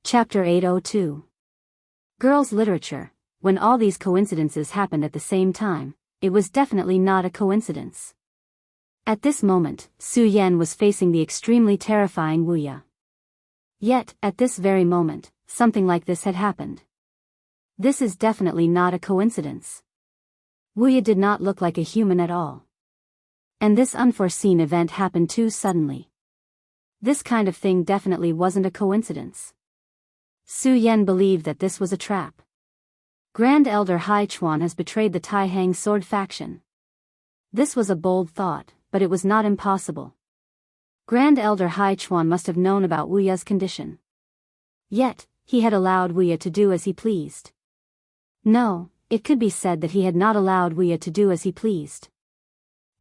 Chapter 802. Girls' Literature. When all these coincidences happened at the same time, it was definitely not a coincidence. At this moment, Su Yan was facing the extremely terrifying Wu Ya. Yet, at this very moment, something like this had happened. This is definitely not a coincidence. Wu Ya did not look like a human at all. And this unforeseen event happened too suddenly. This kind of thing definitely wasn't a coincidence. Su Yan believed that this was a trap. Grand Elder Hai Chuan has betrayed the Tai Hang sword faction. This was a bold thought, but it was not impossible. Grand Elder Hai Chuan must have known about Wu Ya's condition. Yet, he had allowed Wu Ya to do as he pleased. No, it could be said that he had not allowed Wu Ya to do as he pleased.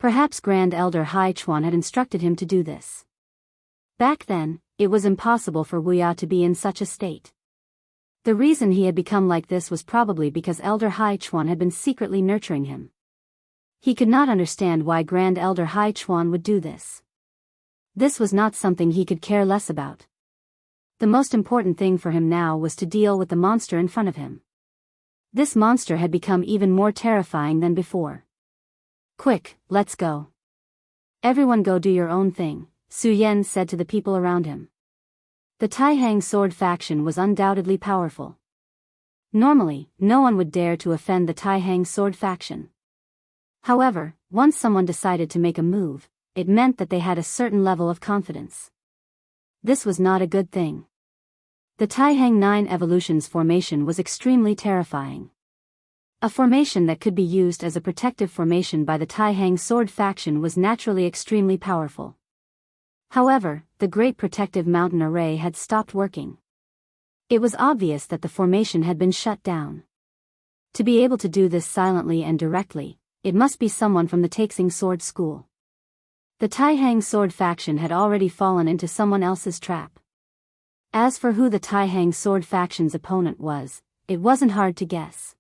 Perhaps Grand Elder Hai Chuan had instructed him to do this. Back then, it was impossible for Wu Ya to be in such a state. The reason he had become like this was probably because Elder Hai Chuan had been secretly nurturing him. He could not understand why Grand Elder Hai Chuan would do this. This was not something he could care less about. The most important thing for him now was to deal with the monster in front of him. This monster had become even more terrifying than before. Quick, let's go. Everyone go do your own thing, Su Yan said to the people around him. The Tai Hang sword faction was undoubtedly powerful. Normally, no one would dare to offend the Tai Hang sword faction. However, once someone decided to make a move, it meant that they had a certain level of confidence. This was not a good thing. The Tai Hang 9 Evolutions formation was extremely terrifying. A formation that could be used as a protective formation by the Tai Hang sword faction was naturally extremely powerful. However, the Great Protective Mountain Array had stopped working. It was obvious that the formation had been shut down. To be able to do this silently and directly, it must be someone from the Taixing Sword School. The Tai Hang sword faction had already fallen into someone else's trap. As for who the Tai Hang sword faction's opponent was, it wasn't hard to guess.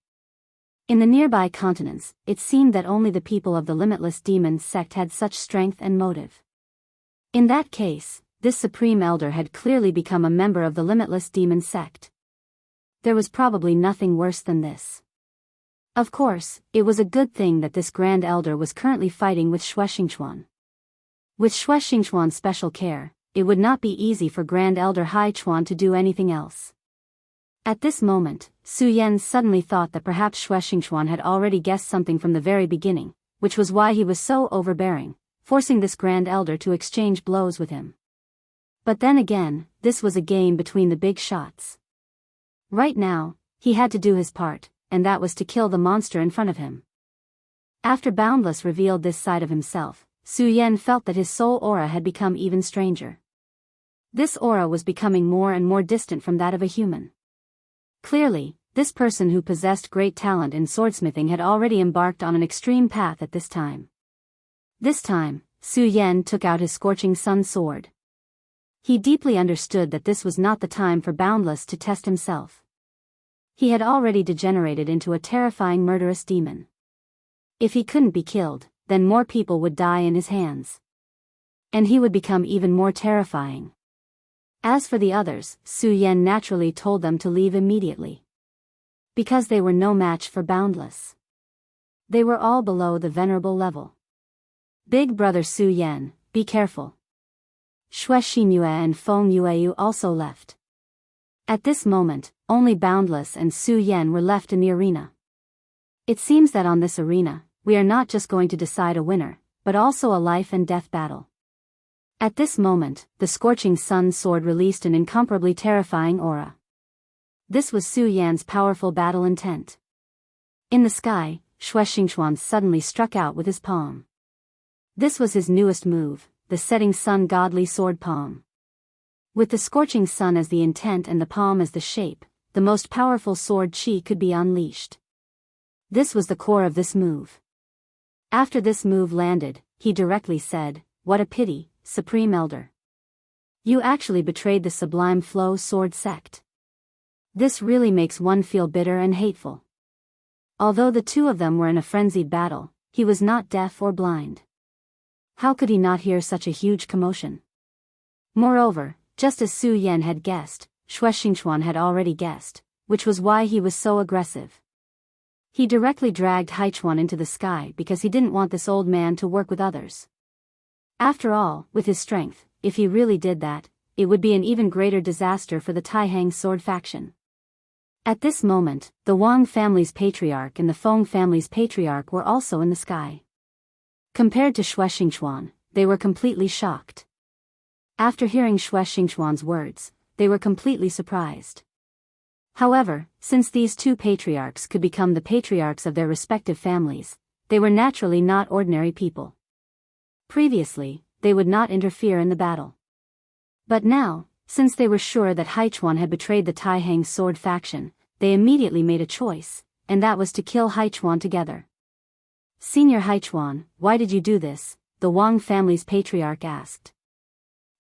In the nearby continents, it seemed that only the people of the Limitless Demon sect had such strength and motive. In that case, this Supreme Elder had clearly become a member of the Limitless Demon sect. There was probably nothing worse than this. Of course, it was a good thing that this Grand Elder was currently fighting with Xue Xingchuan. With Xue Xingchuan's special care, it would not be easy for Grand Elder Hai Chuan to do anything else. At this moment, Su Yan suddenly thought that perhaps Xue Xingchuan had already guessed something from the very beginning, which was why he was so overbearing, forcing this Grand Elder to exchange blows with him. But then again, this was a game between the big shots. Right now, he had to do his part, and that was to kill the monster in front of him. After Boundless revealed this side of himself, Su Yan felt that his soul aura had become even stranger. This aura was becoming more and more distant from that of a human. Clearly, this person who possessed great talent in swordsmithing had already embarked on an extreme path at this time. This time, Su Yan took out his Scorching Sun sword. He deeply understood that this was not the time for Boundless to test himself. He had already degenerated into a terrifying murderous demon. If he couldn't be killed, then more people would die in his hands. And he would become even more terrifying. As for the others, Su Yan naturally told them to leave immediately. Because they were no match for Boundless. They were all below the venerable level. Big brother Su Yan, be careful. Xue Xingyue and Feng Yueyu also left. At this moment, only Boundless and Su Yan were left in the arena. It seems that on this arena, we are not just going to decide a winner, but also a life and death battle. At this moment, the Scorching Sun sword released an incomparably terrifying aura. This was Su Yan's powerful battle intent. In the sky, Xue Xingchuan suddenly struck out with his palm. This was his newest move, the Setting Sun Godly Sword Palm. With the Scorching Sun as the intent and the palm as the shape, the most powerful sword chi could be unleashed. This was the core of this move. After this move landed, he directly said, "What a pity, Supreme Elder. You actually betrayed the Sublime Flow Sword sect. This really makes one feel bitter and hateful." Although the two of them were in a frenzied battle, he was not deaf or blind. How could he not hear such a huge commotion? Moreover, just as Su Yan had guessed, Xue Xingchuan had already guessed, which was why he was so aggressive. He directly dragged Haichuan into the sky because he didn't want this old man to work with others. After all, with his strength, if he really did that, it would be an even greater disaster for the Taihang sword faction. At this moment, the Wang family's patriarch and the Feng family's patriarch were also in the sky. Compared to Xue Xingchuan, they were completely shocked. After hearing Xue Xingchuan's words, they were completely surprised. However, since these two patriarchs could become the patriarchs of their respective families, they were naturally not ordinary people. Previously, they would not interfere in the battle. But now, since they were sure that Haichuan had betrayed the Taihang sword faction, they immediately made a choice, and that was to kill Haichuan together. "Senior Haichuan, why did you do this?" the Wang family's patriarch asked.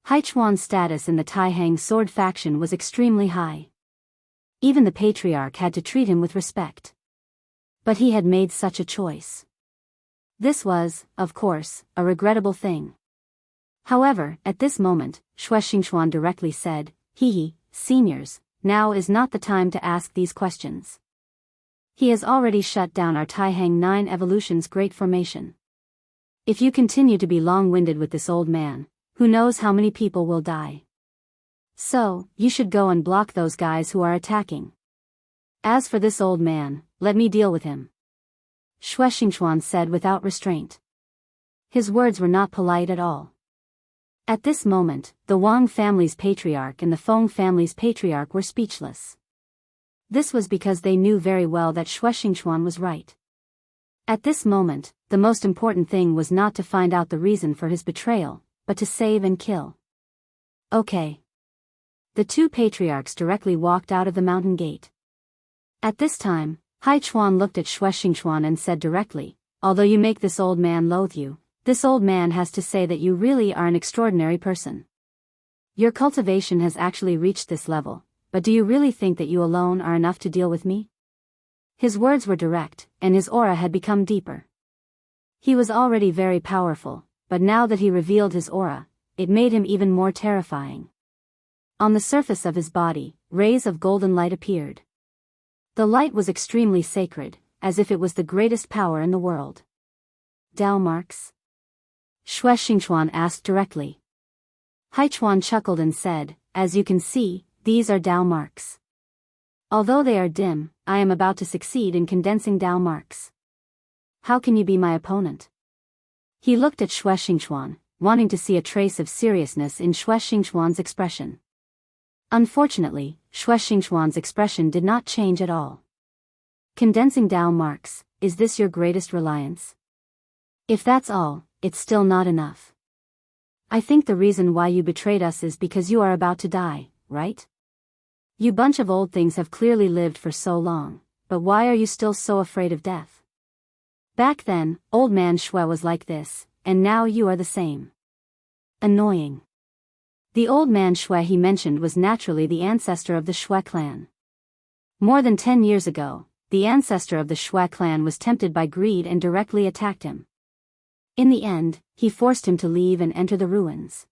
Haichuan's status in the Taihang sword faction was extremely high. Even the patriarch had to treat him with respect. But he had made such a choice. This was, of course, a regrettable thing. However, at this moment, Xue Xingchuan directly said, "Seniors, now is not the time to ask these questions. He has already shut down our Taihang 9 Evolution's great formation. If you continue to be long-winded with this old man, who knows how many people will die. So, you should go and block those guys who are attacking. As for this old man, let me deal with him," Xue Xingchuan said without restraint. His words were not polite at all. At this moment, the Wang family's patriarch and the Feng family's patriarch were speechless. This was because they knew very well that Xue Xingchuan was right. At this moment, the most important thing was not to find out the reason for his betrayal, but to save and kill. Okay. The two patriarchs directly walked out of the mountain gate. At this time, Haichuan looked at Xue Xingchuan and said directly, "Although you make this old man loathe you, this old man has to say that you really are an extraordinary person. Your cultivation has actually reached this level, but do you really think that you alone are enough to deal with me?" His words were direct, and his aura had become deeper. He was already very powerful, but now that he revealed his aura, it made him even more terrifying. On the surface of his body, rays of golden light appeared. The light was extremely sacred, as if it was the greatest power in the world. "Dao marks?" Xue Xingchuan asked directly. Haichuan chuckled and said, "As you can see, these are Dao marks. Although they are dim, I am about to succeed in condensing Dao marks. How can you be my opponent?" He looked at Xue Xingchuan, wanting to see a trace of seriousness in Xue Xingchuan's expression. Unfortunately, Xue Xingchuan's expression did not change at all. "Condensing Dao marks, is this your greatest reliance? If that's all, it's still not enough. I think the reason why you betrayed us is because you are about to die, right? You bunch of old things have clearly lived for so long, but why are you still so afraid of death? Back then, old man Xue was like this, and now you are the same. Annoying." The old man Xue he mentioned was naturally the ancestor of the Xue clan. More than 10 years ago, the ancestor of the Xue clan was tempted by greed and directly attacked him. In the end, he forced him to leave and enter the ruins.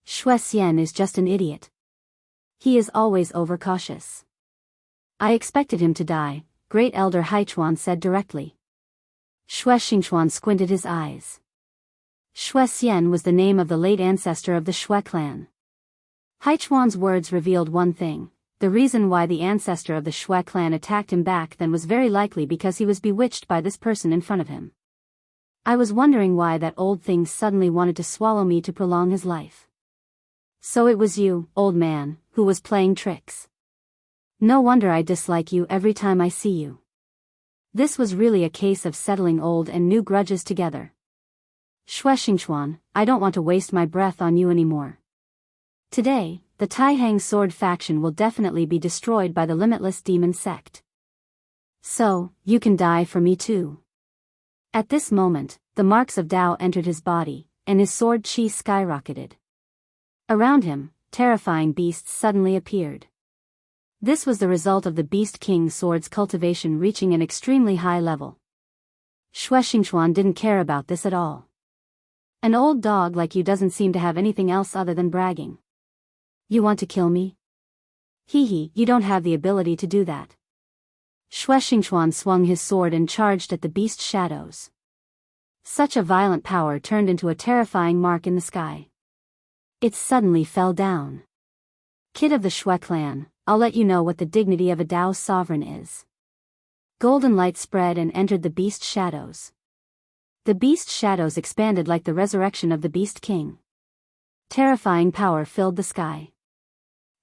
Xue Xian is just an idiot. He is always overcautious. I expected him to die, Great Elder Haichuan said directly. Xue Xingchuan squinted his eyes. Xue Xian was the name of the late ancestor of the Xue clan. Haichuan's words revealed one thing: the reason why the ancestor of the Xue clan attacked him back then was very likely because he was bewitched by this person in front of him. I was wondering why that old thing suddenly wanted to swallow me to prolong his life. So it was you, old man, who was playing tricks. No wonder I dislike you every time I see you. This was really a case of settling old and new grudges together. Xue Xingchuan, I don't want to waste my breath on you anymore. Today, the Taihang sword faction will definitely be destroyed by the limitless demon sect. So, you can die for me too. At this moment, the marks of Dao entered his body, and his sword chi skyrocketed. Around him, terrifying beasts suddenly appeared. This was the result of the Beast King's sword's cultivation reaching an extremely high level. Xue Xingchuan didn't care about this at all. An old dog like you doesn't seem to have anything else other than bragging. You want to kill me? You don't have the ability to do that. Shui Xingchuan swung his sword and charged at the beast shadows. Such a violent power turned into a terrifying mark in the sky. It suddenly fell down. Kid of the Shui clan, I'll let you know what the dignity of a Dao sovereign is. Golden light spread and entered the beast shadows. The beast shadows expanded like the resurrection of the beast king. Terrifying power filled the sky.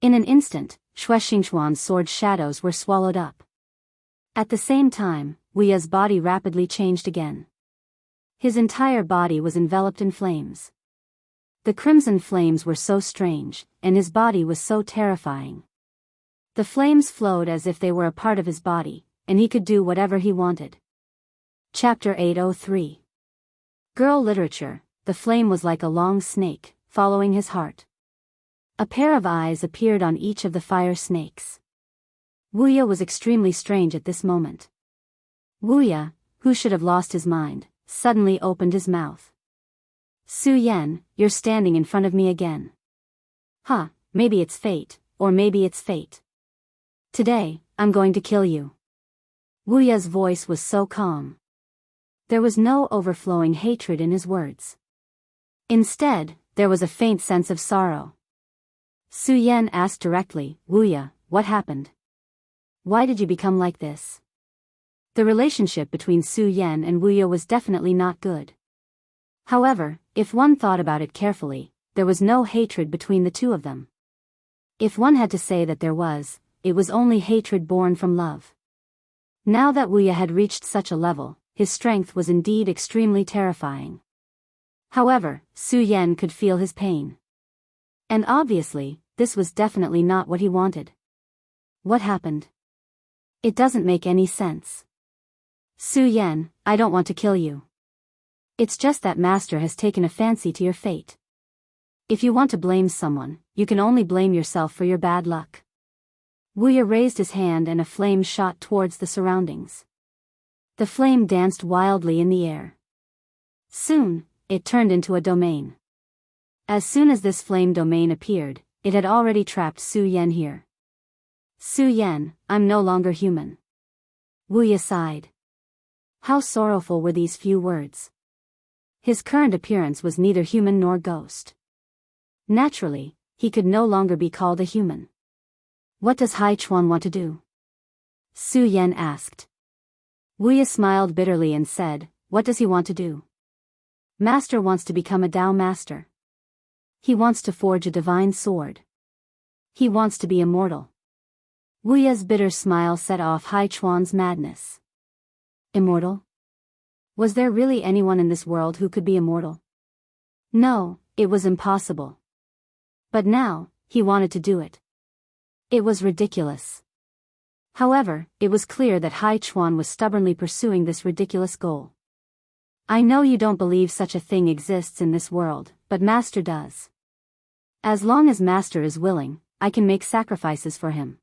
In an instant, Shui Xingchuan's sword shadows were swallowed up. At the same time, Wuya's body rapidly changed again. His entire body was enveloped in flames. The crimson flames were so strange, and his body was so terrifying. The flames flowed as if they were a part of his body, and he could do whatever he wanted. Chapter 803. Girl Literature. The flame was like a long snake, following his heart. A pair of eyes appeared on each of the fire snakes. Wuya was extremely strange at this moment. Wuya, who should have lost his mind, suddenly opened his mouth. Su Yan, you're standing in front of me again. Huh, maybe it's fate, or maybe it's fate. Today, I'm going to kill you. Wuya's voice was so calm. There was no overflowing hatred in his words. Instead, there was a faint sense of sorrow. Su Yan asked directly, Wuya, what happened? Why did you become like this? The relationship between Su Yan and Wuya was definitely not good. However, if one thought about it carefully, there was no hatred between the two of them. If one had to say that there was, it was only hatred born from love. Now that Wuya had reached such a level, his strength was indeed extremely terrifying. However, Su Yan could feel his pain. And obviously, this was definitely not what he wanted. What happened? It doesn't make any sense. Su Yan, I don't want to kill you. It's just that Master has taken a fancy to your fate. If you want to blame someone, you can only blame yourself for your bad luck. Wuya raised his hand and a flame shot towards the surroundings. The flame danced wildly in the air. Soon, it turned into a domain. As soon as this flame domain appeared, it had already trapped Su Yan here. Su Yan, I'm no longer human. Wuya sighed. How sorrowful were these few words. His current appearance was neither human nor ghost. Naturally, he could no longer be called a human. What does Hai Chuan want to do? Su Yan asked. Wuya smiled bitterly and said, what does he want to do? Master wants to become a Dao master. He wants to forge a divine sword. He wants to be immortal. Wuya's bitter smile set off Hai Chuan's madness. Immortal? Was there really anyone in this world who could be immortal? No, it was impossible. But now, he wanted to do it. It was ridiculous. However, it was clear that Hai Chuan was stubbornly pursuing this ridiculous goal. I know you don't believe such a thing exists in this world, but Master does. As long as Master is willing, I can make sacrifices for him.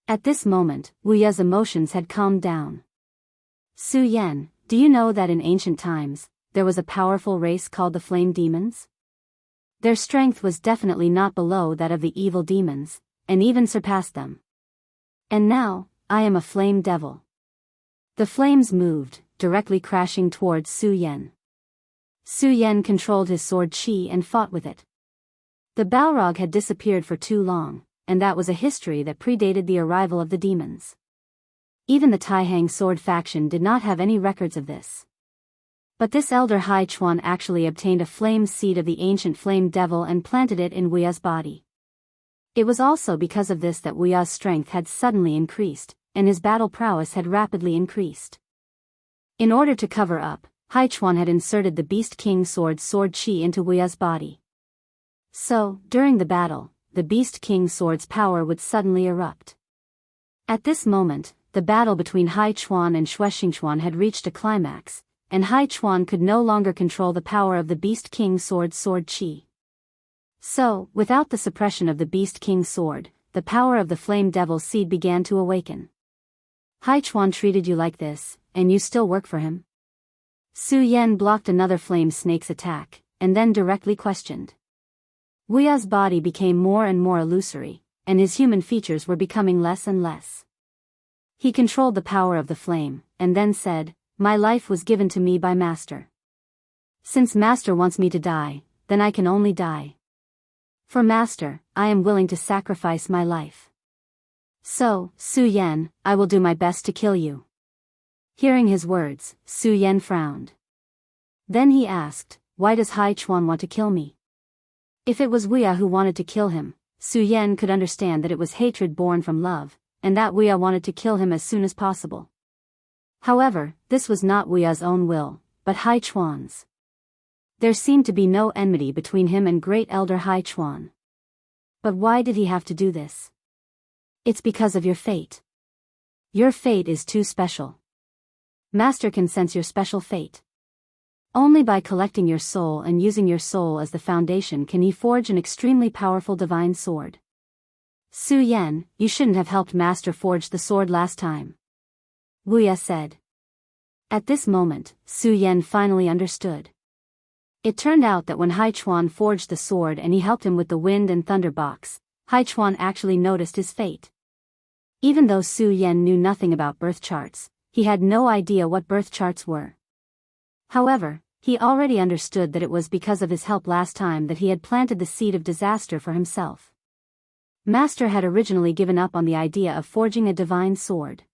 At this moment, Wuya's emotions had calmed down. Su Yan, do you know that in ancient times, there was a powerful race called the Flame Demons? Their strength was definitely not below that of the evil demons, and even surpassed them. And now, I am a flame devil. The flames moved, directly crashing towards Su Yan. Su Yan controlled his sword qi and fought with it. The Balrog had disappeared for too long, and that was a history that predated the arrival of the demons. Even the Taihang sword faction did not have any records of this. But this elder Hai Chuan actually obtained a flame seed of the ancient flame devil and planted it in Wuya's body. It was also because of this that Wuya's strength had suddenly increased, and his battle prowess had rapidly increased. In order to cover up, Hai Chuan had inserted the Beast King sword qi into Wuya's body. So, during the battle, the Beast King sword's power would suddenly erupt. At this moment, the battle between Hai Chuan and Shui Xingchuan had reached a climax, and Hai Chuan could no longer control the power of the Beast King sword qi. So, without the suppression of the Beast King sword, the power of the Flame Devil seed began to awaken. Hai Chuan treated you like this, and you still work for him? Su Yan blocked another flame snake's attack, and then directly questioned. Wuya's body became more and more illusory, and his human features were becoming less and less. He controlled the power of the flame, and then said, "My life was given to me by Master. Since Master wants me to die, then I can only die. For Master, I am willing to sacrifice my life. So, Su Yan, I will do my best to kill you." Hearing his words, Su Yan frowned. Then he asked, "Why does Hai Chuan want to kill me?" If it was Wuya who wanted to kill him, Su Yan could understand that it was hatred born from love, and that Wuya wanted to kill him as soon as possible. However, this was not Wuya's own will, but Hai Chuan's. There seemed to be no enmity between him and Great Elder Hai Chuan. But why did he have to do this? It's because of your fate. Your fate is too special. Master can sense your special fate. Only by collecting your soul and using your soul as the foundation can he forge an extremely powerful divine sword. Su Yan, you shouldn't have helped Master forge the sword last time, Wuya said. At this moment, Su Yan finally understood. It turned out that when Hai Chuan forged the sword and he helped him with the wind and thunder box, Hai Chuan actually noticed his fate. Even though Su Yan knew nothing about birth charts, he had no idea what birth charts were. However, he already understood that it was because of his help last time that he had planted the seed of disaster for himself. Master had originally given up on the idea of forging a divine sword.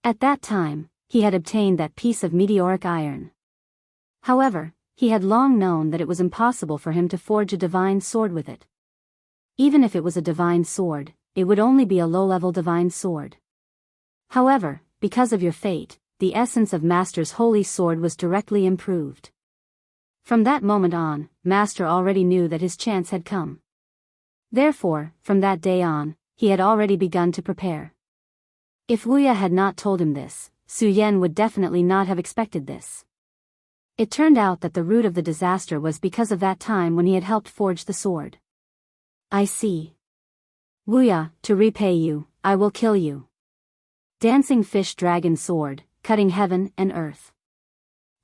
At that time, he had obtained that piece of meteoric iron. However, he had long known that it was impossible for him to forge a divine sword with it. Even if it was a divine sword, it would only be a low-level divine sword. However, because of your fate, the essence of Master's holy sword was directly improved. From that moment on, Master already knew that his chance had come. Therefore, from that day on, he had already begun to prepare. If Wuya had not told him this, Su Yan would definitely not have expected this. It turned out that the root of the disaster was because of that time when he had helped forge the sword. I see. Wuya, to repay you, I will kill you. Dancing fish dragon sword, cutting heaven and earth.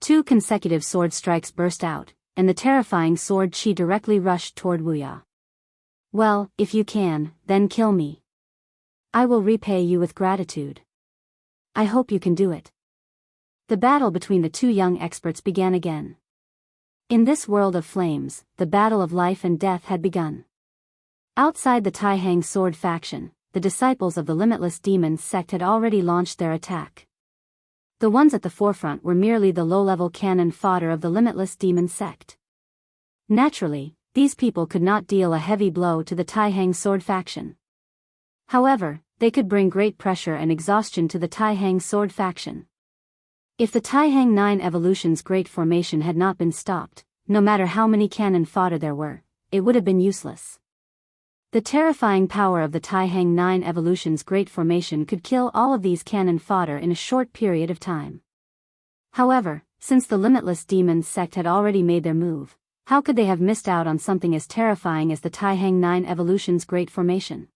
2 consecutive sword strikes burst out, and the terrifying sword chi directly rushed toward Wuya. Well, if you can, then kill me. I will repay you with gratitude. I hope you can do it. The battle between the two young experts began again. In this world of flames, the battle of life and death had begun. Outside the Taihang sword faction, the disciples of the Limitless Demons sect had already launched their attack. The ones at the forefront were merely the low-level cannon fodder of the Limitless Demon sect. Naturally, these people could not deal a heavy blow to the Taihang sword faction. However, they could bring great pressure and exhaustion to the Taihang sword faction. If the Taihang 9 Evolution's Great Formation had not been stopped, no matter how many cannon fodder there were, it would have been useless. The terrifying power of the Taihang 9 Evolution's Great Formation could kill all of these cannon fodder in a short period of time. However, since the Limitless Demons sect had already made their move, how could they have missed out on something as terrifying as the Taihang 9 Evolution's Great Formation?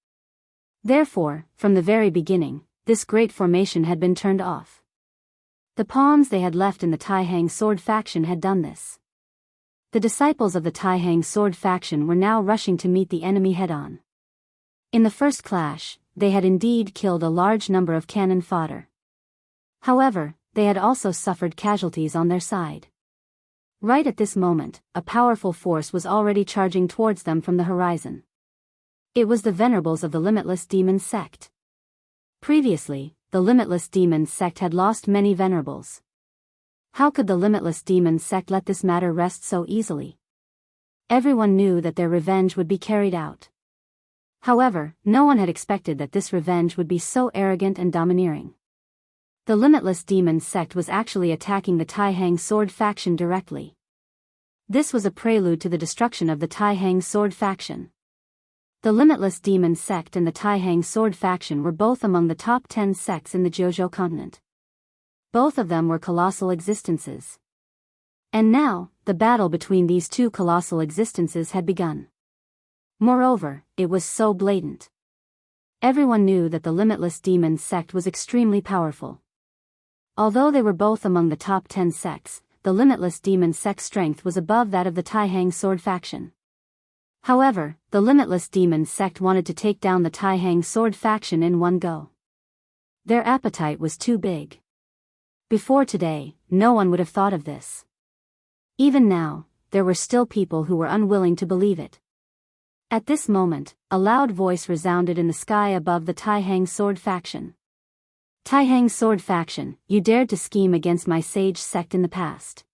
Therefore, from the very beginning, this Great Formation had been turned off. The pawns they had left in the Taihang sword faction had done this. The disciples of the Taihang sword faction were now rushing to meet the enemy head-on. In the first clash, they had indeed killed a large number of cannon fodder. However, they had also suffered casualties on their side. Right at this moment, a powerful force was already charging towards them from the horizon. It was the venerables of the Limitless Demons sect. Previously, the Limitless Demons sect had lost many venerables. How could the Limitless Demons sect let this matter rest so easily? Everyone knew that their revenge would be carried out. However, no one had expected that this revenge would be so arrogant and domineering. The Limitless Demons sect was actually attacking the Taihang sword faction directly. This was a prelude to the destruction of the Taihang sword faction. The Limitless Demons sect and the Taihang sword faction were both among the top 10 sects in the Jojo continent. Both of them were colossal existences. And now, the battle between these two colossal existences had begun. Moreover, it was so blatant. Everyone knew that the Limitless Demons sect was extremely powerful. Although they were both among the top 10 sects, the Limitless Demons sect's strength was above that of the Taihang sword faction. However, the limitless demon sect wanted to take down the Tai Hang sword faction in one go. Their appetite was too big. Before today, no one would have thought of this. Even now, there were still people who were unwilling to believe it. At this moment, a loud voice resounded in the sky above the Tai Hang sword faction. Tai Hang sword faction, you dared to scheme against my sage sect in the past.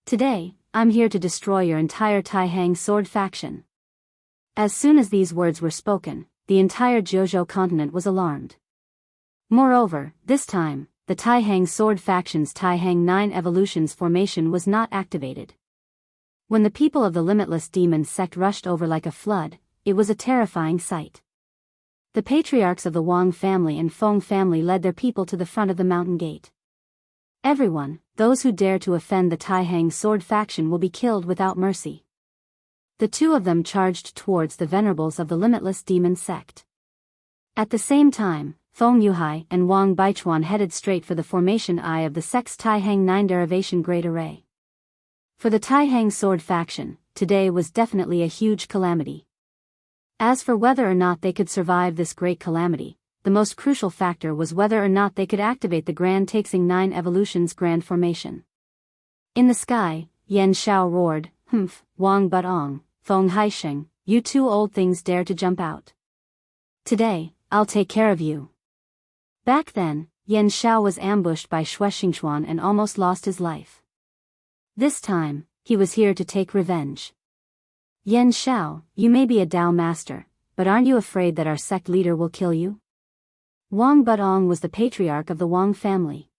Today, I'm here to destroy your entire Tai Hang sword faction. As soon as these words were spoken, the entire Jojo continent was alarmed. Moreover, this time, the Tai Hang sword faction's Tai Hang 9 evolutions formation was not activated. When the people of the limitless demon sect rushed over like a flood, it was a terrifying sight. The patriarchs of the Wang family and Feng family led their people to the front of the mountain gate. Everyone, those who dare to offend the Tai Hang sword faction will be killed without mercy. The two of them charged towards the venerables of the limitless demon sect. At the same time, Feng Yuhai and Wang Baichuan headed straight for the formation eye of the sect's Tai Hang 9 derivation great array. For the Tai Hang sword faction, today was definitely a huge calamity. As for whether or not they could survive this great calamity, the most crucial factor was whether or not they could activate the Grand Taxing 9 Evolution's Grand Formation. In the sky, Yan Xiao roared, "Humph, Wang Butong, Feng Haisheng, you two old things dare to jump out. Today, I'll take care of you." Back then, Yan Xiao was ambushed by Xue Xingchuan and almost lost his life. This time, he was here to take revenge. "Yan Xiao, you may be a Dao master, but aren't you afraid that our sect leader will kill you?" Wang Butong was the patriarch of the Wang family.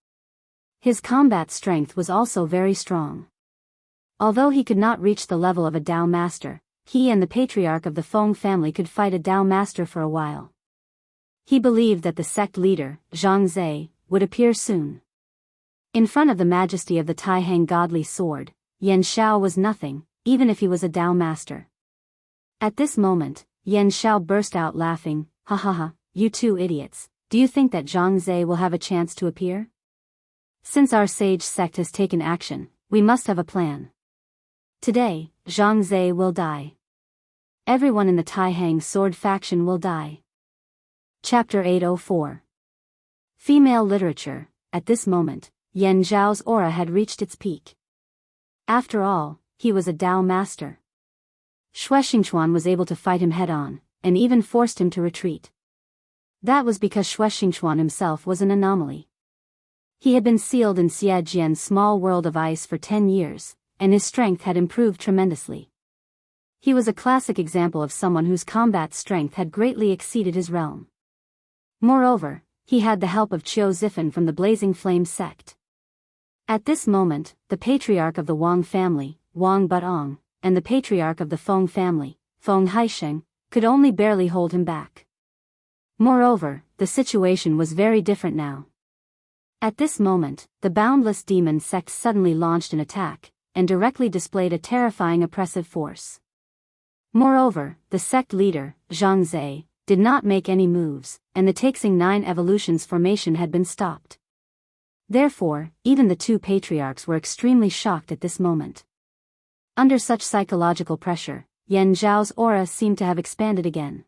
His combat strength was also very strong. Although he could not reach the level of a Dao master, he and the patriarch of the Feng family could fight a Dao master for a while. He believed that the sect leader, Zhang Zhe, would appear soon. In front of the majesty of the Tai Hang godly sword, Yan Xiao was nothing, even if he was a Dao master. At this moment, Yan Xiao burst out laughing, "Ha ha ha, you two idiots, do you think that Zhang Zhe will have a chance to appear? Since our sage sect has taken action, we must have a plan. Today, Zhang Zhe will die. Everyone in the Tai Hang sword faction will die." Chapter 804. Female Literature. At this moment, Yan Zhao's aura had reached its peak. After all, he was a Dao master. Xue Xingchuan was able to fight him head-on, and even forced him to retreat. That was because Xue Xingchuan himself was an anomaly. He had been sealed in Xie Jian's small world of ice for 10 years, and his strength had improved tremendously. He was a classic example of someone whose combat strength had greatly exceeded his realm. Moreover, he had the help of Qiu Zifen from the Blazing Flame sect. At this moment, the patriarch of the Wang family, Wang Butong, and the patriarch of the Feng family, Feng Haisheng, could only barely hold him back. Moreover, the situation was very different now. At this moment, the boundless demon sect suddenly launched an attack, and directly displayed a terrifying oppressive force. Moreover, the sect leader, Zhang Zhe, did not make any moves, and the Taxing 9 Evolutions formation had been stopped. Therefore, even the two patriarchs were extremely shocked at this moment. Under such psychological pressure, Yan Zhao's aura seemed to have expanded again.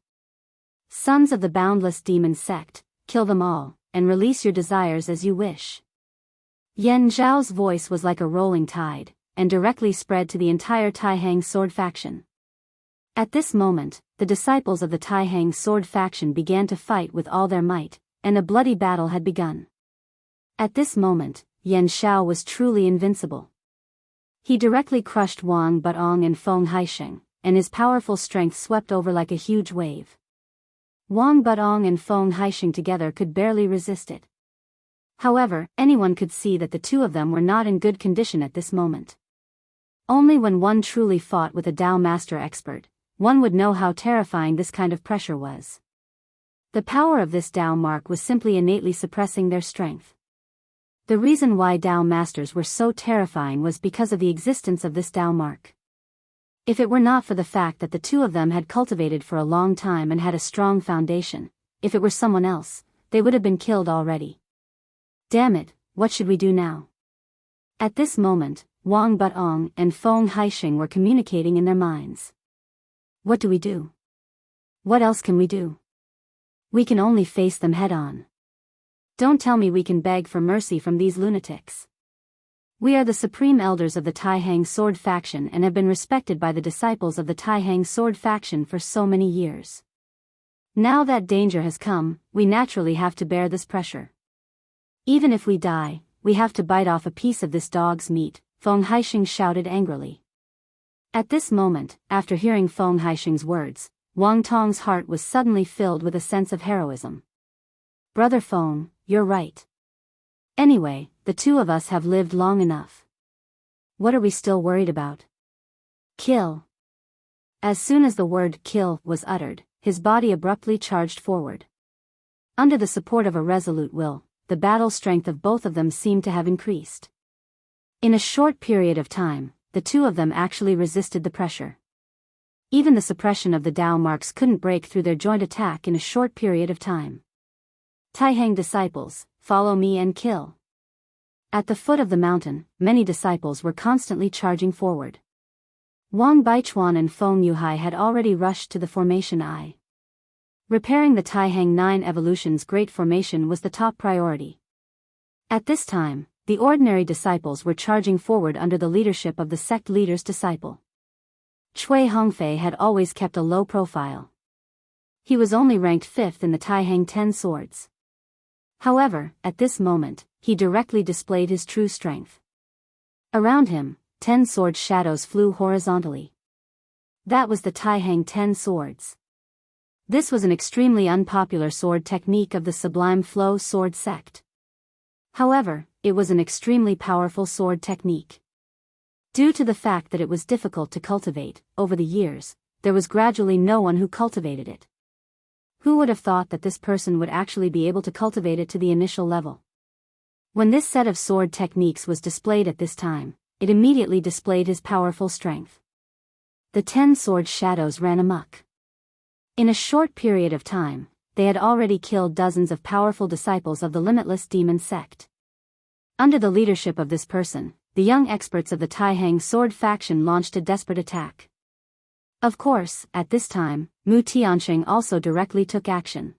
"Sons of the boundless demon sect, kill them all, and release your desires as you wish." Yan Zhao's voice was like a rolling tide, and directly spread to the entire Tai Hang sword faction. At this moment, the disciples of the Tai Hang sword faction began to fight with all their might, and a bloody battle had begun. At this moment, Yan Xiao was truly invincible. He directly crushed Wang Butong and Feng Haisheng, and his powerful strength swept over like a huge wave. Wang Butong and Feng Haisheng together could barely resist it. However, anyone could see that the two of them were not in good condition at this moment. Only when one truly fought with a Dao master expert, one would know how terrifying this kind of pressure was. The power of this Dao mark was simply innately suppressing their strength. The reason why Dao masters were so terrifying was because of the existence of this Dao mark. If it were not for the fact that the two of them had cultivated for a long time and had a strong foundation, if it were someone else, they would have been killed already. Damn it, what should we do now? At this moment, Wang Butong and Feng Haisheng were communicating in their minds. What do we do? What else can we do? We can only face them head on. Don't tell me we can beg for mercy from these lunatics. We are the supreme elders of the Taihang sword faction and have been respected by the disciples of the Taihang sword faction for so many years. Now that danger has come, we naturally have to bear this pressure. Even if we die, we have to bite off a piece of this dog's meat, Feng Haixing shouted angrily. At this moment, after hearing Feng Haixing's words, Wang Tong's heart was suddenly filled with a sense of heroism. Brother Feng, you're right. Anyway, the two of us have lived long enough. What are we still worried about? Kill. As soon as the word kill was uttered, his body abruptly charged forward. Under the support of a resolute will, the battle strength of both of them seemed to have increased. In a short period of time, the two of them actually resisted the pressure. Even the suppression of the Dao marks couldn't break through their joint attack in a short period of time. Taihang disciples, follow me and kill. At the foot of the mountain, many disciples were constantly charging forward. Wang Baichuan and Feng Yuhai had already rushed to the formation I. Repairing the Taihang 9 evolution's great formation was the top priority. At this time, the ordinary disciples were charging forward under the leadership of the sect leader's disciple. Cui Hongfei had always kept a low profile. He was only ranked 5th in the Taihang 10 swords. However, at this moment, he directly displayed his true strength. Around him, 10 sword shadows flew horizontally. That was the Taihang 10 swords. This was an extremely unpopular sword technique of the Sublime Flow sword sect. However, it was an extremely powerful sword technique. Due to the fact that it was difficult to cultivate, over the years, there was gradually no one who cultivated it. Who would have thought that this person would actually be able to cultivate it to the initial level? When this set of sword techniques was displayed at this time, it immediately displayed his powerful strength. The 10 sword shadows ran amok. In a short period of time, they had already killed dozens of powerful disciples of the limitless demon sect. Under the leadership of this person, the young experts of the Taihang sword faction launched a desperate attack. Of course, at this time, Mu Tianxing also directly took action.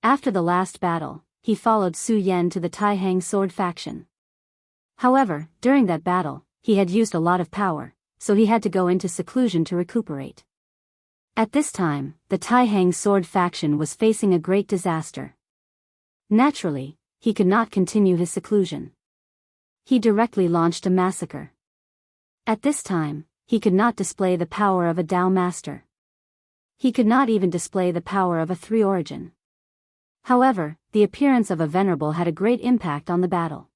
After the last battle, he followed Su Yan to the Taihang sword faction. However, during that battle, he had used a lot of power, so he had to go into seclusion to recuperate. At this time, the Taihang sword faction was facing a great disaster. Naturally, he could not continue his seclusion. He directly launched a massacre. At this time, he could not display the power of a Dao master. He could not even display the power of a 3 origin. However, the appearance of a venerable had a great impact on the battle.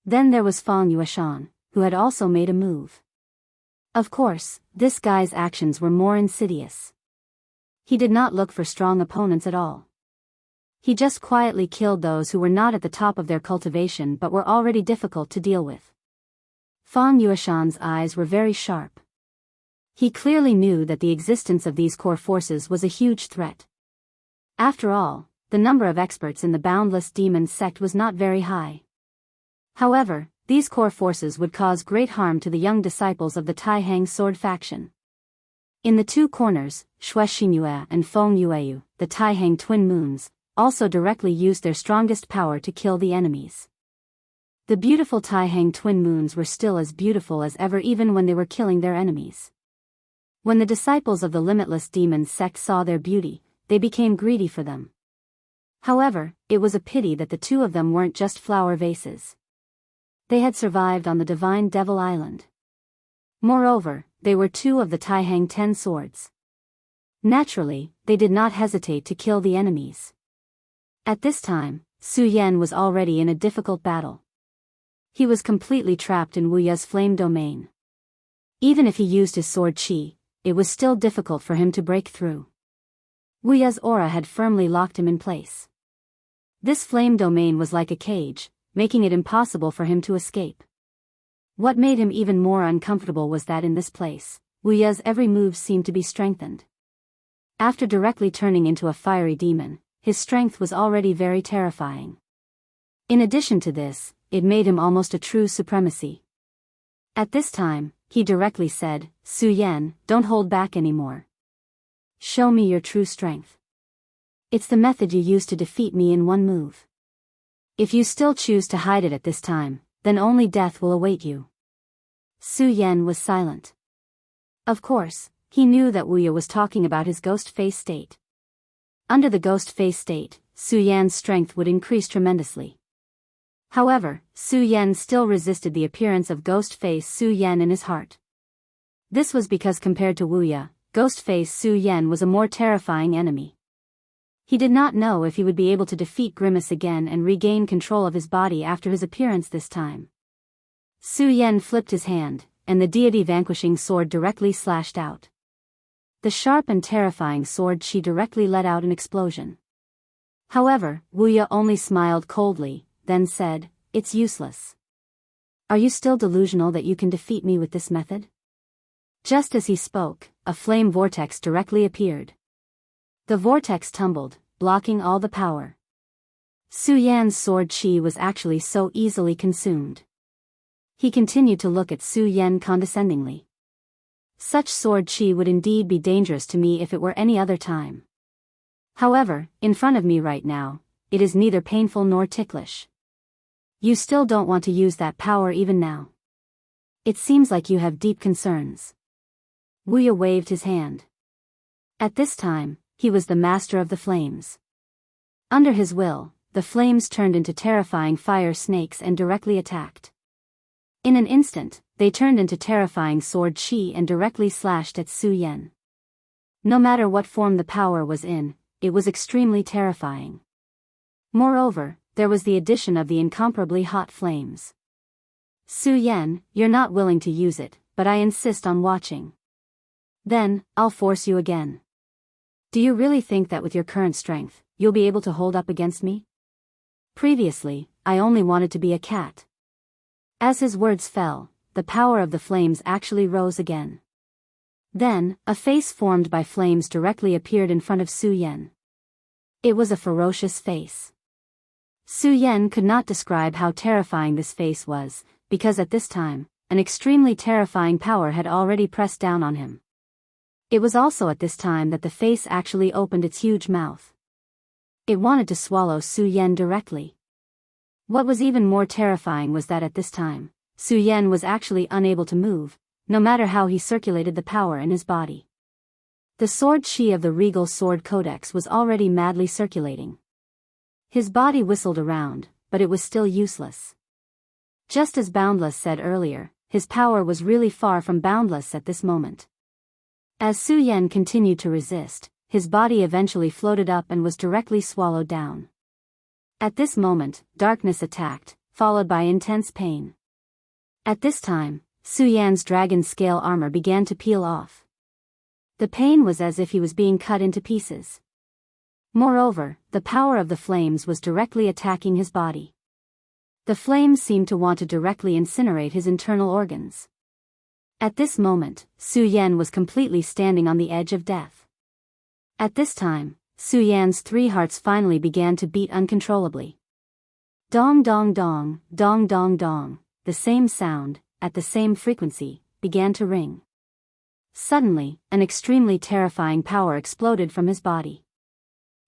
Then there was Fang Yueshan, who had also made a move. Of course, this guy's actions were more insidious. He did not look for strong opponents at all. He just quietly killed those who were not at the top of their cultivation but were already difficult to deal with. Fang Yueshan's eyes were very sharp. He clearly knew that the existence of these core forces was a huge threat. After all, the number of experts in the Boundless Demon sect was not very high. However, these core forces would cause great harm to the young disciples of the Taihang sword faction. In the two corners, Xue Xinyue and Feng Yueyu, the Taihang twin moons, also directly used their strongest power to kill the enemies. The beautiful Taihang twin moons were still as beautiful as ever even when they were killing their enemies. When the disciples of the limitless demon sect saw their beauty, they became greedy for them. However, it was a pity that the two of them weren't just flower vases. They had survived on the divine Devil Island. Moreover, they were 2 of the Taihang 10 swords. Naturally, they did not hesitate to kill the enemies. At this time, Su Yan was already in a difficult battle. He was completely trapped in Wu Ye's flame domain. Even if he used his sword qi, it was still difficult for him to break through. Wu Ye's aura had firmly locked him in place. This flame domain was like a cage, making it impossible for him to escape. What made him even more uncomfortable was that in this place, Wu Ye's every move seemed to be strengthened. After directly turning into a fiery demon, his strength was already very terrifying. In addition to this, it made him almost a true supremacy. At this time, he directly said, Su Yan, don't hold back anymore, Show me your true strength. It's the method you used to defeat me in one move. If you still choose to hide it at this time, then only death will await you. Su Yan was silent. Of course, he knew that Wu Ye was talking about his ghost face state. Under the ghost face state, Su Yan's strength would increase tremendously. However, Su Yan still resisted the appearance of ghost face Su Yan in his heart. This was because compared to Wu Ye, ghost face Su Yan was a more terrifying enemy. He did not know if he would be able to defeat Grimace again and regain control of his body after his appearance this time. Su Yan flipped his hand, and the deity vanquishing sword directly slashed out. The sharp and terrifying sword chi directly let out an explosion. However, Wu Ye only smiled coldly, then said, "It's useless. Are you still delusional that you can defeat me with this method?" Just as he spoke, a flame vortex directly appeared. The vortex tumbled, blocking all the power. Su Yan's sword chi was actually so easily consumed. He continued to look at Su Yan condescendingly. Such sword chi would indeed be dangerous to me if it were any other time. However, in front of me right now, it is neither painful nor ticklish. You still don't want to use that power even now. It seems like you have deep concerns. Wu Ye waved his hand. At this time, he was the master of the flames. Under his will, the flames turned into terrifying fire snakes and directly attacked. In an instant, they turned into terrifying sword chi and directly slashed at Su Yan. No matter what form the power was in, it was extremely terrifying. Moreover, there was the addition of the incomparably hot flames. Su Yan, you're not willing to use it, but I insist on watching. Then, I'll force you again. Do you really think that with your current strength, you'll be able to hold up against me? Previously, I only wanted to be a cat. As his words fell, the power of the flames actually rose again. Then, a face formed by flames directly appeared in front of Su Yan. It was a ferocious face. Su Yan could not describe how terrifying this face was, because at this time, an extremely terrifying power had already pressed down on him. It was also at this time that the face actually opened its huge mouth. It wanted to swallow Su Yan directly. What was even more terrifying was that at this time, Su Yan was actually unable to move, no matter how he circulated the power in his body. The sword chi of the regal sword codex was already madly circulating. His body whistled around, but it was still useless. Just as Boundless said earlier, his power was really far from boundless at this moment. As Su Yan continued to resist, his body eventually floated up and was directly swallowed down. At this moment, darkness attacked, followed by intense pain. At this time, Su Yan's dragon scale armor began to peel off. The pain was as if he was being cut into pieces. Moreover, the power of the flames was directly attacking his body. The flames seemed to want to directly incinerate his internal organs. At this moment, Su Yan was completely standing on the edge of death. At this time, Su Yan's 3 hearts finally began to beat uncontrollably. Dong dong dong, dong dong dong, the same sound, at the same frequency, began to ring. Suddenly, an extremely terrifying power exploded from his body.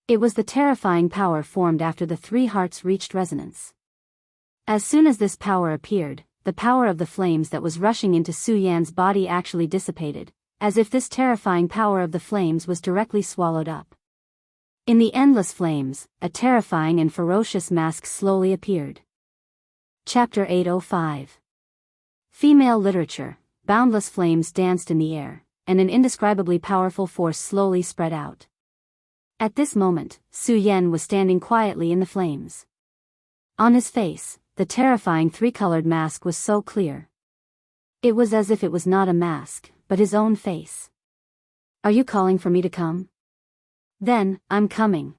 It was the terrifying power formed after the 3 hearts reached resonance. As soon as this power appeared, the power of the flames that was rushing into Su Yan's body actually dissipated, as if this terrifying power of the flames was directly swallowed up. In the endless flames, a terrifying and ferocious mask slowly appeared. Chapter 805. Female Literature. Boundless flames danced in the air, and an indescribably powerful force slowly spread out. At this moment, Su Yan was standing quietly in the flames. On his face, the terrifying 3-colored mask was so clear. It was as if it was not a mask, but his own face. Are you calling for me to come? Then, I'm coming.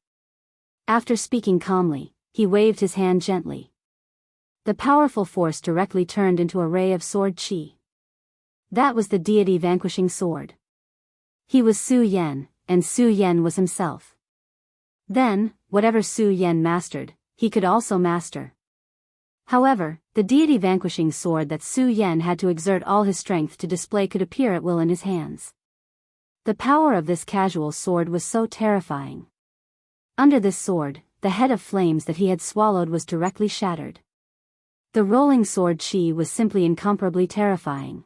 After speaking calmly, he waved his hand gently. The powerful force directly turned into a ray of sword chi. That was the deity vanquishing sword. He was Su Yan, and Su Yan was himself. Then, whatever Su Yan mastered, he could also master. However, the deity vanquishing sword that Su Yan had to exert all his strength to display could appear at will in his hands. The power of this casual sword was so terrifying. Under this sword, the head of flames that he had swallowed was directly shattered. The rolling sword chi was simply incomparably terrifying.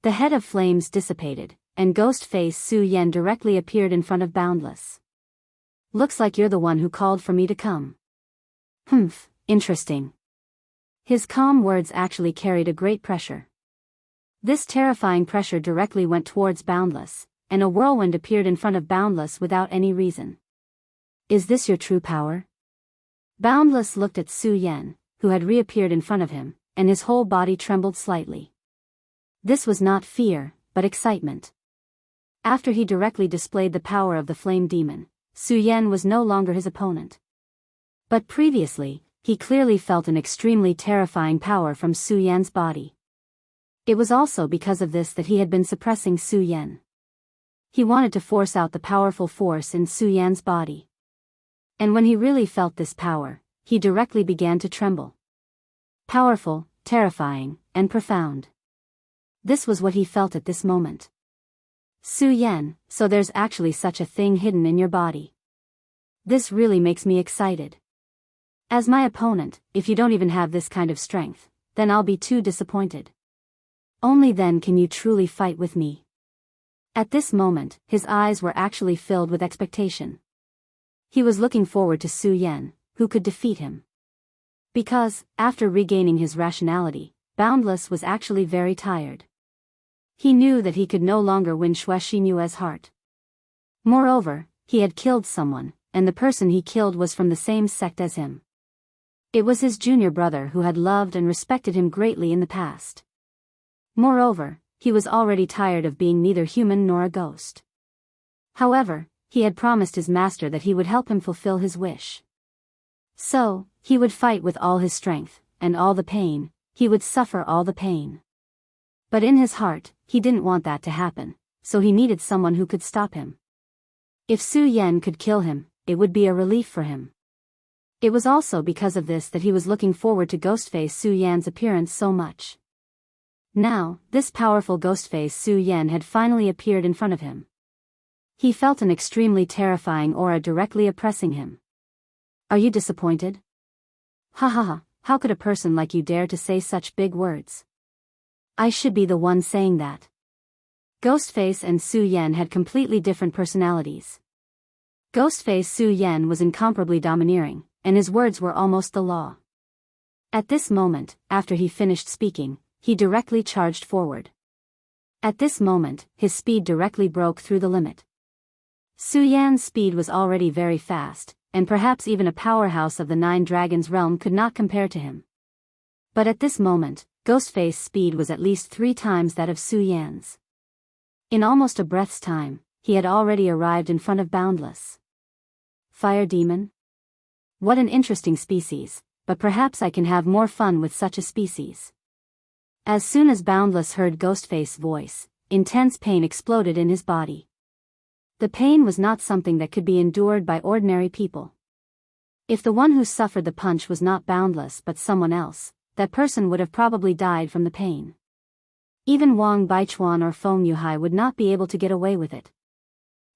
The head of flames dissipated, and ghost face Su Yan directly appeared in front of Boundless. Looks like you're the one who called for me to come. Humph, interesting. His calm words actually carried a great pressure. This terrifying pressure directly went towards Boundless, and a whirlwind appeared in front of Boundless without any reason. Is this your true power? Boundless looked at Su Yan, who had reappeared in front of him, and his whole body trembled slightly. This was not fear, but excitement. After he directly displayed the power of the flame demon, Su Yan was no longer his opponent. But previously, he clearly felt an extremely terrifying power from Su Yan's body. It was also because of this that he had been suppressing Su Yan. He wanted to force out the powerful force in Su Yan's body. And when he really felt this power, he directly began to tremble. Powerful, terrifying, and profound. This was what he felt at this moment. Su Yan, so there's actually such a thing hidden in your body. This really makes me excited. As my opponent, if you don't even have this kind of strength, then I'll be too disappointed. Only then can you truly fight with me. At this moment, his eyes were actually filled with expectation. He was looking forward to Su Yan, who could defeat him. Because, after regaining his rationality, Boundless was actually very tired. He knew that he could no longer win Xue Xinyue's heart. Moreover, he had killed someone, and the person he killed was from the same sect as him. It was his junior brother who had loved and respected him greatly in the past. Moreover, he was already tired of being neither human nor a ghost. However, he had promised his master that he would help him fulfill his wish. So, he would fight with all his strength, and all the pain, he would suffer all the pain. But in his heart, he didn't want that to happen, so he needed someone who could stop him. If Su Yan could kill him, it would be a relief for him. It was also because of this that he was looking forward to Ghostface Su Yan's appearance so much. Now, this powerful Ghostface Su Yan had finally appeared in front of him. He felt an extremely terrifying aura directly oppressing him. Are you disappointed? Ha ha ha, how could a person like you dare to say such big words? I should be the one saying that. Ghostface and Su Yan had completely different personalities. Ghostface Su Yan was incomparably domineering, and his words were almost the law. At this moment, after he finished speaking, he directly charged forward. At this moment, his speed directly broke through the limit. Su Yan's speed was already very fast, and perhaps even a powerhouse of the Nine Dragons realm could not compare to him. But at this moment, Ghostface's speed was at least 3 times that of Su Yan's. In almost a breath's time, he had already arrived in front of Boundless. Fire demon? What an interesting species, but perhaps I can have more fun with such a species. As soon as Boundless heard Ghostface's voice, intense pain exploded in his body. The pain was not something that could be endured by ordinary people. If the one who suffered the punch was not Boundless but someone else, that person would have probably died from the pain. Even Wang Baichuan or Feng Yuhai would not be able to get away with it.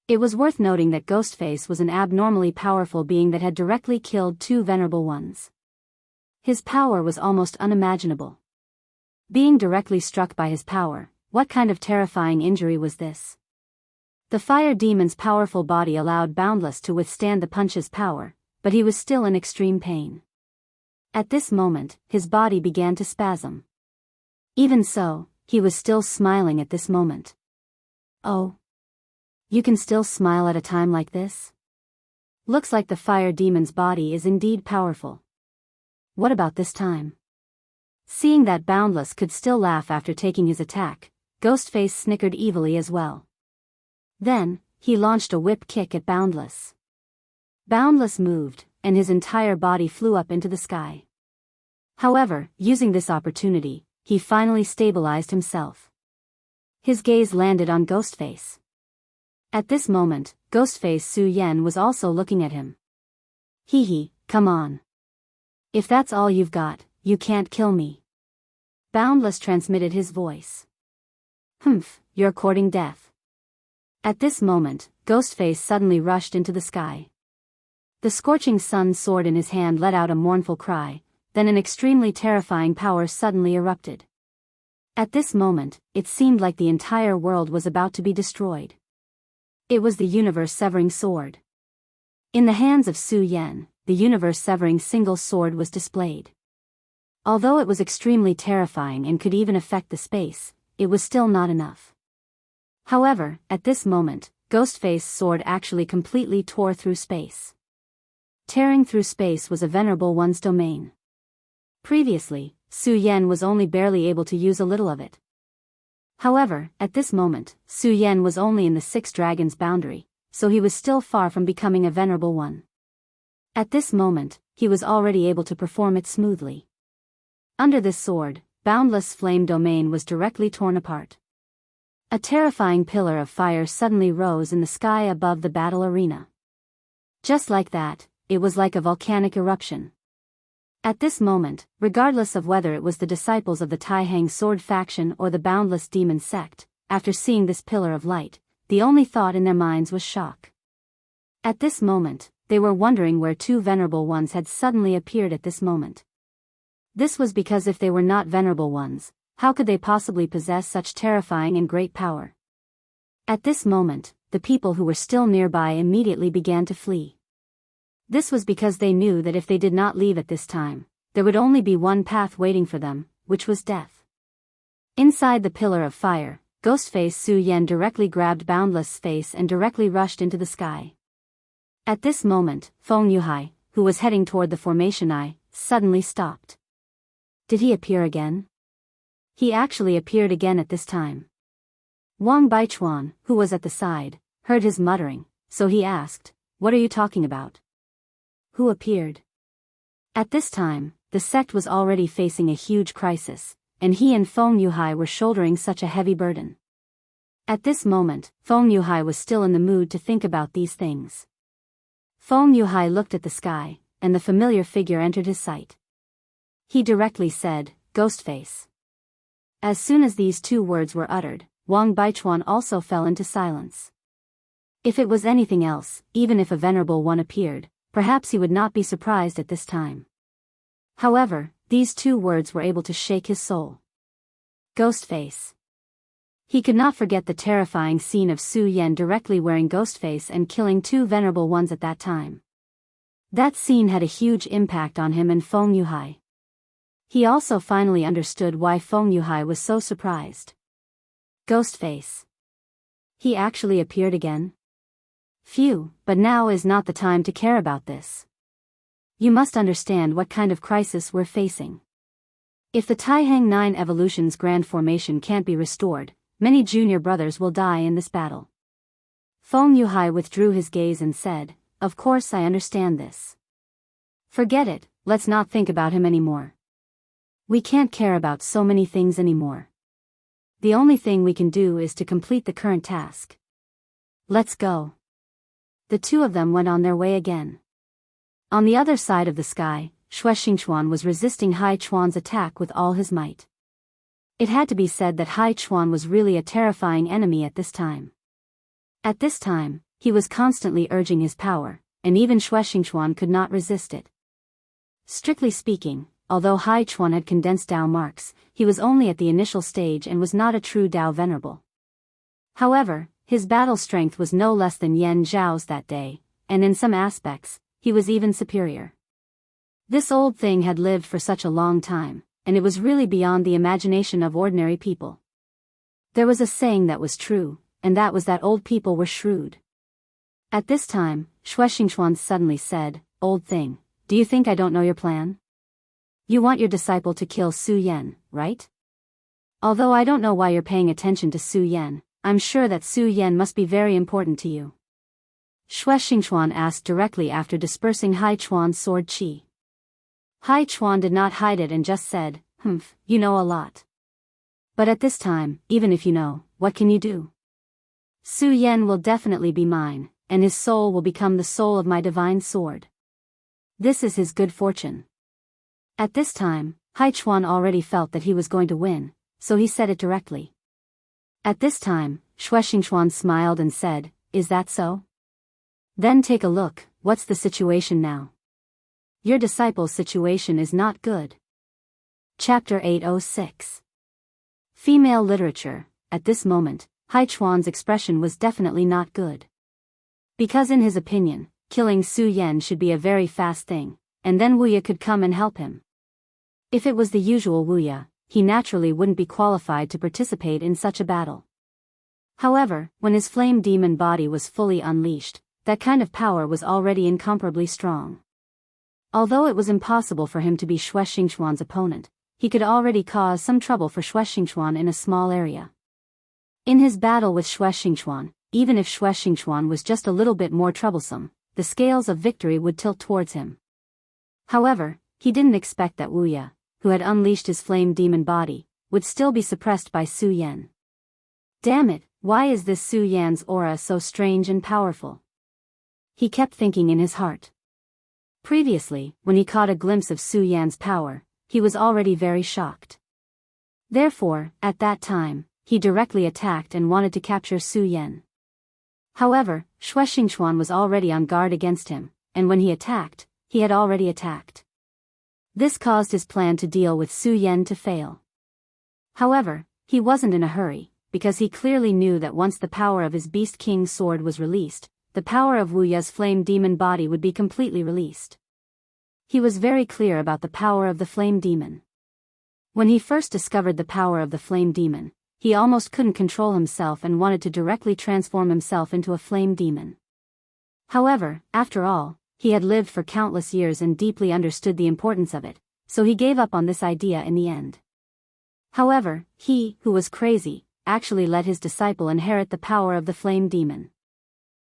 It was worth noting that Ghostface was an abnormally powerful being that had directly killed 2 venerable ones. His power was almost unimaginable. Being directly struck by his power, what kind of terrifying injury was this? The fire demon's powerful body allowed Boundless to withstand the punch's power, but he was still in extreme pain. At this moment, his body began to spasm. Even so, he was still smiling at this moment. Oh. You can still smile at a time like this? Looks like the fire demon's body is indeed powerful. What about this time? Seeing that Boundless could still laugh after taking his attack, Ghostface snickered evilly as well. Then, he launched a whip kick at Boundless. Boundless moved, and his entire body flew up into the sky. However, using this opportunity, he finally stabilized himself. His gaze landed on Ghostface. At this moment, Ghostface Su Yan was also looking at him. Hee hee, come on. If that's all you've got, you can't kill me. Boundless transmitted his voice. Humph, you're courting death. At this moment, Ghostface suddenly rushed into the sky. The scorching sun sword in his hand let out a mournful cry, then an extremely terrifying power suddenly erupted. At this moment, it seemed like the entire world was about to be destroyed. It was the universe-severing sword. In the hands of Su Yan, the universe-severing single sword was displayed. Although it was extremely terrifying and could even affect the space, it was still not enough. However, at this moment, Ghostface's sword actually completely tore through space. Tearing through space was a venerable one's domain. Previously, Su Yan was only barely able to use a little of it. However, at this moment, Su Yan was only in the 6 dragons boundary, so he was still far from becoming a venerable one. At this moment, he was already able to perform it smoothly. Under this sword, boundless flame domain was directly torn apart. A terrifying pillar of fire suddenly rose in the sky above the battle arena. Just like that, it was like a volcanic eruption. At this moment, regardless of whether it was the disciples of the Taihang sword faction or the boundless demon sect, after seeing this pillar of light, the only thought in their minds was shock. At this moment, they were wondering where 2 venerable ones had suddenly appeared at this moment. This was because if they were not venerable ones, how could they possibly possess such terrifying and great power? At this moment, the people who were still nearby immediately began to flee. This was because they knew that if they did not leave at this time, there would only be one path waiting for them, which was death. Inside the pillar of fire, Ghostface Su Yan directly grabbed Boundless' face and directly rushed into the sky. At this moment, Feng Yuhai, who was heading toward the formation eye, suddenly stopped. Did he appear again? He actually appeared again at this time. Wang Baichuan, who was at the side, heard his muttering, so he asked, "What are you talking about? Who appeared?" At this time, the sect was already facing a huge crisis, and he and Feng Yuhai were shouldering such a heavy burden. At this moment, Feng Yuhai was still in the mood to think about these things. Feng Yuhai looked at the sky, and the familiar figure entered his sight. He directly said, "Ghostface." As soon as these 2 words were uttered, Wang Baichuan also fell into silence. If it was anything else, even if a venerable one appeared, perhaps he would not be surprised at this time. However, these 2 words were able to shake his soul. Ghostface. He could not forget the terrifying scene of Su Yan directly wearing Ghostface and killing 2 venerable ones at that time. That scene had a huge impact on him and Feng Yuhai. He also finally understood why Feng Yuhai was so surprised. Ghostface. He actually appeared again? Phew, but now is not the time to care about this. You must understand what kind of crisis we're facing. If the Taihang 9 Evolution's grand formation can't be restored, many junior brothers will die in this battle. Feng Yuhai withdrew his gaze and said, "Of course I understand this. Forget it, let's not think about him anymore. We can't care about so many things anymore. The only thing we can do is to complete the current task. Let's go." The 2 of them went on their way again. On the other side of the sky, Xue Xingchuan was resisting Hai Chuan's attack with all his might. It had to be said that Hai Chuan was really a terrifying enemy at this time. At this time, he was constantly urging his power, and even Xue Xingchuan could not resist it. Strictly speaking, although Hai Chuan had condensed Dao marks, he was only at the initial stage and was not a true Dao venerable. However, his battle strength was no less than Yan Zhao's that day, and in some aspects, he was even superior. This old thing had lived for such a long time, and it was really beyond the imagination of ordinary people. There was a saying that was true, and that was that old people were shrewd. At this time, Xue Xingchuan suddenly said, "Old thing, do you think I don't know your plan? You want your disciple to kill Su Yan, right? Although I don't know why you're paying attention to Su Yan, I'm sure that Su Yan must be very important to you." Xue Xingchuan asked directly after dispersing Hai Chuan's sword qi. Hai Chuan did not hide it and just said, "Humph, you know a lot. But at this time, even if you know, what can you do? Su Yan will definitely be mine, and his soul will become the soul of my divine sword. This is his good fortune." At this time, Hai Chuan already felt that he was going to win, so he said it directly. At this time, Xingchuan smiled and said, "Is that so? Then take a look, what's the situation now? Your disciple's situation is not good." Chapter 806. Female Literature. At this moment, Haichuan's expression was definitely not good. Because in his opinion, killing Su Yan should be a very fast thing, and then Wuya could come and help him. If it was the usual Wuya, he naturally wouldn't be qualified to participate in such a battle. However, when his flame demon body was fully unleashed, that kind of power was already incomparably strong. Although it was impossible for him to be Xingchuan's opponent, he could already cause some trouble for Xingchuan in a small area. In his battle with Xingchuan, even if Xingchuan was just a little bit more troublesome, the scales of victory would tilt towards him. However, he didn't expect that Wuya, who had unleashed his flame demon body, would still be suppressed by Su Yan. Damn it, why is this Su Yan's aura so strange and powerful? He kept thinking in his heart. Previously, when he caught a glimpse of Su Yan's power, he was already very shocked. Therefore, at that time, he directly attacked and wanted to capture Su Yan. However, Xingchuan was already on guard against him, and when he attacked, he had already attacked. This caused his plan to deal with Su Yan to fail. However, he wasn't in a hurry, because he clearly knew that once the power of his Beast King's sword was released, the power of Wuya's flame demon body would be completely released. He was very clear about the power of the flame demon. When he first discovered the power of the flame demon, he almost couldn't control himself and wanted to directly transform himself into a flame demon. However, after all, he had lived for countless years and deeply understood the importance of it, so he gave up on this idea in the end. However, he, who was crazy, actually let his disciple inherit the power of the flame demon.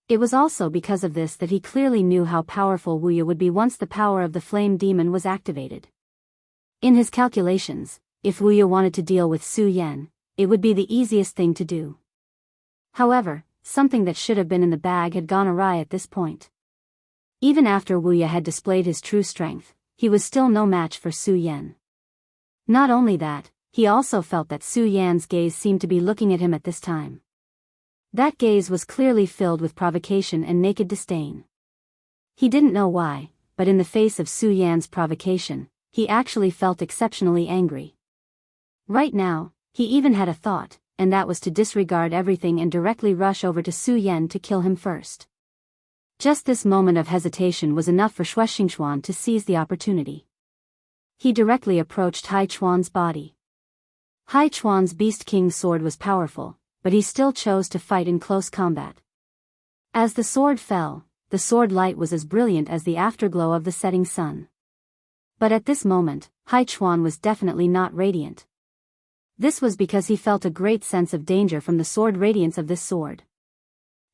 It was also because of this that he clearly knew how powerful Wuya would be once the power of the flame demon was activated. In his calculations, if Wuya wanted to deal with Su Yan, it would be the easiest thing to do. However, something that should have been in the bag had gone awry at this point. Even after Wuya had displayed his true strength, he was still no match for Su Yan. Not only that, he also felt that Su Yan's gaze seemed to be looking at him at this time. That gaze was clearly filled with provocation and naked disdain. He didn't know why, but in the face of Su Yan's provocation, he actually felt exceptionally angry. Right now, he even had a thought, and that was to disregard everything and directly rush over to Su Yan to kill him first. Just this moment of hesitation was enough for Xingchuan to seize the opportunity. He directly approached Haichuan's body. Haichuan's Beast King's sword was powerful, but he still chose to fight in close combat. As the sword fell, the sword light was as brilliant as the afterglow of the setting sun. But at this moment, Haichuan was definitely not radiant. This was because he felt a great sense of danger from the sword radiance of this sword.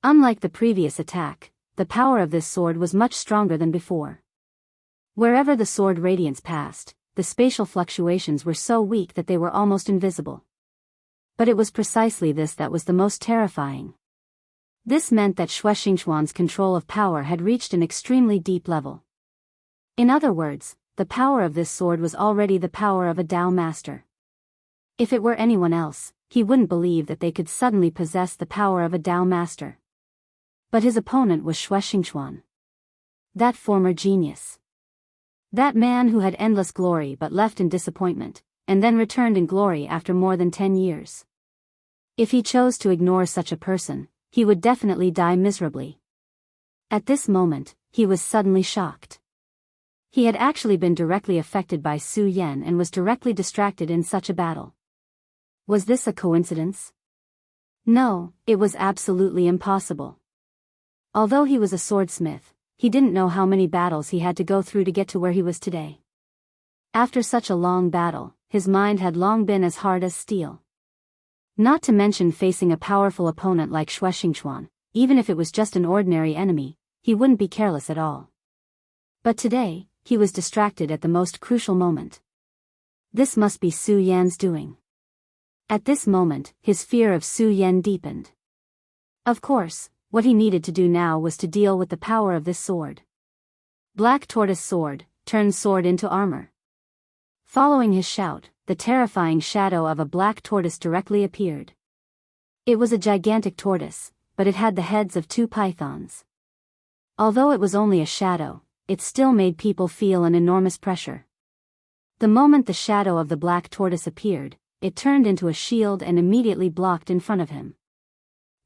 Unlike the previous attack, the power of this sword was much stronger than before. Wherever the sword radiance passed, the spatial fluctuations were so weak that they were almost invisible. But it was precisely this that was the most terrifying. This meant that Xingchuan's control of power had reached an extremely deep level. In other words, the power of this sword was already the power of a Tao master. If it were anyone else, he wouldn't believe that they could suddenly possess the power of a Tao master. But his opponent was Xingchuan. That former genius. That man who had endless glory but left in disappointment, and then returned in glory after more than 10 years. If he chose to ignore such a person, he would definitely die miserably. At this moment, he was suddenly shocked. He had actually been directly affected by Su Yan and was directly distracted in such a battle. Was this a coincidence? No, it was absolutely impossible. Although he was a swordsmith, he didn't know how many battles he had to go through to get to where he was today. After such a long battle, his mind had long been as hard as steel. Not to mention facing a powerful opponent like Xingchuan, even if it was just an ordinary enemy, he wouldn't be careless at all. But today, he was distracted at the most crucial moment. This must be Su Yan's doing. At this moment, his fear of Su Yan deepened. Of course, what he needed to do now was to deal with the power of this sword. Black Tortoise Sword, turns sword into armor. Following his shout, the terrifying shadow of a black tortoise directly appeared. It was a gigantic tortoise, but it had the heads of two pythons. Although it was only a shadow, it still made people feel an enormous pressure. The moment the shadow of the black tortoise appeared, it turned into a shield and immediately blocked in front of him.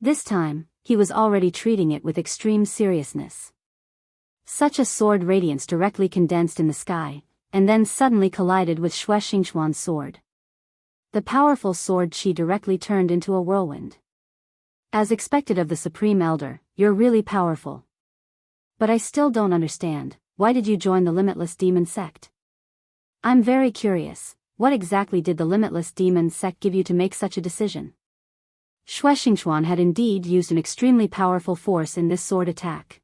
This time, he was already treating it with extreme seriousness. Such a sword radiance directly condensed in the sky, and then suddenly collided with Xue Xingxuan's sword. The powerful sword chi directly turned into a whirlwind. As expected of the Supreme Elder, you're really powerful. But I still don't understand, why did you join the Limitless Demon Sect? I'm very curious, what exactly did the Limitless Demon Sect give you to make such a decision? Xue Xingxuan had indeed used an extremely powerful force in this sword attack.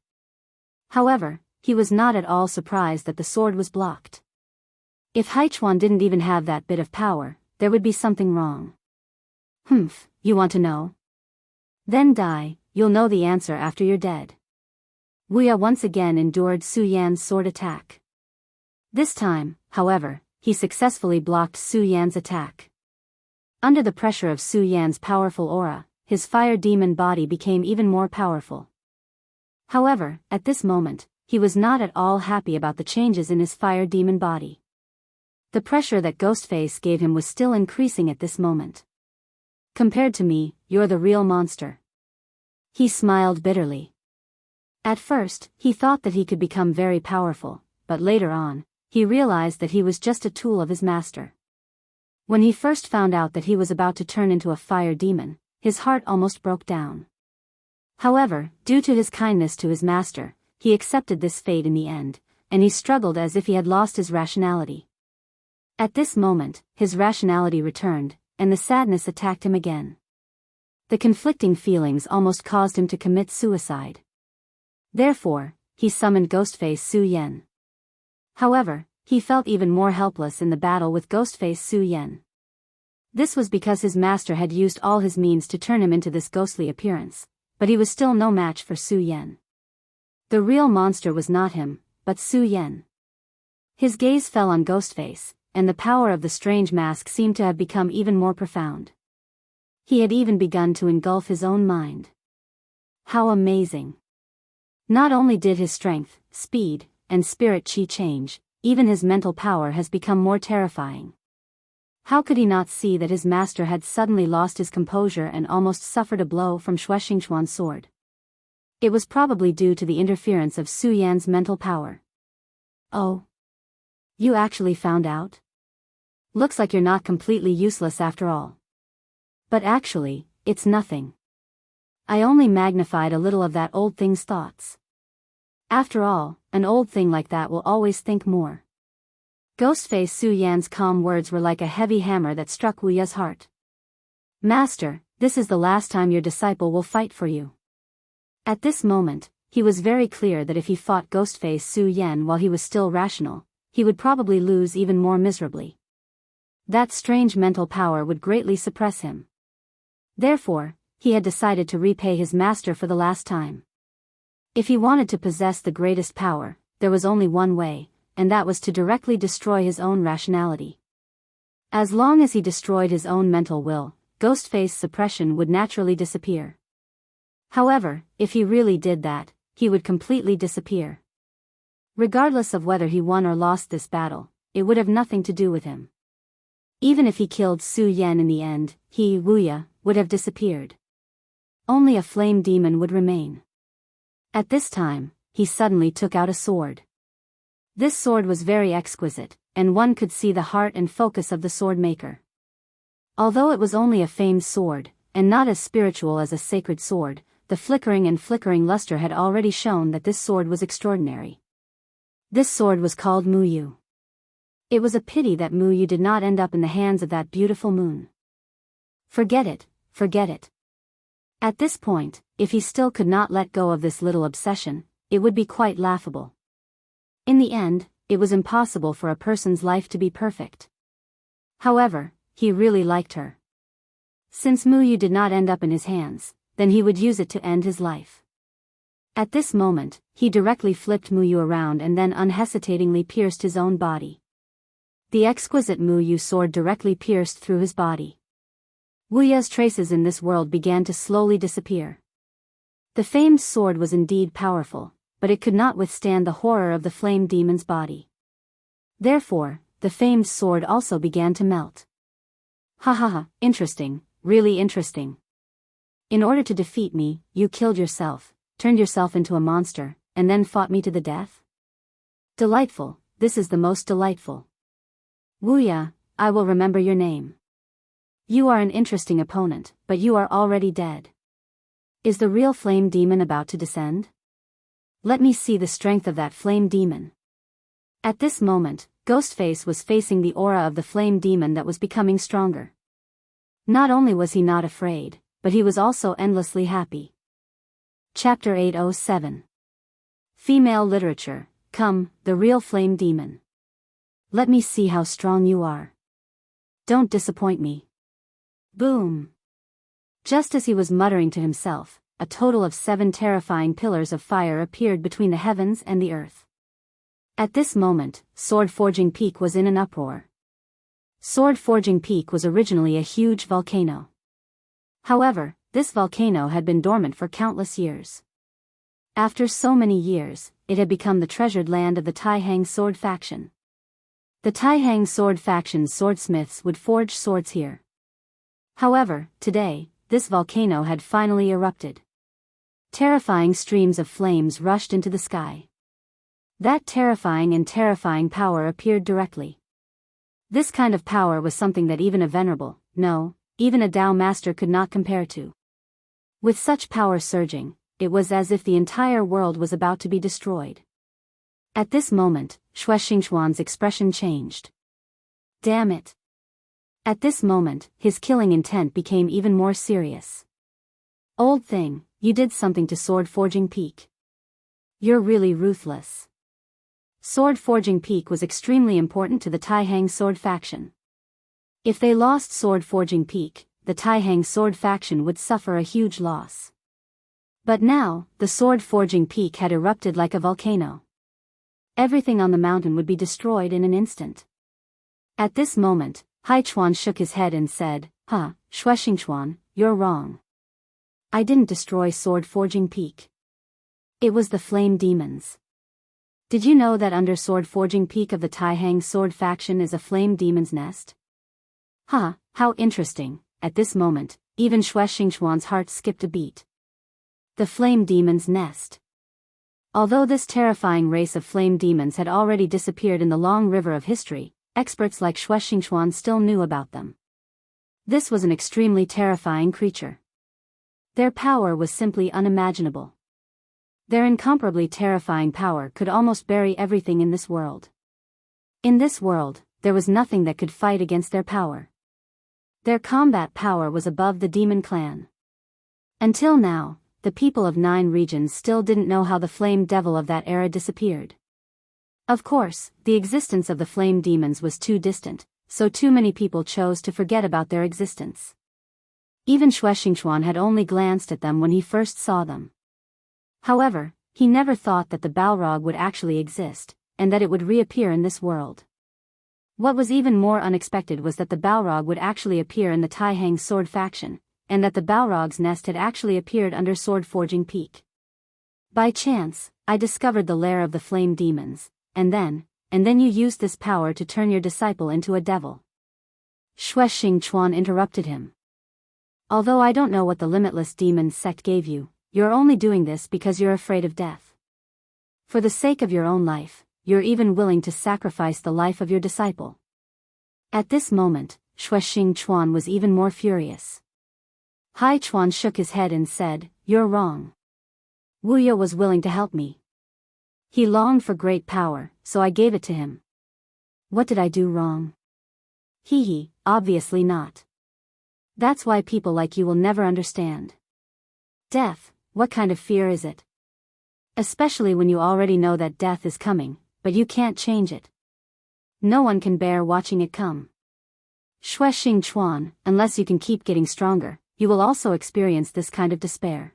However, he was not at all surprised that the sword was blocked. If Haichuan didn't even have that bit of power, there would be something wrong. Humph, you want to know? Then die, you'll know the answer after you're dead. Wuya once again endured Su Yan's sword attack. This time, however, he successfully blocked Su Yan's attack. Under the pressure of Su Yan's powerful aura, his fire demon body became even more powerful. However, at this moment, he was not at all happy about the changes in his fire demon body. The pressure that Ghostface gave him was still increasing at this moment. Compared to me, you're the real monster. He smiled bitterly. At first, he thought that he could become very powerful, but later on, he realized that he was just a tool of his master. When he first found out that he was about to turn into a fire demon, his heart almost broke down. However, due to his kindness to his master, he accepted this fate in the end, and he struggled as if he had lost his rationality. At this moment, his rationality returned, and the sadness attacked him again. The conflicting feelings almost caused him to commit suicide. Therefore, he summoned Ghostface Su Yan. However, he felt even more helpless in the battle with Ghostface Su Yan. This was because his master had used all his means to turn him into this ghostly appearance, but he was still no match for Su Yan. The real monster was not him, but Su Yan. His gaze fell on Ghostface, and the power of the strange mask seemed to have become even more profound. He had even begun to engulf his own mind. How amazing! Not only did his strength, speed, and spirit chi change, even his mental power has become more terrifying. How could he not see that his master had suddenly lost his composure and almost suffered a blow from Xue Xingxuan's sword? It was probably due to the interference of Su Yan's mental power. Oh. You actually found out? Looks like you're not completely useless after all. But actually, it's nothing. I only magnified a little of that old thing's thoughts. After all, an old thing like that will always think more. Ghostface Su Yan's calm words were like a heavy hammer that struck Wu Ya's heart. Master, this is the last time your disciple will fight for you. At this moment, he was very clear that if he fought Ghostface Su Yan while he was still rational, he would probably lose even more miserably. That strange mental power would greatly suppress him. Therefore, he had decided to repay his master for the last time. If he wanted to possess the greatest power, there was only one way, and that was to directly destroy his own rationality. As long as he destroyed his own mental will, Ghostface suppression would naturally disappear. However, if he really did that, he would completely disappear. Regardless of whether he won or lost this battle, it would have nothing to do with him. Even if he killed Su Yan in the end, he, Wu Ya, would have disappeared. Only a flame demon would remain. At this time, he suddenly took out a sword. This sword was very exquisite, and one could see the heart and focus of the sword maker. Although it was only a famed sword, and not as spiritual as a sacred sword, the flickering luster had already shown that this sword was extraordinary. This sword was called Muyu. It was a pity that Muyu did not end up in the hands of that beautiful moon. Forget it, forget it. At this point, if he still could not let go of this little obsession, it would be quite laughable. In the end, it was impossible for a person's life to be perfect. However, he really liked her. Since Muyu did not end up in his hands, then he would use it to end his life. At this moment, he directly flipped Muyu around and then unhesitatingly pierced his own body. The exquisite Muyu sword directly pierced through his body. Wu Ya's traces in this world began to slowly disappear. The famed sword was indeed powerful, but it could not withstand the horror of the flame demon's body. Therefore, the famed sword also began to melt. Ha ha ha, interesting, really interesting. In order to defeat me, you killed yourself, turned yourself into a monster, and then fought me to the death? Delightful, this is the most delightful. Wu Ya, I will remember your name. You are an interesting opponent, but you are already dead. Is the real flame demon about to descend? Let me see the strength of that flame demon. At this moment, Ghostface was facing the aura of the flame demon that was becoming stronger. Not only was he not afraid, but he was also endlessly happy. Chapter 807. Female Literature. Come, the real flame demon. Let me see how strong you are. Don't disappoint me. Boom. Just as he was muttering to himself, a total of 7 terrifying pillars of fire appeared between the heavens and the earth. At this moment, Sword Forging Peak was in an uproar. Sword Forging Peak was originally a huge volcano. However, this volcano had been dormant for countless years. After so many years, it had become the treasured land of the Taihang sword faction. The Taihang sword faction's swordsmiths would forge swords here. However, today, this volcano had finally erupted. Terrifying streams of flames rushed into the sky. That terrifying power appeared directly. This kind of power was something that even a venerable, no, even a Tao master could not compare to. With such power surging, it was as if the entire world was about to be destroyed. At this moment, Xue Xingchuan's expression changed. Damn it. At this moment, his killing intent became even more serious. Old thing, you did something to Sword Forging Peak. You're really ruthless. Sword Forging Peak was extremely important to the Taihang sword faction. If they lost Sword Forging Peak, the Taihang sword faction would suffer a huge loss. But now, the Sword Forging Peak had erupted like a volcano. Everything on the mountain would be destroyed in an instant. At this moment, Haichuan shook his head and said, Huh, Xue Xingchuan, you're wrong. I didn't destroy Sword Forging Peak. It was the flame demons. Did you know that under Sword Forging Peak of the Taihang sword faction is a flame demon's nest? Huh, how interesting. At this moment, even Xue Xingchuan's heart skipped a beat. The flame demon's nest. Although this terrifying race of flame demons had already disappeared in the long river of history, experts like Xue Xingchuan still knew about them. This was an extremely terrifying creature. Their power was simply unimaginable. Their incomparably terrifying power could almost bury everything in this world. In this world, there was nothing that could fight against their power. Their combat power was above the demon clan. Until now, the people of 9 regions still didn't know how the flame devil of that era disappeared. Of course, the existence of the flame demons was too distant, so too many people chose to forget about their existence. Even Xue Xingchuan had only glanced at them when he first saw them. However, he never thought that the Balrog would actually exist, and that it would reappear in this world. What was even more unexpected was that the Balrog would actually appear in the Taihang sword faction, and that the Balrog's nest had actually appeared under Sword Forging Peak. By chance, I discovered the lair of the flame demons, and then you used this power to turn your disciple into a devil. Xue Xingchuan interrupted him. Although I don't know what the limitless demons sect gave you, you're only doing this because you're afraid of death. For the sake of your own life, you're even willing to sacrifice the life of your disciple. At this moment, Xue Xingchuan was even more furious. Haichuan shook his head and said, You're wrong. Wu Ya was willing to help me. He longed for great power, so I gave it to him. What did I do wrong? Hee, obviously not. That's why people like you will never understand. Death, what kind of fear is it? Especially when you already know that death is coming, but you can't change it. No one can bear watching it come. Xue Xingchuan, unless you can keep getting stronger, you will also experience this kind of despair.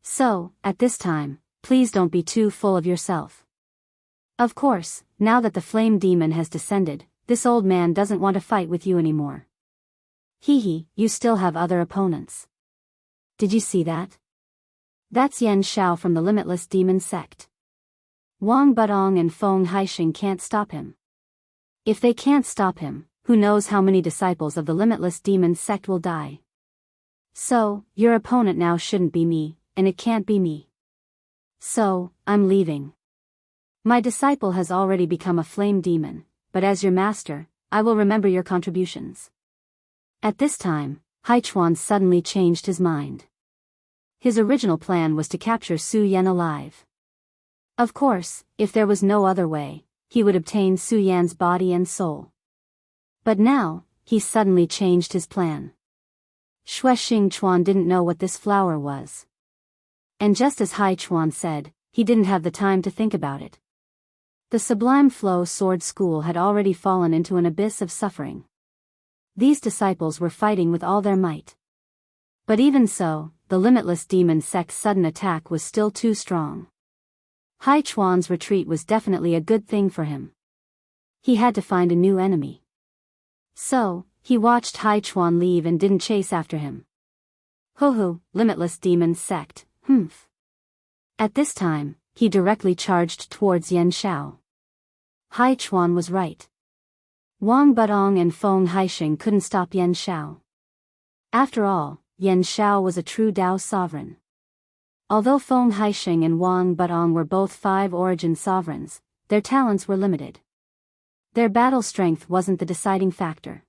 So, at this time, please don't be too full of yourself. Of course, now that the flame demon has descended, this old man doesn't want to fight with you anymore. Hee hee, you still have other opponents. Did you see that? That's Yan Xiao from the Limitless Demon Sect. Wang Budong and Feng Haixing can't stop him. If they can't stop him, who knows how many disciples of the Limitless Demon Sect will die. So, your opponent now shouldn't be me, and it can't be me. So, I'm leaving. My disciple has already become a flame demon, but as your master, I will remember your contributions. At this time, Haichuan suddenly changed his mind. His original plan was to capture Su Yan alive. Of course, if there was no other way, he would obtain Su Yan's body and soul. But now, he suddenly changed his plan. Xing Chuan didn't know what this flower was. And just as Haichuan said, he didn't have the time to think about it. The Sublime Flow Sword School had already fallen into an abyss of suffering. These disciples were fighting with all their might. But even so, the Limitless Demon Sect's sudden attack was still too strong. Haichuan's retreat was definitely a good thing for him. He had to find a new enemy. So, he watched Haichuan leave and didn't chase after him. Hoo, Limitless Demon Sect, humph. At this time, he directly charged towards Yan Xiao. Haichuan was right. Wang Budong and Feng Haixing couldn't stop Yan Xiao. After all, Yan Xiao was a true Dao sovereign. Although Feng Haixing and Wang Budong were both 5 origin sovereigns, their talents were limited. Their battle strength wasn't the deciding factor.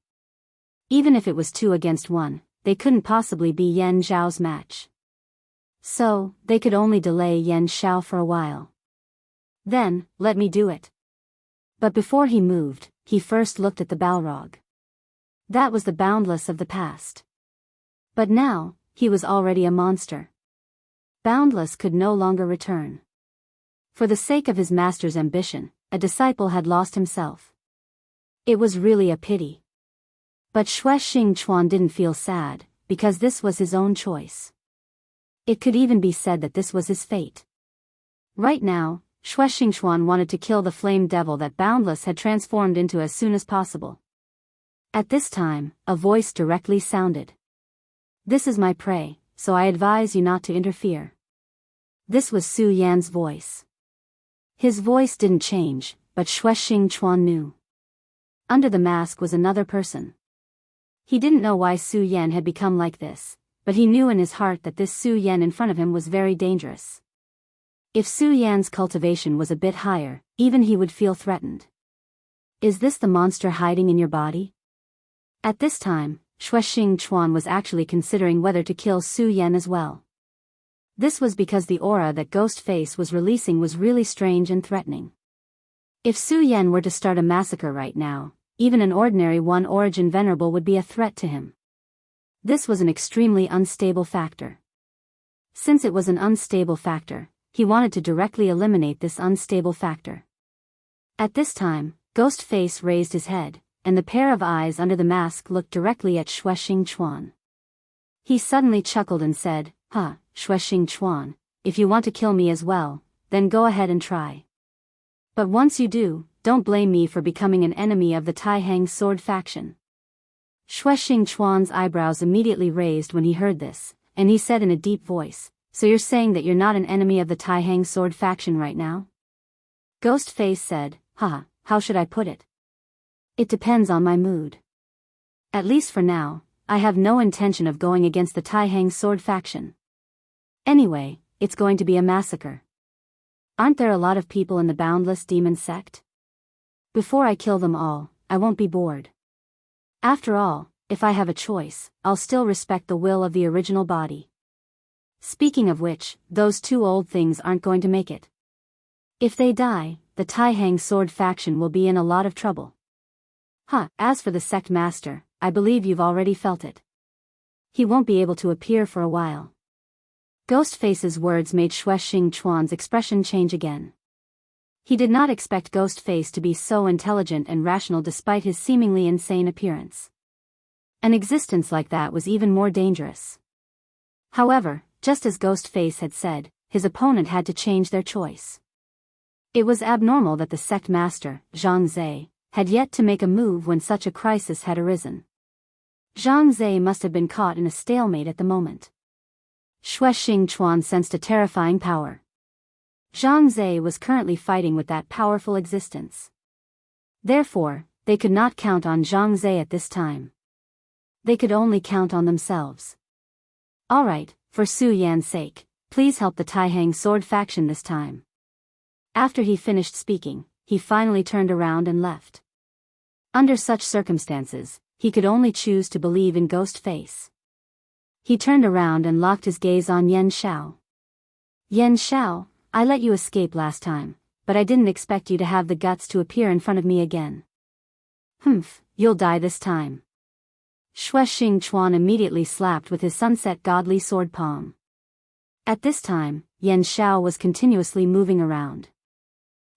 Even if it was 2 against 1, they couldn't possibly be Yan Xiao's match. So, they could only delay Yan Xiao for a while. Then, let me do it. But before he moved, he first looked at the Balrog. That was the Boundless of the past. But now, he was already a monster. Boundless could no longer return. For the sake of his master's ambition, a disciple had lost himself. It was really a pity. But Xing Chuan didn't feel sad, because this was his own choice. It could even be said that this was his fate. Right now, Xing Chuan wanted to kill the flame devil that Boundless had transformed into as soon as possible. At this time, a voice directly sounded. This is my prey, so I advise you not to interfere. This was Su Yan's voice. His voice didn't change, but Xing Chuan knew. Under the mask was another person. He didn't know why Su Yan had become like this, but he knew in his heart that this Su Yan in front of him was very dangerous. If Su Yan's cultivation was a bit higher, even he would feel threatened. Is this the monster hiding in your body? At this time, Xing Chuan was actually considering whether to kill Su Yan as well. This was because the aura that Ghost Face was releasing was really strange and threatening. If Su Yan were to start a massacre right now, even an ordinary one origin venerable would be a threat to him. This was an extremely unstable factor. Since it was an unstable factor, he wanted to directly eliminate this unstable factor. At this time, Ghost Face raised his head, and the pair of eyes under the mask looked directly at Xing Chuan. He suddenly chuckled and said, Xing Chuan, if you want to kill me as well, then go ahead and try. But once you do, don't blame me for becoming an enemy of the Taihang sword faction. Xing Chuan's eyebrows immediately raised when he heard this, and he said in a deep voice, so you're saying that you're not an enemy of the Taihang sword faction right now? Ghost Face said, how should I put it? It depends on my mood. At least for now, I have no intention of going against the Taihang sword faction. Anyway, it's going to be a massacre. Aren't there a lot of people in the Boundless Demon Sect? Before I kill them all, I won't be bored. After all, if I have a choice, I'll still respect the will of the original body. Speaking of which, those 2 old things aren't going to make it. If they die, the Taihang sword faction will be in a lot of trouble. As for the sect master, I believe you've already felt it. He won't be able to appear for a while. Ghostface's words made Xing Chuan's expression change again. He did not expect Ghostface to be so intelligent and rational despite his seemingly insane appearance. An existence like that was even more dangerous. However, just as Ghostface had said, his opponent had to change their choice. It was abnormal that the sect master, Zhang Zhe, had yet to make a move when such a crisis had arisen. Zhang Zhe must have been caught in a stalemate at the moment. Xue Xingchuan sensed a terrifying power. Zhang Zhe was currently fighting with that powerful existence. Therefore, they could not count on Zhang Zhe at this time. They could only count on themselves. Alright, for Su Yan's sake, please help the Taihang sword faction this time. After he finished speaking, he finally turned around and left. Under such circumstances, he could only choose to believe in Ghost Face. He turned around and locked his gaze on Yen Xiao. Yen Xiao, I let you escape last time, but I didn't expect you to have the guts to appear in front of me again. Humph, you'll die this time. Xue Xingchuan immediately slapped with his sunset godly sword palm. At this time, Yen Xiao was continuously moving around.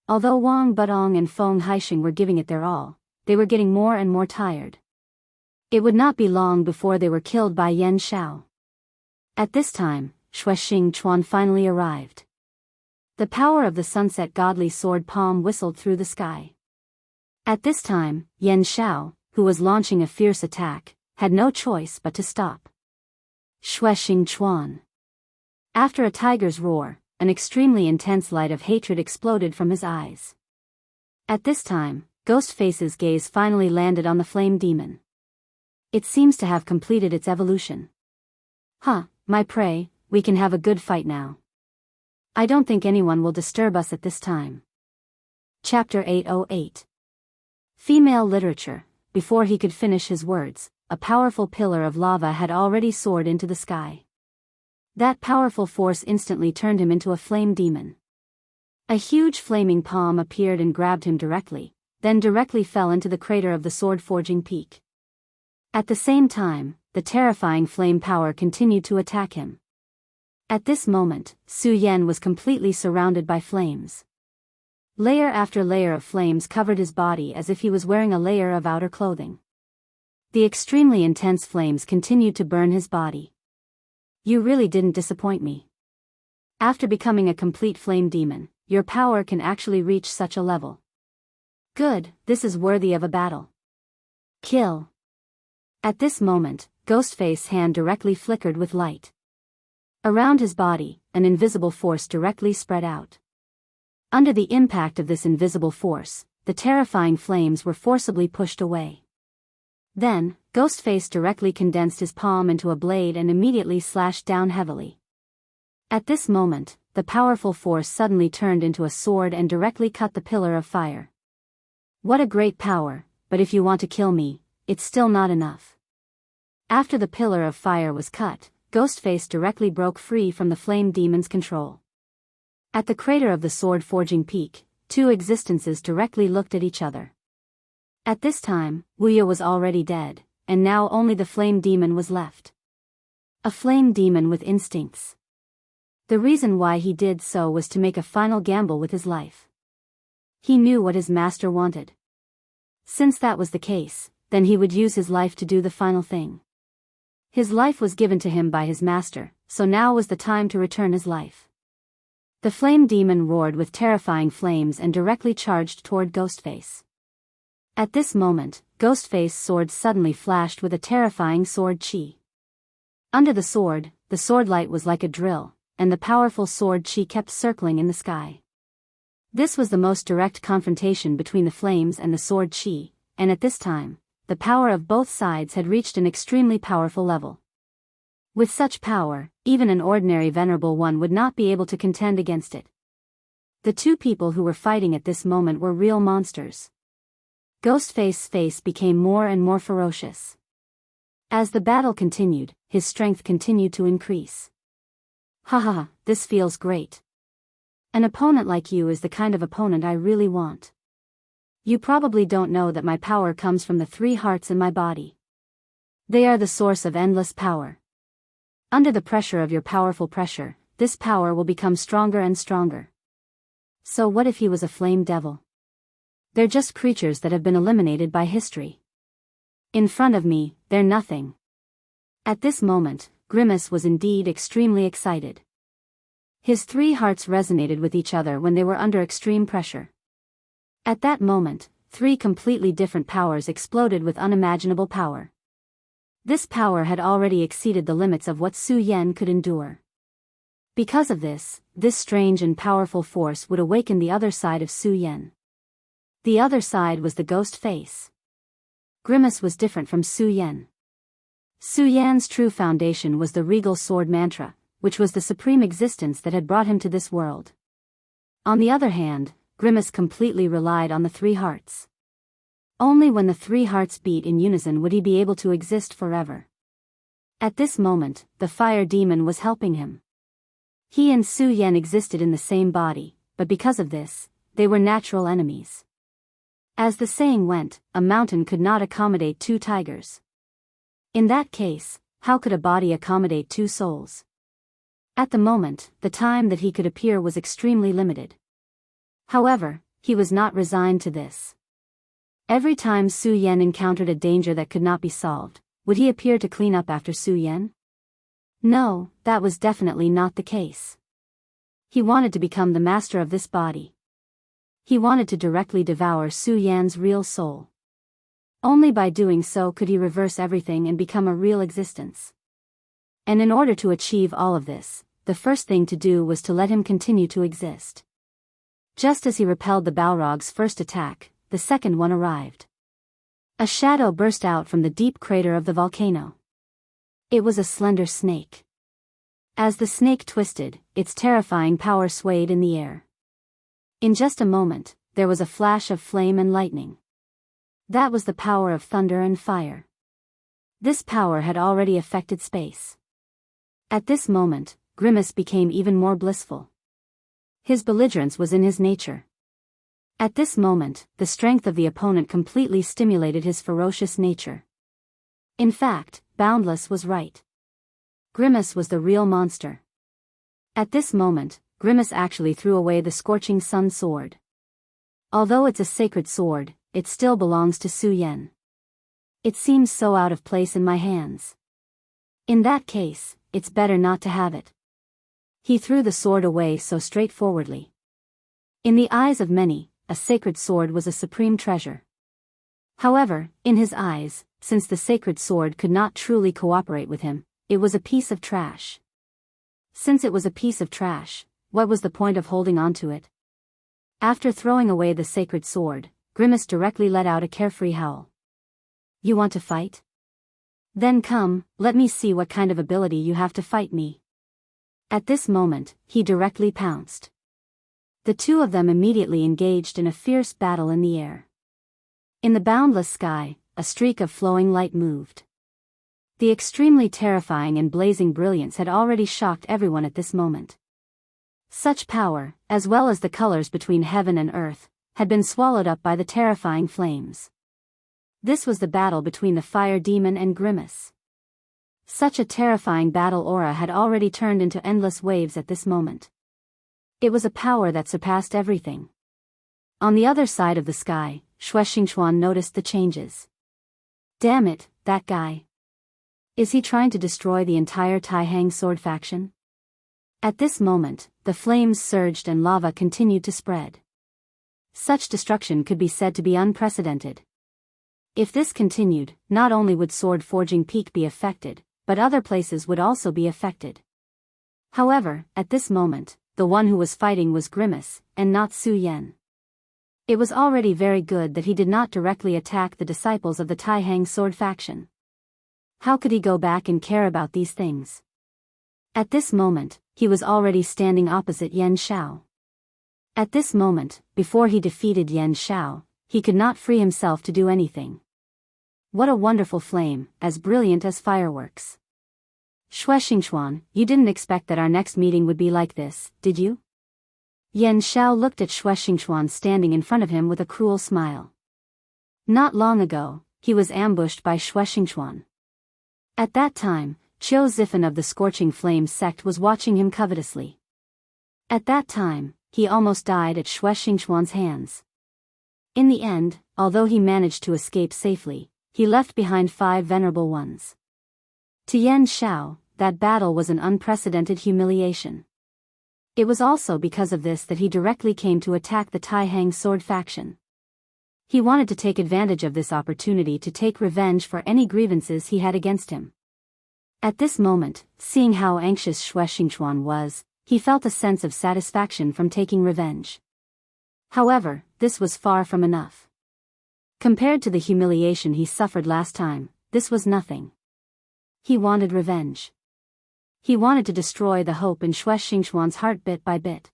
Although Wang Budong and Feng Haixing were giving it their all, they were getting more and more tired. It would not be long before they were killed by Yen Xiao. At this time, Xue Xingchuan finally arrived. The power of the sunset godly sword palm whistled through the sky. At this time, Yen Xiao, who was launching a fierce attack, had no choice but to stop. Xue Xingchuan. After a tiger's roar, an extremely intense light of hatred exploded from his eyes. At this time, Ghostface's gaze finally landed on the flame demon. It seems to have completed its evolution. Huh, my prey, we can have a good fight now. I don't think anyone will disturb us at this time. Chapter 808. Female literature. Before he could finish his words, a powerful pillar of lava had already soared into the sky. That powerful force instantly turned him into a flame demon. A huge flaming palm appeared and grabbed him directly, then directly fell into the crater of the sword-forging peak. At the same time, the terrifying flame power continued to attack him. At this moment, Su Yan was completely surrounded by flames. Layer after layer of flames covered his body as if he was wearing a layer of outer clothing. The extremely intense flames continued to burn his body. You really didn't disappoint me. After becoming a complete flame demon, your power can actually reach such a level. Good, this is worthy of a battle. Kill. At this moment, Ghostface's hand directly flickered with light. Around his body, an invisible force directly spread out. Under the impact of this invisible force, the terrifying flames were forcibly pushed away. Then, Ghostface directly condensed his palm into a blade and immediately slashed down heavily. At this moment, the powerful force suddenly turned into a sword and directly cut the pillar of fire. What a great power, but if you want to kill me, it's still not enough. After the pillar of fire was cut, Ghostface directly broke free from the flame demon's control. At the crater of the sword-forging peak, two existences directly looked at each other. At this time, Wuya was already dead, and now only the flame demon was left. A flame demon with instincts. The reason why he did so was to make a final gamble with his life. He knew what his master wanted. Since that was the case, then he would use his life to do the final thing. His life was given to him by his master, so now was the time to return his life. The flame demon roared with terrifying flames and directly charged toward Ghostface. At this moment, Ghostface's sword suddenly flashed with a terrifying sword chi. Under the sword light was like a drill, and the powerful sword chi kept circling in the sky. This was the most direct confrontation between the flames and the sword chi, and at this time, the power of both sides had reached an extremely powerful level. With such power, even an ordinary venerable one would not be able to contend against it. The two people who were fighting at this moment were real monsters. Ghostface's face became more and more ferocious. As the battle continued, his strength continued to increase. Haha, this feels great. An opponent like you is the kind of opponent I really want. You probably don't know that my power comes from the 3 hearts in my body. They are the source of endless power. Under the pressure of your powerful pressure, this power will become stronger and stronger. So what if he was a flame devil? They're just creatures that have been eliminated by history. In front of me, they're nothing. At this moment, Grimace was indeed extremely excited. His 3 hearts resonated with each other when they were under extreme pressure. At that moment, 3 completely different powers exploded with unimaginable power. This power had already exceeded the limits of what Su Yan could endure. Because of this strange and powerful force would awaken the other side of Su Yan. The other side was the ghost face. Grimace was different from Su Yan. Su Yan's true foundation was the regal sword mantra, which was the supreme existence that had brought him to this world. On the other hand, Grimace completely relied on the three hearts. Only when the three hearts beat in unison would he be able to exist forever. At this moment, the fire demon was helping him. He and Su Yan existed in the same body, but because of this, they were natural enemies. As the saying went, a mountain could not accommodate two tigers. In that case, how could a body accommodate two souls? At the moment, the time that he could appear was extremely limited. However, he was not resigned to this. Every time Su Yan encountered a danger that could not be solved, would he appear to clean up after Su Yan? No, that was definitely not the case. He wanted to become the master of this body. He wanted to directly devour Su Yan's real soul. Only by doing so could he reverse everything and become a real existence. And in order to achieve all of this, the first thing to do was to let him continue to exist. Just as he repelled the Balrog's first attack, the second one arrived. A shadow burst out from the deep crater of the volcano. It was a slender snake. As the snake twisted, its terrifying power swayed in the air. In just a moment, there was a flash of flame and lightning. That was the power of thunder and fire. This power had already affected space. At this moment, Grimace became even more blissful. His belligerence was in his nature. At this moment, the strength of the opponent completely stimulated his ferocious nature. In fact, Boundless was right. Grimace was the real monster. At this moment, Grimace actually threw away the Scorching Sun sword. Although it's a sacred sword, it still belongs to Su Yan. It seems so out of place in my hands. In that case, it's better not to have it. He threw the sword away so straightforwardly. In the eyes of many, a sacred sword was a supreme treasure. However, in his eyes, since the sacred sword could not truly cooperate with him, it was a piece of trash. Since it was a piece of trash, what was the point of holding on to it? After throwing away the sacred sword, Grimace directly let out a carefree howl. You want to fight? Then come, let me see what kind of ability you have to fight me. At this moment, he directly pounced. The two of them immediately engaged in a fierce battle in the air. In the boundless sky, a streak of flowing light moved. The extremely terrifying and blazing brilliance had already shocked everyone at this moment. Such power, as well as the colors between heaven and earth, had been swallowed up by the terrifying flames. This was the battle between the fire demon and Grimace. Such a terrifying battle aura had already turned into endless waves at this moment. It was a power that surpassed everything. On the other side of the sky, Xingchuan noticed the changes. Damn it, that guy. Is he trying to destroy the entire Taihang sword faction? At this moment, the flames surged and lava continued to spread. Such destruction could be said to be unprecedented. If this continued, not only would Sword Forging Peak be affected, but other places would also be affected. However, at this moment, the one who was fighting was Grimace, and not Su Yan. It was already very good that he did not directly attack the disciples of the Taihang sword faction. How could he go back and care about these things? At this moment, he was already standing opposite Yan Shao. At this moment, before he defeated Yan Shao, he could not free himself to do anything. What a wonderful flame, as brilliant as fireworks. Xingchuan, you didn't expect that our next meeting would be like this, did you? Yan Shao looked at Xingchuan standing in front of him with a cruel smile. Not long ago, he was ambushed by Xingchuan. At that time, Qiu Zifan of the Scorching Flame sect was watching him covetously. At that time, he almost died at Xingchuan's hands. In the end, although he managed to escape safely, he left behind 5 venerable ones. To Yan Shao, that battle was an unprecedented humiliation. It was also because of this that he directly came to attack the Taihang sword faction. He wanted to take advantage of this opportunity to take revenge for any grievances he had against him. At this moment, seeing how anxious Xue Xingchuan was, he felt a sense of satisfaction from taking revenge. However, this was far from enough. Compared to the humiliation he suffered last time, this was nothing. He wanted revenge. He wanted to destroy the hope in Xue Xingchuan's heart bit by bit.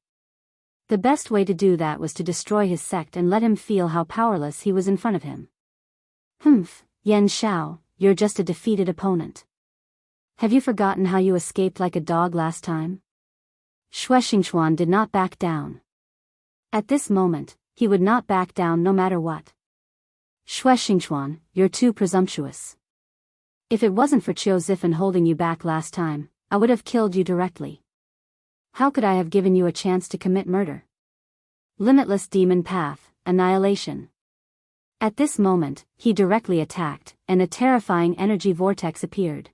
The best way to do that was to destroy his sect and let him feel how powerless he was in front of him. Humph, Yan Xiao, you're just a defeated opponent. Have you forgotten how you escaped like a dog last time? Xue Xingchuan did not back down. At this moment, he would not back down no matter what. Xue Xingchuan, you're too presumptuous. If it wasn't for Qiu Zifan holding you back last time, I would have killed you directly. How could I have given you a chance to commit murder? Limitless demon path, annihilation. At this moment, he directly attacked, and a terrifying energy vortex appeared.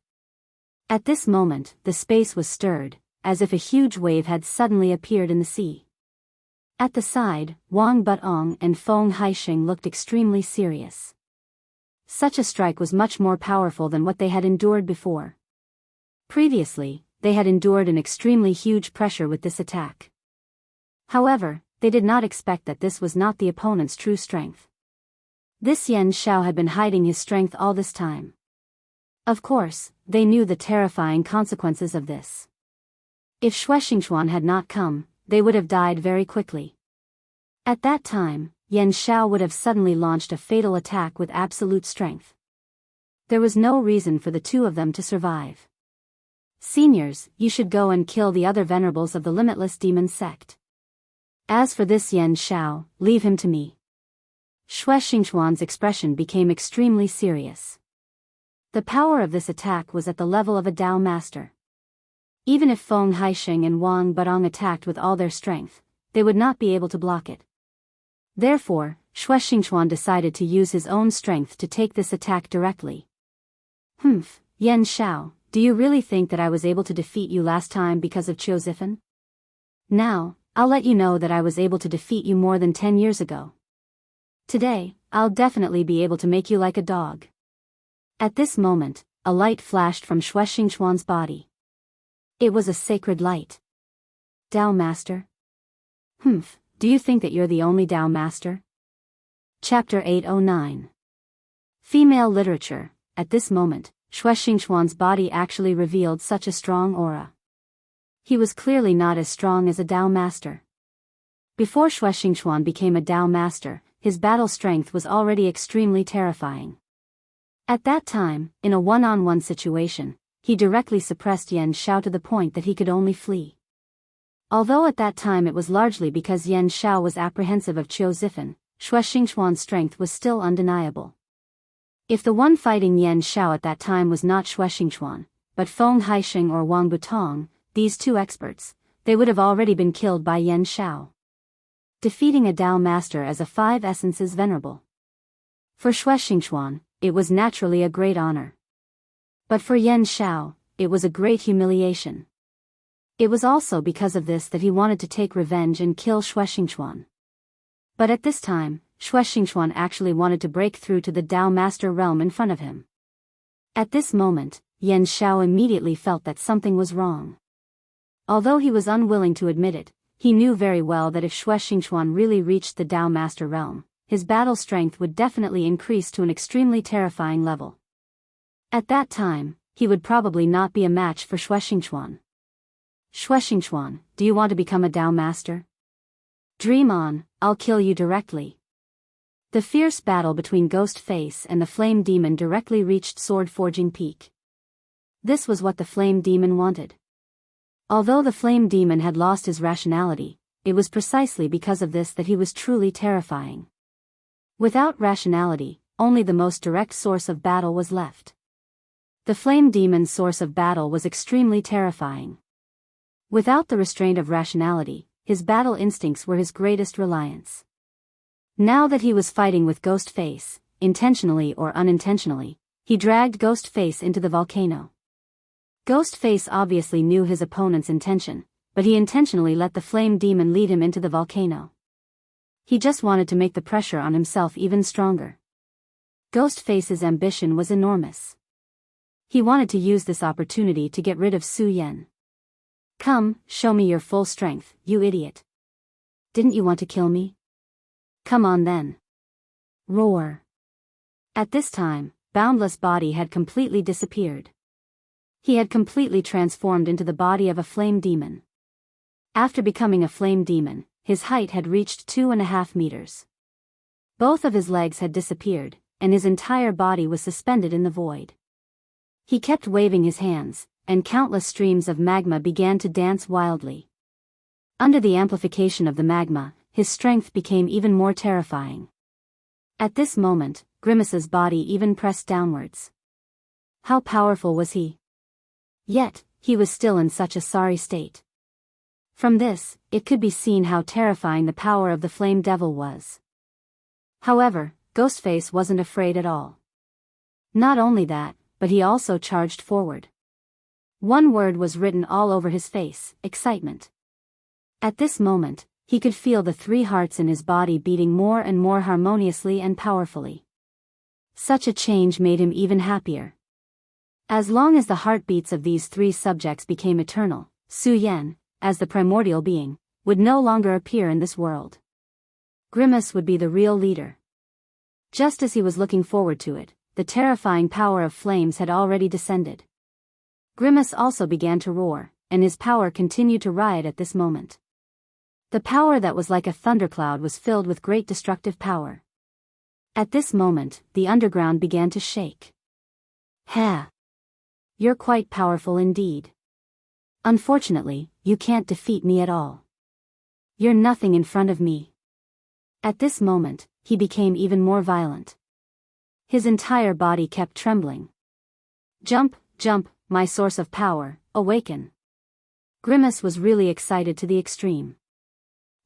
At this moment, the space was stirred, as if a huge wave had suddenly appeared in the sea. At the side, Wang Butong and Feng Haixing looked extremely serious. Such a strike was much more powerful than what they had endured before. Previously, they had endured an extremely huge pressure with this attack. However, they did not expect that this was not the opponent's true strength. This Yan Xiao had been hiding his strength all this time. Of course, they knew the terrifying consequences of this. If Xue Xingchuan had not come, they would have died very quickly. At that time, Yan Xiao would have suddenly launched a fatal attack with absolute strength. There was no reason for the two of them to survive. Seniors, you should go and kill the other venerables of the Limitless Demon Sect. As for this Yan Xiao, leave him to me. Xue Xingchuan's expression became extremely serious. The power of this attack was at the level of a Dao master. Even if Feng Haixing and Wang Butong attacked with all their strength, they would not be able to block it. Therefore, Xue Xingchuan decided to use his own strength to take this attack directly. Humph, Yan Xiao, do you really think that I was able to defeat you last time because of Qiu Zifan? Now, I'll let you know that I was able to defeat you more than 10 years ago. Today, I'll definitely be able to make you like a dog. At this moment, a light flashed from Xue Xingchuan's body. It was a sacred light. Dao Master? Humph, do you think that you're the only Dao Master? Chapter 809. Female Literature. At this moment, Xue Xingchuan's body actually revealed such a strong aura. He was clearly not as strong as a Dao Master. Before Xue Xingchuan became a Dao Master, his battle strength was already extremely terrifying. At that time, in a one-on-one situation, he directly suppressed Yan Xiao to the point that he could only flee. Although at that time it was largely because Yan Xiao was apprehensive of Qiu Zifan, Xue Xingchuan's strength was still undeniable. If the one fighting Yan Xiao at that time was not Xue Xingchuan, but Feng Haixing or Wang Butong, these two experts, they would have already been killed by Yan Xiao. Defeating a Dao Master as a 5 Essences Venerable. For Xue Xingchuan, it was naturally a great honor. But for Yan Xiao, it was a great humiliation. It was also because of this that he wanted to take revenge and kill Xue Xingchuan. But at this time, Xue Xingchuan actually wanted to break through to the Dao Master realm in front of him. At this moment, Yan Xiao immediately felt that something was wrong. Although he was unwilling to admit it, he knew very well that if Xue Xingchuan really reached the Dao Master realm, his battle strength would definitely increase to an extremely terrifying level. At that time, he would probably not be a match for Xue Xingchuan. Xue Xingchuan, do you want to become a Dao Master? Dream on, I'll kill you directly. The fierce battle between Ghost Face and the Flame Demon directly reached Sword Forging Peak. This was what the Flame Demon wanted. Although the Flame Demon had lost his rationality, it was precisely because of this that he was truly terrifying. Without rationality, only the most direct source of battle was left. The Flame Demon's source of battle was extremely terrifying. Without the restraint of rationality, his battle instincts were his greatest reliance. Now that he was fighting with Ghost Face, intentionally or unintentionally, he dragged Ghost Face into the volcano. Ghost Face obviously knew his opponent's intention, but he intentionally let the Flame Demon lead him into the volcano. He just wanted to make the pressure on himself even stronger. Ghostface's ambition was enormous. He wanted to use this opportunity to get rid of Su Yan. Come, show me your full strength, you idiot. Didn't you want to kill me? Come on then. Roar. At this time, Boundless Body had completely disappeared. He had completely transformed into the body of a flame demon. After becoming a flame demon, his height had reached 2.5 meters. Both of his legs had disappeared, and his entire body was suspended in the void. He kept waving his hands, and countless streams of magma began to dance wildly. Under the amplification of the magma, his strength became even more terrifying. At this moment, Grimace's body even pressed downwards. How powerful was he? Yet, he was still in such a sorry state. From this, it could be seen how terrifying the power of the Flame Devil was. However, Ghostface wasn't afraid at all. Not only that, but he also charged forward. One word was written all over his face: excitement. At this moment, he could feel the 3 hearts in his body beating more and more harmoniously and powerfully. Such a change made him even happier. As long as the heartbeats of these 3 subjects became eternal, Su Yan, as the primordial being, would no longer appear in this world. Grimace would be the real leader. Just as he was looking forward to it, the terrifying power of flames had already descended. Grimace also began to roar, and his power continued to riot at this moment. The power that was like a thundercloud was filled with great destructive power. At this moment, the underground began to shake. Ha! You're quite powerful indeed. Unfortunately, you can't defeat me at all. You're nothing in front of me. At this moment, he became even more violent. His entire body kept trembling. Jump, jump, my source of power, awaken. Grimace was really excited to the extreme.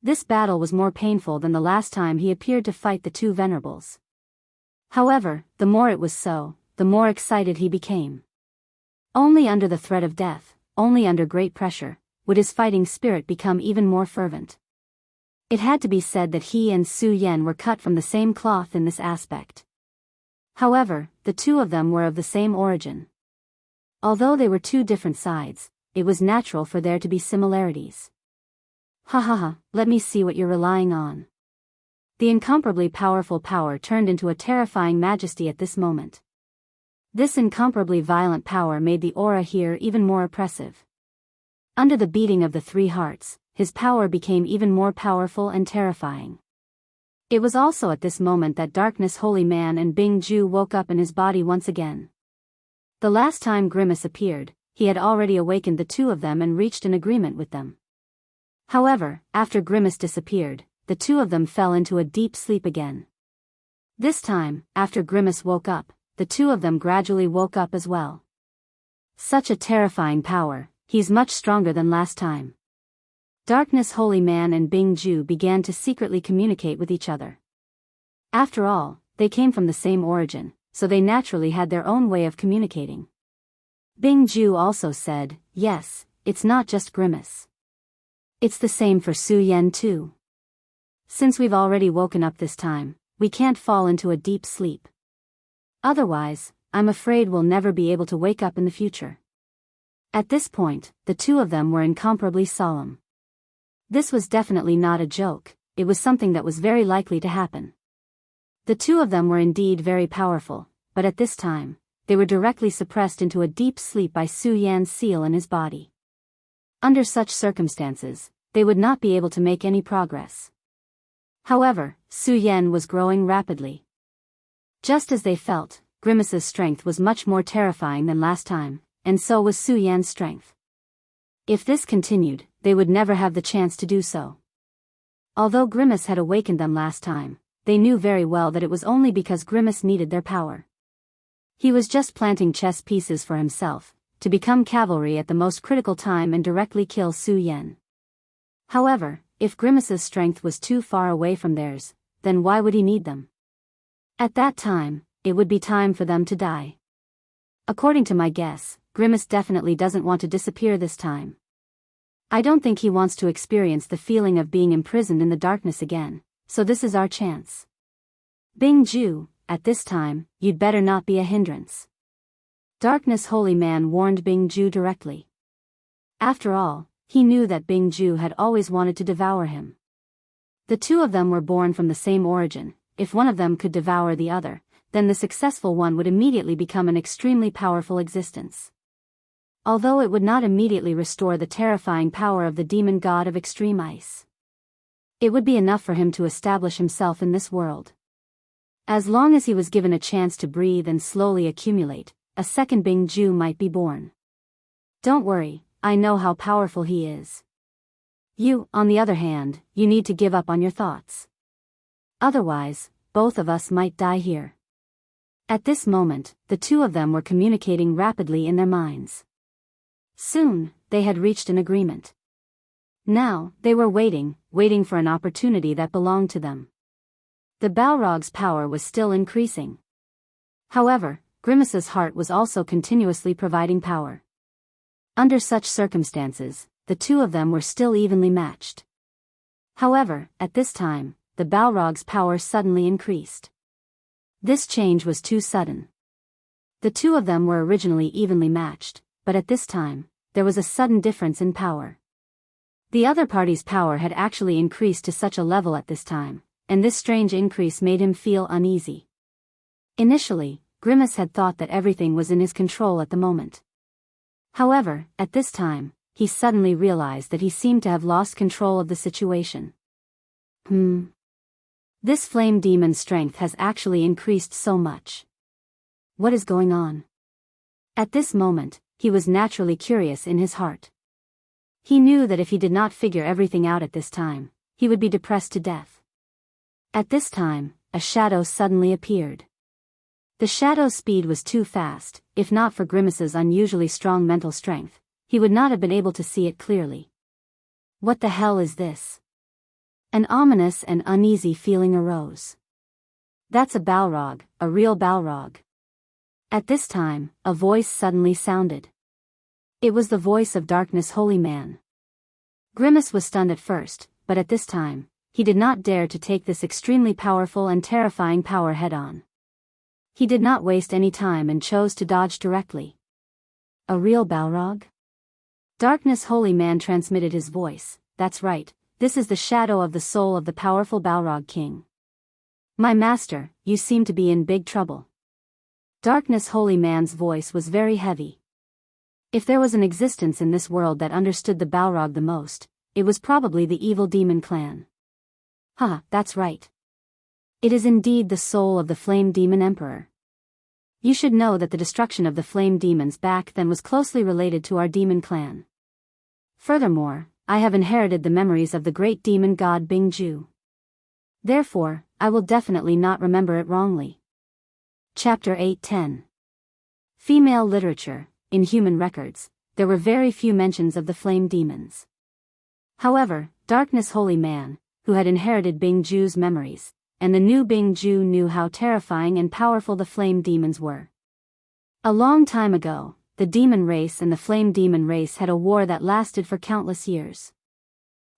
This battle was more painful than the last time he appeared to fight the 2 venerables. However, the more it was so, the more excited he became. Only under the threat of death, only under great pressure, would his fighting spirit become even more fervent. It had to be said that he and Su Yan were cut from the same cloth in this aspect. However, the 2 of them were of the same origin. Although they were 2 different sides, it was natural for there to be similarities. Ha ha ha, let me see what you're relying on. The incomparably powerful power turned into a terrifying majesty at this moment. This incomparably violent power made the aura here even more oppressive. Under the beating of the 3 hearts, his power became even more powerful and terrifying. It was also at this moment that Darkness Holy Man and Bing Ju woke up in his body once again. The last time Grimace appeared, he had already awakened the 2 of them and reached an agreement with them. However, after Grimace disappeared, the 2 of them fell into a deep sleep again. This time, after Grimace woke up, the 2 of them gradually woke up as well. Such a terrifying power, he's much stronger than last time. Darkness Holy Man and Bing Ju began to secretly communicate with each other. After all, they came from the same origin, so they naturally had their own way of communicating. Bing Ju also said, yes, it's not just Grimace. It's the same for Su Yan too. Since we've already woken up this time, we can't fall into a deep sleep. Otherwise, I'm afraid we'll never be able to wake up in the future. At this point, the 2 of them were incomparably solemn. This was definitely not a joke, it was something that was very likely to happen. The 2 of them were indeed very powerful, but at this time, they were directly suppressed into a deep sleep by Su Yan's seal in his body. Under such circumstances, they would not be able to make any progress. However, Su Yan was growing rapidly. Just as they felt, Grimace's strength was much more terrifying than last time, and so was Su Yan's strength. If this continued, they would never have the chance to do so. Although Grimace had awakened them last time, they knew very well that it was only because Grimace needed their power. He was just planting chess pieces for himself, to become cavalry at the most critical time and directly kill Su Yan. However, if Grimace's strength was too far away from theirs, then why would he need them? At that time, it would be time for them to die. According to my guess, Grimace definitely doesn't want to disappear this time. I don't think he wants to experience the feeling of being imprisoned in the darkness again, so this is our chance. Bing-ju, at this time, you'd better not be a hindrance. Darkness Holy Man warned Bing-ju directly. After all, he knew that Bing-ju had always wanted to devour him. The two of them were born from the same origin. If one of them could devour the other, then the successful one would immediately become an extremely powerful existence. Although it would not immediately restore the terrifying power of the demon god of extreme ice, it would be enough for him to establish himself in this world. As long as he was given a chance to breathe and slowly accumulate, a second Bing-ju might be born. Don't worry, I know how powerful he is. You, on the other hand, you need to give up on your thoughts. Otherwise, both of us might die here. At this moment, the two of them were communicating rapidly in their minds. Soon, they had reached an agreement. Now, they were waiting for an opportunity that belonged to them. The Balrog's power was still increasing. However, Grimace's heart was also continuously providing power. Under such circumstances, the two of them were still evenly matched. However, at this time, the Balrog's power suddenly increased. This change was too sudden. The two of them were originally evenly matched, but at this time, there was a sudden difference in power. The other party's power had actually increased to such a level at this time, and this strange increase made him feel uneasy. Initially, Grimace had thought that everything was in his control at the moment. However, at this time, he suddenly realized that he seemed to have lost control of the situation. This flame demon's strength has actually increased so much. What is going on? At this moment, he was naturally curious in his heart. He knew that if he did not figure everything out at this time, he would be depressed to death. At this time, a shadow suddenly appeared. The shadow's speed was too fast. If not for Grimace's unusually strong mental strength, he would not have been able to see it clearly. What the hell is this? An ominous and uneasy feeling arose. That's a Balrog, a real Balrog. At this time, a voice suddenly sounded. It was the voice of Darkness Holy Man. Grimace was stunned at first, but at this time, he did not dare to take this extremely powerful and terrifying power head-on. He did not waste any time and chose to dodge directly. A real Balrog? Darkness Holy Man transmitted his voice. That's right, this is the shadow of the soul of the powerful Balrog King. My master, you seem to be in big trouble. Darkness Holy Man's voice was very heavy. If there was an existence in this world that understood the Balrog the most, it was probably the evil demon clan. That's right. It is indeed the soul of the Flame Demon Emperor. You should know that the destruction of the flame demons back then was closely related to our demon clan. Furthermore, I have inherited the memories of the great demon god Bing-ju. Therefore, I will definitely not remember it wrongly. Chapter 8:10. Female Literature. In human records, there were very few mentions of the flame demons. However, Darkness Holy Man, who had inherited Bing-ju's memories, and the new Bing-ju knew how terrifying and powerful the flame demons were. A long time ago, the demon race and the flame demon race had a war that lasted for countless years.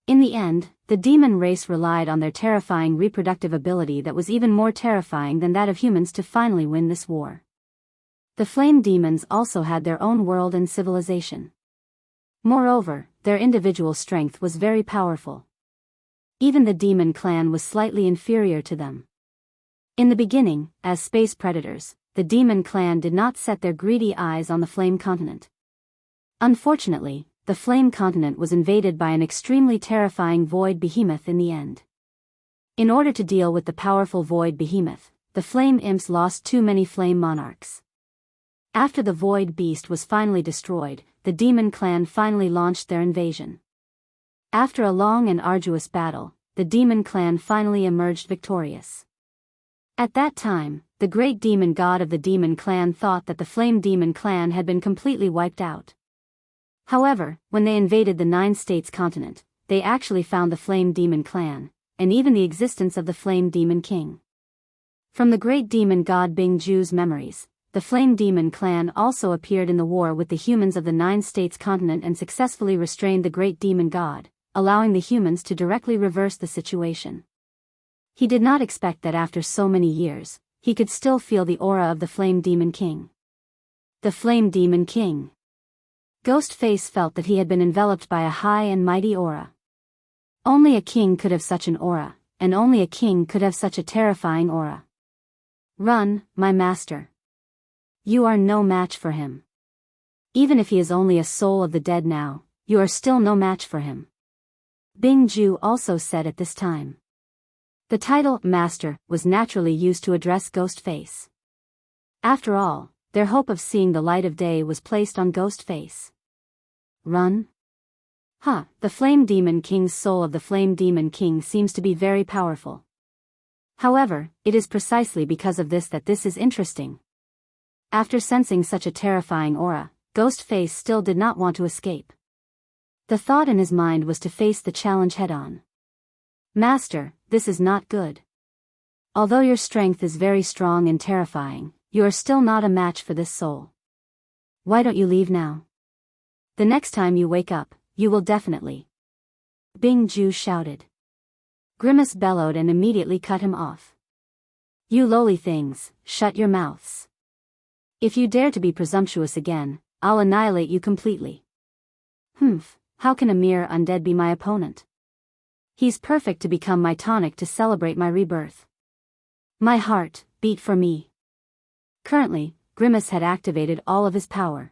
In the end, the demon race relied on their terrifying reproductive ability that was even more terrifying than that of humans to finally win this war. The flame demons also had their own world and civilization. Moreover, their individual strength was very powerful. Even the demon clan was slightly inferior to them. In the beginning, as space predators, the demon clan did not set their greedy eyes on the flame continent. Unfortunately, the flame continent was invaded by an extremely terrifying void behemoth in the end. In order to deal with the powerful void behemoth, the flame imps lost too many flame monarchs. After the void beast was finally destroyed, the demon clan finally launched their invasion. After a long and arduous battle, the demon clan finally emerged victorious. At that time, the great demon god of the demon clan thought that the flame demon clan had been completely wiped out. However, when they invaded the 9 states continent, they actually found the flame demon clan, and even the existence of the flame demon king. From the great demon god Bing-ju's memories, the flame demon clan also appeared in the war with the humans of the 9 states continent and successfully restrained the great demon god, allowing the humans to directly reverse the situation. He did not expect that after so many years, he could still feel the aura of the Flame Demon King. The Flame Demon King. Ghostface felt that he had been enveloped by a high and mighty aura. Only a king could have such an aura, and only a king could have such a terrifying aura. Run, my master. You are no match for him. Even if he is only a soul of the dead now, you are still no match for him. Bing Ju also said at this time. The title, Master, was naturally used to address Ghostface. After all, their hope of seeing the light of day was placed on Ghostface. Run? Huh, the Flame Demon King's soul of the Flame Demon King seems to be very powerful. However, it is precisely because of this that this is interesting. After sensing such a terrifying aura, Ghostface still did not want to escape. The thought in his mind was to face the challenge head-on. Master, this is not good. Although your strength is very strong and terrifying, you are still not a match for this soul. Why don't you leave now? The next time you wake up, you will definitely. Bing Ju shouted. Grimace bellowed and immediately cut him off. You lowly things, shut your mouths. If you dare to be presumptuous again, I'll annihilate you completely. Humph, how can a mere undead be my opponent? He's perfect to become my tonic to celebrate my rebirth. My heart, beat for me. Currently, Grimace had activated all of his power.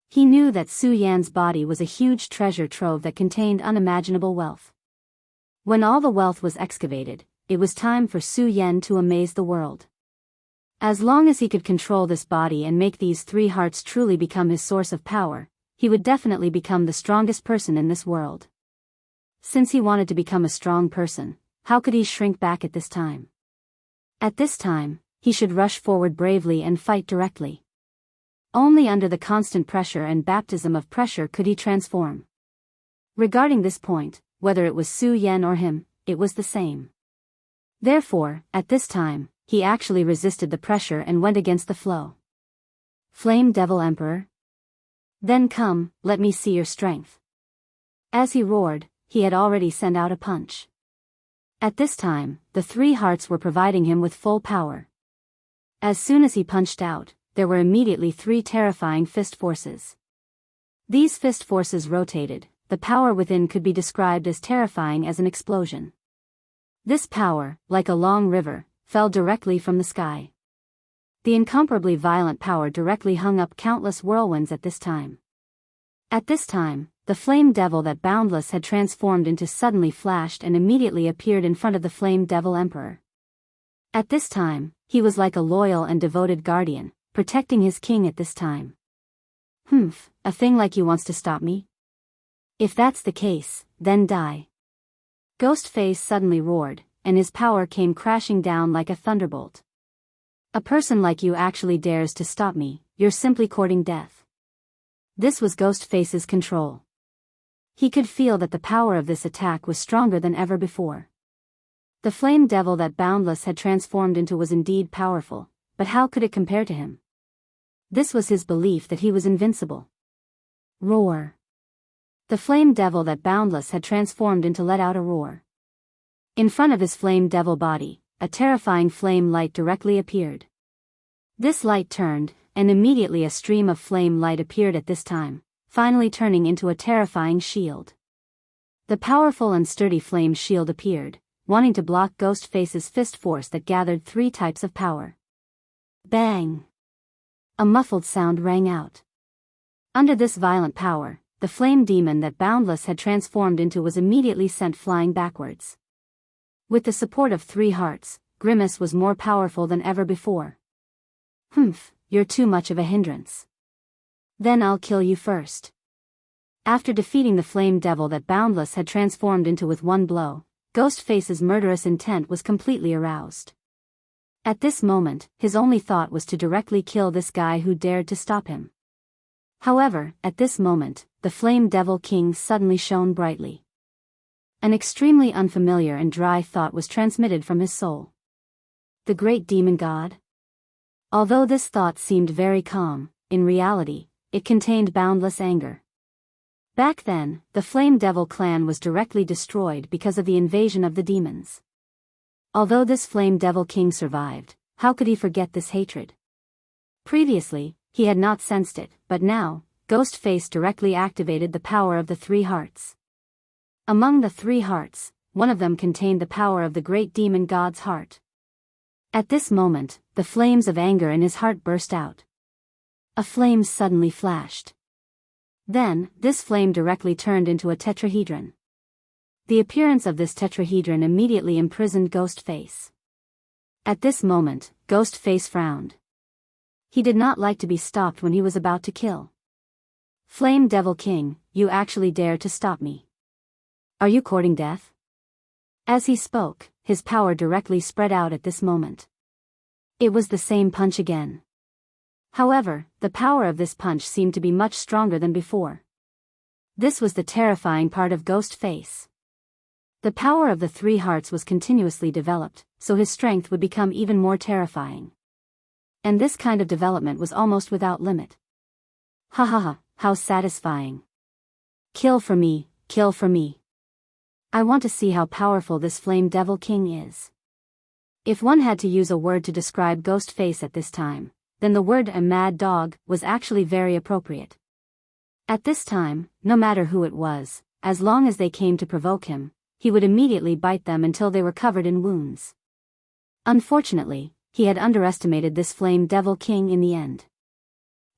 He knew that Su Yan's body was a huge treasure trove that contained unimaginable wealth. When all the wealth was excavated, it was time for Su Yan to amaze the world. As long as he could control this body and make these 3 hearts truly become his source of power, he would definitely become the strongest person in this world. Since he wanted to become a strong person, how could he shrink back at this time? At this time, he should rush forward bravely and fight directly. Only under the constant pressure and baptism of pressure could he transform. Regarding this point, whether it was Su Yan or him, it was the same. Therefore, at this time, he actually resisted the pressure and went against the flow. Flame Devil Emperor? Then come, let me see your strength. As he roared, he had already sent out a punch. At this time, the 3 hearts were providing him with full power. As soon as he punched out, there were immediately 3 terrifying fist forces. These fist forces rotated, the power within could be described as terrifying as an explosion. This power, like a long river, fell directly from the sky. The incomparably violent power directly hung up countless whirlwinds at this time. At this time, the flame devil that Boundless had transformed into suddenly flashed and immediately appeared in front of the Flame Devil Emperor. At this time, he was like a loyal and devoted guardian, protecting his king at this time. Humph, a thing like you wants to stop me? If that's the case, then die. Ghostface suddenly roared, and his power came crashing down like a thunderbolt. A person like you actually dares to stop me, you're simply courting death. This was Ghostface's control. He could feel that the power of this attack was stronger than ever before. The flame devil that Boundless had transformed into was indeed powerful, but how could it compare to him? This was his belief that he was invincible. Roar. The flame devil that Boundless had transformed into let out a roar. In front of his flame devil body, a terrifying flame light directly appeared. This light turned, and immediately a stream of flame light appeared at this time, finally turning into a terrifying shield. The powerful and sturdy flame shield appeared, wanting to block Ghostface's fist force that gathered 3 types of power. Bang! A muffled sound rang out. Under this violent power, the flame demon that Boundless had transformed into was immediately sent flying backwards. With the support of 3 hearts, Grimace was more powerful than ever before. Humph, you're too much of a hindrance. Then I'll kill you first. After defeating the flame devil that Boundless had transformed into with one blow, Ghostface's murderous intent was completely aroused. At this moment, his only thought was to directly kill this guy who dared to stop him. However, at this moment, the Flame Devil King suddenly shone brightly. An extremely unfamiliar and dry thought was transmitted from his soul. The great demon god? Although this thought seemed very calm, in reality, it contained boundless anger. Back then, the Flame Devil clan was directly destroyed because of the invasion of the demons. Although this flame devil king survived, how could he forget this hatred? Previously, he had not sensed it, but now, Ghostface directly activated the power of the three hearts. Among the three hearts, one of them contained the power of the great demon god's heart. At this moment, the flames of anger in his heart burst out. A flame suddenly flashed. Then, this flame directly turned into a tetrahedron. The appearance of this tetrahedron immediately imprisoned Ghostface. At this moment, Ghostface frowned. He did not like to be stopped when he was about to kill. Flame Devil King, you actually dare to stop me. Are you courting death? As he spoke, his power directly spread out at this moment. It was the same punch again. However, the power of this punch seemed to be much stronger than before. This was the terrifying part of Ghostface. The power of the three hearts was continuously developed, so his strength would become even more terrifying. And this kind of development was almost without limit. Ha ha ha, how satisfying. Kill for me, kill for me. I want to see how powerful this Flame Devil King is. If one had to use a word to describe Ghostface at this time, then the word a mad dog was actually very appropriate. At this time, no matter who it was, as long as they came to provoke him, he would immediately bite them until they were covered in wounds. Unfortunately, he had underestimated this Flame Devil King in the end.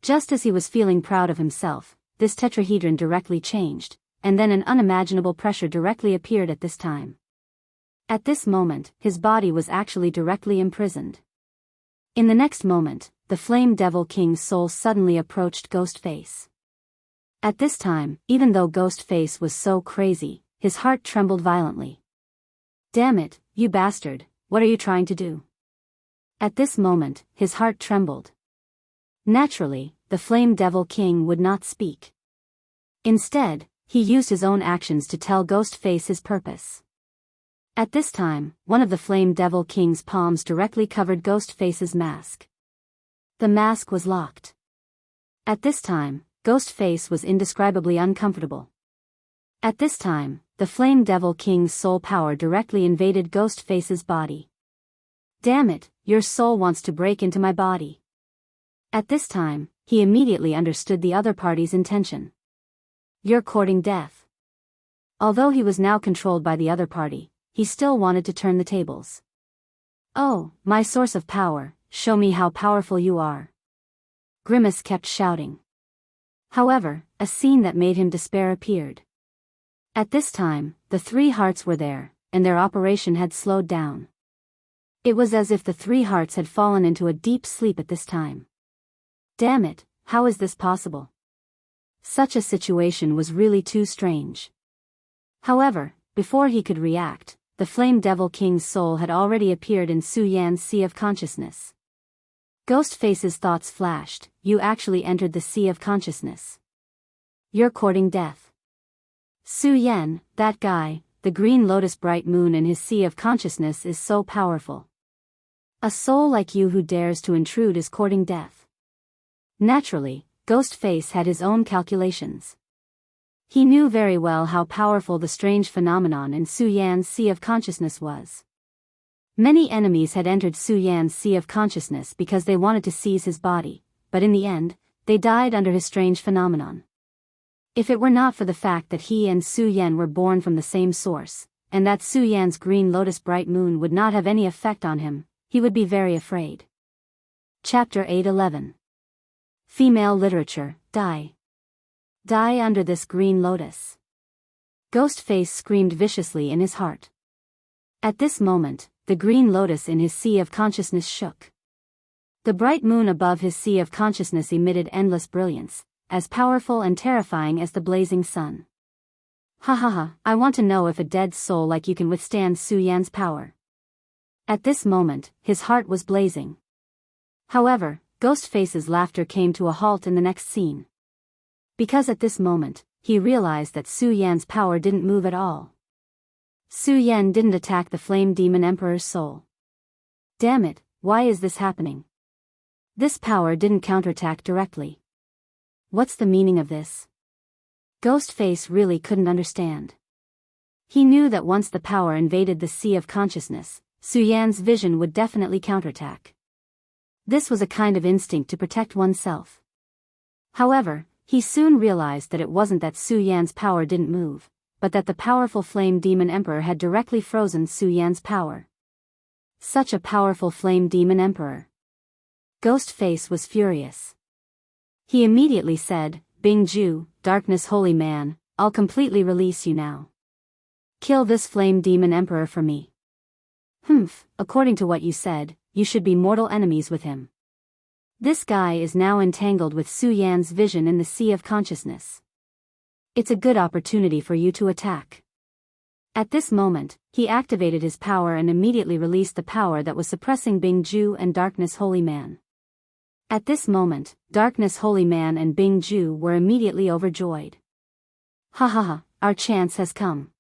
Just as he was feeling proud of himself, this tetrahedron directly changed, and then an unimaginable pressure directly appeared at this time. At this moment, his body was actually directly imprisoned. In the next moment, the Flame Devil King's soul suddenly approached Ghostface. At this time, even though Ghostface was so crazy, his heart trembled violently. Damn it, you bastard, what are you trying to do? At this moment, his heart trembled. Naturally, the Flame Devil King would not speak. Instead, he used his own actions to tell Ghostface his purpose. At this time, one of the Flame Devil King's palms directly covered Ghostface's mask. The mask was locked. At this time, Ghostface was indescribably uncomfortable. At this time, the Flame Devil King's soul power directly invaded Ghostface's body. Damn it, your soul wants to break into my body. At this time, he immediately understood the other party's intention. You're courting death. Although he was now controlled by the other party, he still wanted to turn the tables. Oh, my source of power, show me how powerful you are. Grimace kept shouting. However, a scene that made him despair appeared. At this time, the three hearts were there, and their operation had slowed down. It was as if the three hearts had fallen into a deep sleep at this time. Damn it, how is this possible? Such a situation was really too strange. However, before he could react, the Flame Devil King's soul had already appeared in Su Yan's Sea of Consciousness. Ghostface's thoughts flashed, you actually entered the Sea of Consciousness. You're courting death. Su Yan, that guy, the Green Lotus Bright Moon in his Sea of Consciousness is so powerful. A soul like you who dares to intrude is courting death. Naturally, Ghostface had his own calculations. He knew very well how powerful the strange phenomenon in Su Yan's Sea of Consciousness was. Many enemies had entered Su Yan's Sea of Consciousness because they wanted to seize his body, but in the end, they died under his strange phenomenon. If it were not for the fact that he and Su Yan were born from the same source, and that Su Yan's Green Lotus Bright Moon would not have any effect on him, he would be very afraid. Chapter 8:11. Female Literature, Die. Die under this green lotus. Ghostface screamed viciously in his heart. At this moment, the green lotus in his Sea of Consciousness shook. The bright moon above his Sea of Consciousness emitted endless brilliance, as powerful and terrifying as the blazing sun. Ha ha ha, I want to know if a dead soul like you can withstand Su Yan's power. At this moment, his heart was blazing. However, Ghostface's laughter came to a halt in the next scene. Because at this moment, he realized that Su Yan's power didn't move at all. Su Yan didn't attack the Flame Demon Emperor's soul. Damn it, why is this happening? This power didn't counterattack directly. What's the meaning of this? Ghostface really couldn't understand. He knew that once the power invaded the Sea of Consciousness, Su Yan's vision would definitely counterattack. This was a kind of instinct to protect oneself. However, he soon realized that it wasn't that Su Yan's power didn't move, but that the powerful flame demon emperor had directly frozen Su Yan's power. Such a powerful flame demon emperor. Ghostface was furious. He immediately said, "Bingju, Darkness Holy Man, I'll completely release you now. Kill this flame demon emperor for me." According to what you said, you should be mortal enemies with him. This guy is now entangled with Su Yan's vision in the sea of consciousness. It's a good opportunity for you to attack. At this moment, he activated his power and immediately released the power that was suppressing Bingju and Darkness Holy Man. At this moment, Darkness Holy Man and Bingju were immediately overjoyed. Ha ha ha, our chance has come.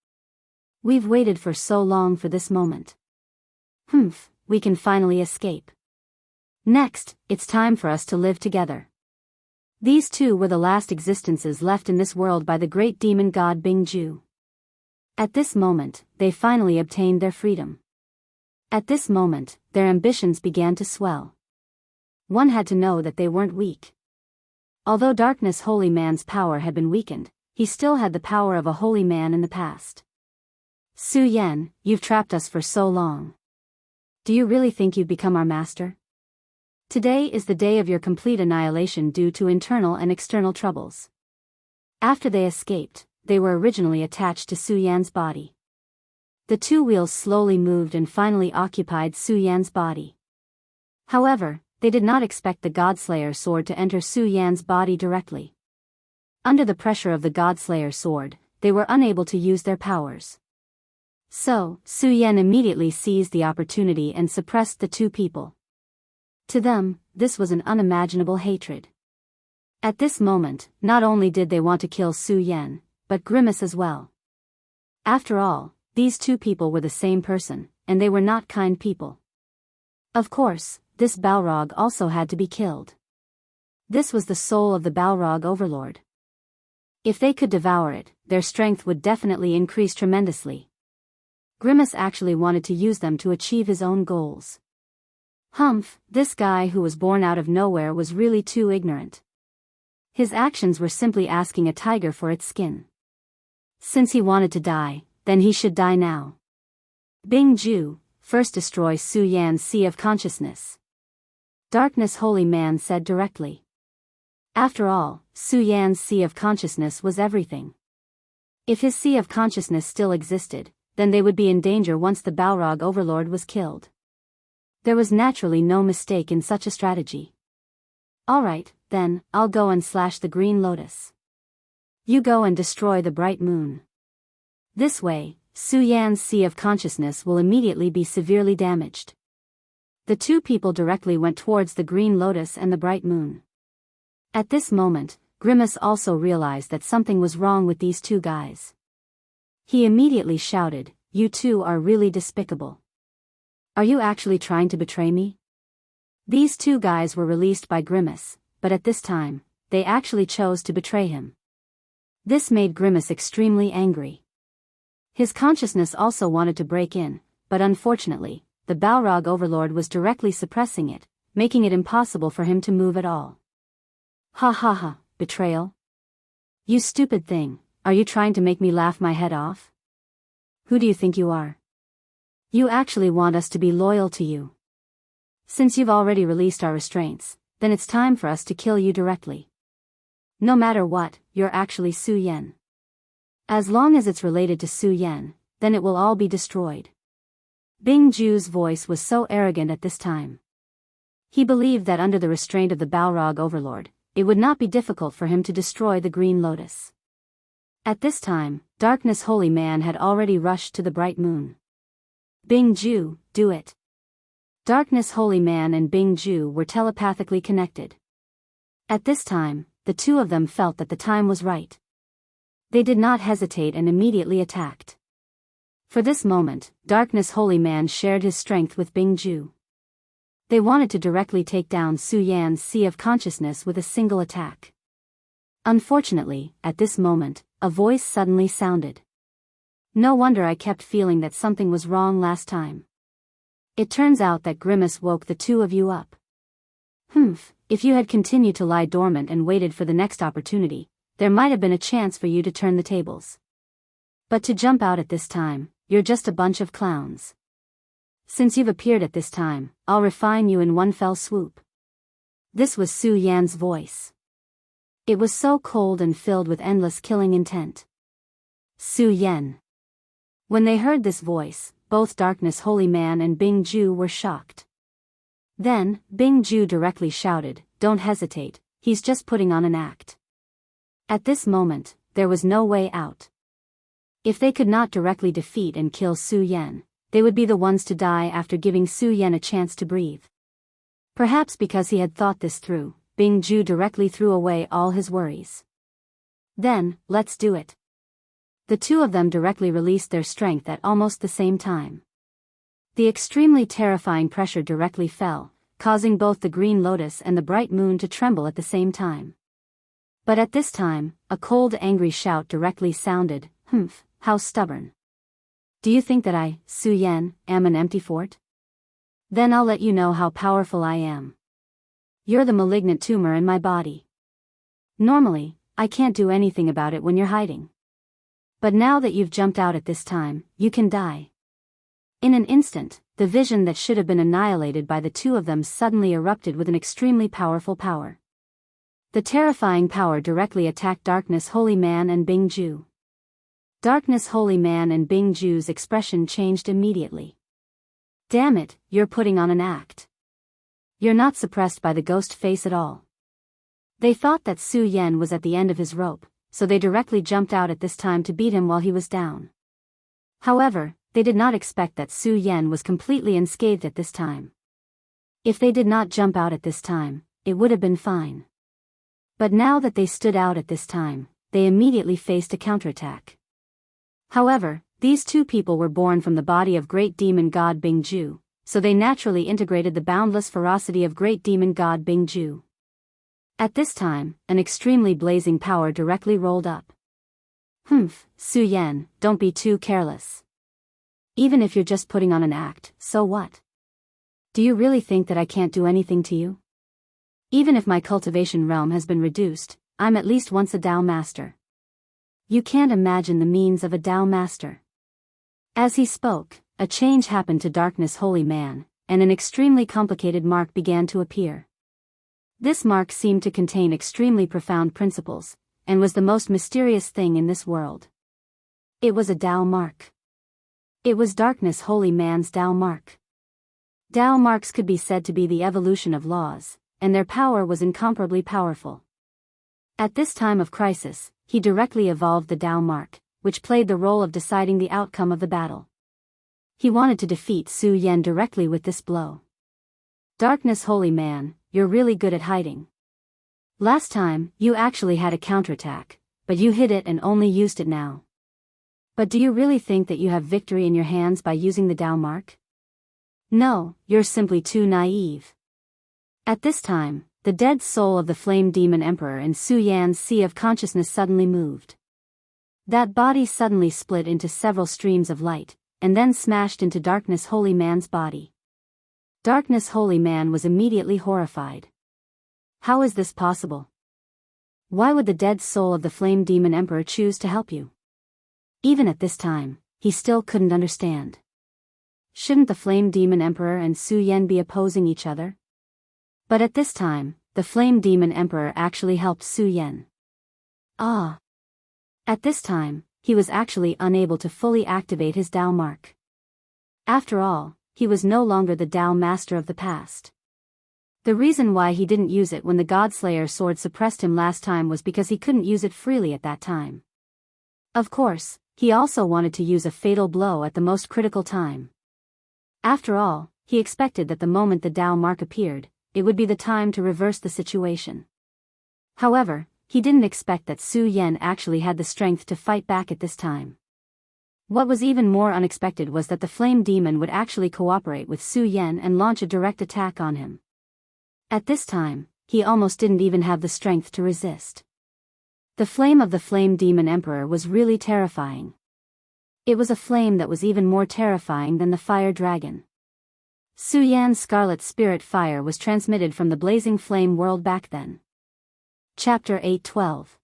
We've waited for so long for this moment. We can finally escape. Next, it's time for us to live together. These two were the last existences left in this world by the great demon god Bingju. At this moment, they finally obtained their freedom. At this moment, their ambitions began to swell. One had to know that they weren't weak. Although Darkness Holy Man's power had been weakened, he still had the power of a holy man in the past. Su Yan, you've trapped us for so long. Do you really think you've become our master? Today is the day of your complete annihilation due to internal and external troubles. After they escaped, they were originally attached to Su Yan's body. The two wheels slowly moved and finally occupied Su Yan's body. However, they did not expect the Godslayer sword to enter Su Yan's body directly. Under the pressure of the Godslayer sword, they were unable to use their powers. So, Su Yan immediately seized the opportunity and suppressed the two people. To them, this was an unimaginable hatred. At this moment, not only did they want to kill Su Yan, but Grimace as well. After all, these two people were the same person, and they were not kind people. Of course, this Balrog also had to be killed. This was the soul of the Balrog overlord. If they could devour it, their strength would definitely increase tremendously. Grimace actually wanted to use them to achieve his own goals. This guy who was born out of nowhere was really too ignorant. His actions were simply asking a tiger for its skin. Since he wanted to die, then he should die now. Bingju, first destroy Su Yan's Sea of Consciousness. Darkness Holy Man said directly. After all, Su Yan's Sea of Consciousness was everything. If his Sea of Consciousness still existed, then they would be in danger once the Balrog overlord was killed. There was naturally no mistake in such a strategy. Alright, then, I'll go and slash the Green Lotus. You go and destroy the bright moon. This way, Su Yan's Sea of Consciousness will immediately be severely damaged. The two people directly went towards the Green Lotus and the bright moon. At this moment, Grimace also realized that something was wrong with these two guys. He immediately shouted, "You two are really despicable. Are you actually trying to betray me?" These two guys were released by Grimace, but at this time, they actually chose to betray him. This made Grimace extremely angry. His consciousness also wanted to break in, but unfortunately, the Balrog overlord was directly suppressing it, making it impossible for him to move at all. Ha ha ha, betrayal? You stupid thing, are you trying to make me laugh my head off? Who do you think you are? You actually want us to be loyal to you. Since you've already released our restraints, then it's time for us to kill you directly. No matter what, you're actually Su Yan. As long as it's related to Su Yan, then it will all be destroyed. Bingju's voice was so arrogant at this time. He believed that under the restraint of the Balrog overlord, it would not be difficult for him to destroy the Green Lotus. At this time, Darkness Holy Man had already rushed to the bright moon. Bingju, do it. Darkness Holy Man and Bingju were telepathically connected. At this time, the two of them felt that the time was right. They did not hesitate and immediately attacked. For this moment, Darkness Holy Man shared his strength with Bingju. They wanted to directly take down Su Yan's Sea of Consciousness with a single attack. Unfortunately, at this moment, a voice suddenly sounded. No wonder I kept feeling that something was wrong last time. It turns out that Grimace woke the two of you up. If you had continued to lie dormant and waited for the next opportunity, there might have been a chance for you to turn the tables. But to jump out at this time, you're just a bunch of clowns. Since you've appeared at this time, I'll refine you in one fell swoop. This was Su Yan's voice. It was so cold and filled with endless killing intent. Su Yan. When they heard this voice, both Darkness Holy Man and Bing Ju were shocked. Then, Bing Ju directly shouted, "Don't hesitate, he's just putting on an act." At this moment, there was no way out. If they could not directly defeat and kill Su Yan, they would be the ones to die after giving Su Yan a chance to breathe. Perhaps because he had thought this through, Bing Ju directly threw away all his worries. Then, let's do it. The two of them directly released their strength at almost the same time. The extremely terrifying pressure directly fell, causing both the Green Lotus and the Bright Moon to tremble at the same time. But at this time, a cold angry shout directly sounded, "How stubborn. Do you think that I, Su Yan, am an empty fort? Then I'll let you know how powerful I am. You're the malignant tumor in my body. Normally, I can't do anything about it when you're hiding. But now that you've jumped out at this time, you can die." In an instant, the vision that should have been annihilated by the two of them suddenly erupted with an extremely powerful power. The terrifying power directly attacked Darkness Holy Man and Bing Ju. Darkness Holy Man and Bing Ju's expression changed immediately. "Damn it, you're putting on an act. You're not suppressed by the ghost face at all." They thought that Su Yan was at the end of his rope, so they directly jumped out at this time to beat him while he was down. However, they did not expect that Su Yan was completely unscathed at this time. If they did not jump out at this time, it would have been fine. But now that they stood out at this time, they immediately faced a counterattack. However, these two people were born from the body of Great Demon God Bing Ju, so they naturally integrated the boundless ferocity of Great Demon God Bing Ju. At this time, an extremely blazing power directly rolled up. Su Yan, don't be too careless. Even if you're just putting on an act, so what? Do you really think that I can't do anything to you? Even if my cultivation realm has been reduced, I'm at least once a Dao Master. You can't imagine the means of a Dao Master. As he spoke, a change happened to Darkness Holy Man, and an extremely complicated mark began to appear. This mark seemed to contain extremely profound principles, and was the most mysterious thing in this world. It was a Dao mark. It was Darkness Holy Man's Dao mark. Dao marks could be said to be the evolution of laws, and their power was incomparably powerful. At this time of crisis, he directly evolved the Dao mark, which played the role of deciding the outcome of the battle. He wanted to defeat Su Yan directly with this blow. Darkness Holy Man, you're really good at hiding. Last time, you actually had a counterattack, but you hid it and only used it now. But do you really think that you have victory in your hands by using the Dao mark? No, you're simply too naive. At this time, the dead soul of the Flame Demon Emperor in Su Yan's sea of consciousness suddenly moved. That body suddenly split into several streams of light, and then smashed into Darkness Holy Man's body. Darkness Holy Man was immediately horrified. How is this possible? Why would the dead soul of the Flame Demon Emperor choose to help you? Even at this time, he still couldn't understand. Shouldn't the Flame Demon Emperor and Su Yan be opposing each other? But at this time, the Flame Demon Emperor actually helped Su Yan. At this time, he was actually unable to fully activate his Dao mark. After all, he was no longer the Dao Master of the past. The reason why he didn't use it when the Godslayer sword suppressed him last time was because he couldn't use it freely at that time. Of course, he also wanted to use a fatal blow at the most critical time. After all, he expected that the moment the Dao mark appeared, it would be the time to reverse the situation. However, he didn't expect that Su Yan actually had the strength to fight back at this time. What was even more unexpected was that the Flame Demon would actually cooperate with Su Yan and launch a direct attack on him. At this time, he almost didn't even have the strength to resist. The flame of the Flame Demon Emperor was really terrifying. It was a flame that was even more terrifying than the fire dragon. Su Yan's scarlet spirit fire was transmitted from the blazing flame world back then. Chapter 8:12.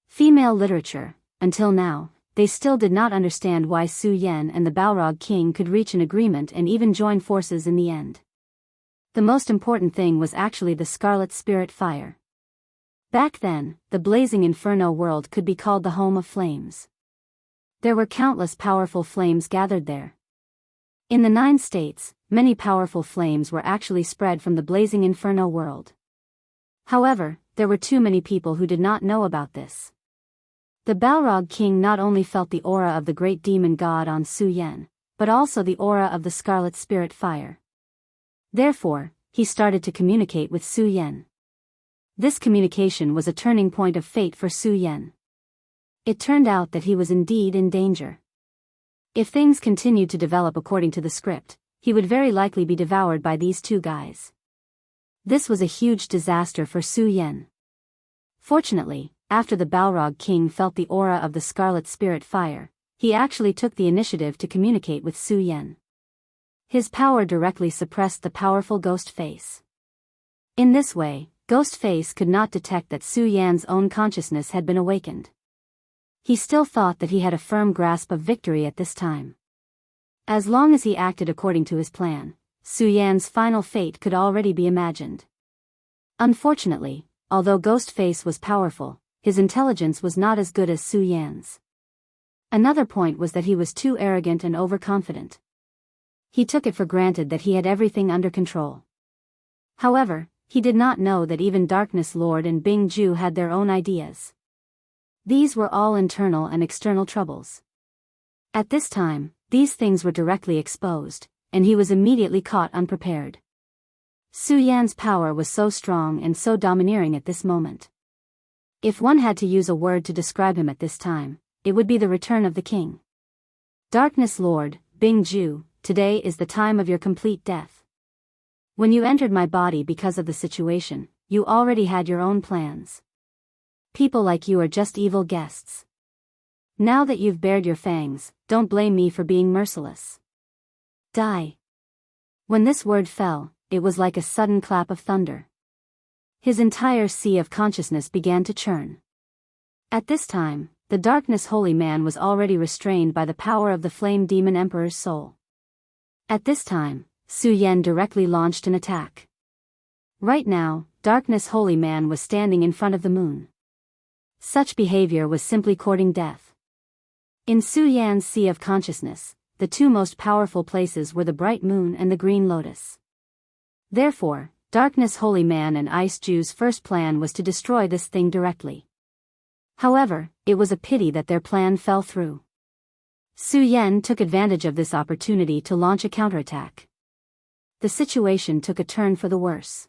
Female literature. Until now, they still did not understand why Su Yan and the Balrog King could reach an agreement and even join forces in the end. The most important thing was actually the scarlet spirit fire. Back then, the blazing inferno world could be called the home of flames. There were countless powerful flames gathered there. In the 9 states, many powerful flames were actually spread from the blazing inferno world. However, there were too many people who did not know about this. The Balrog King not only felt the aura of the great demon god on Su Yan, but also the aura of the scarlet spirit fire. Therefore, he started to communicate with Su Yan. This communication was a turning point of fate for Su Yan. It turned out that he was indeed in danger. If things continued to develop according to the script, he would very likely be devoured by these 2 guys. This was a huge disaster for Su Yan. Fortunately, after the Balrog King felt the aura of the scarlet spirit fire, he actually took the initiative to communicate with Su Yan. His power directly suppressed the powerful ghost face. In this way, Ghost Face could not detect that Su Yan's own consciousness had been awakened. He still thought that he had a firm grasp of victory at this time. As long as he acted according to his plan, Su Yan's final fate could already be imagined. Unfortunately, although Ghost Face was powerful, his intelligence was not as good as Su Yan's. Another point was that he was too arrogant and overconfident. He took it for granted that he had everything under control. However, he did not know that even Darkness Lord and Bing Ju had their own ideas. These were all internal and external troubles. At this time, these things were directly exposed, and he was immediately caught unprepared. Su Yan's power was so strong and so domineering at this moment. If one had to use a word to describe him at this time, it would be the return of the king. Darkness Lord, Bing Ju, today is the time of your complete death. When you entered my body because of the situation, you already had your own plans. People like you are just evil guests. Now that you've bared your fangs, don't blame me for being merciless. Die. When this word fell, it was like a sudden clap of thunder. His entire sea of consciousness began to churn. At this time, the Darkness Holy Man was already restrained by the power of the Flame Demon Emperor's soul. At this time, Su Yan directly launched an attack. Right now, Darkness Holy Man was standing in front of the moon. Such behavior was simply courting death. In Su Yan's sea of consciousness, the 2 most powerful places were the bright moon and the green lotus. Therefore, Darkness Holy Man and Ice Ju's first plan was to destroy this thing directly. However, it was a pity that their plan fell through. Su Yan took advantage of this opportunity to launch a counterattack. The situation took a turn for the worse.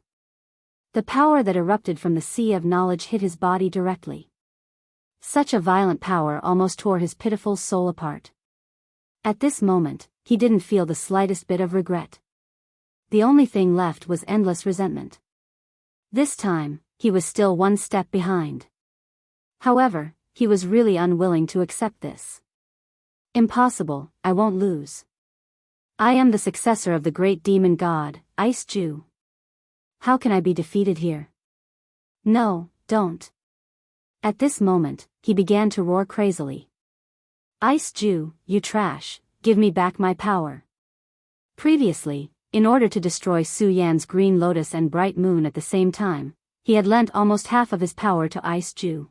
The power that erupted from the sea of knowledge hit his body directly. Such a violent power almost tore his pitiful soul apart. At this moment, he didn't feel the slightest bit of regret. The only thing left was endless resentment. This time, he was still 1 step behind. However, he was really unwilling to accept this. Impossible, I won't lose. I am the successor of the great demon god, Ice Ju. How can I be defeated here? No, don't. At this moment, he began to roar crazily. Ice Ju, you trash, give me back my power. Previously, in order to destroy Su Yan's green lotus and bright moon at the same time, he had lent almost half of his power to Ice Ju.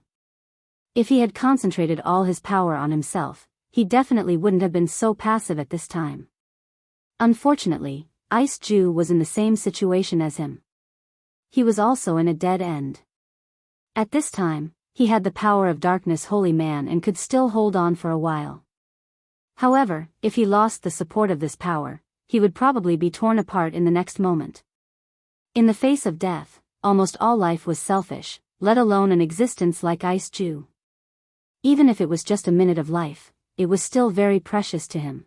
If he had concentrated all his power on himself, he definitely wouldn't have been so passive at this time. Unfortunately, Ice Ju was in the same situation as him. He was also in a dead end. At this time, he had the power of Darkness Holy Man and could still hold on for a while. However, if he lost the support of this power, he would probably be torn apart in the next moment. In the face of death, almost all life was selfish, let alone an existence like Ice Ju. Even if it was just a minute of life, it was still very precious to him.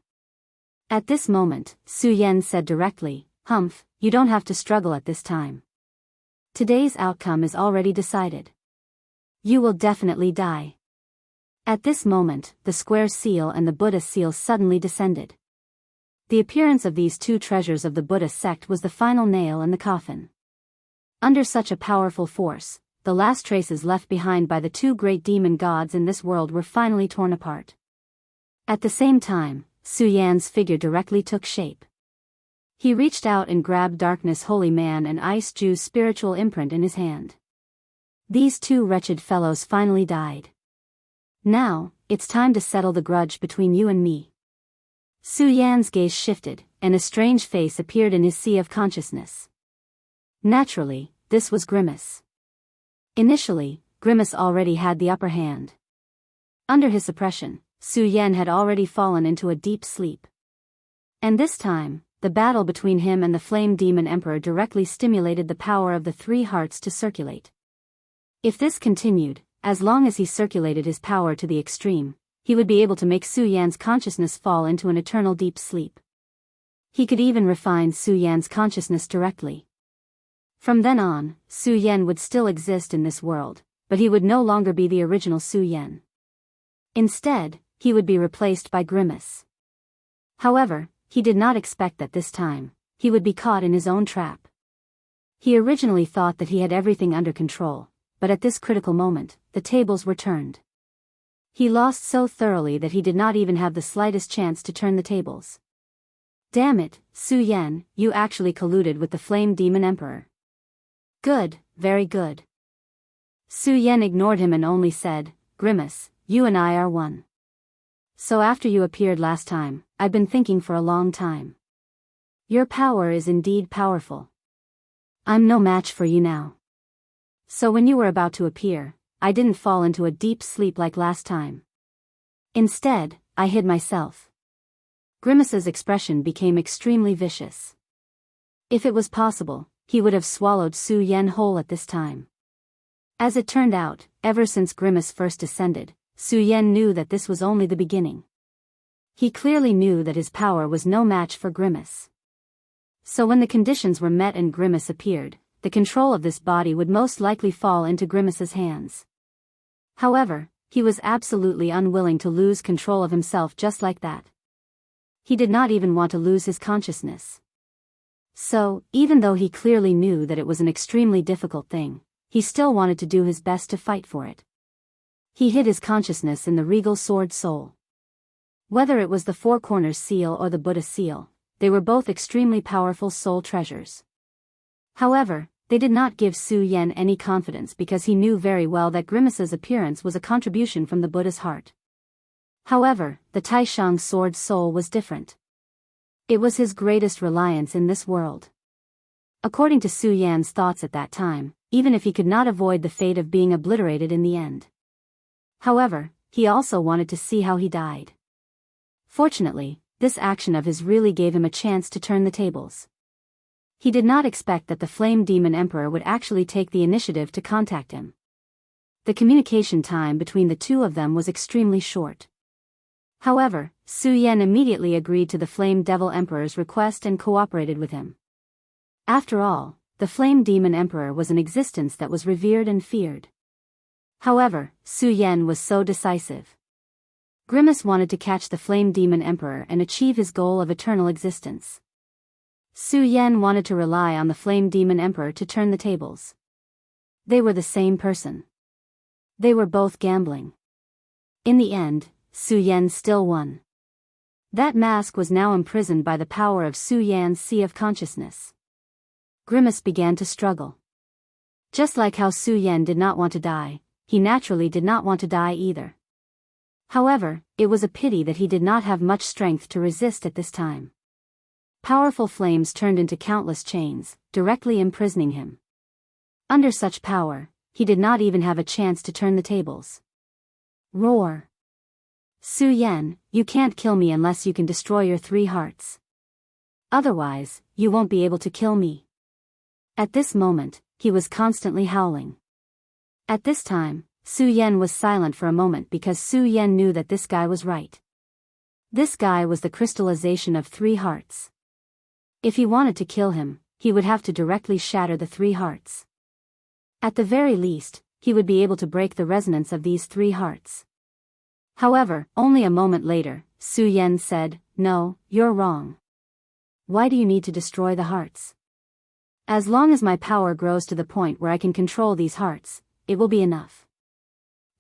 At this moment, Su Yan said directly, "Humph, you don't have to struggle at this time. Today's outcome is already decided. You will definitely die." At this moment, the square seal and the Buddha seal suddenly descended. The appearance of these two treasures of the Buddha sect was the final nail in the coffin. Under such a powerful force, the last traces left behind by the two great demon gods in this world were finally torn apart. At the same time, Su Yan's figure directly took shape. He reached out and grabbed Darkness Holy Man and Ice Jew's spiritual imprint in his hand. These two wretched fellows finally died. Now, it's time to settle the grudge between you and me. Su Yan's gaze shifted, and a strange face appeared in his sea of consciousness. Naturally, this was Grimace. Initially, Grimace already had the upper hand. Under his suppression, Su Yan had already fallen into a deep sleep. And this time, the battle between him and the Flame Demon Emperor directly stimulated the power of the three hearts to circulate. If this continued, as long as he circulated his power to the extreme, he would be able to make Su Yan's consciousness fall into an eternal deep sleep. He could even refine Su Yan's consciousness directly. From then on, Su Yan would still exist in this world, but he would no longer be the original Su Yan. Instead, he would be replaced by Grimace. However, he did not expect that this time, he would be caught in his own trap. He originally thought that he had everything under control, but at this critical moment, the tables were turned. He lost so thoroughly that he did not even have the slightest chance to turn the tables. Damn it, Su Yan, you actually colluded with the Flame Demon Emperor. Good, very good. Su Yan ignored him and only said, Grimace, you and I are one. So after you appeared last time, I've been thinking for a long time. Your power is indeed powerful. I'm no match for you now. So when you were about to appear, I didn't fall into a deep sleep like last time. Instead, I hid myself. Grimace's expression became extremely vicious. If it was possible, he would have swallowed Su Yan whole at this time. As it turned out, ever since Grimace first descended, Su Yan knew that this was only the beginning. He clearly knew that his power was no match for Grimace. So when the conditions were met and Grimace appeared, the control of this body would most likely fall into Grimace's hands. However, he was absolutely unwilling to lose control of himself just like that. He did not even want to lose his consciousness. So, even though he clearly knew that it was an extremely difficult thing, he still wanted to do his best to fight for it. He hid his consciousness in the regal sword soul. Whether it was the Four Corners seal or the Buddha seal, they were both extremely powerful soul treasures. However, they did not give Su Yan any confidence because he knew very well that Grimace's appearance was a contribution from the Buddha's heart. However, the Taishang sword soul was different. It was his greatest reliance in this world. According to Su Yan's thoughts at that time, even if he could not avoid the fate of being obliterated in the end. However, he also wanted to see how he died. Fortunately, this action of his really gave him a chance to turn the tables. He did not expect that the Flame Demon Emperor would actually take the initiative to contact him. The communication time between the two of them was extremely short. However, Su Yan immediately agreed to the Flame Devil Emperor's request and cooperated with him. After all, the Flame Demon Emperor was an existence that was revered and feared. However, Su Yan was so decisive. Grimace wanted to catch the Flame Demon Emperor and achieve his goal of eternal existence. Su Yan wanted to rely on the Flame Demon Emperor to turn the tables. They were the same person. They were both gambling. In the end, Su Yan still won. That mask was now imprisoned by the power of Su Yan's sea of consciousness. Grimace began to struggle. Just like how Su Yan did not want to die, he naturally did not want to die either. However, it was a pity that he did not have much strength to resist at this time. Powerful flames turned into countless chains, directly imprisoning him. Under such power, he did not even have a chance to turn the tables. Roar! Su Yan, you can't kill me unless you can destroy your three hearts. Otherwise, you won't be able to kill me. At this moment, he was constantly howling. At this time, Su Yan was silent for a moment because Su Yan knew that this guy was right. This guy was the crystallization of three hearts. If he wanted to kill him, he would have to directly shatter the three hearts. At the very least, he would be able to break the resonance of these three hearts. However, only a moment later, Su Yan said, "No, you're wrong. Why do you need to destroy the hearts? As long as my power grows to the point where I can control these hearts, it will be enough.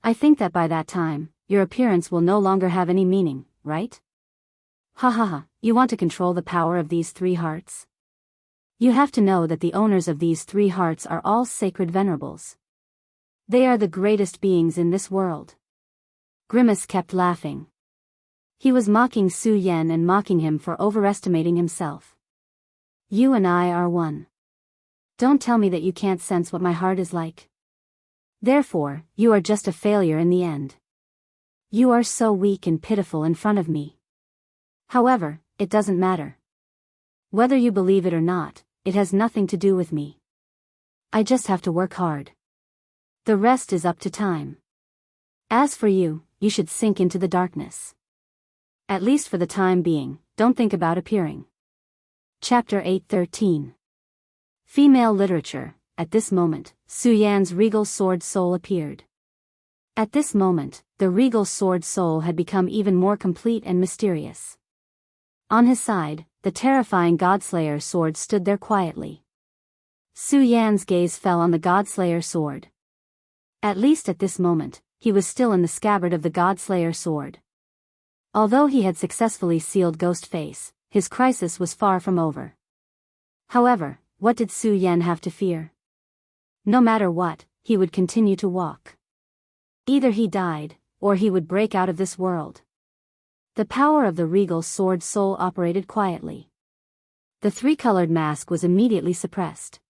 I think that by that time, your appearance will no longer have any meaning, right? Ha ha ha, you want to control the power of these 3 hearts? You have to know that the owners of these 3 hearts are all sacred venerables. They are the greatest beings in this world. Grimace kept laughing. He was mocking Su Yan and mocking him for overestimating himself. You and I are one. Don't tell me that you can't sense what my heart is like. Therefore, you are just a failure in the end. You are so weak and pitiful in front of me. However, it doesn't matter. Whether you believe it or not, it has nothing to do with me. I just have to work hard. The rest is up to time. As for you, you should sink into the darkness. At least for the time being, don't think about appearing. Chapter 8:13. Female Literature. At this moment, Su Yan's regal sword soul appeared. At this moment, the regal sword soul had become even more complete and mysterious. On his side, the terrifying Godslayer sword stood there quietly. Su Yan's gaze fell on the Godslayer sword. At least at this moment, he was still in the scabbard of the Godslayer sword. Although he had successfully sealed Ghostface, his crisis was far from over. However, what did Su Yan have to fear? No matter what, he would continue to walk. Either he died, or he would break out of this world. The power of the regal sword soul operated quietly. The 3-colored mask was immediately suppressed.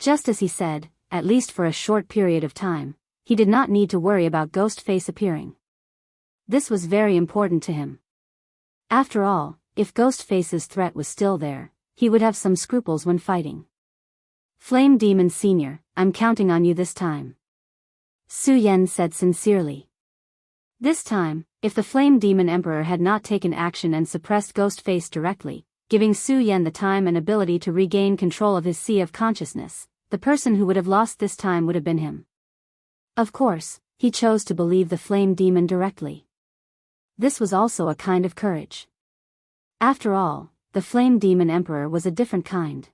Just as he said, at least for a short period of time, he did not need to worry about Ghostface appearing. This was very important to him. After all, if Ghostface's threat was still there, he would have some scruples when fighting. Flame Demon Sr., I'm counting on you this time. Su Yan said sincerely. This time, if the Flame Demon Emperor had not taken action and suppressed Ghostface directly, giving Su Yan the time and ability to regain control of his sea of consciousness, the person who would have lost this time would have been him. Of course, he chose to believe the Flame Demon directly. This was also a kind of courage. After all, the Flame Demon Emperor was a different kind.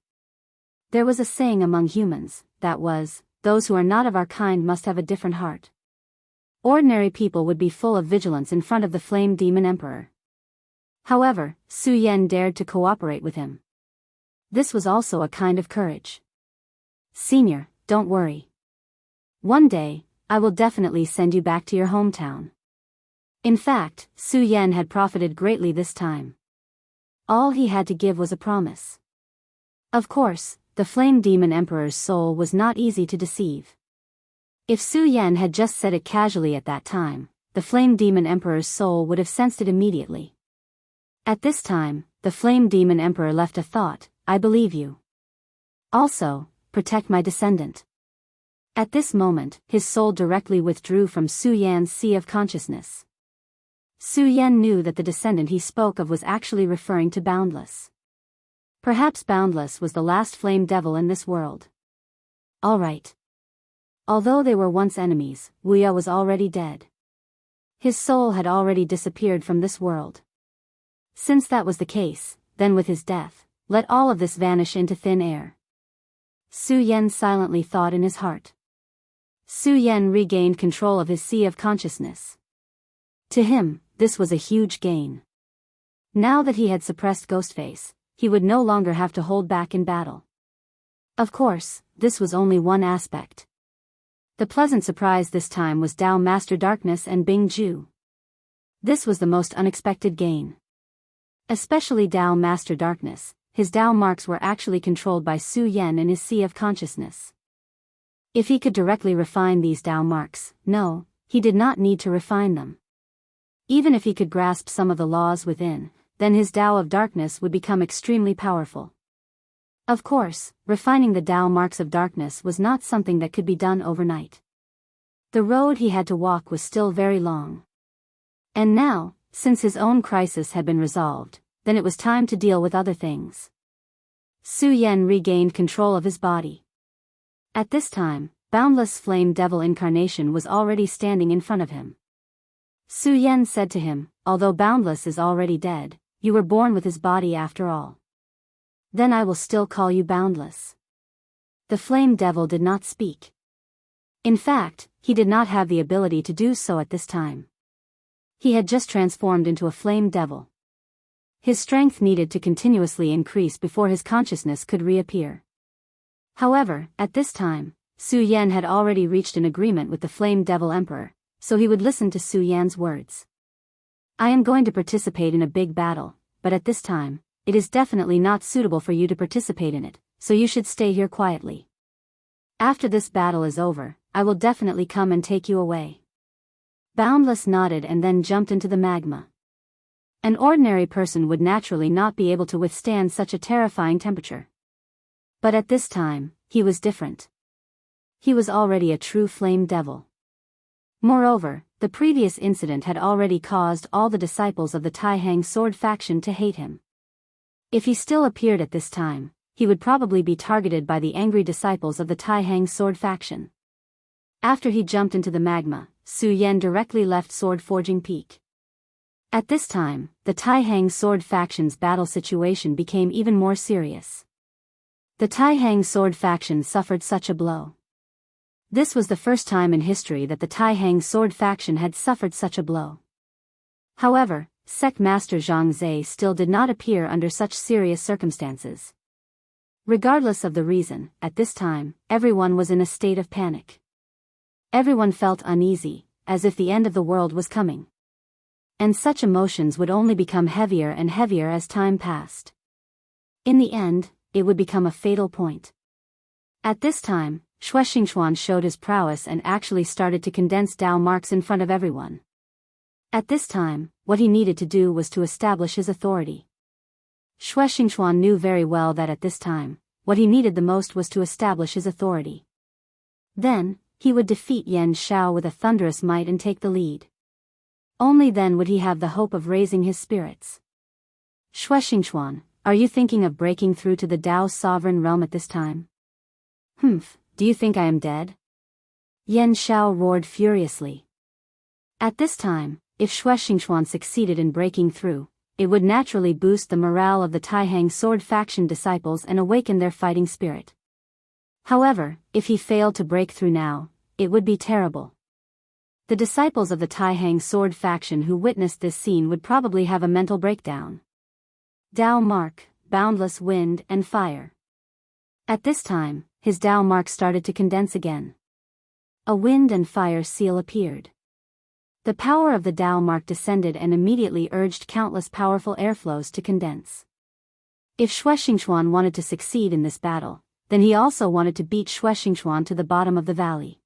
There was a saying among humans, that was, those who are not of our kind must have a different heart. Ordinary people would be full of vigilance in front of the Flame Demon Emperor. However, Su Yan dared to cooperate with him. This was also a kind of courage. Senior, don't worry. One day, I will definitely send you back to your hometown. In fact, Su Yan had profited greatly this time. All he had to give was a promise. Of course, the Flame Demon Emperor's soul was not easy to deceive. If Su Yan had just said it casually at that time, the Flame Demon Emperor's soul would have sensed it immediately. At this time, the Flame Demon Emperor left a thought, I believe you. Also, protect my descendant. At this moment, his soul directly withdrew from Su Yan's sea of consciousness. Su Yan knew that the descendant he spoke of was actually referring to Boundless. Perhaps Boundless was the last flame devil in this world. Alright. Although they were once enemies, Wuya was already dead. His soul had already disappeared from this world. Since that was the case, then with his death, let all of this vanish into thin air. Su Yan silently thought in his heart. Su Yan regained control of his sea of consciousness. To him, this was a huge gain. Now that he had suppressed Ghostface, he would no longer have to hold back in battle. Of course, this was only one aspect. The pleasant surprise this time was Dao Master Darkness and Bing Ju. This was the most unexpected gain. Especially Dao Master Darkness, his Dao marks were actually controlled by Su Yan in his sea of consciousness. If he could directly refine these Dao marks, no, he did not need to refine them. Even if he could grasp some of the laws within, then his Dao of Darkness would become extremely powerful. Of course, refining the Dao marks of darkness was not something that could be done overnight. The road he had to walk was still very long. And now, since his own crisis had been resolved, then it was time to deal with other things. Su Yan regained control of his body. At this time, Boundless Flame Devil Incarnation was already standing in front of him. Su Yan said to him, although Boundless is already dead, you were born with his body after all. Then I will still call you boundless. The flame devil did not speak. In fact, he did not have the ability to do so at this time. He had just transformed into a flame devil. His strength needed to continuously increase before his consciousness could reappear. However, at this time, Su Yan had already reached an agreement with the Flame Devil Emperor, so he would listen to Su Yan's words. I am going to participate in a big battle, but at this time, it is definitely not suitable for you to participate in it, so you should stay here quietly. After this battle is over, I will definitely come and take you away. Boundless nodded and then jumped into the magma. An ordinary person would naturally not be able to withstand such a terrifying temperature. But at this time, he was different. He was already a true flame devil. Moreover, the previous incident had already caused all the disciples of the Taihang sword faction to hate him. If he still appeared at this time, he would probably be targeted by the angry disciples of the Taihang sword faction. After he jumped into the magma, Su Yan directly left Sword Forging Peak. At this time, the Taihang sword faction's battle situation became even more serious. The Taihang sword faction suffered such a blow. This was the first time in history that the Taihang sword faction had suffered such a blow. However, Sect Master Zhang Zhe still did not appear under such serious circumstances. Regardless of the reason, at this time, everyone was in a state of panic. Everyone felt uneasy, as if the end of the world was coming. And such emotions would only become heavier and heavier as time passed. In the end, it would become a fatal point. At this time, Xue Xingchuan showed his prowess and actually started to condense Dao marks in front of everyone. At this time, what he needed to do was to establish his authority. Xue Xingchuan knew very well that at this time, what he needed the most was to establish his authority. Then, he would defeat Yan Xiao with a thunderous might and take the lead. Only then would he have the hope of raising his spirits. Xue Xingchuan, are you thinking of breaking through to the Dao sovereign realm at this time? Do you think I am dead? Yan Xiao roared furiously. At this time, if Xue Xingchuan succeeded in breaking through, it would naturally boost the morale of the Taihang sword faction disciples and awaken their fighting spirit. However, if he failed to break through now, it would be terrible. The disciples of the Taihang sword faction who witnessed this scene would probably have a mental breakdown. Dao mark, boundless wind and fire. At this time, his Dao mark started to condense again. A wind and fire seal appeared. The power of the Dao mark descended and immediately urged countless powerful airflows to condense. If Xue Xingchuan wanted to succeed in this battle, then he also wanted to beat Xue Xingchuan to the bottom of the valley.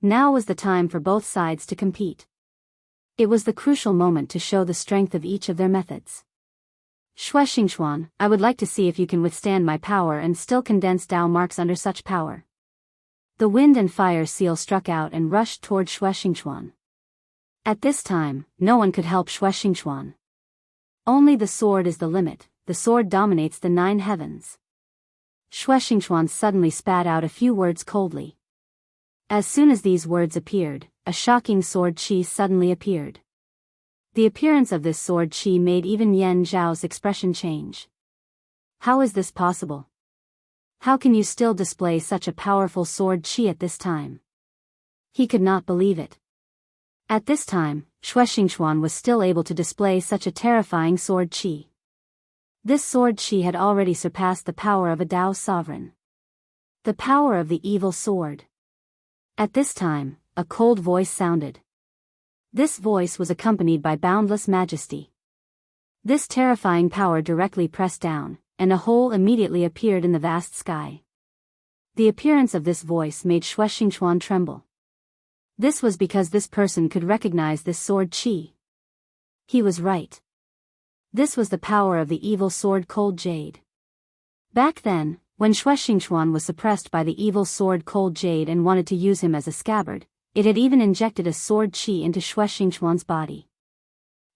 Now was the time for both sides to compete. It was the crucial moment to show the strength of each of their methods. Xue Xingchuan, I would like to see if you can withstand my power and still condense Dao marks under such power. The wind and fire seal struck out and rushed toward Xue Xingchuan. At this time, no one could help Xue Xingchuan. Only the sword is the limit, the sword dominates the 9 heavens. Xue Xingchuan suddenly spat out a few words coldly. As soon as these words appeared, a shocking sword chi suddenly appeared. The appearance of this sword chi made even Yan Zhao's expression change. How is this possible? How can you still display such a powerful sword chi at this time? He could not believe it. At this time, Xue Xingchuan was still able to display such a terrifying sword chi. This sword chi had already surpassed the power of a Dao sovereign. The power of the evil sword. At this time, a cold voice sounded. This voice was accompanied by boundless majesty. This terrifying power directly pressed down, and a hole immediately appeared in the vast sky. The appearance of this voice made Xue Xingchuan tremble. This was because this person could recognize this sword chi. He was right. This was the power of the evil sword Cold Jade. Back then, when Xue Xingchuan was suppressed by the evil sword Cold Jade and wanted to use him as a scabbard, it had even injected a sword chi into Xue Xingchuan's body.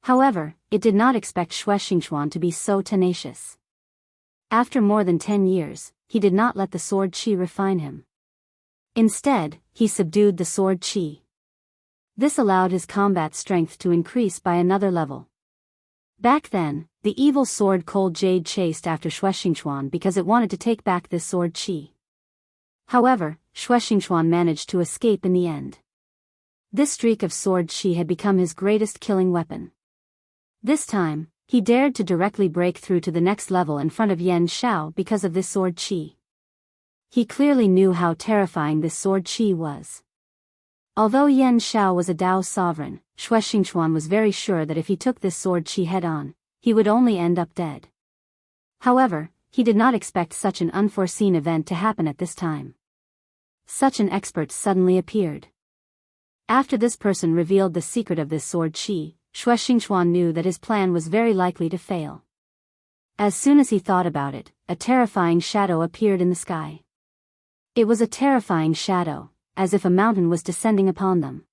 However, it did not expect Xue Xingchuan to be so tenacious. After more than 10 years, he did not let the sword chi refine him. Instead, he subdued the sword chi. This allowed his combat strength to increase by another level. Back then, the evil sword Cold Jade chased after Shuexingchuan because it wanted to take back this sword Qi. However, Shuexingchuan managed to escape in the end. This streak of sword Qi had become his greatest killing weapon. This time, he dared to directly break through to the next level in front of Yan Xiao because of this sword Qi. He clearly knew how terrifying this sword Qi was. Although Yan Xiao was a Dao sovereign, Shuexingchuan was very sure that if he took this sword Qi head-on, he would only end up dead. However, he did not expect such an unforeseen event to happen at this time. Such an expert suddenly appeared. After this person revealed the secret of this sword Qi, Shuexingchuan knew that his plan was very likely to fail. As soon as he thought about it, a terrifying shadow appeared in the sky. It was a terrifying shadow, as if a mountain was descending upon them.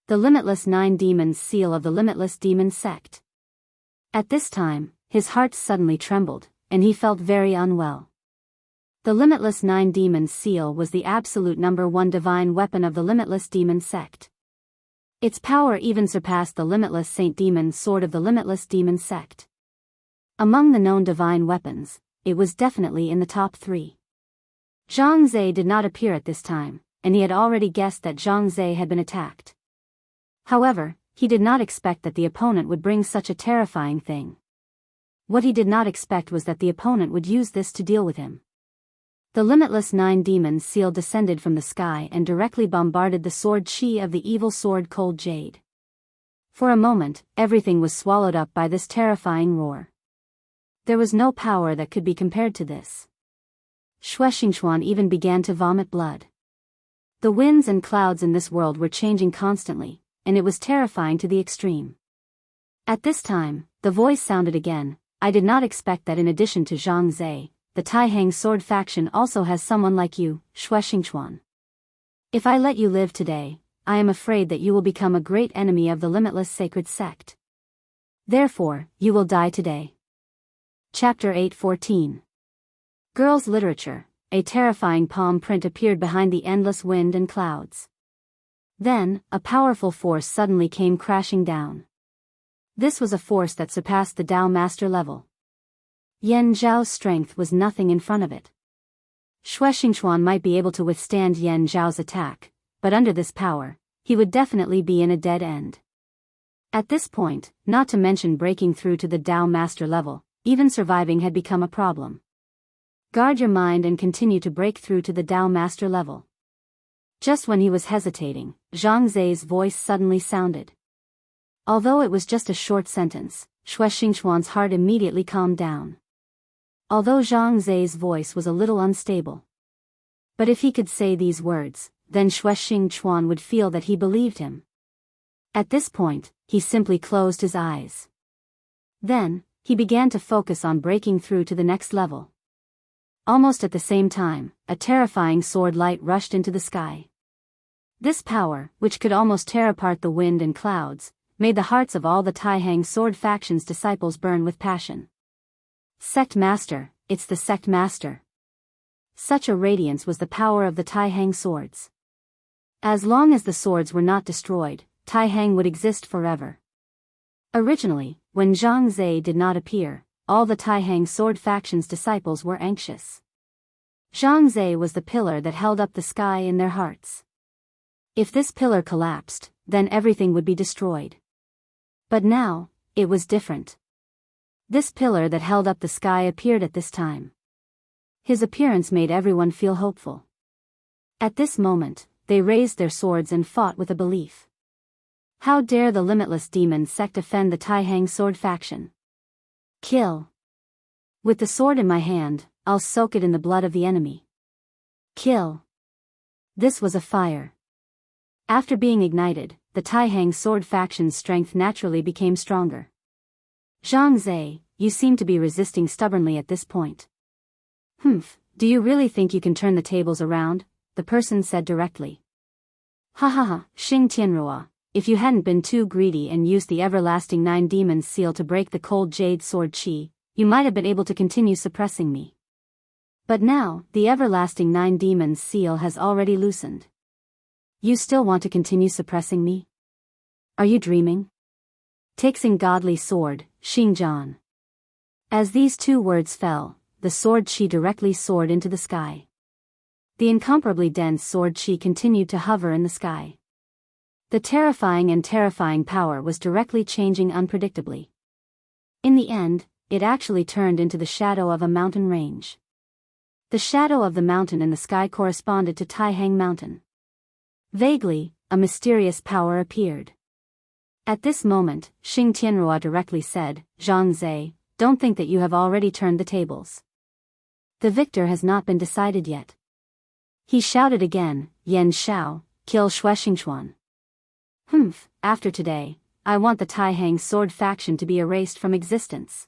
The Limitless Nine Demons seal of the Limitless Demon Sect. At this time, his heart suddenly trembled, and he felt very unwell. The Limitless Nine Demons seal was the absolute #1 divine weapon of the Limitless Demon Sect. Its power even surpassed the Limitless Saint Demon Sword of the Limitless Demon Sect. Among the known divine weapons, it was definitely in the top 3. Zhang Zhe did not appear at this time, and he had already guessed that Zhang Zhe had been attacked. However, he did not expect that the opponent would bring such a terrifying thing. What he did not expect was that the opponent would use this to deal with him. The Limitless Nine Demons seal descended from the sky and directly bombarded the sword Qi of the evil sword Cold Jade. For a moment, everything was swallowed up by this terrifying roar. There was no power that could be compared to this. Shuexingchuan even began to vomit blood. The winds and clouds in this world were changing constantly, and it was terrifying to the extreme. At this time, the voice sounded again. I did not expect that in addition to Zhang Zhe, the Taihang sword faction also has someone like you, Shuexingchuan. If I let you live today, I am afraid that you will become a great enemy of the Limitless Sacred Sect. Therefore, you will die today. Chapter 8:14. Girls' Literature. A terrifying palm print appeared behind the endless wind and clouds. Then, a powerful force suddenly came crashing down. This was a force that surpassed the Dao Master level. Yan Zhao's strength was nothing in front of it. Shuexingchuan might be able to withstand Yan Zhao's attack, but under this power, he would definitely be in a dead end. At this point, not to mention breaking through to the Dao Master level, even surviving had become a problem. Guard your mind and continue to break through to the Dao Master level. Just when he was hesitating, Zhang Zhe's voice suddenly sounded. Although it was just a short sentence, Shuexingchuan's heart immediately calmed down. Although Zhang Zhe's voice was a little unstable. But if he could say these words, then Shuexingchuan would feel that he believed him. At this point, he simply closed his eyes. Then, he began to focus on breaking through to the next level. Almost at the same time, a terrifying sword light rushed into the sky. This power, which could almost tear apart the wind and clouds, made the hearts of all the Taihang sword faction's disciples burn with passion. Sect Master, it's the Sect Master. Such a radiance was the power of the Taihang swords. As long as the swords were not destroyed, Taihang would exist forever. Originally, when Zhang Zhe did not appear, all the Taihang sword faction's disciples were anxious. Zhang Zhe was the pillar that held up the sky in their hearts. If this pillar collapsed, then everything would be destroyed. But now, it was different. This pillar that held up the sky appeared at this time. His appearance made everyone feel hopeful. At this moment, they raised their swords and fought with a belief. How dare the Limitless Demon Sect offend the Taihang sword faction? Kill. With the sword in my hand, I'll soak it in the blood of the enemy. Kill. This was a fire. After being ignited, the Taihang sword faction's strength naturally became stronger. Zhang Zhe, you seem to be resisting stubbornly at this point. Do you really think you can turn the tables around? The person said directly. Ha ha ha, Xing Tianrua, if you hadn't been too greedy and used the Everlasting Nine Demons seal to break the Cold Jade Sword Qi, you might have been able to continue suppressing me. But now, the Everlasting Nine Demons seal has already loosened. You still want to continue suppressing me? Are you dreaming? Taking godly sword, Xingjian. As these two words fell, the sword qi directly soared into the sky. The incomparably dense sword qi continued to hover in the sky. The terrifying power was directly changing unpredictably. In the end, it actually turned into the shadow of a mountain range. The shadow of the mountain in the sky corresponded to Taihang Mountain. Vaguely, a mysterious power appeared. At this moment, Xing Tianrua directly said, "Zhang Zhe, don't think that you have already turned the tables. The victor has not been decided yet." He shouted again, "Yan Shao, kill Xingchuan. After today, I want the Taihang sword faction to be erased from existence."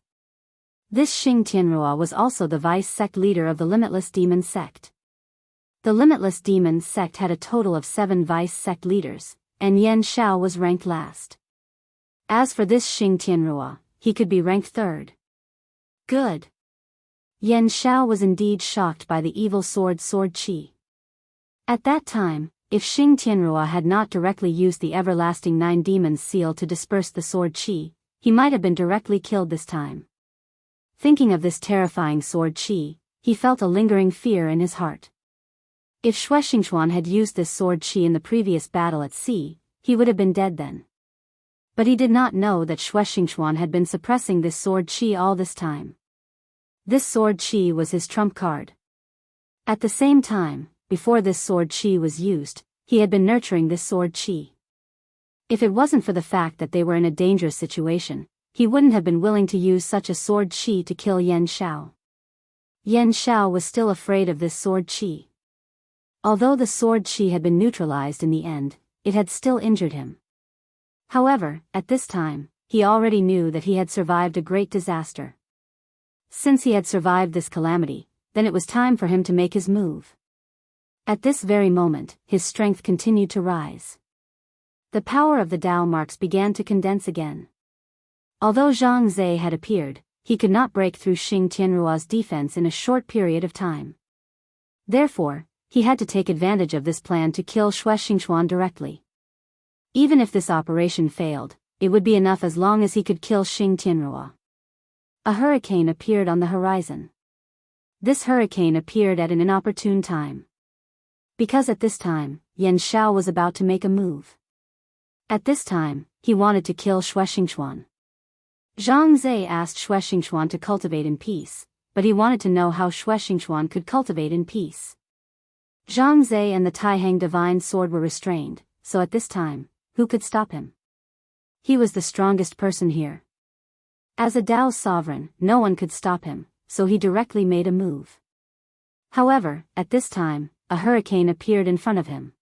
This Xing Tianrua was also the vice sect leader of the Limitless Demon sect. The Limitless Demon sect had a total of 7 vice sect leaders, and Yan Shao was ranked last. As for this Xing Tianrua, he could be ranked 3rd. Good. Yan Shao was indeed shocked by the evil sword qi. At that time, if Xing Tianrua had not directly used the everlasting 9 demons seal to disperse the sword qi, he might have been directly killed this time. Thinking of this terrifying sword qi, he felt a lingering fear in his heart. If Xingchuan had used this sword qi in the previous battle at sea, he would have been dead then. But he did not know that Xingchuan had been suppressing this sword qi all this time. This sword qi was his trump card. At the same time, before this sword qi was used, he had been nurturing this sword qi. If it wasn't for the fact that they were in a dangerous situation, he wouldn't have been willing to use such a sword qi to kill Yan Shao. Yan Shao was still afraid of this sword qi. Although the sword qi had been neutralized in the end, it had still injured him. However, at this time, he already knew that he had survived a great disaster. Since he had survived this calamity, then it was time for him to make his move. At this very moment, his strength continued to rise. The power of the Tao marks began to condense again. Although Zhang Zhe had appeared, he could not break through Xing Tianrua's defense in a short period of time. Therefore, he had to take advantage of this plan to kill Xingchuan directly. Even if this operation failed, it would be enough as long as he could kill Xing Tianrua. A hurricane appeared on the horizon. This hurricane appeared at an inopportune time. Because at this time, Yan Shao was about to make a move. At this time, he wanted to kill Xingchuan. Zhang Zhe asked Xingchuan to cultivate in peace, but he wanted to know how Xingchuan could cultivate in peace. Zhang Zhe and the Taihang divine sword were restrained, so at this time, who could stop him? He was the strongest person here. As a Tao sovereign, no one could stop him, so he directly made a move. However, at this time, a hurricane appeared in front of him.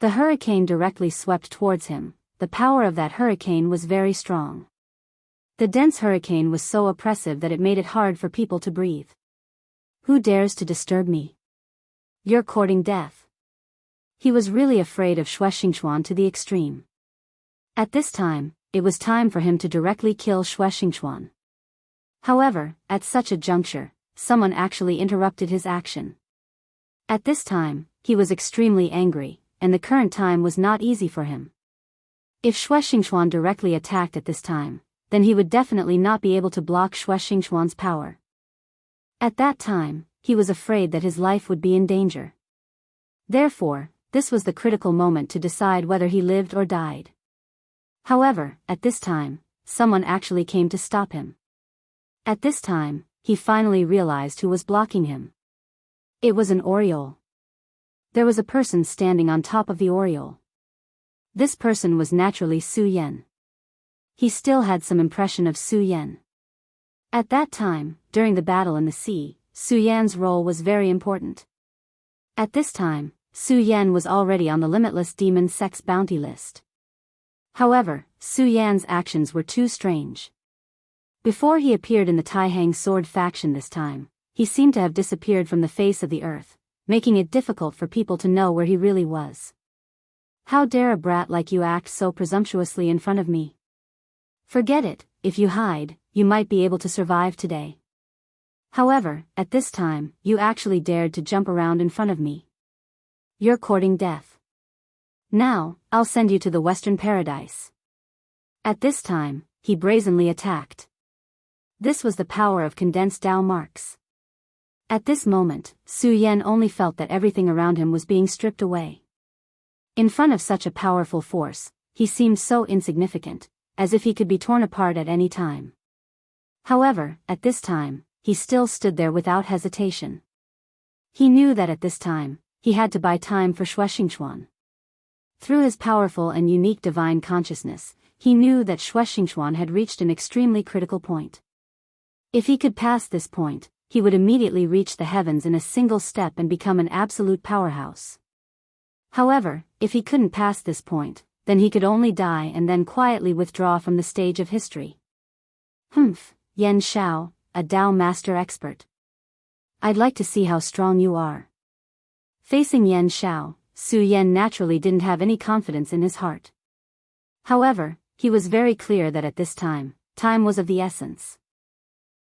The hurricane directly swept towards him. The power of that hurricane was very strong. The dense hurricane was so oppressive that it made it hard for people to breathe. "Who dares to disturb me? You're courting death." He was really afraid of Xingchuan to the extreme. At this time, it was time for him to directly kill Xingchuan. However, at such a juncture, someone actually interrupted his action. At this time, he was extremely angry, and the current time was not easy for him. If Xingchuan directly attacked at this time, then he would definitely not be able to block Xingchuan's power. At that time, he was afraid that his life would be in danger. Therefore, this was the critical moment to decide whether he lived or died. However, at this time, someone actually came to stop him. At this time, he finally realized who was blocking him. It was an aureole. There was a person standing on top of the aureole. This person was naturally Su Yan. He still had some impression of Su Yan. At that time, during the battle in the sea, Su Yan's role was very important. At this time, Su Yan was already on the Limitless Demon Sect's bounty list. However, Su Yan's actions were too strange. Before he appeared in the Taihang sword faction this time, he seemed to have disappeared from the face of the earth, making it difficult for people to know where he really was. "How dare a brat like you act so presumptuously in front of me? Forget it, if you hide, you might be able to survive today. However, at this time, you actually dared to jump around in front of me. You're courting death. Now, I'll send you to the Western Paradise." At this time, he brazenly attacked. This was the power of condensed Tao marks. At this moment, Su Yan only felt that everything around him was being stripped away. In front of such a powerful force, he seemed so insignificant, as if he could be torn apart at any time. However, at this time, he still stood there without hesitation. He knew that at this time, he had to buy time for Shuexingchuan. Through his powerful and unique divine consciousness, he knew that Shuexingchuan had reached an extremely critical point. If he could pass this point, he would immediately reach the heavens in a single step and become an absolute powerhouse. However, if he couldn't pass this point, then he could only die and then quietly withdraw from the stage of history. Humph, Yan Shao, a Tao master expert. I'd like to see how strong you are. Facing Yan Shao, Su Yan naturally didn't have any confidence in his heart. However, he was very clear that at this time, time was of the essence.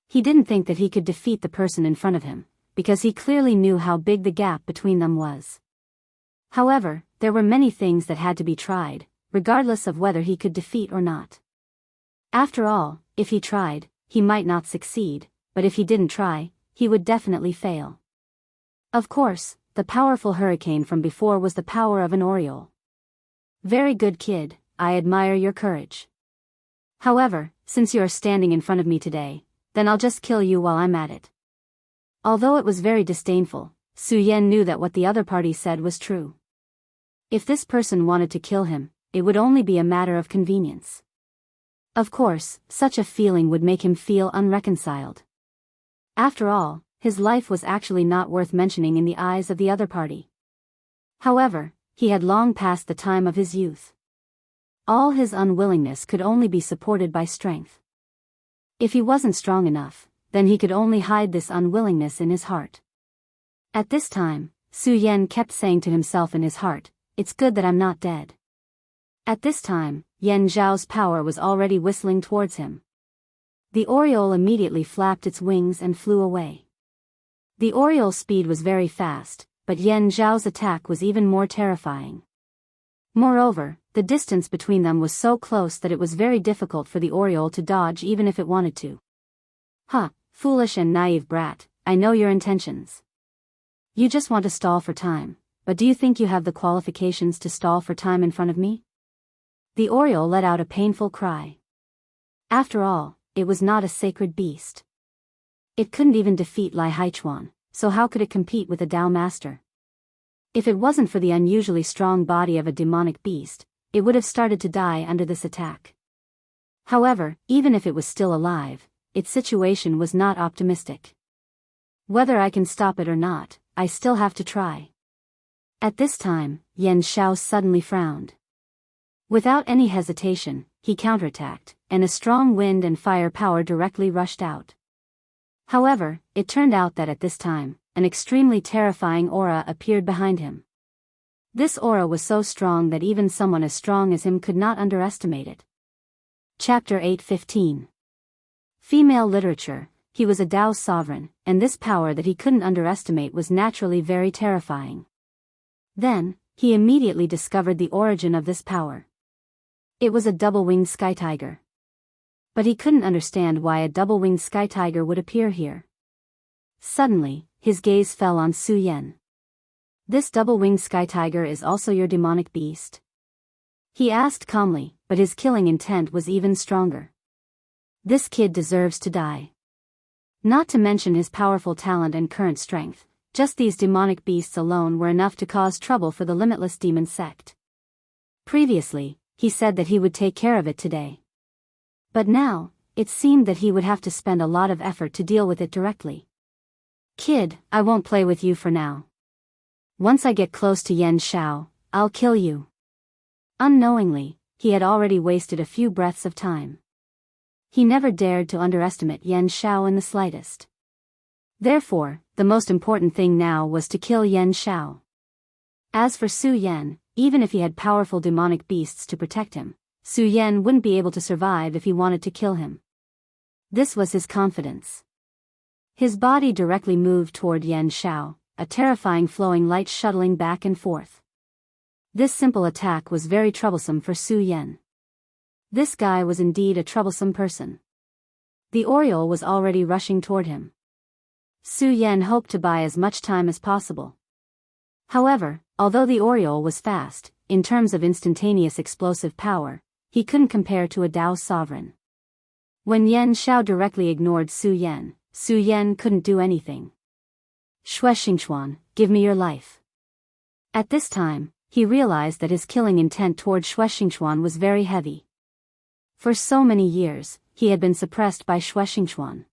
He didn't think that he could defeat the person in front of him, because he clearly knew how big the gap between them was. However, there were many things that had to be tried, regardless of whether he could defeat or not. After all, if he tried, he might not succeed, but if he didn't try, he would definitely fail. Of course, the powerful hurricane from before was the power of an Oriole. Very good kid, I admire your courage. However, since you are standing in front of me today, then I'll just kill you while I'm at it. Although it was very disdainful, Su Yan knew that what the other party said was true. If this person wanted to kill him, it would only be a matter of convenience. Of course, such a feeling would make him feel unreconciled. After all, his life was actually not worth mentioning in the eyes of the other party. However, he had long passed the time of his youth. All his unwillingness could only be supported by strength. If he wasn't strong enough, then he could only hide this unwillingness in his heart. At this time, Su Yan kept saying to himself in his heart, "It's good that I'm not dead." At this time, Yan Zhao's power was already whistling towards him. The Oriole immediately flapped its wings and flew away. The Oriole's speed was very fast, but Yan Zhao's attack was even more terrifying. Moreover, the distance between them was so close that it was very difficult for the Oriole to dodge even if it wanted to. "Huh, foolish and naive brat, I know your intentions. You just want to stall for time, but do you think you have the qualifications to stall for time in front of me?" The Oriole let out a painful cry. After all, it was not a sacred beast. It couldn't even defeat Lai Haichuan, so how could it compete with a Tao master? If it wasn't for the unusually strong body of a demonic beast, it would have started to die under this attack. However, even if it was still alive, its situation was not optimistic. Whether I can stop it or not, I still have to try. At this time, Yan Shao suddenly frowned. Without any hesitation, he counterattacked, and a strong wind and fire power directly rushed out. However, it turned out that at this time, an extremely terrifying aura appeared behind him. This aura was so strong that even someone as strong as him could not underestimate it. Chapter 8:15. Female literature. He was a Tao sovereign, and this power that he couldn't underestimate was naturally very terrifying. Then, he immediately discovered the origin of this power. It was a double-winged sky tiger. But he couldn't understand why a double-winged sky tiger would appear here. Suddenly, his gaze fell on Su Yan. "This double-winged sky tiger is also your demonic beast?" He asked calmly, but his killing intent was even stronger. This kid deserves to die. Not to mention his powerful talent and current strength, just these demonic beasts alone were enough to cause trouble for the limitless demon sect. Previously, he said that he would take care of it today. But now, it seemed that he would have to spend a lot of effort to deal with it directly. "Kid, I won't play with you for now. Once I get close to Yan Shao, I'll kill you." Unknowingly, he had already wasted a few breaths of time. He never dared to underestimate Yan Shao in the slightest. Therefore, the most important thing now was to kill Yan Shao. As for Su Yan, even if he had powerful demonic beasts to protect him, Su Yan wouldn't be able to survive if he wanted to kill him. This was his confidence. His body directly moved toward Yan Shao, a terrifying flowing light shuttling back and forth. This simple attack was very troublesome for Su Yan. This guy was indeed a troublesome person. The Oriole was already rushing toward him. Su Yan hoped to buy as much time as possible. However, although the Oriole was fast, in terms of instantaneous explosive power, he couldn't compare to a Dao sovereign. When Yan Xiao directly ignored Su Yan couldn't do anything. Shuexingchuan, give me your life. At this time, he realized that his killing intent toward Shuexingchuan was very heavy. For so many years, he had been suppressed by Shuexingchuan.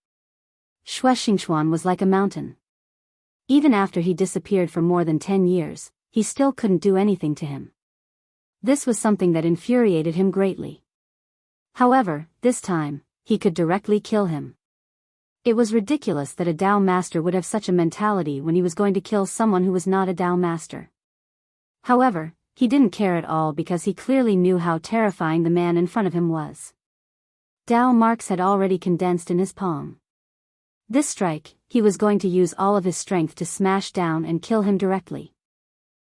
Shuexingchuan was like a mountain. Even after he disappeared for more than 10 years, he still couldn't do anything to him. This was something that infuriated him greatly. However, this time, he could directly kill him. It was ridiculous that a Dao master would have such a mentality when he was going to kill someone who was not a Dao master. However, he didn't care at all because he clearly knew how terrifying the man in front of him was. Dao marks had already condensed in his palm. This strike, he was going to use all of his strength to smash down and kill him directly.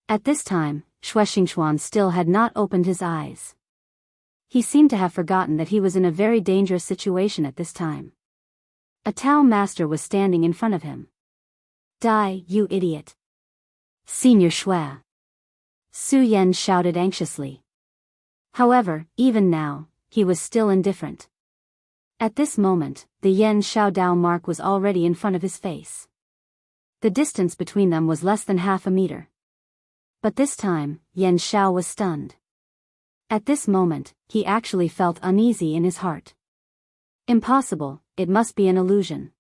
At this time, Shuexingchuan still had not opened his eyes. He seemed to have forgotten that he was in a very dangerous situation at this time. A Tao master was standing in front of him. Die, you idiot! Senior Shui! Su Yan shouted anxiously. However, even now, he was still indifferent. At this moment, the Yan Xiao Dao mark was already in front of his face. The distance between them was less than half a meter. But this time, Yan Xiao was stunned. At this moment, he actually felt uneasy in his heart. Impossible, it must be an illusion.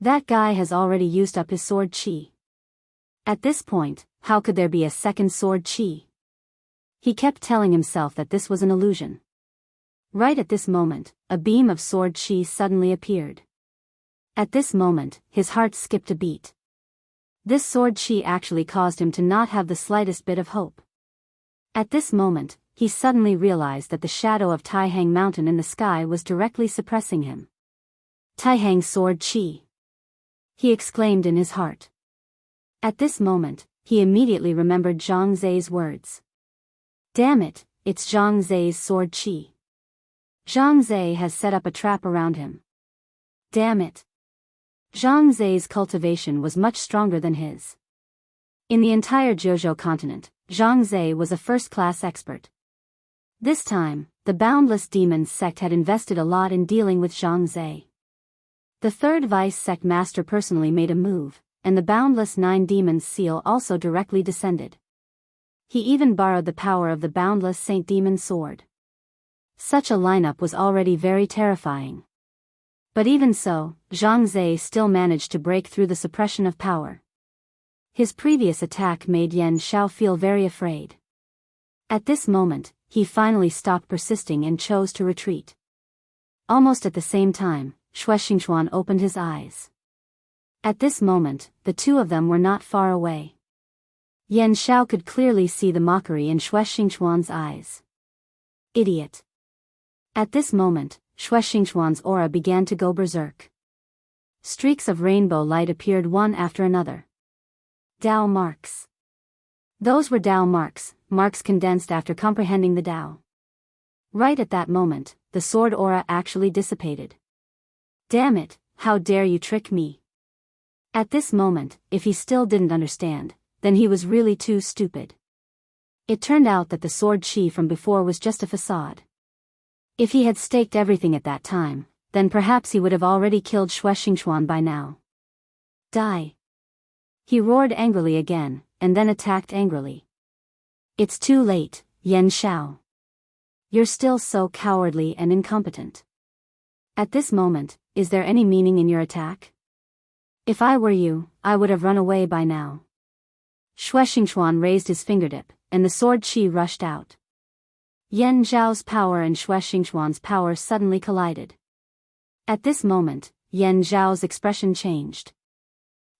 That guy has already used up his sword qi. At this point, how could there be a second sword qi? He kept telling himself that this was an illusion. Right at this moment, a beam of sword qi suddenly appeared. At this moment, his heart skipped a beat. This sword qi actually caused him to not have the slightest bit of hope. At this moment, he suddenly realized that the shadow of Taihang Mountain in the sky was directly suppressing him. Taihang sword qi! He exclaimed in his heart. At this moment, he immediately remembered Zhang Zai's words. Damn it, it's Zhang Zai's sword qi. Zhang Zai has set up a trap around him. Damn it. Zhang Zai's cultivation was much stronger than his. In the entire Zhozhou continent, Zhang Zai was a first-class expert. This time, the Boundless Demons sect had invested a lot in dealing with Zhang Zai. The third vice sect master personally made a move, and the Boundless Nine Demons seal also directly descended. He even borrowed the power of the Boundless Saint Demon sword. Such a lineup was already very terrifying. But even so, Zhang Zai still managed to break through the suppression of power. His previous attack made Yan Xiao feel very afraid. At this moment, he finally stopped persisting and chose to retreat. Almost at the same time, Shuexingchuan opened his eyes. At this moment, the two of them were not far away. Yan Xiao could clearly see the mockery in Shuexingchuan's eyes. Idiot! At this moment, Shuexingchuan's aura began to go berserk. Streaks of rainbow light appeared one after another. Dao marks. Those were Dao marks, marks condensed after comprehending the Dao. Right at that moment, the sword aura actually dissipated. Damn it, how dare you trick me? At this moment, if he still didn't understand, then he was really too stupid. It turned out that the sword qi from before was just a facade. If he had staked everything at that time, then perhaps he would have already killed Shuexingchuan by now. Die! He roared angrily again, and then attacked angrily. It's too late, Yan Xiao. You're still so cowardly and incompetent. At this moment, is there any meaning in your attack? If I were you, I would have run away by now. Shuexingchuan raised his fingertip, and the sword qi rushed out. Yan Zhao's power and Shuexingchuan's power suddenly collided. At this moment, Yan Zhao's expression changed.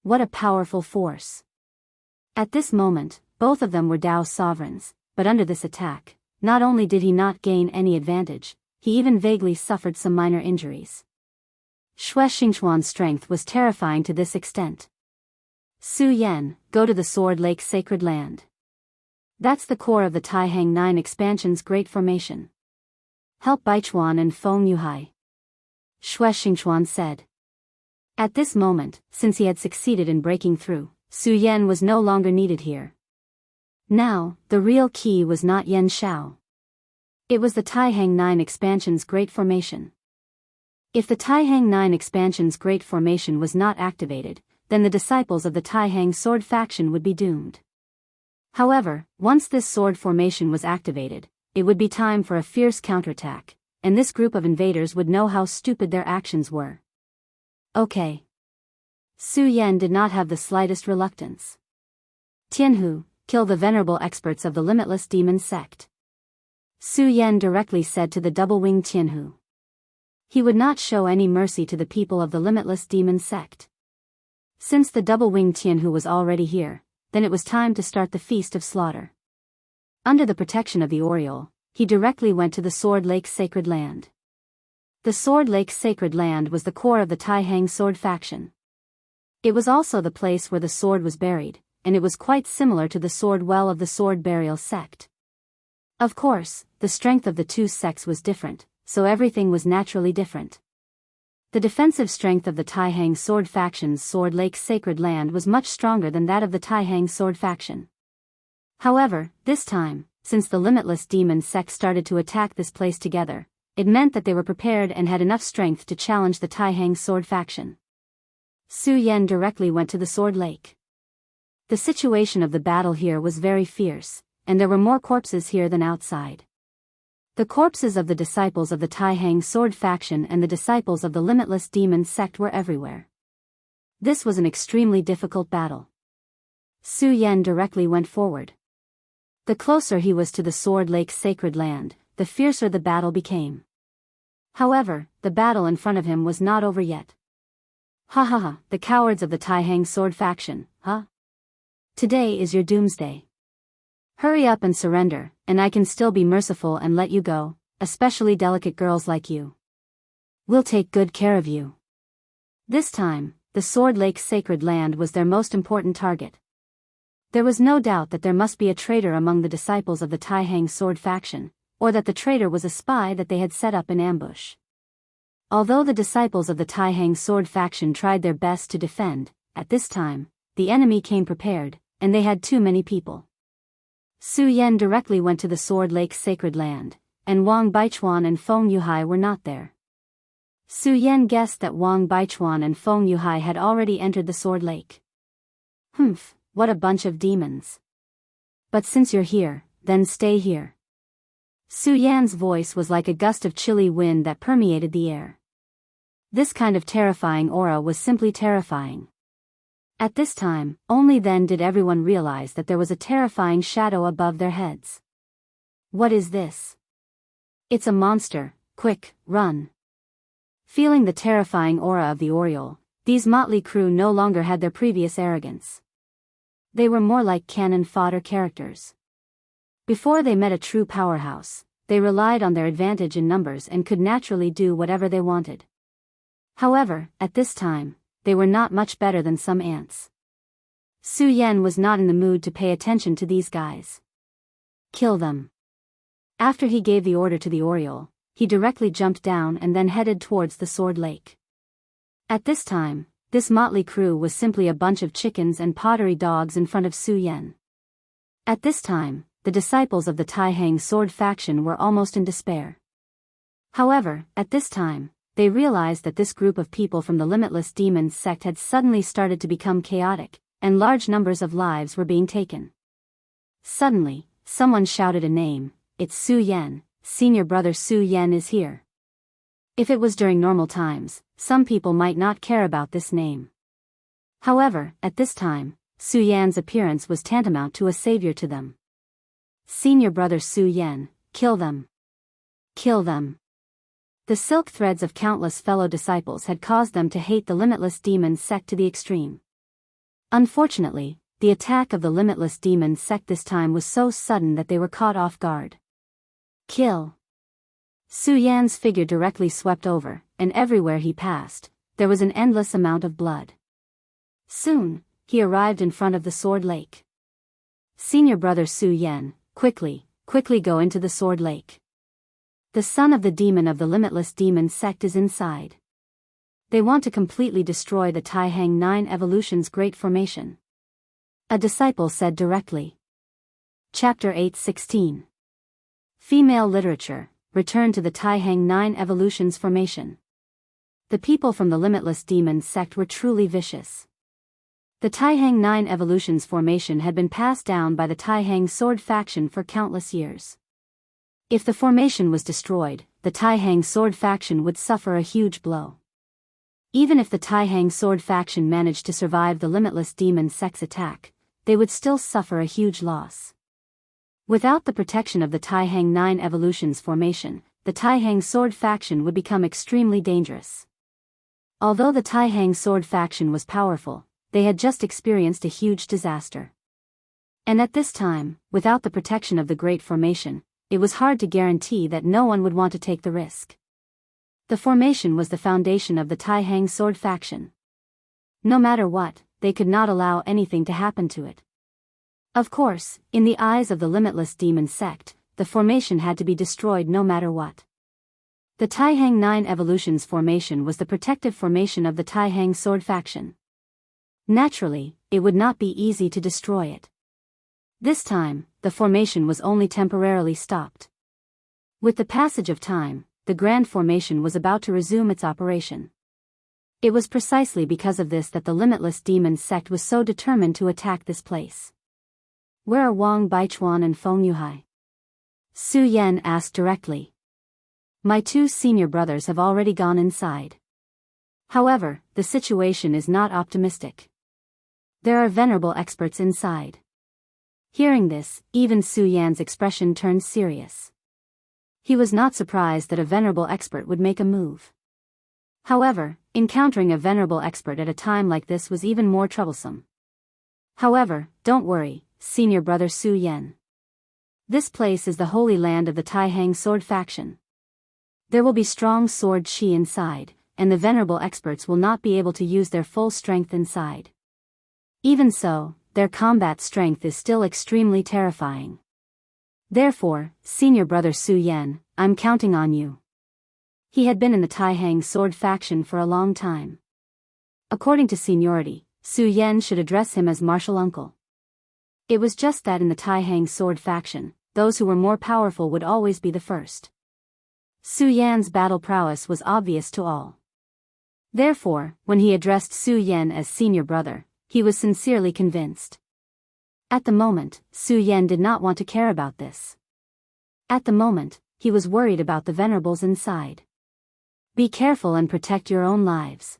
What a powerful force. At this moment, both of them were Dao sovereigns, but under this attack, not only did he not gain any advantage, he even vaguely suffered some minor injuries. Shuexingchuan's strength was terrifying to this extent. Su Yan, go to the Sword Lake Sacred Land. That's the core of the Taihang 9 expansion's Great Formation. Help Baichuan and Feng Yuhai. Xue Xingchuan said. At this moment, since he had succeeded in breaking through, Su Yan was no longer needed here. Now, the real key was not Yan Shao. It was the Taihang 9 expansion's Great Formation. If the Taihang 9 expansion's Great Formation was not activated, then the disciples of the Taihang sword faction would be doomed. However, once this sword formation was activated, it would be time for a fierce counterattack, and this group of invaders would know how stupid their actions were. Okay. Su Yan did not have the slightest reluctance. Tianhu, kill the venerable experts of the limitless demon sect. Su Yan directly said to the double-winged Tianhu. He would not show any mercy to the people of the limitless demon sect. Since the double-winged Tianhu was already here, then it was time to start the feast of slaughter. Under the protection of the Oriole, he directly went to the Sword Lake Sacred Land. The Sword Lake Sacred Land was the core of the Taihang sword faction. It was also the place where the sword was buried, and it was quite similar to the sword well of the sword burial sect. Of course, the strength of the two sects was different, so everything was naturally different. The defensive strength of the Taihang sword faction's Sword Lake Sacred Land was much stronger than that of the Taihang sword faction. However, this time, since the limitless demon sect started to attack this place together, it meant that they were prepared and had enough strength to challenge the Taihang sword faction. Su Yan directly went to the Sword Lake. The situation of the battle here was very fierce, and there were more corpses here than outside. The corpses of the disciples of the Taihang sword faction and the disciples of the limitless demon sect were everywhere. This was an extremely difficult battle. Su Yan directly went forward. The closer he was to the Sword Lake Sacred Land, the fiercer the battle became. However, the battle in front of him was not over yet. Ha ha ha, the cowards of the Taihang sword faction, huh? Today is your doomsday. Hurry up and surrender, and I can still be merciful and let you go, especially delicate girls like you. We'll take good care of you. This time, the Sword Lake Sacred Land was their most important target. There was no doubt that there must be a traitor among the disciples of the Taihang sword faction, or that the traitor was a spy that they had set up in ambush. Although the disciples of the Taihang sword faction tried their best to defend, at this time, the enemy came prepared, and they had too many people. Su Yan directly went to the Sword Lake Sacred Land, and Wang Baichuan and Feng Yuhai were not there. Su Yan guessed that Wang Baichuan and Feng Yuhai had already entered the Sword Lake. Humph, what a bunch of demons. But since you're here, then stay here. Su Yan's voice was like a gust of chilly wind that permeated the air. This kind of terrifying aura was simply terrifying. At this time, only then did everyone realize that there was a terrifying shadow above their heads. What is this? It's a monster, quick, run. Feeling the terrifying aura of the Oriole, these motley crew no longer had their previous arrogance. They were more like cannon fodder characters. Before they met a true powerhouse, they relied on their advantage in numbers and could naturally do whatever they wanted. However, at this time, they were not much better than some ants. Su Yan was not in the mood to pay attention to these guys. Kill them. After he gave the order to the Oriole, he directly jumped down and then headed towards the Sword Lake. At this time, this motley crew was simply a bunch of chickens and pottery dogs in front of Su Yan. At this time, the disciples of the Taihang sword faction were almost in despair. However, at this time, they realized that this group of people from the Limitless Demons sect had suddenly started to become chaotic, and large numbers of lives were being taken. Suddenly, someone shouted a name. It's Su Yan, senior brother Su Yan is here. If it was during normal times, some people might not care about this name. However, at this time, Su Yan's appearance was tantamount to a savior to them. Senior brother Su Yan, kill them. Kill them. The silk threads of countless fellow disciples had caused them to hate the Limitless Demons sect to the extreme. Unfortunately, the attack of the Limitless Demons sect this time was so sudden that they were caught off guard. Kill. Su Yan's figure directly swept over, and everywhere he passed, there was an endless amount of blood. Soon, he arrived in front of the Sword Lake. Senior brother Su Yan, quickly go into the Sword Lake. The son of the demon of the Limitless Demon sect is inside. They want to completely destroy the Taihang 9 Evolution's Great Formation. A disciple said directly. Chapter 8:16. Female Literature, Return to the Taihang 9 Evolution's Formation. The people from the Limitless Demon sect were truly vicious. The Taihang 9 Evolution's formation had been passed down by the Taihang Sword faction for countless years. If the formation was destroyed, the Taihang Sword faction would suffer a huge blow. Even if the Taihang Sword faction managed to survive the Limitless Demon sect's attack, they would still suffer a huge loss. Without the protection of the Taihang 9 Evolution's formation, the Taihang Sword faction would become extremely dangerous. Although the Taihang Sword faction was powerful, they had just experienced a huge disaster. And at this time, without the protection of the Great Formation, it was hard to guarantee that no one would want to take the risk. The formation was the foundation of the Taihang Sword faction. No matter what, they could not allow anything to happen to it. Of course, in the eyes of the Limitless Demon sect, the formation had to be destroyed no matter what. The Taihang 9 Evolution's formation was the protective formation of the Taihang Sword faction. Naturally, it would not be easy to destroy it. This time, the formation was only temporarily stopped. With the passage of time, the Grand Formation was about to resume its operation. It was precisely because of this that the Limitless Demon sect was so determined to attack this place. Where are Wang Baichuan and Feng Yuhai? Su Yan asked directly. My two senior brothers have already gone inside. However, the situation is not optimistic. There are venerable experts inside. Hearing this, even Su Yan's expression turned serious. He was not surprised that a venerable expert would make a move. However, encountering a venerable expert at a time like this was even more troublesome. However, don't worry, senior brother Su Yan. This place is the holy land of the Taihang Sword faction. There will be strong sword qi inside, and the venerable experts will not be able to use their full strength inside. Even so, their combat strength is still extremely terrifying. Therefore, senior brother Su Yan, I'm counting on you. He had been in the Taihang Sword faction for a long time. According to seniority, Su Yan should address him as martial uncle. It was just that in the Taihang Sword faction, those who were more powerful would always be the first. Su Yan's battle prowess was obvious to all. Therefore, when he addressed Su Yan as senior brother, he was sincerely convinced. At the moment, Su Yan did not want to care about this. At the moment, he was worried about the venerables inside. Be careful and protect your own lives.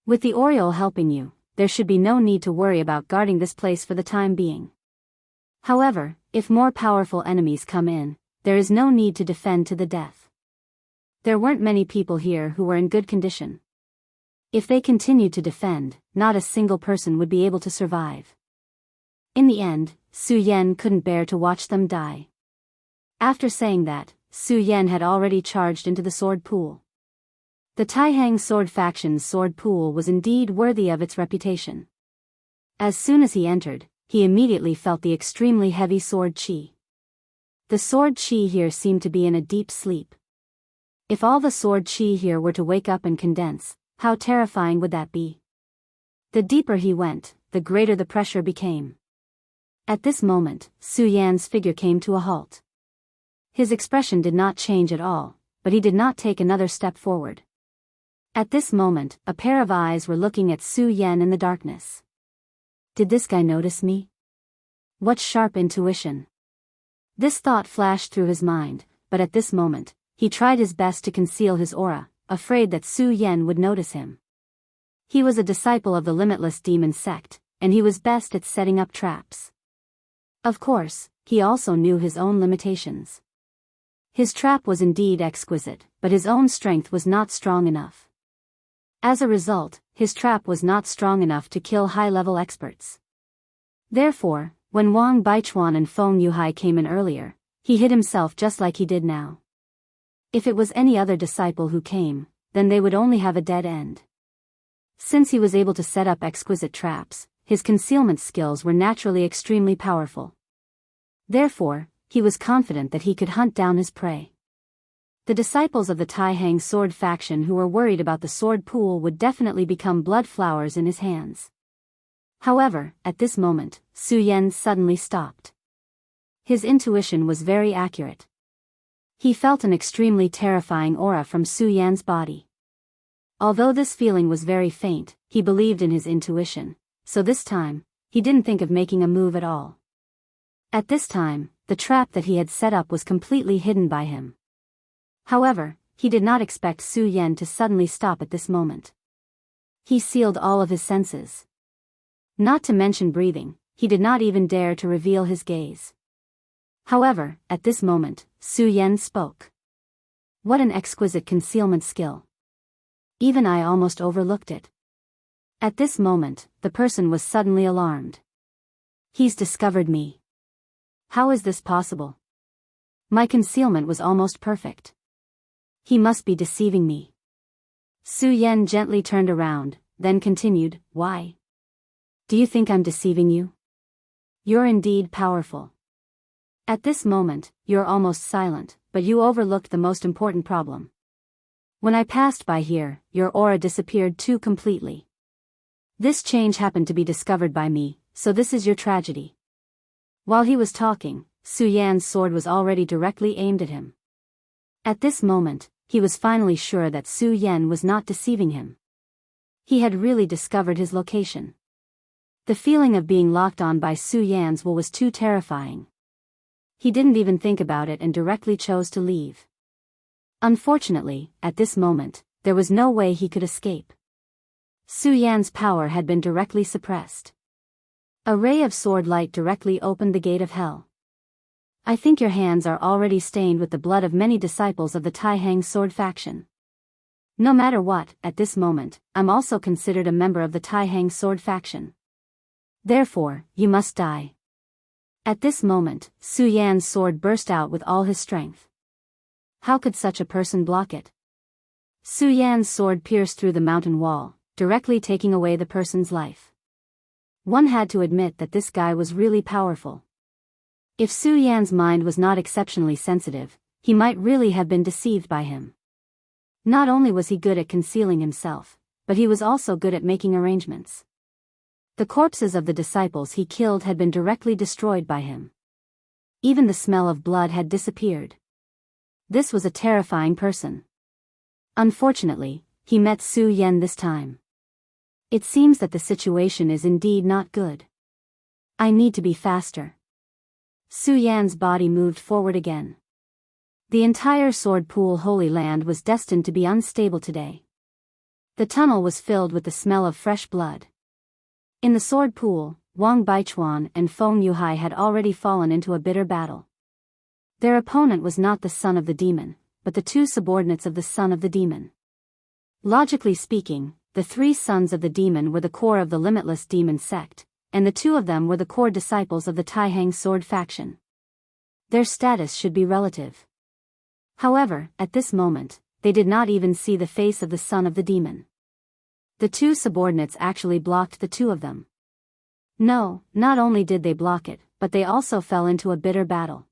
With the Oriole helping you, there should be no need to worry about guarding this place for the time being. However, if more powerful enemies come in, there is no need to defend to the death. There weren't many people here who were in good condition. If they continued to defend, not a single person would be able to survive. In the end, Su Yan couldn't bear to watch them die. After saying that, Su Yan had already charged into the sword pool. The Taihang Sword faction's sword pool was indeed worthy of its reputation. As soon as he entered, he immediately felt the extremely heavy sword qi. The sword qi here seemed to be in a deep sleep. If all the sword qi here were to wake up and condense, how terrifying would that be? The deeper he went, the greater the pressure became. At this moment, Su Yan's figure came to a halt. His expression did not change at all, but he did not take another step forward. At this moment, a pair of eyes were looking at Su Yan in the darkness. Did this guy notice me? What sharp intuition! This thought flashed through his mind, but at this moment, he tried his best to conceal his aura, afraid that Su Yan would notice him. He was a disciple of the Limitless Demon sect, and he was best at setting up traps. Of course, he also knew his own limitations. His trap was indeed exquisite, but his own strength was not strong enough. As a result, his trap was not strong enough to kill high-level experts. Therefore, when Wang Baichuan and Feng Yuhai came in earlier, he hid himself just like he did now. If it was any other disciple who came, then they would only have a dead end. Since he was able to set up exquisite traps, his concealment skills were naturally extremely powerful. Therefore, he was confident that he could hunt down his prey. The disciples of the Tai Hang sword faction who were worried about the sword pool would definitely become blood flowers in his hands. However, at this moment, Su Yan suddenly stopped. His intuition was very accurate. He felt an extremely terrifying aura from Su Yan's body. Although this feeling was very faint, he believed in his intuition, so this time, he didn't think of making a move at all. At this time, the trap that he had set up was completely hidden by him. However, he did not expect Su Yan to suddenly stop at this moment. He sealed all of his senses. Not to mention breathing, he did not even dare to reveal his gaze. However, at this moment, Su Yan spoke. What an exquisite concealment skill. Even I almost overlooked it. At this moment, the person was suddenly alarmed. He's discovered me. How is this possible? My concealment was almost perfect. He must be deceiving me. Su Yan gently turned around, then continued, Why? Do you think I'm deceiving you? You're indeed powerful. At this moment, you're almost silent, but you overlooked the most important problem. When I passed by here, your aura disappeared too completely. This change happened to be discovered by me, so this is your tragedy. While he was talking, Su Yan's sword was already directly aimed at him. At this moment, he was finally sure that Su Yan was not deceiving him. He had really discovered his location. The feeling of being locked on by Su Yan's will was too terrifying. He didn't even think about it and directly chose to leave. Unfortunately, at this moment, there was no way he could escape. Su Yan's power had been directly suppressed. A ray of sword light directly opened the gate of hell. I think your hands are already stained with the blood of many disciples of the Tai Hang sword faction. No matter what, at this moment, I'm also considered a member of the Tai Hang sword faction. Therefore, you must die. At this moment, Su Yan's sword burst out with all his strength. How could such a person block it? Su Yan's sword pierced through the mountain wall, directly taking away the person's life. One had to admit that this guy was really powerful. If Su Yan's mind was not exceptionally sensitive, he might really have been deceived by him. Not only was he good at concealing himself, but he was also good at making arrangements. The corpses of the disciples he killed had been directly destroyed by him. Even the smell of blood had disappeared. This was a terrifying person. Unfortunately, he met Su Yan this time. It seems that the situation is indeed not good. I need to be faster. Su Yan's body moved forward again. The entire Sword Pool Holy Land was destined to be unstable today. The tunnel was filled with the smell of fresh blood. In the Sword Pool, Wang Baichuan and Feng Yuhai had already fallen into a bitter battle. Their opponent was not the son of the demon, but the two subordinates of the son of the demon. Logically speaking, the three sons of the demon were the core of the limitless demon sect, and the two of them were the core disciples of the Tai Hang sword faction. Their status should be relative. However, at this moment, they did not even see the face of the son of the demon. The two subordinates actually blocked the two of them. No, not only did they block it, but they also fell into a bitter battle.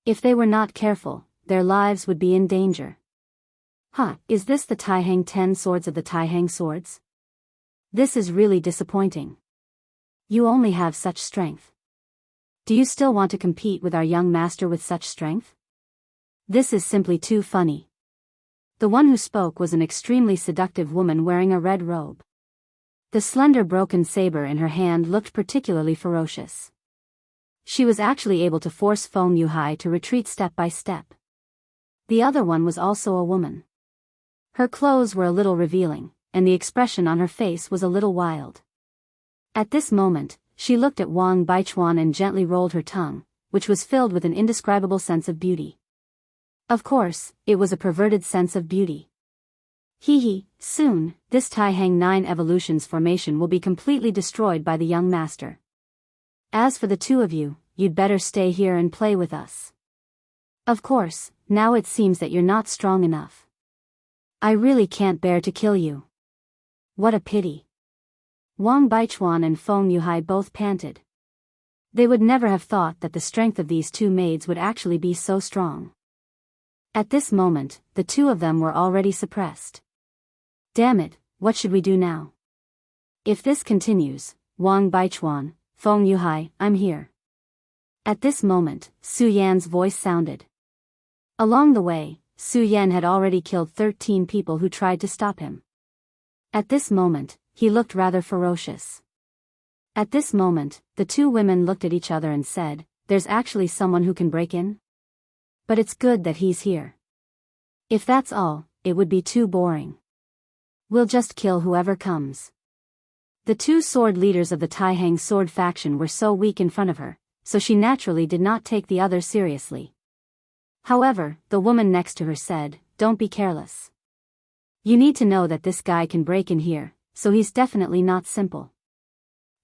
If they were not careful, their lives would be in danger. Is this the Tai Hang 10 swords of the Tai Hang swords? This is really disappointing. You only have such strength. Do you still want to compete with our young master with such strength? This is simply too funny. The one who spoke was an extremely seductive woman wearing a red robe. The slender broken saber in her hand looked particularly ferocious. She was actually able to force Feng Yuhai to retreat step by step. The other one was also a woman. Her clothes were a little revealing, and the expression on her face was a little wild. At this moment, she looked at Wang Baichuan and gently rolled her tongue, which was filled with an indescribable sense of beauty. Of course, it was a perverted sense of beauty. Soon, this Tai Hang 9 Evolutions formation will be completely destroyed by the young master. As for the two of you, you'd better stay here and play with us. Of course, now it seems that you're not strong enough. I really can't bear to kill you. What a pity. Wang Baichuan and Feng Yuhai both panted. They would never have thought that the strength of these two maids would actually be so strong. At this moment, the two of them were already suppressed. Damn it, what should we do now? If this continues, Wang Baichuan, Feng Yuhai, I'm here. At this moment, Su Yan's voice sounded. Along the way, Su Yan had already killed 13 people who tried to stop him. At this moment, he looked rather ferocious. At this moment, the two women looked at each other and said, there's actually someone who can break in? But it's good that he's here. If that's all, it would be too boring. We'll just kill whoever comes. The two sword leaders of the Taihang sword faction were so weak in front of her, so she naturally did not take the others seriously. However, the woman next to her said, don't be careless. You need to know that this guy can break in here, so he's definitely not simple.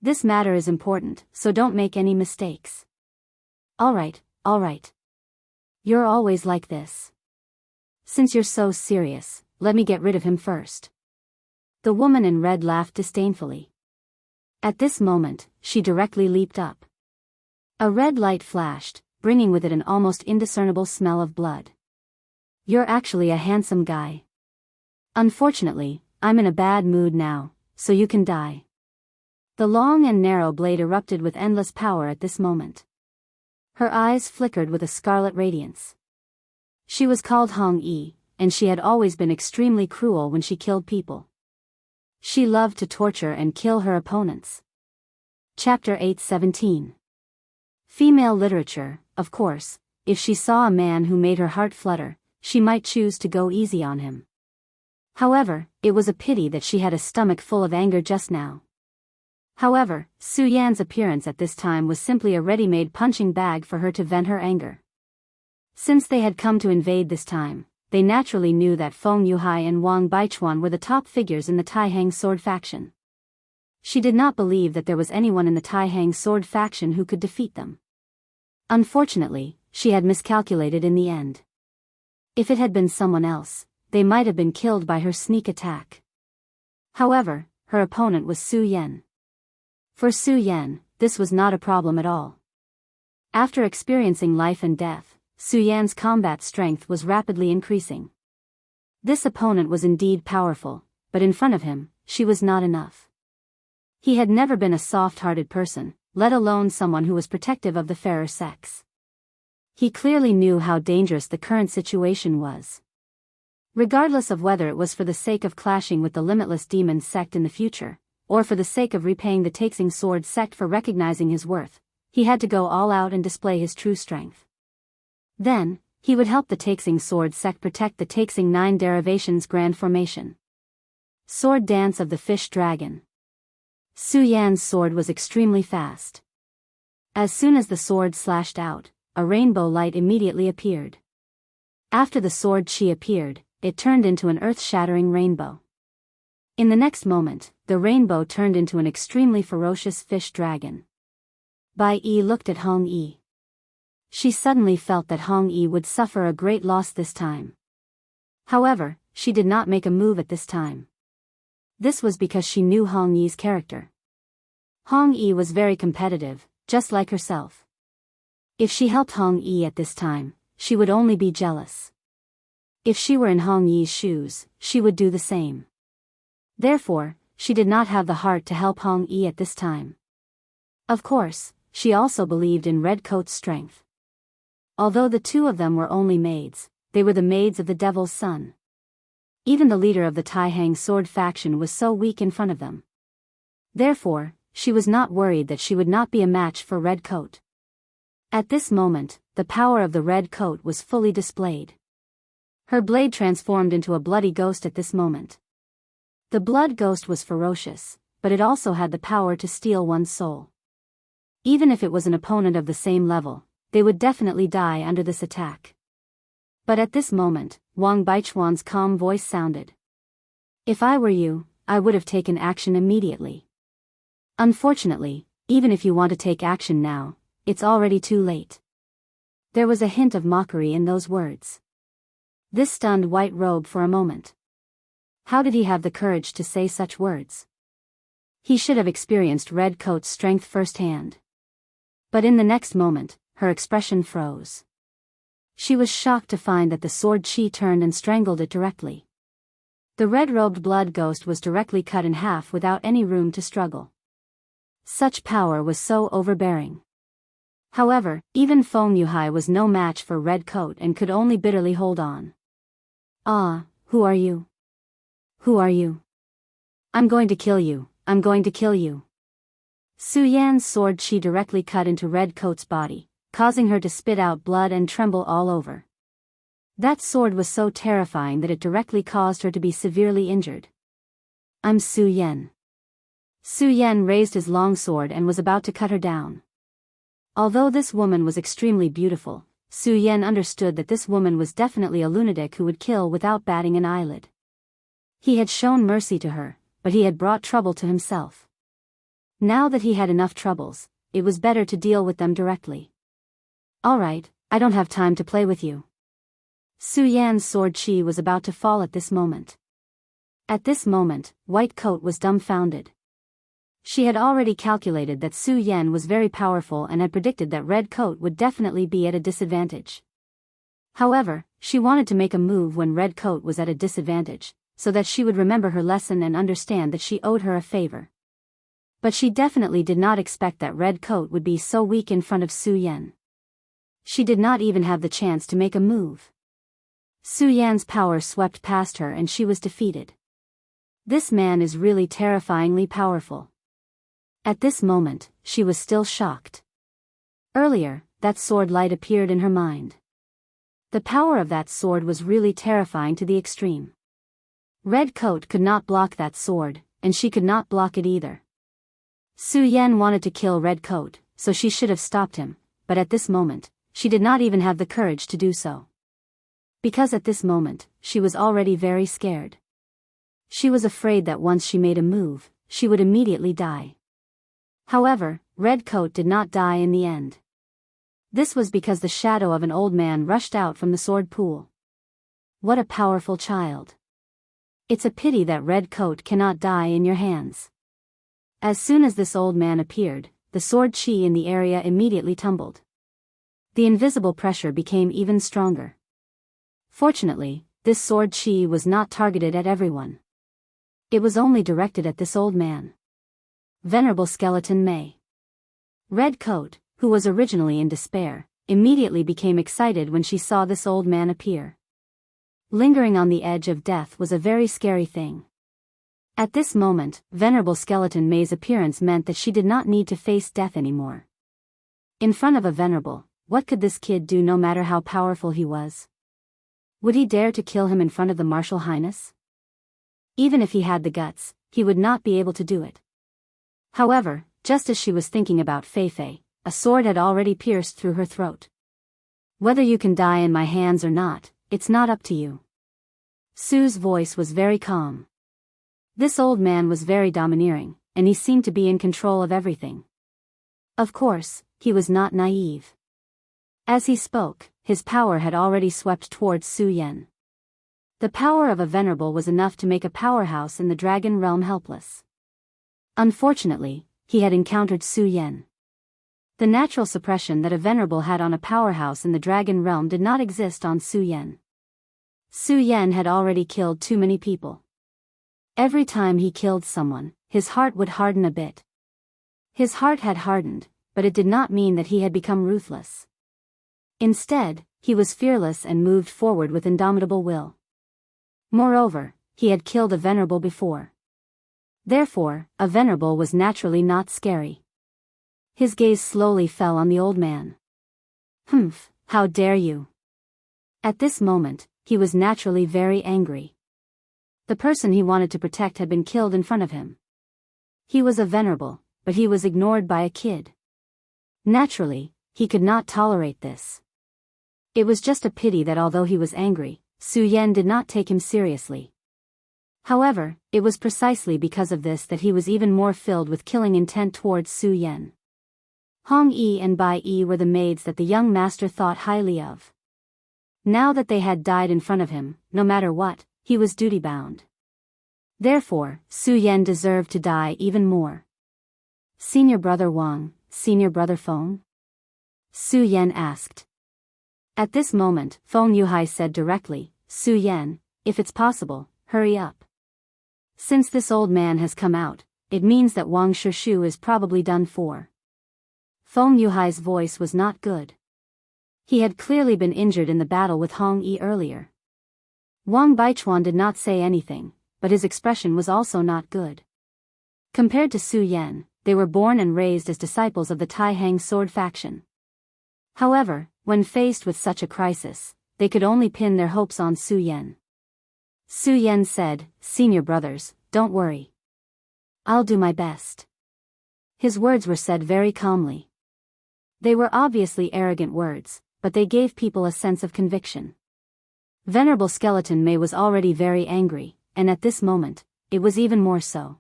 This matter is important, so don't make any mistakes. Alright. You're always like this. Since you're so serious, let me get rid of him first. The woman in red laughed disdainfully. At this moment, she directly leaped up. A red light flashed, bringing with it an almost indiscernible smell of blood. You're actually a handsome guy. Unfortunately, I'm in a bad mood now, so you can die. The long and narrow blade erupted with endless power at this moment. Her eyes flickered with a scarlet radiance. She was called Hong Yi, and she had always been extremely cruel when she killed people. She loved to torture and kill her opponents. Chapter 8:17. Female literature. Of course, if she saw a man who made her heart flutter, she might choose to go easy on him. However, it was a pity that she had a stomach full of anger just now. However, Su Yan's appearance at this time was simply a ready-made punching bag for her to vent her anger. Since they had come to invade this time, they naturally knew that Feng Yuhai and Wang Baichuan were the top figures in the Taihang sword faction. She did not believe that there was anyone in the Taihang sword faction who could defeat them. Unfortunately, she had miscalculated in the end. If it had been someone else, they might have been killed by her sneak attack. However, her opponent was Su Yan. For Su Yan, this was not a problem at all. After experiencing life and death, Su Yan's combat strength was rapidly increasing. This opponent was indeed powerful, but in front of him, she was not enough. He had never been a soft-hearted person, let alone someone who was protective of the fairer sex. He clearly knew how dangerous the current situation was. Regardless of whether it was for the sake of clashing with the Limitless Demon sect in the future, or for the sake of repaying the Taixing Sword sect for recognizing his worth, he had to go all out and display his true strength. Then, he would help the Taixing Sword sect protect the Taixing 9 Derivations Grand Formation. Sword Dance of the Fish Dragon. Su Yan's sword was extremely fast. As soon as the sword slashed out, a rainbow light immediately appeared. After the sword chi appeared, it turned into an earth-shattering rainbow. In the next moment, the rainbow turned into an extremely ferocious fish dragon. Bai Yi looked at Hong Yi. She suddenly felt that Hong Yi would suffer a great loss this time. However, she did not make a move at this time. This was because she knew Hong Yi's character. Hong Yi was very competitive, just like herself. If she helped Hong Yi at this time, she would only be jealous. If she were in Hong Yi's shoes, she would do the same. Therefore, she did not have the heart to help Hong Yi at this time. Of course, she also believed in Red Coat's strength. Although the two of them were only maids, they were the maids of the Devil's Son. Even the leader of the Taihang sword faction was so weak in front of them. Therefore, she was not worried that she would not be a match for Red Coat. At this moment, the power of the Red Coat was fully displayed. Her blade transformed into a bloody ghost at this moment. The blood ghost was ferocious, but it also had the power to steal one's soul. Even if it was an opponent of the same level, they would definitely die under this attack. But at this moment, Wang Baichuan's calm voice sounded. If I were you, I would have taken action immediately. Unfortunately, even if you want to take action now, it's already too late. There was a hint of mockery in those words. This stunned White Robe for a moment. How did he have the courage to say such words? He should have experienced Red Coat's strength firsthand. But in the next moment, her expression froze. She was shocked to find that the sword Chi turned and strangled it directly. The red-robed blood ghost was directly cut in half without any room to struggle. Such power was so overbearing. However, even Feng Yuhai was no match for Red Coat and could only bitterly hold on. "Ah, who are you? Who are you? I'm going to kill you, I'm going to kill you." Su Yan's sword Chi directly cut into Red Coat's body, causing her to spit out blood and tremble all over. That sword was so terrifying that it directly caused her to be severely injured. "I'm Su Yan." Su Yan raised his long sword and was about to cut her down. Although this woman was extremely beautiful, Su Yan understood that this woman was definitely a lunatic who would kill without batting an eyelid. He had shown mercy to her, but he had brought trouble to himself. Now that he had enough troubles, it was better to deal with them directly. "Alright, I don't have time to play with you." Su Yan's sword Chi was about to fall at this moment. At this moment, White Coat was dumbfounded. She had already calculated that Su Yan was very powerful and had predicted that Red Coat would definitely be at a disadvantage. However, she wanted to make a move when Red Coat was at a disadvantage, so that she would remember her lesson and understand that she owed her a favor. But she definitely did not expect that Red Coat would be so weak in front of Su Yan. She did not even have the chance to make a move. Su Yan's power swept past her and she was defeated. This man is really terrifyingly powerful. At this moment, she was still shocked. Earlier, that sword light appeared in her mind. The power of that sword was really terrifying to the extreme. Red Coat could not block that sword, and she could not block it either. Su Yan wanted to kill Red Coat, so she should have stopped him, but at this moment, she did not even have the courage to do so. Because at this moment, she was already very scared. She was afraid that once she made a move, she would immediately die. However, Red Coat did not die in the end. This was because the shadow of an old man rushed out from the sword pool. What a powerful child. It's a pity that Red Coat cannot die in your hands. As soon as this old man appeared, the sword Chi in the area immediately tumbled. The invisible pressure became even stronger. Fortunately, this sword Chi was not targeted at everyone. It was only directed at this old man. Venerable Skeleton May. Red Coat, who was originally in despair, immediately became excited when she saw this old man appear. Lingering on the edge of death was a very scary thing. At this moment, Venerable Skeleton May's appearance meant that she did not need to face death anymore. In front of a Venerable, what could this kid do no matter how powerful he was? Would he dare to kill him in front of the Martial Highness? Even if he had the guts, he would not be able to do it. However, just as she was thinking about Feifei, a sword had already pierced through her throat. "Whether you can die in my hands or not, it's not up to you." Su's voice was very calm. This old man was very domineering, and he seemed to be in control of everything. Of course, he was not naive. As he spoke, his power had already swept towards Su Yan. The power of a Venerable was enough to make a powerhouse in the Dragon Realm helpless. Unfortunately, he had encountered Su Yan. The natural suppression that a Venerable had on a powerhouse in the Dragon Realm did not exist on Su Yan. Su Yan had already killed too many people. Every time he killed someone, his heart would harden a bit. His heart had hardened, but it did not mean that he had become ruthless. Instead, he was fearless and moved forward with indomitable will. Moreover, he had killed a Venerable before. Therefore, a Venerable was naturally not scary. His gaze slowly fell on the old man. "Humph, how dare you!" At this moment, he was naturally very angry. The person he wanted to protect had been killed in front of him. He was a Venerable, but he was ignored by a kid. Naturally, he could not tolerate this. It was just a pity that although he was angry, Su Yan did not take him seriously. However, it was precisely because of this that he was even more filled with killing intent towards Su Yan. Hong Yi and Bai Yi were the maids that the young master thought highly of. Now that they had died in front of him, no matter what, he was duty-bound. Therefore, Su Yan deserved to die even more. "Senior Brother Wang, Senior Brother Feng?" Su Yan asked. At this moment, Feng Yuhai said directly, Su Yan, if it's possible, hurry up. Since this old man has come out, it means that Wang Shishu is probably done for. Feng Yuhai's voice was not good. He had clearly been injured in the battle with Hong Yi earlier. Wang Baichuan did not say anything, but his expression was also not good. Compared to Su Yan, they were born and raised as disciples of the Tai Hang sword faction. However, when faced with such a crisis, they could only pin their hopes on Su Yan. Su Yan said, Senior brothers, don't worry. I'll do my best. His words were said very calmly. They were obviously arrogant words, but they gave people a sense of conviction. Venerable Skeleton Mei was already very angry, and at this moment, it was even more so.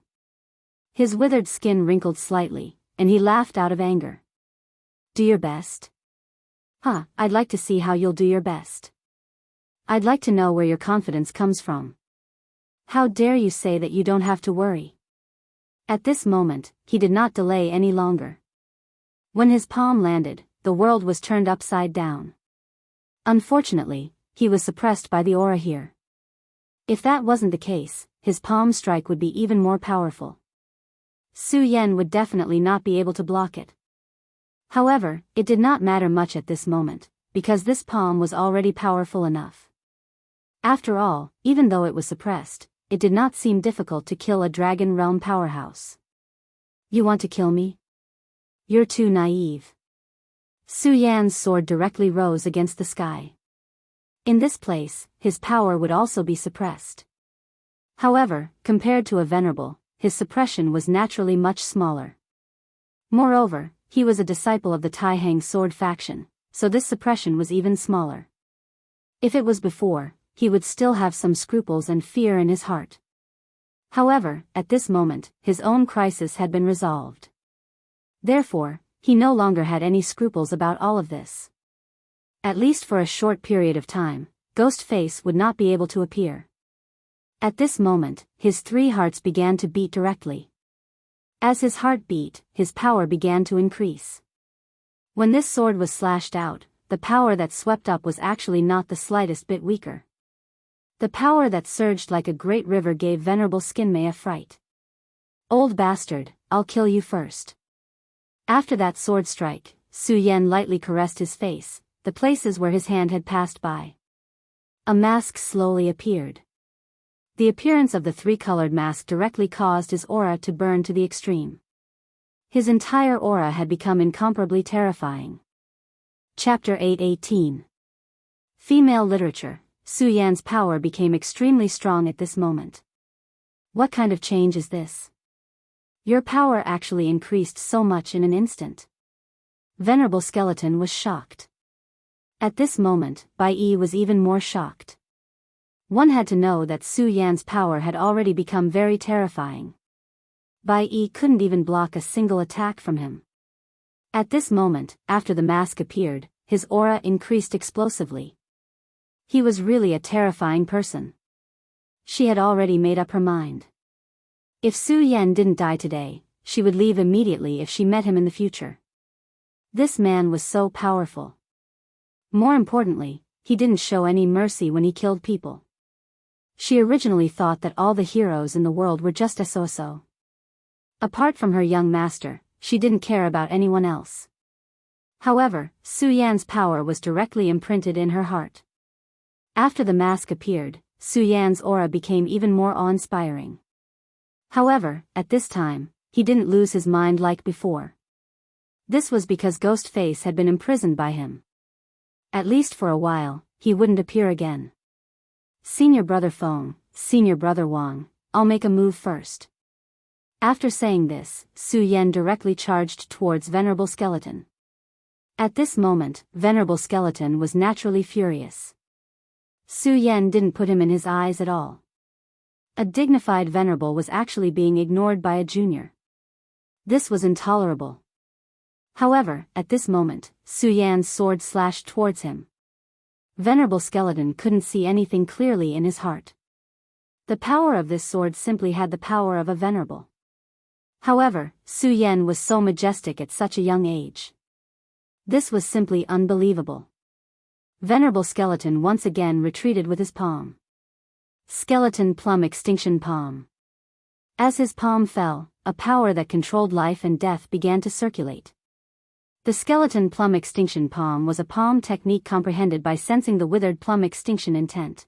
His withered skin wrinkled slightly, and he laughed out of anger. Do your best? I'd like to see how you'll do your best. I'd like to know where your confidence comes from. How dare you say that you don't have to worry? At this moment, he did not delay any longer. When his palm landed, the world was turned upside down. Unfortunately, he was suppressed by the aura here. If that wasn't the case, his palm strike would be even more powerful. Su Yan would definitely not be able to block it. However, it did not matter much at this moment, because this palm was already powerful enough. After all, even though it was suppressed, it did not seem difficult to kill a Dragon Realm powerhouse. You want to kill me? You're too naive. Su Yan's sword directly rose against the sky. In this place, his power would also be suppressed. However, compared to a venerable, his suppression was naturally much smaller. Moreover, he was a disciple of the Tai Hang sword faction, so this suppression was even smaller. If it was before, he would still have some scruples and fear in his heart. However, at this moment, his own crisis had been resolved. Therefore, he no longer had any scruples about all of this. At least for a short period of time, Ghost Face would not be able to appear. At this moment, his 3 hearts began to beat directly. As his heart beat, his power began to increase. When this sword was slashed out, the power that swept up was actually not the slightest bit weaker. The power that surged like a great river gave Venerable Skinmei a fright. Old bastard, I'll kill you first. After that sword strike, Su Yan lightly caressed his face, the places where his hand had passed by. A mask slowly appeared. The appearance of the 3-colored mask directly caused his aura to burn to the extreme. His entire aura had become incomparably terrifying. Chapter 8:18. Female Literature. Su Yan's power became extremely strong at this moment. What kind of change is this? Your power actually increased so much in an instant. Venerable Skeleton was shocked. At this moment, Bai Yi was even more shocked. One had to know that Su Yan's power had already become very terrifying. Bai Yi couldn't even block a single attack from him. At this moment, after the mask appeared, his aura increased explosively. He was really a terrifying person. She had already made up her mind. If Su Yan didn't die today, she would leave immediately if she met him in the future. This man was so powerful. More importantly, he didn't show any mercy when he killed people. She originally thought that all the heroes in the world were just so. Apart from her young master, she didn't care about anyone else. However, Su Yan's power was directly imprinted in her heart. After the mask appeared, Su Yan's aura became even more awe-inspiring. However, at this time, he didn't lose his mind like before. This was because Ghost Face had been imprisoned by him. At least for a while, he wouldn't appear again. Senior Brother Feng, Senior Brother Wang, I'll make a move first. After saying this, Su Yan directly charged towards Venerable Skeleton. At this moment, Venerable Skeleton was naturally furious. Su Yan didn't put him in his eyes at all. A dignified venerable was actually being ignored by a junior. This was intolerable. However, at this moment, Su Yan's sword slashed towards him. Venerable Skeleton couldn't see anything clearly in his heart. The power of this sword simply had the power of a venerable. However, Su Yan was so majestic at such a young age. This was simply unbelievable. Venerable Skeleton once again retreated with his palm. Skeleton Plum Extinction Palm. As his palm fell, a power that controlled life and death began to circulate. The Skeleton Plum Extinction Palm was a palm technique comprehended by sensing the withered plum extinction intent.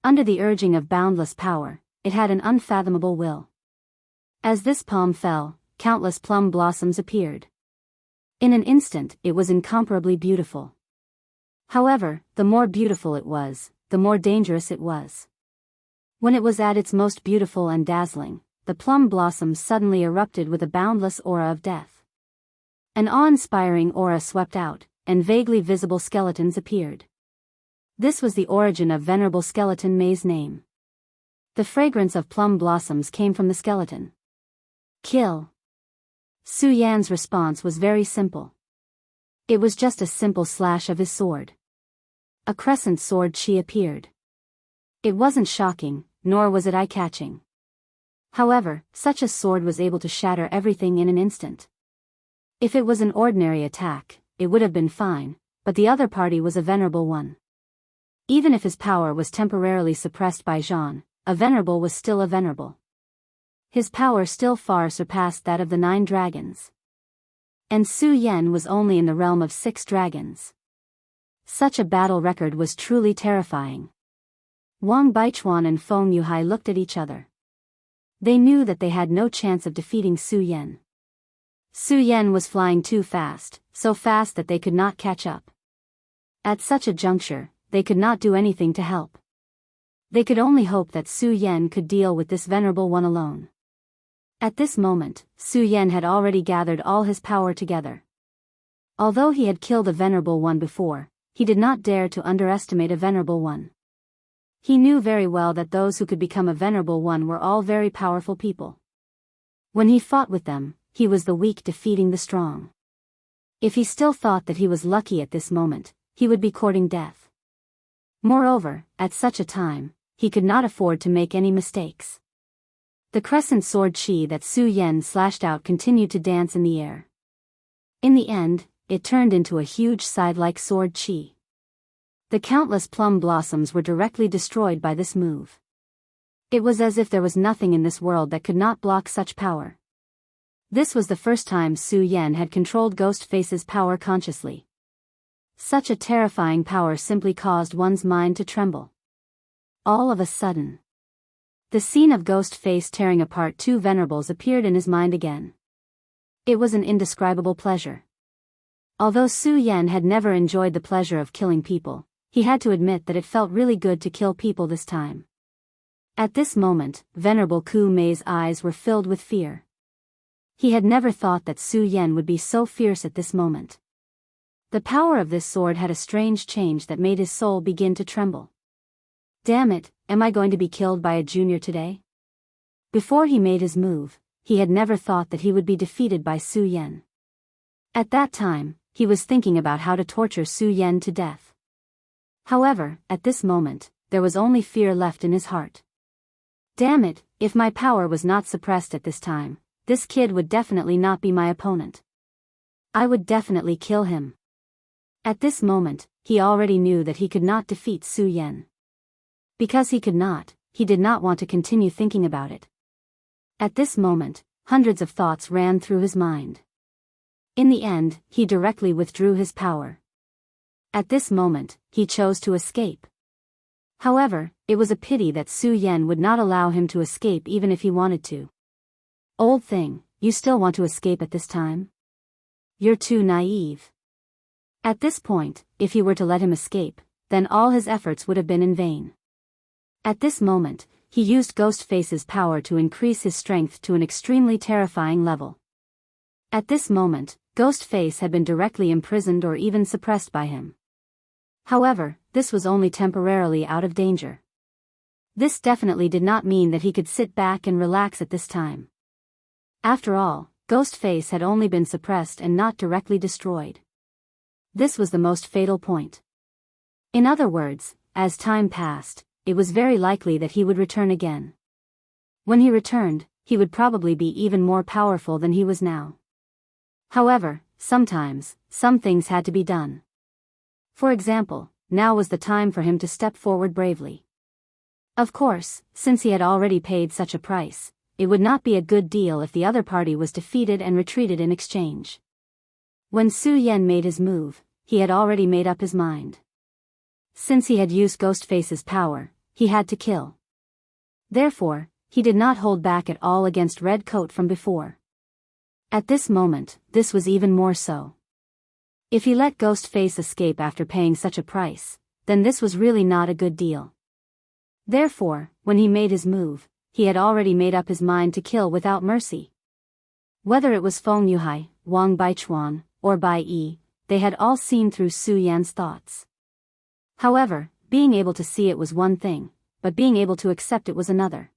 Under the urging of boundless power, it had an unfathomable will. As this palm fell, countless plum blossoms appeared. In an instant, it was incomparably beautiful. However, the more beautiful it was, the more dangerous it was. When it was at its most beautiful and dazzling, the plum blossoms suddenly erupted with a boundless aura of death. An awe-inspiring aura swept out, and vaguely visible skeletons appeared. This was the origin of Venerable Skeleton May's name. The fragrance of plum blossoms came from the skeleton. Kill. Su Yan's response was very simple. It was just a simple slash of his sword. A crescent sword chi appeared. It wasn't shocking, nor was it eye-catching. However, such a sword was able to shatter everything in an instant. If it was an ordinary attack, it would have been fine, but the other party was a venerable one. Even if his power was temporarily suppressed by Jean, a venerable was still a venerable. His power still far surpassed that of the 9 dragons. And Su Yan was only in the realm of 6 dragons. Such a battle record was truly terrifying. Wang Baichuan and Feng Yuhai looked at each other. They knew that they had no chance of defeating Su Yan. Su Yan was flying too fast, so fast that they could not catch up. At such a juncture, they could not do anything to help. They could only hope that Su Yan could deal with this venerable one alone. At this moment, Su Yan had already gathered all his power together. Although he had killed a venerable one before, he did not dare to underestimate a venerable one. He knew very well that those who could become a venerable one were all very powerful people. When he fought with them, he was the weak defeating the strong. If he still thought that he was lucky at this moment, he would be courting death. Moreover, at such a time, he could not afford to make any mistakes. The crescent sword chi that Su Yan slashed out continued to dance in the air. In the end, it turned into a huge scythe-like sword chi. The countless plum blossoms were directly destroyed by this move. It was as if there was nothing in this world that could not block such power. This was the first time Su Yan had controlled Ghostface's power consciously. Such a terrifying power simply caused one's mind to tremble. All of a sudden, the scene of Ghostface tearing apart 2 venerables appeared in his mind again. It was an indescribable pleasure. Although Su Yan had never enjoyed the pleasure of killing people, he had to admit that it felt really good to kill people this time. At this moment, Venerable Ku Mei's eyes were filled with fear. He had never thought that Su Yan would be so fierce at this moment. The power of this sword had a strange change that made his soul begin to tremble. Damn it, am I going to be killed by a junior today? Before he made his move, he had never thought that he would be defeated by Su Yan. At that time, he was thinking about how to torture Su Yan to death. However, at this moment, there was only fear left in his heart. Damn it, if my power was not suppressed at this time, this kid would definitely not be my opponent. I would definitely kill him. At this moment, he already knew that he could not defeat Su Yan. Because he could not, he did not want to continue thinking about it. At this moment, hundreds of thoughts ran through his mind. In the end, he directly withdrew his power. At this moment, he chose to escape. However, it was a pity that Su Yan would not allow him to escape even if he wanted to. Old thing, you still want to escape at this time? You're too naive. At this point, if he were to let him escape, then all his efforts would have been in vain. At this moment, he used Ghostface's power to increase his strength to an extremely terrifying level. At this moment, Ghostface had been directly imprisoned or even suppressed by him. However, this was only temporarily out of danger. This definitely did not mean that he could sit back and relax at this time. After all, Ghostface had only been suppressed and not directly destroyed. This was the most fatal point. In other words, as time passed, it was very likely that he would return again. When he returned, he would probably be even more powerful than he was now. However, sometimes, some things had to be done. For example, now was the time for him to step forward bravely. Of course, since he had already paid such a price, it would not be a good deal if the other party was defeated and retreated in exchange. When Su Yan made his move, he had already made up his mind. Since he had used Ghostface's power, he had to kill. Therefore, he did not hold back at all against Red Coat from before. At this moment, this was even more so. If he let Ghostface escape after paying such a price, then this was really not a good deal. Therefore, when he made his move, he had already made up his mind to kill without mercy. Whether it was Feng Yuhai, Wang Baichuan, or Bai Yi, they had all seen through Su Yan's thoughts. However, being able to see it was one thing, but being able to accept it was another.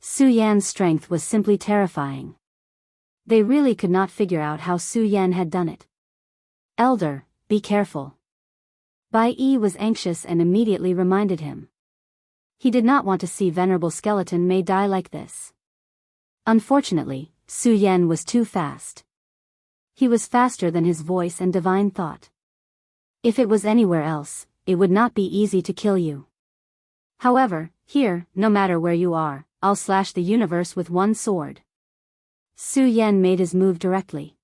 Su Yan's strength was simply terrifying. They really could not figure out how Su Yan had done it. Elder, be careful. Bai Yi was anxious and immediately reminded him. He did not want to see Venerable Skeleton may die like this. Unfortunately, Su Yan was too fast. He was faster than his voice and divine thought. If it was anywhere else, it would not be easy to kill you. However, here, no matter where you are, I'll slash the universe with one sword. Su Yan made his move directly.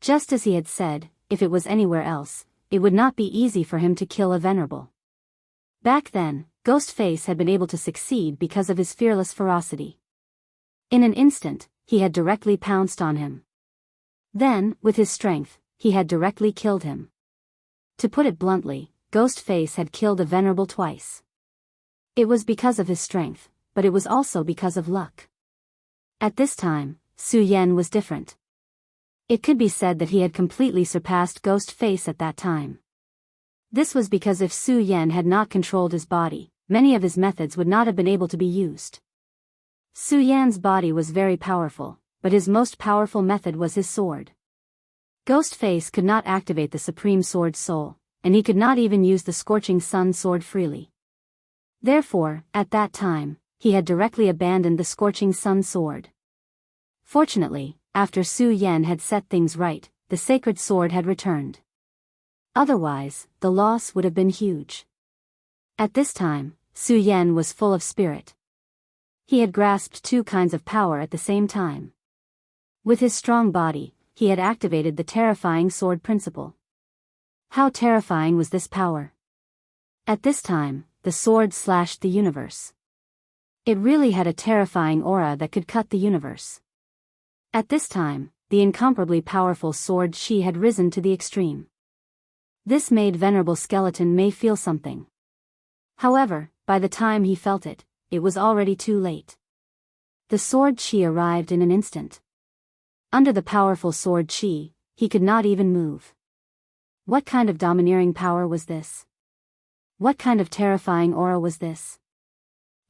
Just as he had said, if it was anywhere else, it would not be easy for him to kill a venerable. Back then, Ghostface had been able to succeed because of his fearless ferocity. In an instant, he had directly pounced on him. Then, with his strength, he had directly killed him. To put it bluntly, Ghostface had killed a venerable twice. It was because of his strength, but it was also because of luck. At this time, Su Yan was different. It could be said that he had completely surpassed Ghostface at that time. This was because if Su Yan had not controlled his body, many of his methods would not have been able to be used. Su Yan's body was very powerful, but his most powerful method was his sword. Ghostface could not activate the Supreme Sword Soul, and he could not even use the Scorching Sun Sword freely. Therefore, at that time, he had directly abandoned the Scorching Sun Sword. Fortunately, after Su Yan had set things right, the Sacred Sword had returned. Otherwise, the loss would have been huge. At this time, Su Yan was full of spirit. He had grasped two kinds of power at the same time. With his strong body, he had activated the terrifying sword principle. How terrifying was this power? At this time, the sword slashed the universe. It really had a terrifying aura that could cut the universe. At this time, the incomparably powerful sword Shi had risen to the extreme. This made Venerable Skeleton May feel something. However, by the time he felt it, it was already too late. The sword Chi arrived in an instant. Under the powerful sword Chi, he could not even move. What kind of domineering power was this? What kind of terrifying aura was this?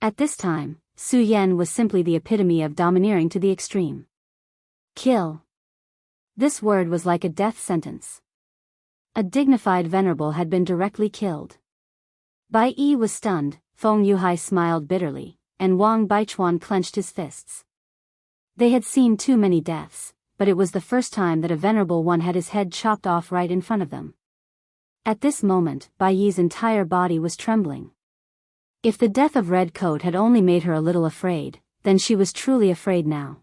At this time, Su Yan was simply the epitome of domineering to the extreme. Kill. This word was like a death sentence. A dignified venerable had been directly killed. Bai Yi was stunned, Feng Yuhai smiled bitterly, and Wang Baichuan clenched his fists. They had seen too many deaths, but it was the first time that a venerable one had his head chopped off right in front of them. At this moment, Bai Yi's entire body was trembling. If the death of Red Coat had only made her a little afraid, then she was truly afraid now.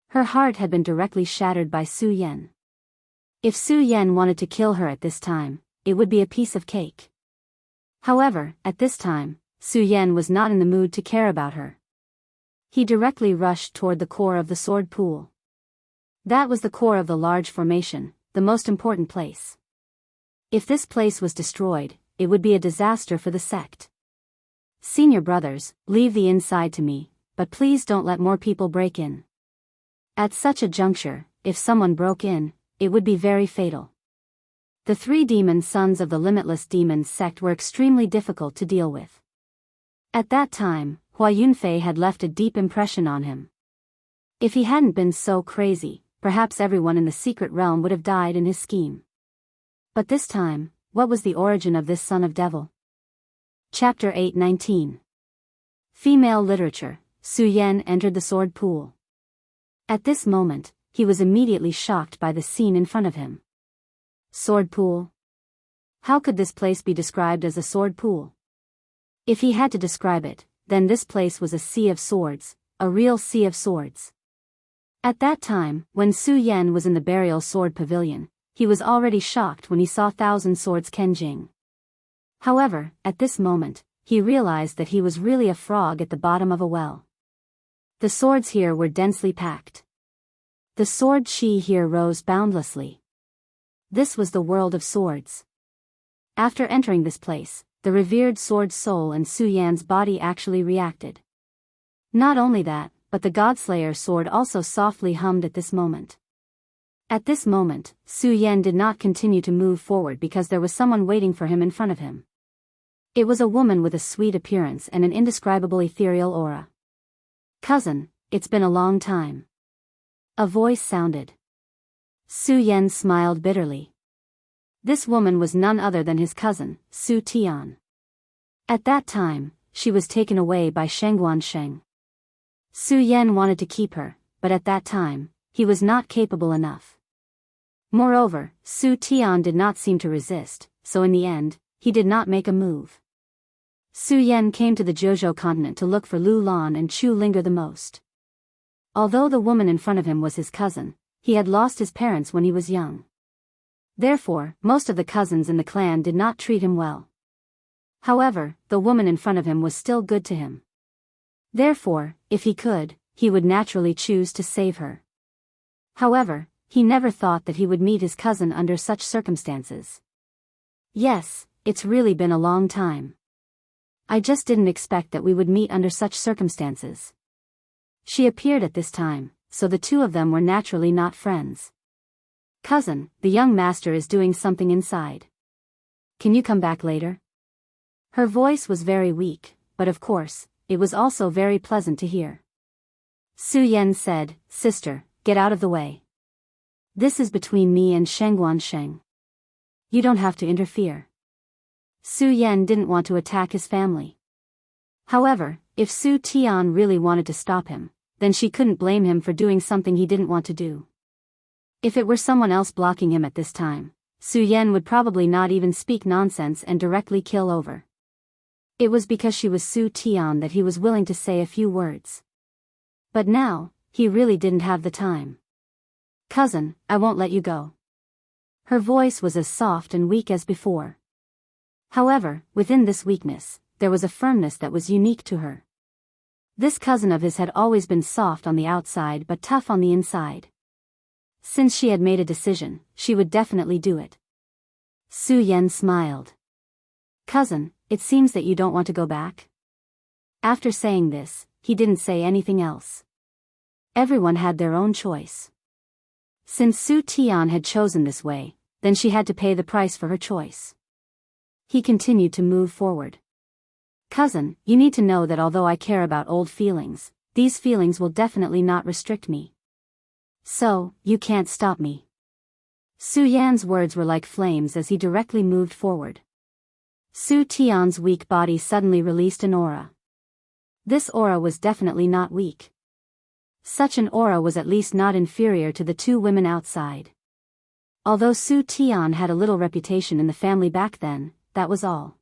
Her heart had been directly shattered by Su Yan. If Su Yan wanted to kill her at this time, it would be a piece of cake. However, at this time, Su Yan was not in the mood to care about her. He directly rushed toward the core of the sword pool. That was the core of the large formation, the most important place. If this place was destroyed, it would be a disaster for the sect. Senior brothers, leave the inside to me, but please don't let more people break in. At such a juncture, if someone broke in, it would be very fatal. The three demon sons of the Limitless Demons sect were extremely difficult to deal with. At that time, Hua Yunfei had left a deep impression on him. If he hadn't been so crazy, perhaps everyone in the secret realm would have died in his scheme. But this time, what was the origin of this son of devil? Chapter 8:19. Female Literature. Su Yan entered the sword pool. At this moment, he was immediately shocked by the scene in front of him. Sword pool? How could this place be described as a sword pool? If he had to describe it, then this place was a sea of swords, a real sea of swords. At that time, when Su Yan was in the burial sword pavilion, he was already shocked when he saw thousand swords Kenjing. However, at this moment, he realized that he was really a frog at the bottom of a well. The swords here were densely packed. The sword chi here rose boundlessly. This was the world of swords. After entering this place, the revered sword soul and Su Yan's body actually reacted. Not only that, but the Godslayer sword also softly hummed at this moment. At this moment, Su Yan did not continue to move forward because there was someone waiting for him in front of him. It was a woman with a sweet appearance and an indescribable ethereal aura. "Cousin, it's been a long time." A voice sounded. Su Yan smiled bitterly. This woman was none other than his cousin, Su Tian. At that time, she was taken away by Shengguan Sheng. Su Yan wanted to keep her, but at that time, he was not capable enough. Moreover, Su Tian did not seem to resist, so in the end, he did not make a move. Su Yan came to the Jojo continent to look for Lu Lan and Chu Linger the most. Although the woman in front of him was his cousin, he had lost his parents when he was young. Therefore, most of the cousins in the clan did not treat him well. However, the woman in front of him was still good to him. Therefore, if he could, he would naturally choose to save her. However, he never thought that he would meet his cousin under such circumstances. "Yes, it's really been a long time. I just didn't expect that we would meet under such circumstances." She appeared at this time, so the two of them were naturally not friends. "Cousin, the young master is doing something inside. Can you come back later?" Her voice was very weak, but of course, it was also very pleasant to hear. Su Yan said, "Sister, get out of the way. This is between me and Shengguan Sheng. You don't have to interfere." Su Yan didn't want to attack his family. However, if Su Tian really wanted to stop him, then she couldn't blame him for doing something he didn't want to do. If it were someone else blocking him at this time, Su Yan would probably not even speak nonsense and directly kill over. It was because she was Su Tian that he was willing to say a few words. But now, he really didn't have the time. "Cousin, I won't let you go." Her voice was as soft and weak as before. However, within this weakness, there was a firmness that was unique to her. This cousin of his had always been soft on the outside but tough on the inside. Since she had made a decision, she would definitely do it. Su Yan smiled. "Cousin, it seems that you don't want to go back?" After saying this, he didn't say anything else. Everyone had their own choice. Since Su Tian had chosen this way, then she had to pay the price for her choice. He continued to move forward. "Cousin, you need to know that although I care about old feelings, these feelings will definitely not restrict me. So, you can't stop me." Su Yan's words were like flames as he directly moved forward. Su Tian's weak body suddenly released an aura. This aura was definitely not weak. Such an aura was at least not inferior to the two women outside. Although Su Tian had a little reputation in the family back then, that was all.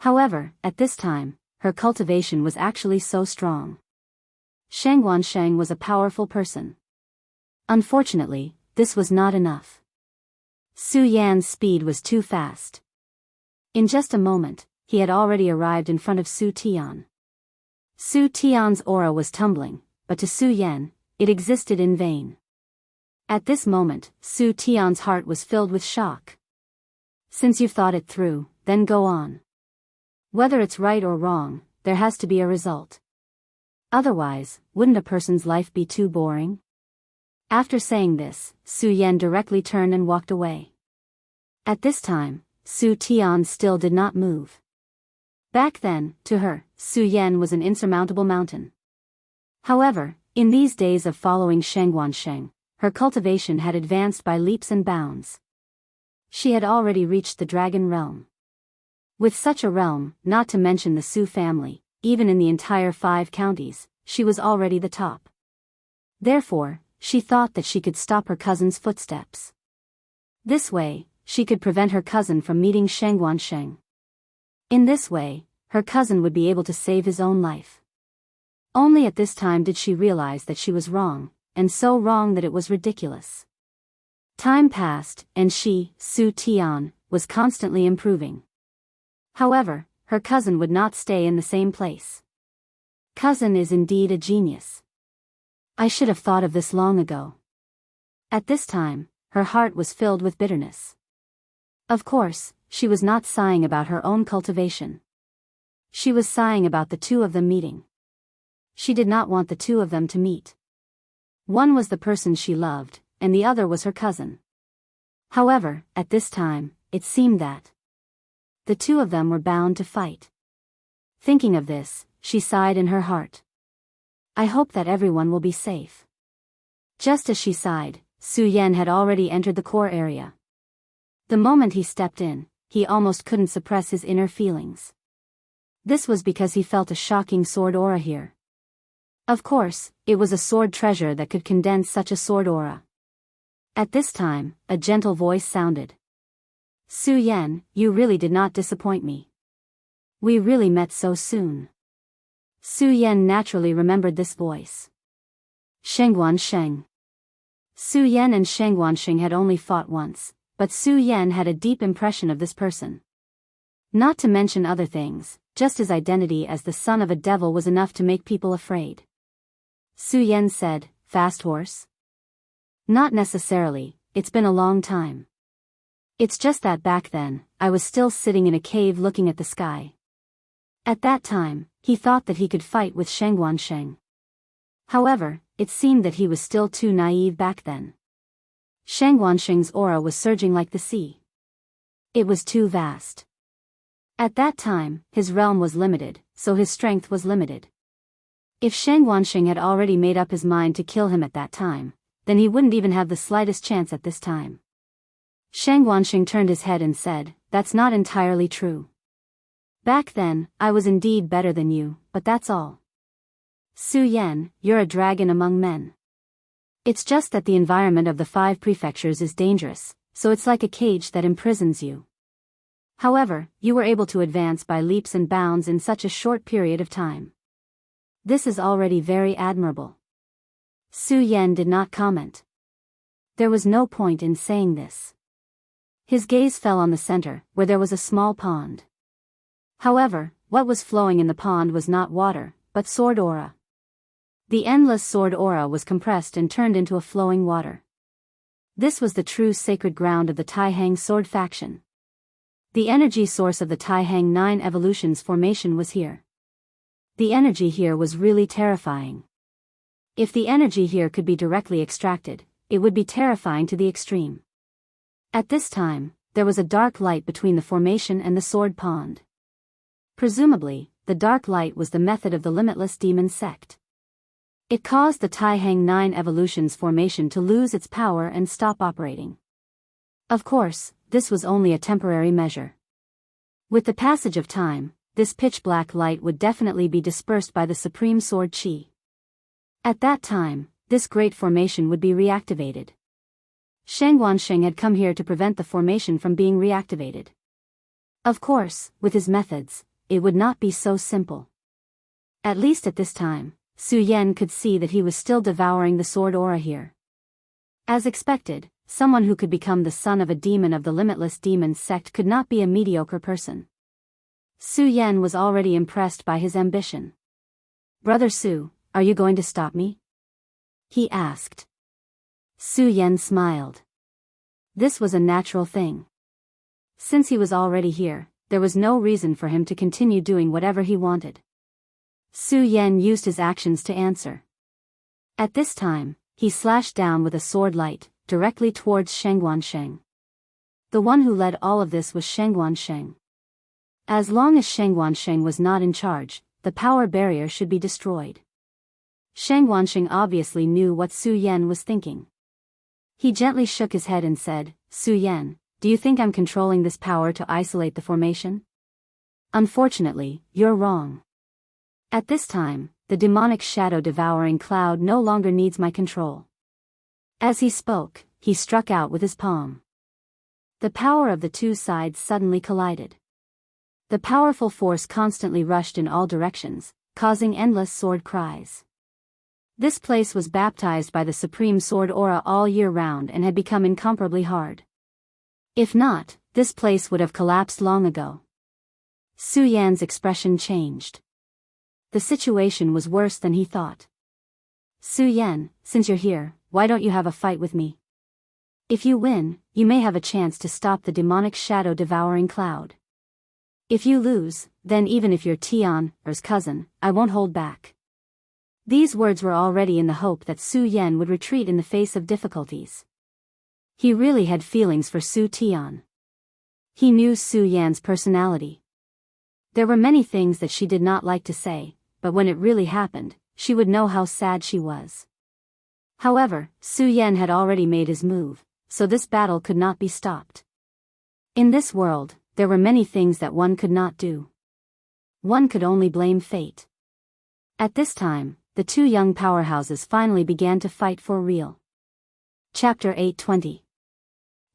However, at this time, her cultivation was actually so strong. Shengguan Sheng was a powerful person. Unfortunately, this was not enough. Su Yan's speed was too fast. In just a moment, he had already arrived in front of Su Tian. Su Tian's aura was tumbling, but to Su Yan, it existed in vain. At this moment, Su Tian's heart was filled with shock. "Since you've thought it through, then go on. Whether it's right or wrong, there has to be a result. Otherwise, wouldn't a person's life be too boring?" After saying this, Su Yan directly turned and walked away. At this time, Su Tian still did not move. Back then, to her, Su Yan was an insurmountable mountain. However, in these days of following Shengguan Sheng, her cultivation had advanced by leaps and bounds. She had already reached the dragon realm. With such a realm, not to mention the Su family, even in the entire 5 counties, she was already the top. Therefore, she thought that she could stop her cousin's footsteps. This way, she could prevent her cousin from meeting Sheng. In this way, her cousin would be able to save his own life. Only at this time did she realize that she was wrong, and so wrong that it was ridiculous. Time passed, and she, Su Tian, was constantly improving. However, her cousin would not stay in the same place. Cousin is indeed a genius. I should have thought of this long ago. At this time, her heart was filled with bitterness. Of course, she was not sighing about her own cultivation. She was sighing about the two of them meeting. She did not want the two of them to meet. One was the person she loved, and the other was her cousin. However, at this time, it seemed that the two of them were bound to fight. Thinking of this, she sighed in her heart. I hope that everyone will be safe. Just as she sighed, Su Yan had already entered the core area. The moment he stepped in, he almost couldn't suppress his inner feelings. This was because he felt a shocking sword aura here. Of course, it was a sword treasure that could condense such a sword aura. At this time, a gentle voice sounded. Su Yan, you really did not disappoint me. We really met so soon. Su Yan naturally remembered this voice. Sheng. Su Yan and Sheng had only fought once, but Su Yan had a deep impression of this person. Not to mention other things, just his identity as the son of a devil was enough to make people afraid. Su Yan said, Fast horse? Not necessarily, it's been a long time. It's just that back then, I was still sitting in a cave looking at the sky. At that time, he thought that he could fight with Sheng. However, it seemed that he was still too naive back then. Sheng's aura was surging like the sea. It was too vast. At that time, his realm was limited, so his strength was limited. If Sheng had already made up his mind to kill him at that time, then he wouldn't even have the slightest chance at this time. Sheng turned his head and said, That's not entirely true. Back then, I was indeed better than you, but that's all. Su Yan, you're a dragon among men. It's just that the environment of the 5 prefectures is dangerous, so it's like a cage that imprisons you. However, you were able to advance by leaps and bounds in such a short period of time. This is already very admirable. Su Yan did not comment. There was no point in saying this. His gaze fell on the center, where there was a small pond. However, what was flowing in the pond was not water, but sword aura. The endless sword aura was compressed and turned into a flowing water. This was the true sacred ground of the Taihang sword faction. The energy source of the Taihang 9 evolutions formation was here. The energy here was really terrifying. If the energy here could be directly extracted, it would be terrifying to the extreme. At this time, there was a dark light between the formation and the sword pond. Presumably, the dark light was the method of the limitless demon sect. It caused the Taihang 9 evolutions formation to lose its power and stop operating. Of course, this was only a temporary measure. With the passage of time, this pitch-black light would definitely be dispersed by the supreme sword chi. At that time, this great formation would be reactivated. Sheng had come here to prevent the formation from being reactivated. Of course, with his methods, it would not be so simple. At least at this time, Su Yan could see that he was still devouring the sword aura here. As expected, someone who could become the son of a demon of the limitless demon sect could not be a mediocre person. Su Yan was already impressed by his ambition. Brother Su, are you going to stop me? He asked. Su Yan smiled. This was a natural thing. Since he was already here, there was no reason for him to continue doing whatever he wanted. Su Yan used his actions to answer. At this time, he slashed down with a sword light, directly towards Sheng. The one who led all of this was Sheng. As long as Sheng was not in charge, the power barrier should be destroyed. Sheng obviously knew what Su Yan was thinking. He gently shook his head and said, Su Yan, do you think I'm controlling this power to isolate the formation? Unfortunately, you're wrong. At this time, the demonic shadow-devouring cloud no longer needs my control. As he spoke, he struck out with his palm. The power of the two sides suddenly collided. The powerful force constantly rushed in all directions, causing endless sword cries. This place was baptized by the supreme sword aura all year round and had become incomparably hard. If not, this place would have collapsed long ago. Su Yan's expression changed. The situation was worse than he thought. Su Yan, since you're here, why don't you have a fight with me? If you win, you may have a chance to stop the demonic shadow-devouring cloud. If you lose, then even if you're Tian's cousin, I won't hold back. These words were already in the hope that Su Yan would retreat in the face of difficulties. He really had feelings for Su Tian. He knew Su Yan's personality. There were many things that she did not like to say, but when it really happened, she would know how sad she was. However, Su Yan had already made his move, so this battle could not be stopped. In this world, there were many things that one could not do. One could only blame fate. At this time, the two young powerhouses finally began to fight for real. Chapter 820.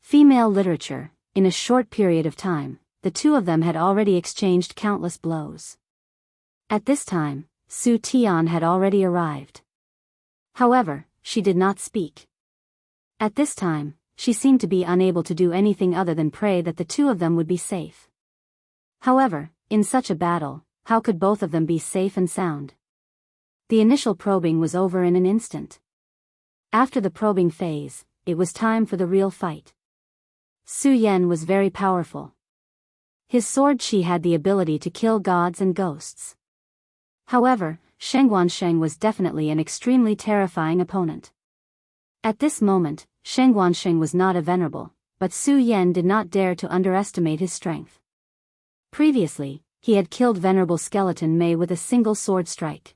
Female literature. In a short period of time, the two of them had already exchanged countless blows. At this time, Su Tian had already arrived. However, she did not speak. At this time, she seemed to be unable to do anything other than pray that the two of them would be safe. However, in such a battle, how could both of them be safe and sound? The initial probing was over in an instant. After the probing phase, it was time for the real fight. Su Yan was very powerful. His sword Qi had the ability to kill gods and ghosts. However, Sheng Wansheng was definitely an extremely terrifying opponent. At this moment, Sheng Wansheng was not a venerable, but Su Yan did not dare to underestimate his strength. Previously, he had killed Venerable Skeleton Mei with a single sword strike.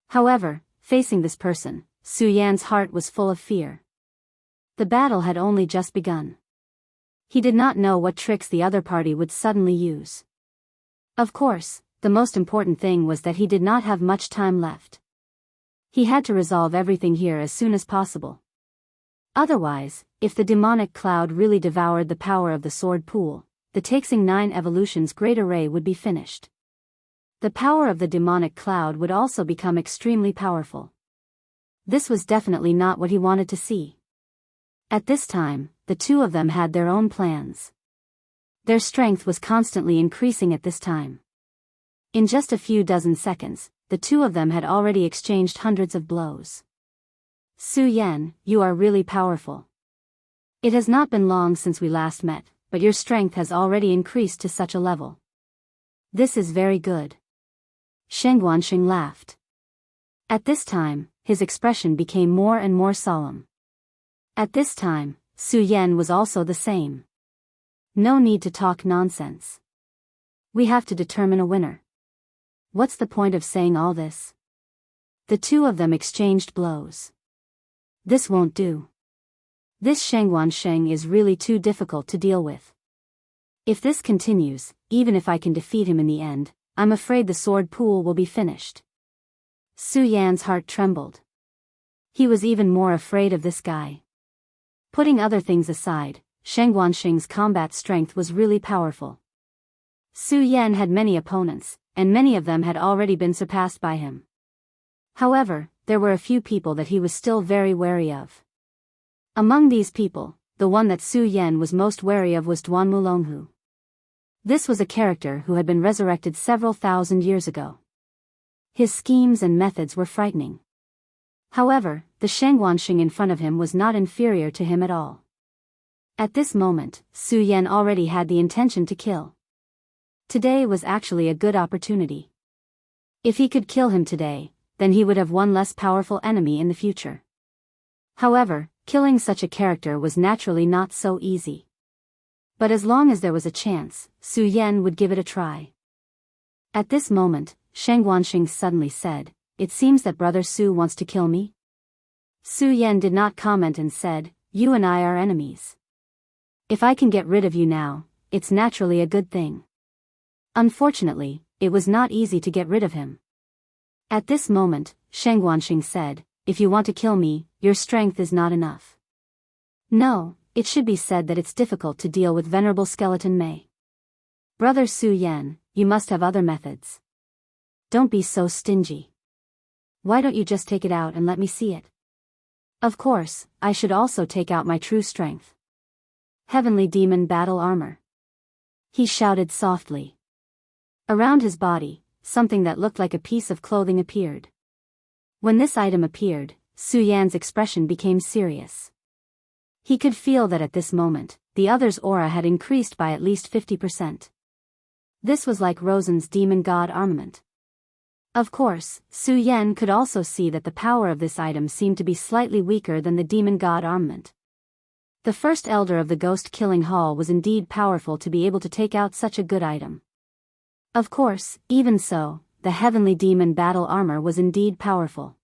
However, facing this person, Su Yan's heart was full of fear. The battle had only just begun. He did not know what tricks the other party would suddenly use. Of course, the most important thing was that he did not have much time left. He had to resolve everything here as soon as possible. Otherwise, if the demonic cloud really devoured the power of the sword pool, the Taxing 9 Evolution's great array would be finished. The power of the demonic cloud would also become extremely powerful. This was definitely not what he wanted to see. At this time, the two of them had their own plans. Their strength was constantly increasing at this time. In just a few dozen seconds, the two of them had already exchanged hundreds of blows. Su Yan, you are really powerful. It has not been long since we last met, but your strength has already increased to such a level. This is very good. Sheng Wansheng laughed. At this time, his expression became more and more solemn. At this time, Su Yan was also the same. No need to talk nonsense. We have to determine a winner. What's the point of saying all this? The two of them exchanged blows. This won't do. This Sheng Wansheng is really too difficult to deal with. If this continues, even if I can defeat him in the end, I'm afraid the sword pool will be finished. Su Yan's heart trembled. He was even more afraid of this guy. Putting other things aside, Sheng Wansheng's combat strength was really powerful. Su Yan had many opponents, and many of them had already been surpassed by him. However, there were a few people that he was still very wary of. Among these people, the one that Su Yan was most wary of was Duan Mulonghu. This was a character who had been resurrected several thousand years ago. His schemes and methods were frightening. However, the Sheng Wansheng in front of him was not inferior to him at all. At this moment, Su Yan already had the intention to kill. Today was actually a good opportunity. If he could kill him today, then he would have one less powerful enemy in the future. However, killing such a character was naturally not so easy. But as long as there was a chance, Su Yan would give it a try. At this moment, Sheng Wansheng suddenly said, "It seems that Brother Su wants to kill me?" Su Yan did not comment and said, "You and I are enemies. If I can get rid of you now, it's naturally a good thing." Unfortunately, it was not easy to get rid of him. At this moment, Sheng Wansheng said, "If you want to kill me, your strength is not enough. No, It should be said that it's difficult to deal with venerable skeleton Mei. Brother Su Yan, you must have other methods. Don't be so stingy. Why don't you just take it out and let me see it? Of course, I should also take out my true strength. Heavenly Demon Battle Armor. He shouted softly. Around his body, something that looked like a piece of clothing appeared. When this item appeared, Su Yan's expression became serious. He could feel that at this moment, the other's aura had increased by at least 50%. This was like Rosen's demon god armament. Of course, Su Yan could also see that the power of this item seemed to be slightly weaker than the demon god armament. The first elder of the ghost-killing hall was indeed powerful to be able to take out such a good item. Of course, even so, the heavenly demon battle armor was indeed powerful.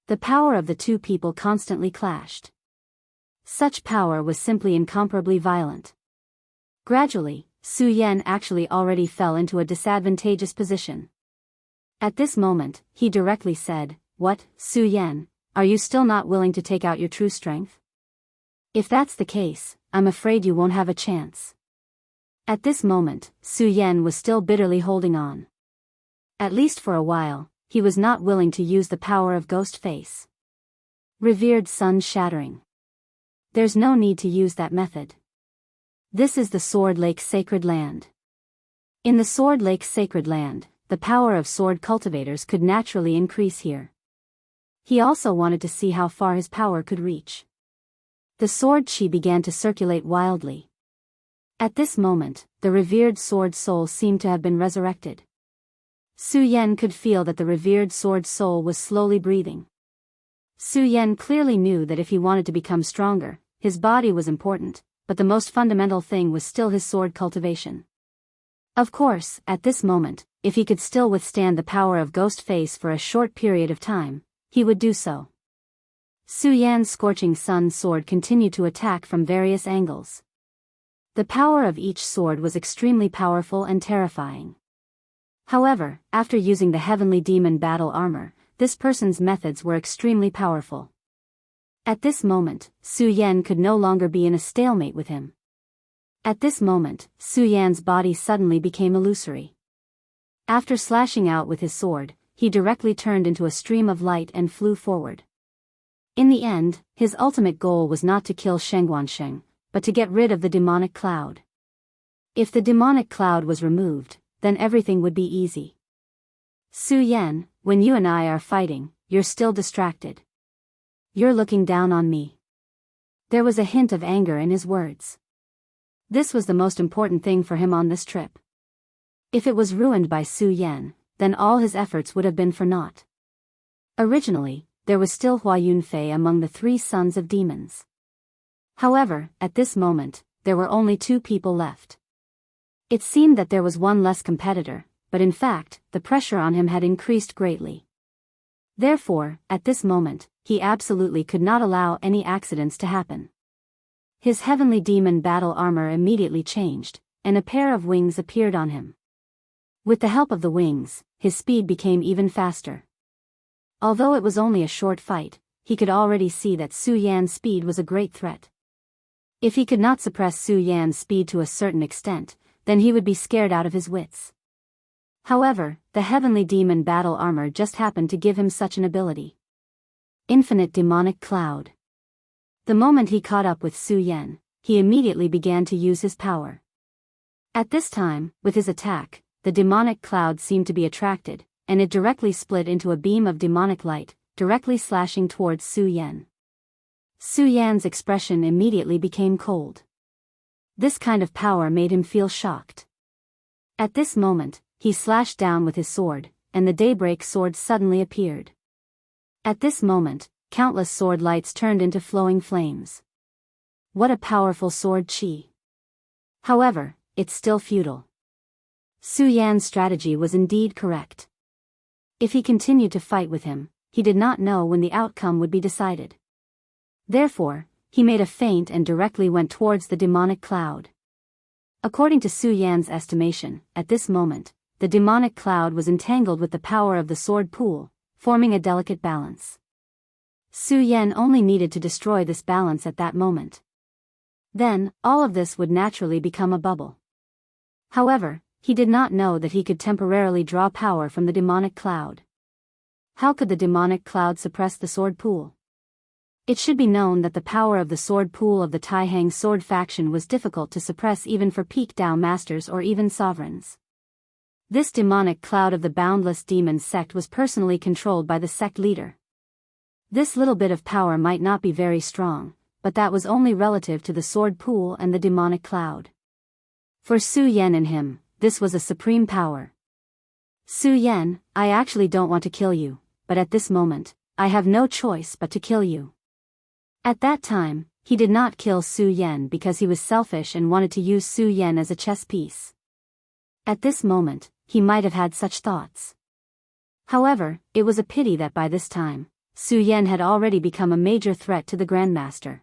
The power of the two people constantly clashed. Such power was simply incomparably violent. Gradually, Su Yan actually already fell into a disadvantageous position. At this moment, he directly said, "What, Su Yan, are you still not willing to take out your true strength? If that's the case, I'm afraid you won't have a chance." At this moment, Su Yan was still bitterly holding on. At least for a while, he was not willing to use the power of Ghost Face. Revered Sun Shattering. There's no need to use that method. This is the Sword Lake Sacred Land. In the Sword Lake Sacred Land, the power of sword cultivators could naturally increase here. He also wanted to see how far his power could reach. The sword chi began to circulate wildly. At this moment, the revered sword soul seemed to have been resurrected. Su Yan could feel that the revered sword soul was slowly breathing. Su Yan clearly knew that if he wanted to become stronger, his body was important, but the most fundamental thing was still his sword cultivation. Of course, at this moment, if he could still withstand the power of Ghost Face for a short period of time, he would do so. Su Yan's scorching sun sword continued to attack from various angles. The power of each sword was extremely powerful and terrifying. However, after using the heavenly demon battle armor, this person's methods were extremely powerful. At this moment, Su Yan could no longer be in a stalemate with him. At this moment, Su Yan's body suddenly became illusory. After slashing out with his sword, he directly turned into a stream of light and flew forward. In the end, his ultimate goal was not to kill Shengguansheng, but to get rid of the demonic cloud. If the demonic cloud was removed, then everything would be easy. Su Yan, when you and I are fighting, you're still distracted. You're looking down on me. There was a hint of anger in his words. This was the most important thing for him on this trip. If it was ruined by Su Yan, then all his efforts would have been for naught. Originally, there was still Hua Yunfei among the three sons of demons. However, at this moment, there were only two people left. It seemed that there was one less competitor, but in fact, the pressure on him had increased greatly. Therefore, at this moment, he absolutely could not allow any accidents to happen. His heavenly demon battle armor immediately changed, and a pair of wings appeared on him. With the help of the wings, his speed became even faster. Although it was only a short fight, he could already see that Su Yan's speed was a great threat. If he could not suppress Su Yan's speed to a certain extent, then he would be scared out of his wits. However, the heavenly demon battle armor just happened to give him such an ability. Infinite demonic cloud. The moment he caught up with Su Yan, he immediately began to use his power. At this time, with his attack, the demonic cloud seemed to be attracted, and it directly split into a beam of demonic light, directly slashing towards Su Yan. Su Yan's expression immediately became cold. This kind of power made him feel shocked. At this moment, he slashed down with his sword, and the daybreak sword suddenly appeared. At this moment, countless sword lights turned into flowing flames. What a powerful sword chi! However, it's still futile. Su Yan's strategy was indeed correct. If he continued to fight with him, he did not know when the outcome would be decided. Therefore, he made a feint and directly went towards the demonic cloud. According to Su Yan's estimation, at this moment, the demonic cloud was entangled with the power of the sword pool, forming a delicate balance. Su Yan only needed to destroy this balance at that moment. Then, all of this would naturally become a bubble. However, he did not know that he could temporarily draw power from the demonic cloud. How could the demonic cloud suppress the sword pool? It should be known that the power of the sword pool of the Taihang sword faction was difficult to suppress even for peak Dao masters or even sovereigns. This demonic cloud of the boundless demon sect was personally controlled by the sect leader. This little bit of power might not be very strong, but that was only relative to the sword pool and the demonic cloud. For Su Yan and him, this was a supreme power. Su Yan, I actually don't want to kill you, but at this moment, I have no choice but to kill you. At that time, he did not kill Su Yan because he was selfish and wanted to use Su Yan as a chess piece. At this moment, he might have had such thoughts. However, it was a pity that by this time, Su Yan had already become a major threat to the Grandmaster.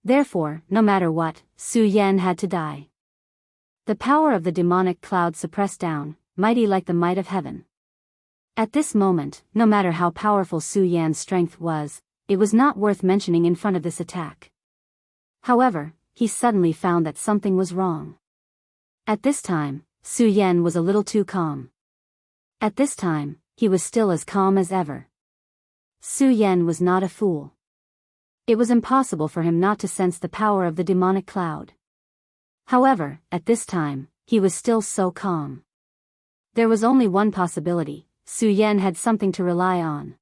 Therefore, no matter what, Su Yan had to die. The power of the demonic cloud suppressed down, mighty like the might of heaven. At this moment, no matter how powerful Su Yan's strength was, it was not worth mentioning in front of this attack. However, he suddenly found that something was wrong. At this time, Su Yan was a little too calm. At this time, he was still as calm as ever. Su Yan was not a fool. It was impossible for him not to sense the power of the demonic cloud. However, at this time, he was still so calm. There was only one possibility: Su Yan had something to rely on.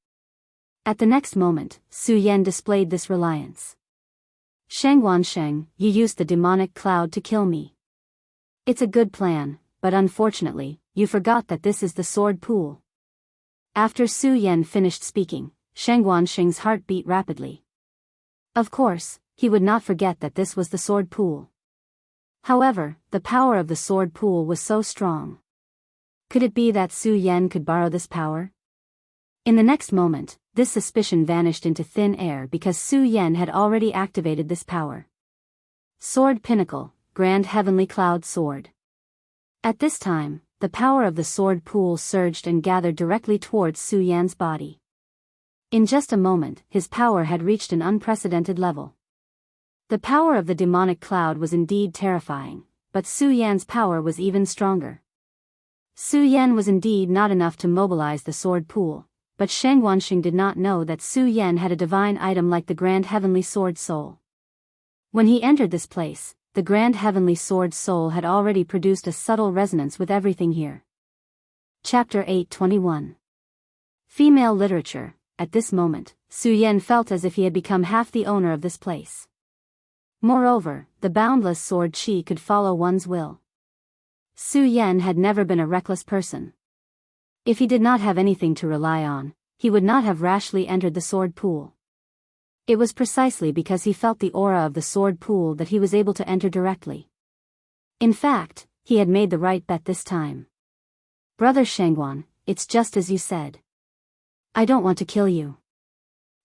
At the next moment, Su Yan displayed this reliance. Shangguansheng, you used the demonic cloud to kill me. It's a good plan, but unfortunately, you forgot that this is the sword pool. After Su Yan finished speaking, Shangguansheng's heart beat rapidly. Of course, he would not forget that this was the sword pool. However, the power of the sword pool was so strong. Could it be that Su Yan could borrow this power? In the next moment, this suspicion vanished into thin air because Su Yan had already activated this power. Sword Pinnacle, Grand Heavenly Cloud Sword. At this time, the power of the sword pool surged and gathered directly towards Su Yan's body. In just a moment, his power had reached an unprecedented level. The power of the demonic cloud was indeed terrifying, but Su Yan's power was even stronger. Su Yan was indeed not enough to mobilize the sword pool, but Shangguansheng did not know that Su Yan had a divine item like the Grand Heavenly Sword Soul. When he entered this place, the Grand Heavenly Sword Soul had already produced a subtle resonance with everything here. Chapter 821. Female Literature. At this moment, Su Yan felt as if he had become half the owner of this place. Moreover, the boundless sword chi could follow one's will. Su Yan had never been a reckless person. If he did not have anything to rely on, he would not have rashly entered the sword pool. It was precisely because he felt the aura of the sword pool that he was able to enter directly. In fact, he had made the right bet this time. Brother Shangguan, it's just as you said. I don't want to kill you.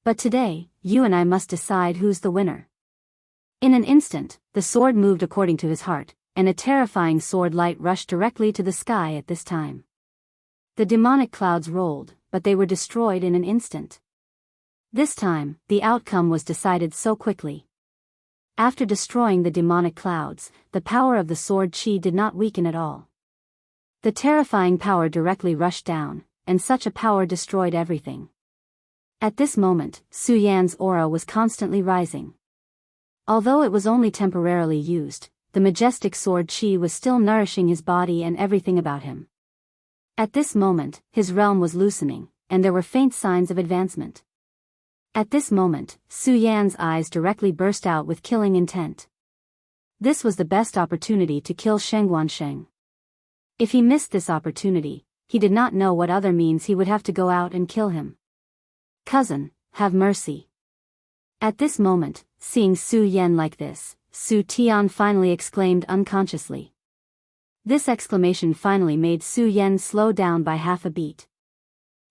But today, you and I must decide who's the winner. In an instant, the sword moved according to his heart, and a terrifying sword light rushed directly to the sky at this time. The demonic clouds rolled, but they were destroyed in an instant. This time, the outcome was decided so quickly. After destroying the demonic clouds, the power of the sword chi did not weaken at all. The terrifying power directly rushed down, and such a power destroyed everything. At this moment, Su Yan's aura was constantly rising. Although it was only temporarily used, the majestic sword chi was still nourishing his body and everything about him. At this moment, his realm was loosening, and there were faint signs of advancement. At this moment, Su Yan's eyes directly burst out with killing intent. This was the best opportunity to kill Shangguansheng. If he missed this opportunity, he did not know what other means he would have to go out and kill him. Cousin, have mercy. At this moment, seeing Su Yan like this, Su Tian finally exclaimed unconsciously. This exclamation finally made Su Yan slow down by half a beat.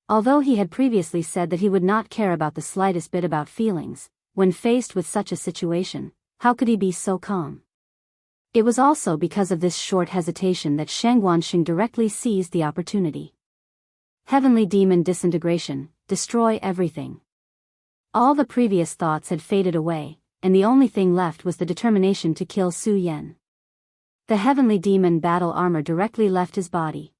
Although he had previously said that he would not care about the slightest bit about feelings, when faced with such a situation, how could he be so calm? It was also because of this short hesitation that Shangguansheng directly seized the opportunity. Heavenly Demon Disintegration, destroy everything. All the previous thoughts had faded away, and the only thing left was the determination to kill Su Yan. The heavenly demon battle armor directly left his body.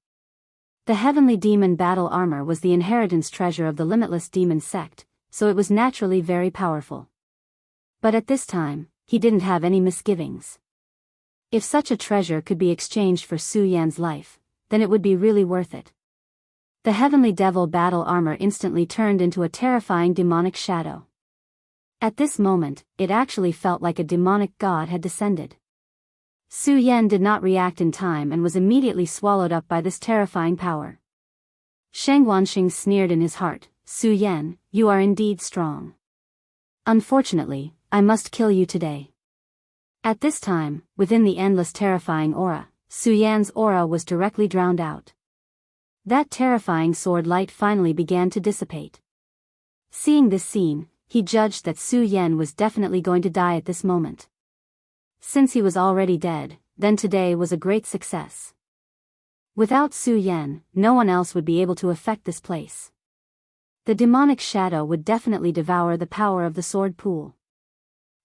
The heavenly demon battle armor was the inheritance treasure of the limitless demon sect, so it was naturally very powerful. But at this time, he didn't have any misgivings. If such a treasure could be exchanged for Su Yan's life, then it would be really worth it. The heavenly devil battle armor instantly turned into a terrifying demonic shadow. At this moment, it actually felt like a demonic god had descended. Su Yan did not react in time and was immediately swallowed up by this terrifying power. Sheng Wanxing sneered in his heart, "Su Yan, you are indeed strong. Unfortunately, I must kill you today." At this time, within the endless terrifying aura, Su Yan's aura was directly drowned out. That terrifying sword light finally began to dissipate. Seeing this scene, he judged that Su Yan was definitely going to die at this moment. Since he was already dead, then today was a great success. Without Su Yan, no one else would be able to affect this place. The demonic shadow would definitely devour the power of the sword pool.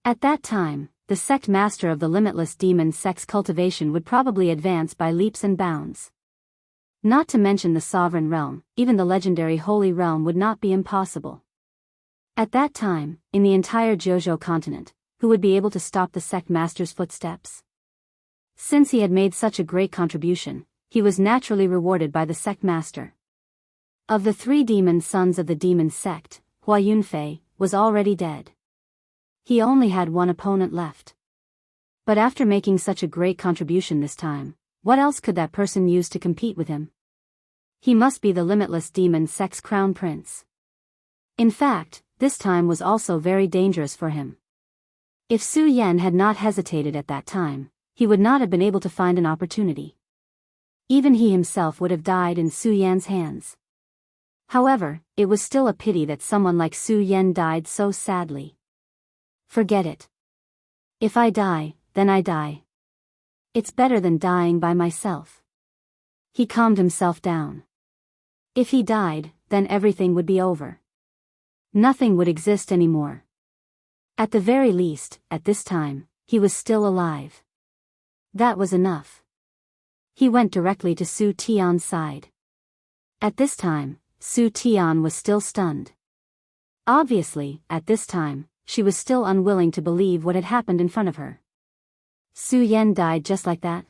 At that time, the sect master of the limitless demon sect's cultivation would probably advance by leaps and bounds. Not to mention the sovereign realm, even the legendary holy realm would not be impossible. At that time, in the entire Jojo continent, who would be able to stop the sect master's footsteps? Since he had made such a great contribution, he was naturally rewarded by the sect master. Of the 3 demon sons of the demon sect, Hua Yunfei was already dead. He only had one opponent left. But after making such a great contribution this time, what else could that person use to compete with him? He must be the limitless demon sect's crown prince. In fact, this time was also very dangerous for him. If Su Yan had not hesitated at that time, he would not have been able to find an opportunity. Even he himself would have died in Su Yan's hands. However, it was still a pity that someone like Su Yan died so sadly. Forget it. If I die, then I die. It's better than dying by myself. He calmed himself down. If he died, then everything would be over. Nothing would exist anymore. At the very least, at this time, he was still alive. That was enough. He went directly to Su Tian's side. At this time, Su Tian was still stunned. Obviously, at this time, she was still unwilling to believe what had happened in front of her. Su Yan died just like that?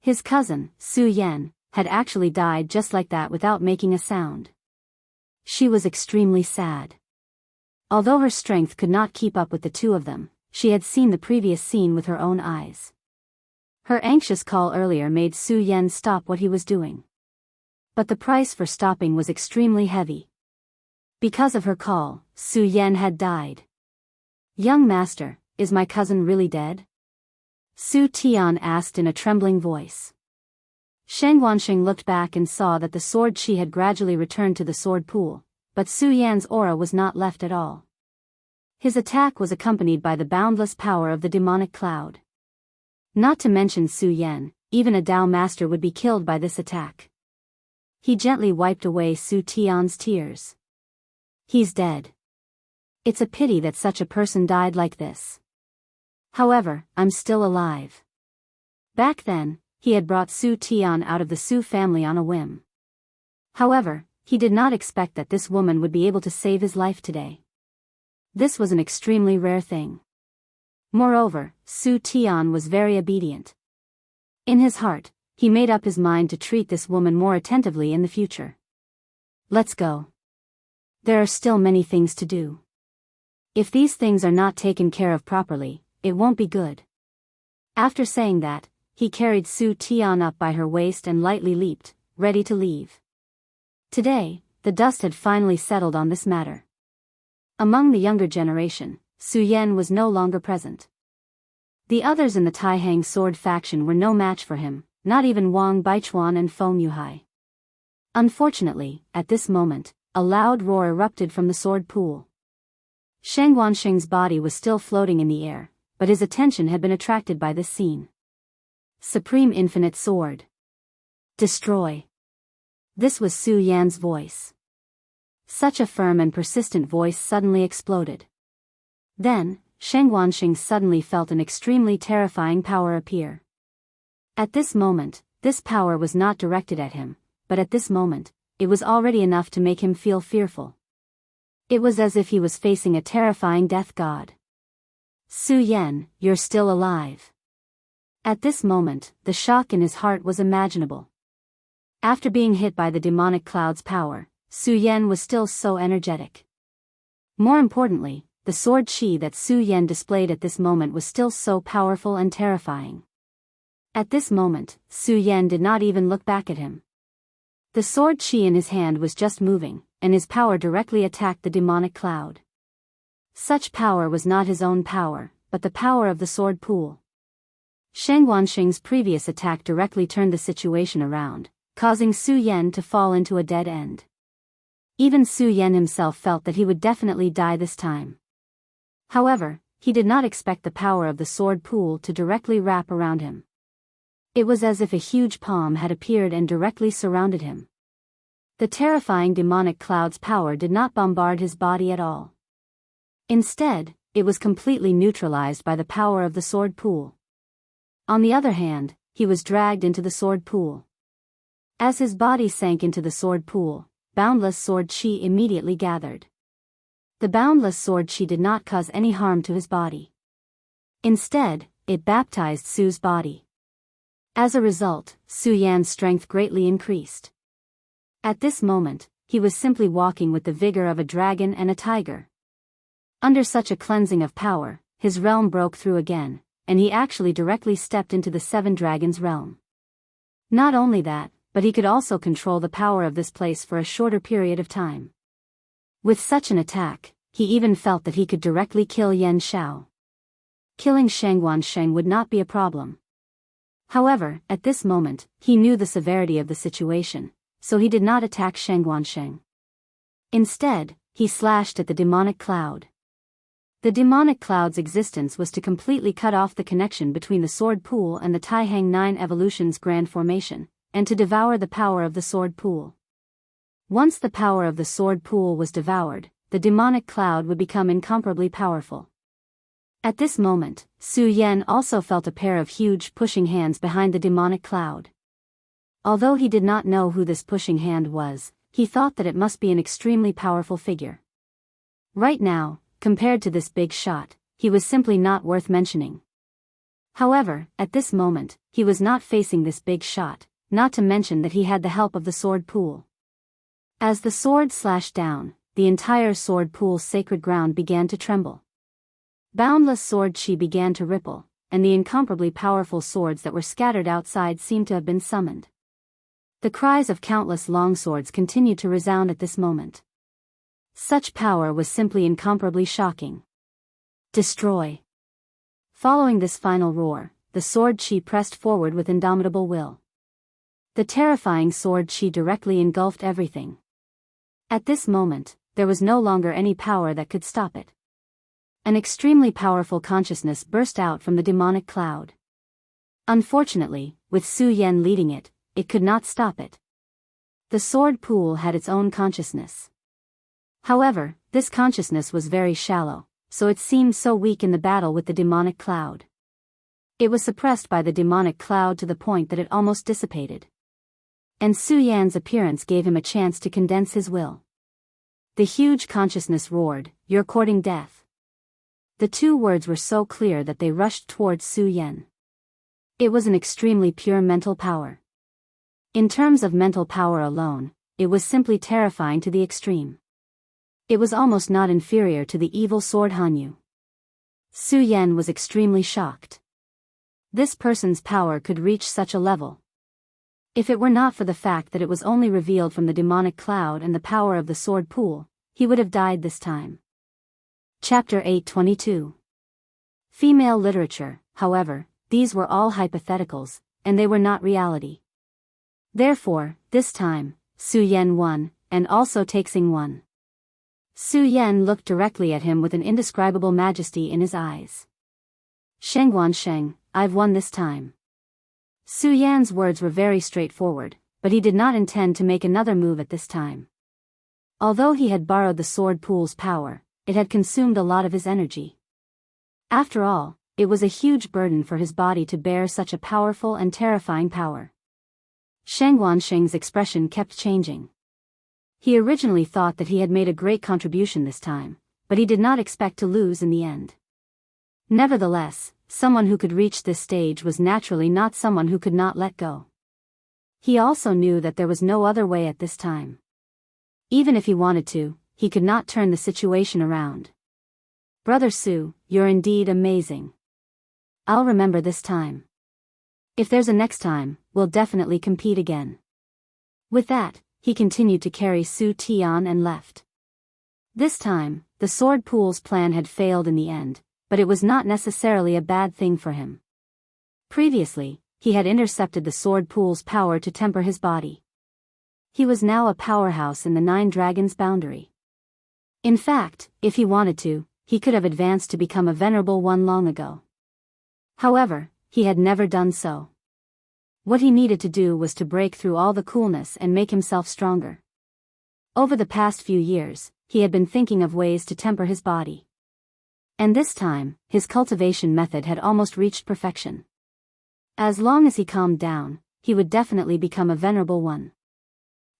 His cousin, Su Yan, had actually died just like that without making a sound. She was extremely sad. Although her strength could not keep up with the two of them, she had seen the previous scene with her own eyes. Her anxious call earlier made Su Yan stop what he was doing. But the price for stopping was extremely heavy. Because of her call, Su Yan had died. "Young master, is my cousin really dead?" Su Tian asked in a trembling voice. Sheng Wanxing looked back and saw that the sword chi had gradually returned to the sword pool, but Su Yan's aura was not left at all. His attack was accompanied by the boundless power of the demonic cloud. Not to mention Su Yan, even a Dao master would be killed by this attack. He gently wiped away Su Tian's tears. "He's dead. It's a pity that such a person died like this. However, I'm still alive." Back then, he had brought Su Tian out of the Su family on a whim. However, he did not expect that this woman would be able to save his life today. This was an extremely rare thing. Moreover, Su Tian was very obedient. In his heart, he made up his mind to treat this woman more attentively in the future. "Let's go. There are still many things to do. If these things are not taken care of properly, it won't be good." After saying that, he carried Su Tian up by her waist and lightly leaped, ready to leave. Today, the dust had finally settled on this matter. Among the younger generation, Su Yan was no longer present. The others in the Taihang sword faction were no match for him, not even Wang Baichuan and Feng Yuhai. Unfortunately, at this moment, a loud roar erupted from the sword pool. Sheng Wanxing's body was still floating in the air, but his attention had been attracted by this scene. "Supreme Infinite Sword. Destroy." This was Su Yan's voice. Such a firm and persistent voice suddenly exploded. Then, Sheng Wansheng suddenly felt an extremely terrifying power appear. At this moment, this power was not directed at him, but at this moment, it was already enough to make him feel fearful. It was as if he was facing a terrifying death god. Su Yan, you're still alive. At this moment, the shock in his heart was imaginable. After being hit by the demonic cloud's power, Su Yan was still so energetic. More importantly, the sword qi that Su Yan displayed at this moment was still so powerful and terrifying. At this moment, Su Yan did not even look back at him. The sword qi in his hand was just moving, and his power directly attacked the demonic cloud. Such power was not his own power, but the power of the sword pool. Sheng Wansheng's previous attack directly turned the situation around, causing Su Yan to fall into a dead end. Even Su Yan himself felt that he would definitely die this time. However, he did not expect the power of the sword pool to directly wrap around him. It was as if a huge palm had appeared and directly surrounded him. The terrifying demonic cloud's power did not bombard his body at all. Instead, it was completely neutralized by the power of the sword pool. On the other hand, he was dragged into the sword pool. As his body sank into the sword pool, boundless sword qi immediately gathered. The boundless sword qi did not cause any harm to his body. Instead, it baptized Su's body. As a result, Su Yan's strength greatly increased. At this moment, he was simply walking with the vigor of a dragon and a tiger. Under such a cleansing of power, his realm broke through again, and he actually directly stepped into the Seven Dragons' realm. Not only that, but he could also control the power of this place for a shorter period of time. With such an attack, he even felt that he could directly kill Yan Xiao. Killing Sheng Wansheng would not be a problem. However, at this moment, he knew the severity of the situation, so he did not attack Sheng Wansheng. Instead, he slashed at the demonic cloud. The demonic cloud's existence was to completely cut off the connection between the sword pool and the Taihang 9 Evolution's grand formation, and to devour the power of the sword pool. Once the power of the sword pool was devoured, the demonic cloud would become incomparably powerful. At this moment, Su Yan also felt a pair of huge pushing hands behind the demonic cloud. Although he did not know who this pushing hand was, he thought that it must be an extremely powerful figure. Right now, compared to this big shot, he was simply not worth mentioning. However, at this moment, he was not facing this big shot, not to mention that he had the help of the sword pool. As the sword slashed down, the entire sword pool's sacred ground began to tremble. Boundless sword qi began to ripple, and the incomparably powerful swords that were scattered outside seemed to have been summoned. The cries of countless longswords continued to resound at this moment. Such power was simply incomparably shocking. Destroy! Following this final roar, the sword qi pressed forward with indomitable will. The terrifying sword qi directly engulfed everything. At this moment, there was no longer any power that could stop it. An extremely powerful consciousness burst out from the demonic cloud. Unfortunately, with Su Yan leading it, it could not stop it. The sword pool had its own consciousness. However, this consciousness was very shallow, so it seemed so weak in the battle with the demonic cloud. It was suppressed by the demonic cloud to the point that it almost dissipated. And Su Yan's appearance gave him a chance to condense his will. The huge consciousness roared, "You're courting death." The two words were so clear that they rushed towards Su Yan. It was an extremely pure mental power. In terms of mental power alone, it was simply terrifying to the extreme. It was almost not inferior to the evil sword Hanyu. Su Yan was extremely shocked. This person's power could reach such a level. If it were not for the fact that it was only revealed from the demonic cloud and the power of the sword pool, he would have died this time. Chapter 822. Female literature, however, these were all hypotheticals, and they were not reality. Therefore, this time, Su Yan won, and also Taixing won. Su Yan looked directly at him with an indescribable majesty in his eyes. "Sheng Wansheng, I've won this time." Su Yan's words were very straightforward, but he did not intend to make another move at this time. Although he had borrowed the sword pool's power, it had consumed a lot of his energy. After all, it was a huge burden for his body to bear such a powerful and terrifying power. Shang Wansheng's expression kept changing. He originally thought that he had made a great contribution this time, but he did not expect to lose in the end. Nevertheless, someone who could reach this stage was naturally not someone who could not let go. He also knew that there was no other way at this time. Even if he wanted to, he could not turn the situation around. Brother Su, you're indeed amazing. I'll remember this time. If there's a next time, we'll definitely compete again. With that, he continued to carry Su Tian and left. This time, the sword pool's plan had failed in the end, but it was not necessarily a bad thing for him. Previously, he had intercepted the sword pool's power to temper his body. He was now a powerhouse in the Nine Dragons boundary. In fact, if he wanted to, he could have advanced to become a venerable one long ago. However, he had never done so. What he needed to do was to break through all the coolness and make himself stronger. Over the past few years, he had been thinking of ways to temper his body. And this time, his cultivation method had almost reached perfection. As long as he calmed down, he would definitely become a venerable one.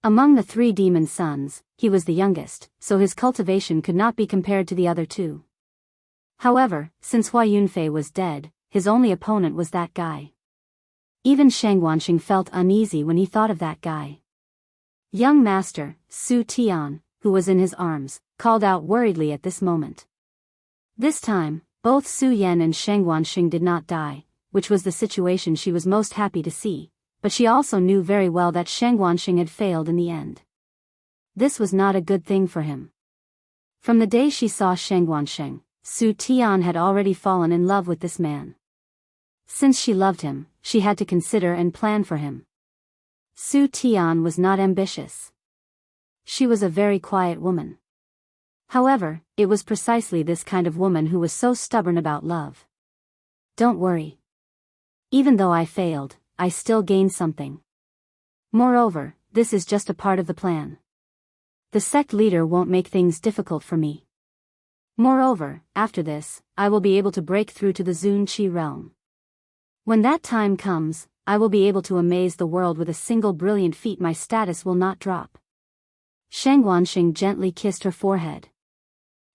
Among the 3 demon sons, he was the youngest, so his cultivation could not be compared to the other 2. However, since Hua Yunfei was dead, his only opponent was that guy. Even Shang Wansheng felt uneasy when he thought of that guy. Young Master, Su Tian, who was in his arms, called out worriedly at this moment. This time, both Su Yan and Shang Wansheng did not die, which was the situation she was most happy to see, but she also knew very well that Shang Wansheng had failed in the end. This was not a good thing for him. From the day she saw Shang Wansheng, Su Tian had already fallen in love with this man. Since she loved him, she had to consider and plan for him. Su Tian was not ambitious. She was a very quiet woman. However, it was precisely this kind of woman who was so stubborn about love. Don't worry. Even though I failed, I still gained something. Moreover, this is just a part of the plan. The sect leader won't make things difficult for me. Moreover, after this, I will be able to break through to the Zun Qi realm. When that time comes, I will be able to amaze the world with a single brilliant feat. My status will not drop. Shang Wansheng gently kissed her forehead.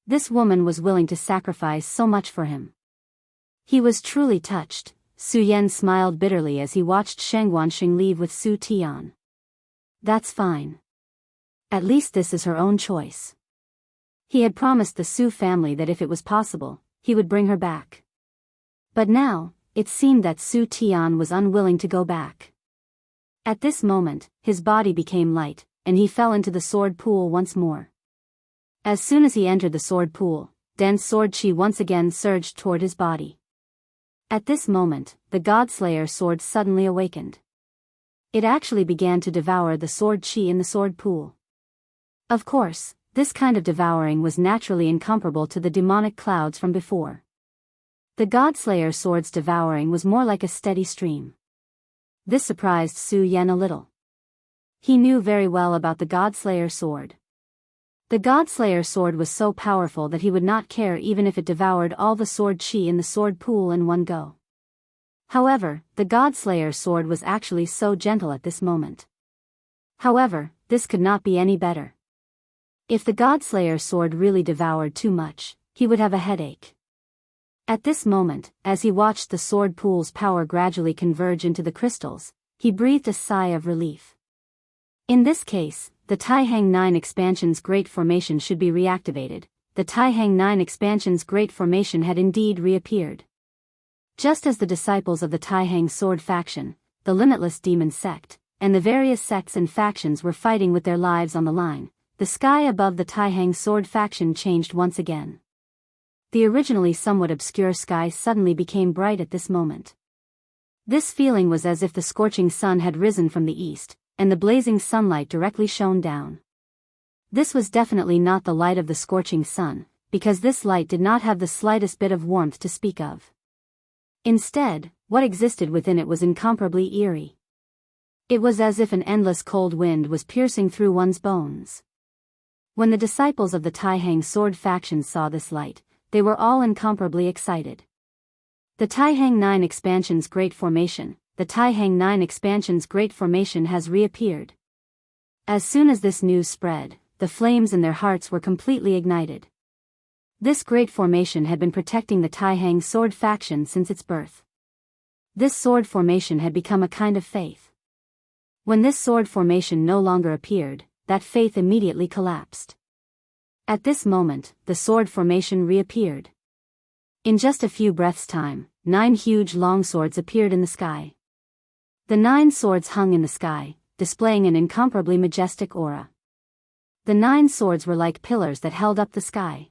This woman was willing to sacrifice so much for him. He was truly touched. Su Yan smiled bitterly as he watched Shang Wansheng leave with Su Tian. That's fine. At least this is her own choice. He had promised the Su family that if it was possible, he would bring her back. But now, it seemed that Su Tian was unwilling to go back. At this moment, his body became light, and he fell into the sword pool once more. As soon as he entered the sword pool, dense sword qi once again surged toward his body. At this moment, the Godslayer sword suddenly awakened. It actually began to devour the sword qi in the sword pool. Of course, this kind of devouring was naturally incomparable to the demonic clouds from before. The Godslayer sword's devouring was more like a steady stream. This surprised Su Yan a little. He knew very well about the Godslayer sword. The Godslayer sword was so powerful that he would not care even if it devoured all the sword qi in the sword pool in one go. However, the Godslayer sword was actually so gentle at this moment. However, this could not be any better. If the Godslayer sword really devoured too much, he would have a headache. At this moment, as he watched the sword pool's power gradually converge into the crystals, he breathed a sigh of relief. In this case, the Taihang 9 expansion's Great Formation should be reactivated. The Taihang 9 expansion's Great Formation had indeed reappeared. Just as the disciples of the Taihang Sword faction, the Limitless Demon sect, and the various sects and factions were fighting with their lives on the line, the sky above the Taihang Sword faction changed once again. The originally somewhat obscure sky suddenly became bright at this moment. This feeling was as if the scorching sun had risen from the east, and the blazing sunlight directly shone down. This was definitely not the light of the scorching sun, because this light did not have the slightest bit of warmth to speak of. Instead, what existed within it was incomparably eerie. It was as if an endless cold wind was piercing through one's bones. When the disciples of the Taihang Sword faction saw this light, they were all incomparably excited. The Taihang 9 Expansion's Great Formation. The Taihang 9 Expansion's Great Formation has reappeared. As soon as this news spread, the flames in their hearts were completely ignited. This great formation had been protecting the Taihang sword faction since its birth. This sword formation had become a kind of faith. When this sword formation no longer appeared, that faith immediately collapsed. At this moment, the sword formation reappeared. In just a few breaths' time, 9 huge longswords appeared in the sky. The 9 swords hung in the sky, displaying an incomparably majestic aura. The 9 swords were like pillars that held up the sky.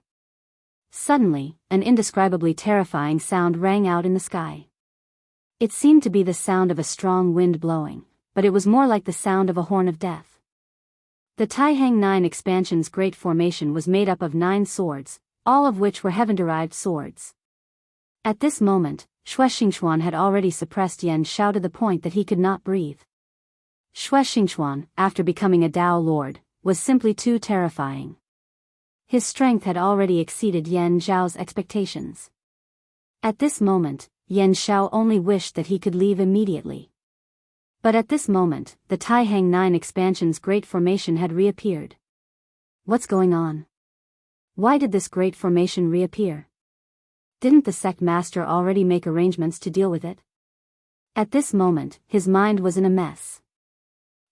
Suddenly, an indescribably terrifying sound rang out in the sky. It seemed to be the sound of a strong wind blowing, but it was more like the sound of a horn of death. The Taihang 9 Expansion's Great Formation was made up of 9 swords, all of which were heaven-derived swords. At this moment, Xue Xingchuan had already suppressed Yan Xiao to the point that he could not breathe. Xue Xingchuan, after becoming a Dao Lord, was simply too terrifying. His strength had already exceeded Yan Zhao's expectations. At this moment, Yan Xiao only wished that he could leave immediately. But at this moment, the Taihang 9 Expansion's Great Formation had reappeared. What's going on? Why did this great formation reappear? Didn't the sect master already make arrangements to deal with it? At this moment, his mind was in a mess.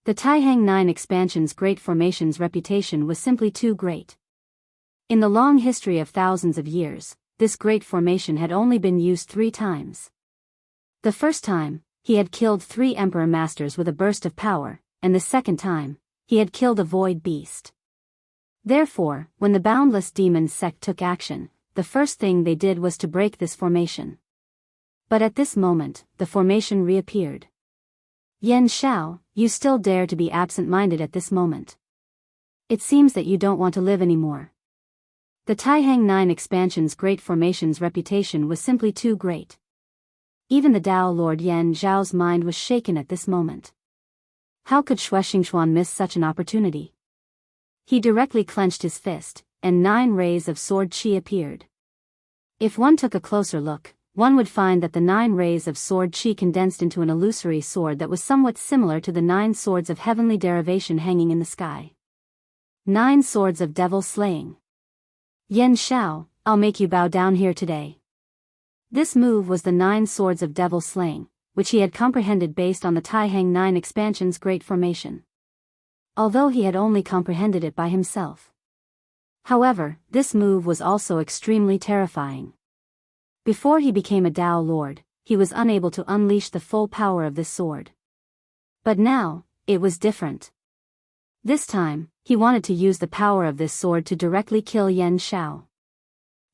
The Taihang 9 Expansion's Great Formation's reputation was simply too great. In the long history of thousands of years, this great formation had only been used 3 times. The first time, he had killed 3 emperor masters with a burst of power, and the second time, he had killed a void beast. Therefore, when the Boundless Demons sect took action, the first thing they did was to break this formation. But at this moment, the formation reappeared. Yan Xiao, you still dare to be absent-minded at this moment. It seems that you don't want to live anymore. The Taihang 9 Expansion's Great Formation's reputation was simply too great. Even the Dao Lord Yan Zhao's mind was shaken at this moment. How could Xue Xingchuan miss such an opportunity? He directly clenched his fist, and 9 rays of sword chi appeared. If one took a closer look, one would find that the 9 rays of sword chi condensed into an illusory sword that was somewhat similar to the 9 swords of heavenly derivation hanging in the sky. 9 swords of devil slaying. Yan Xiao, I'll make you bow down here today. This move was the 9 swords of devil slaying, which he had comprehended based on the Taihang 9 Expansion's Great Formation. Although he had only comprehended it by himself. However, this move was also extremely terrifying. Before he became a Dao Lord, he was unable to unleash the full power of this sword. But now, it was different. This time, he wanted to use the power of this sword to directly kill Yan Xiao.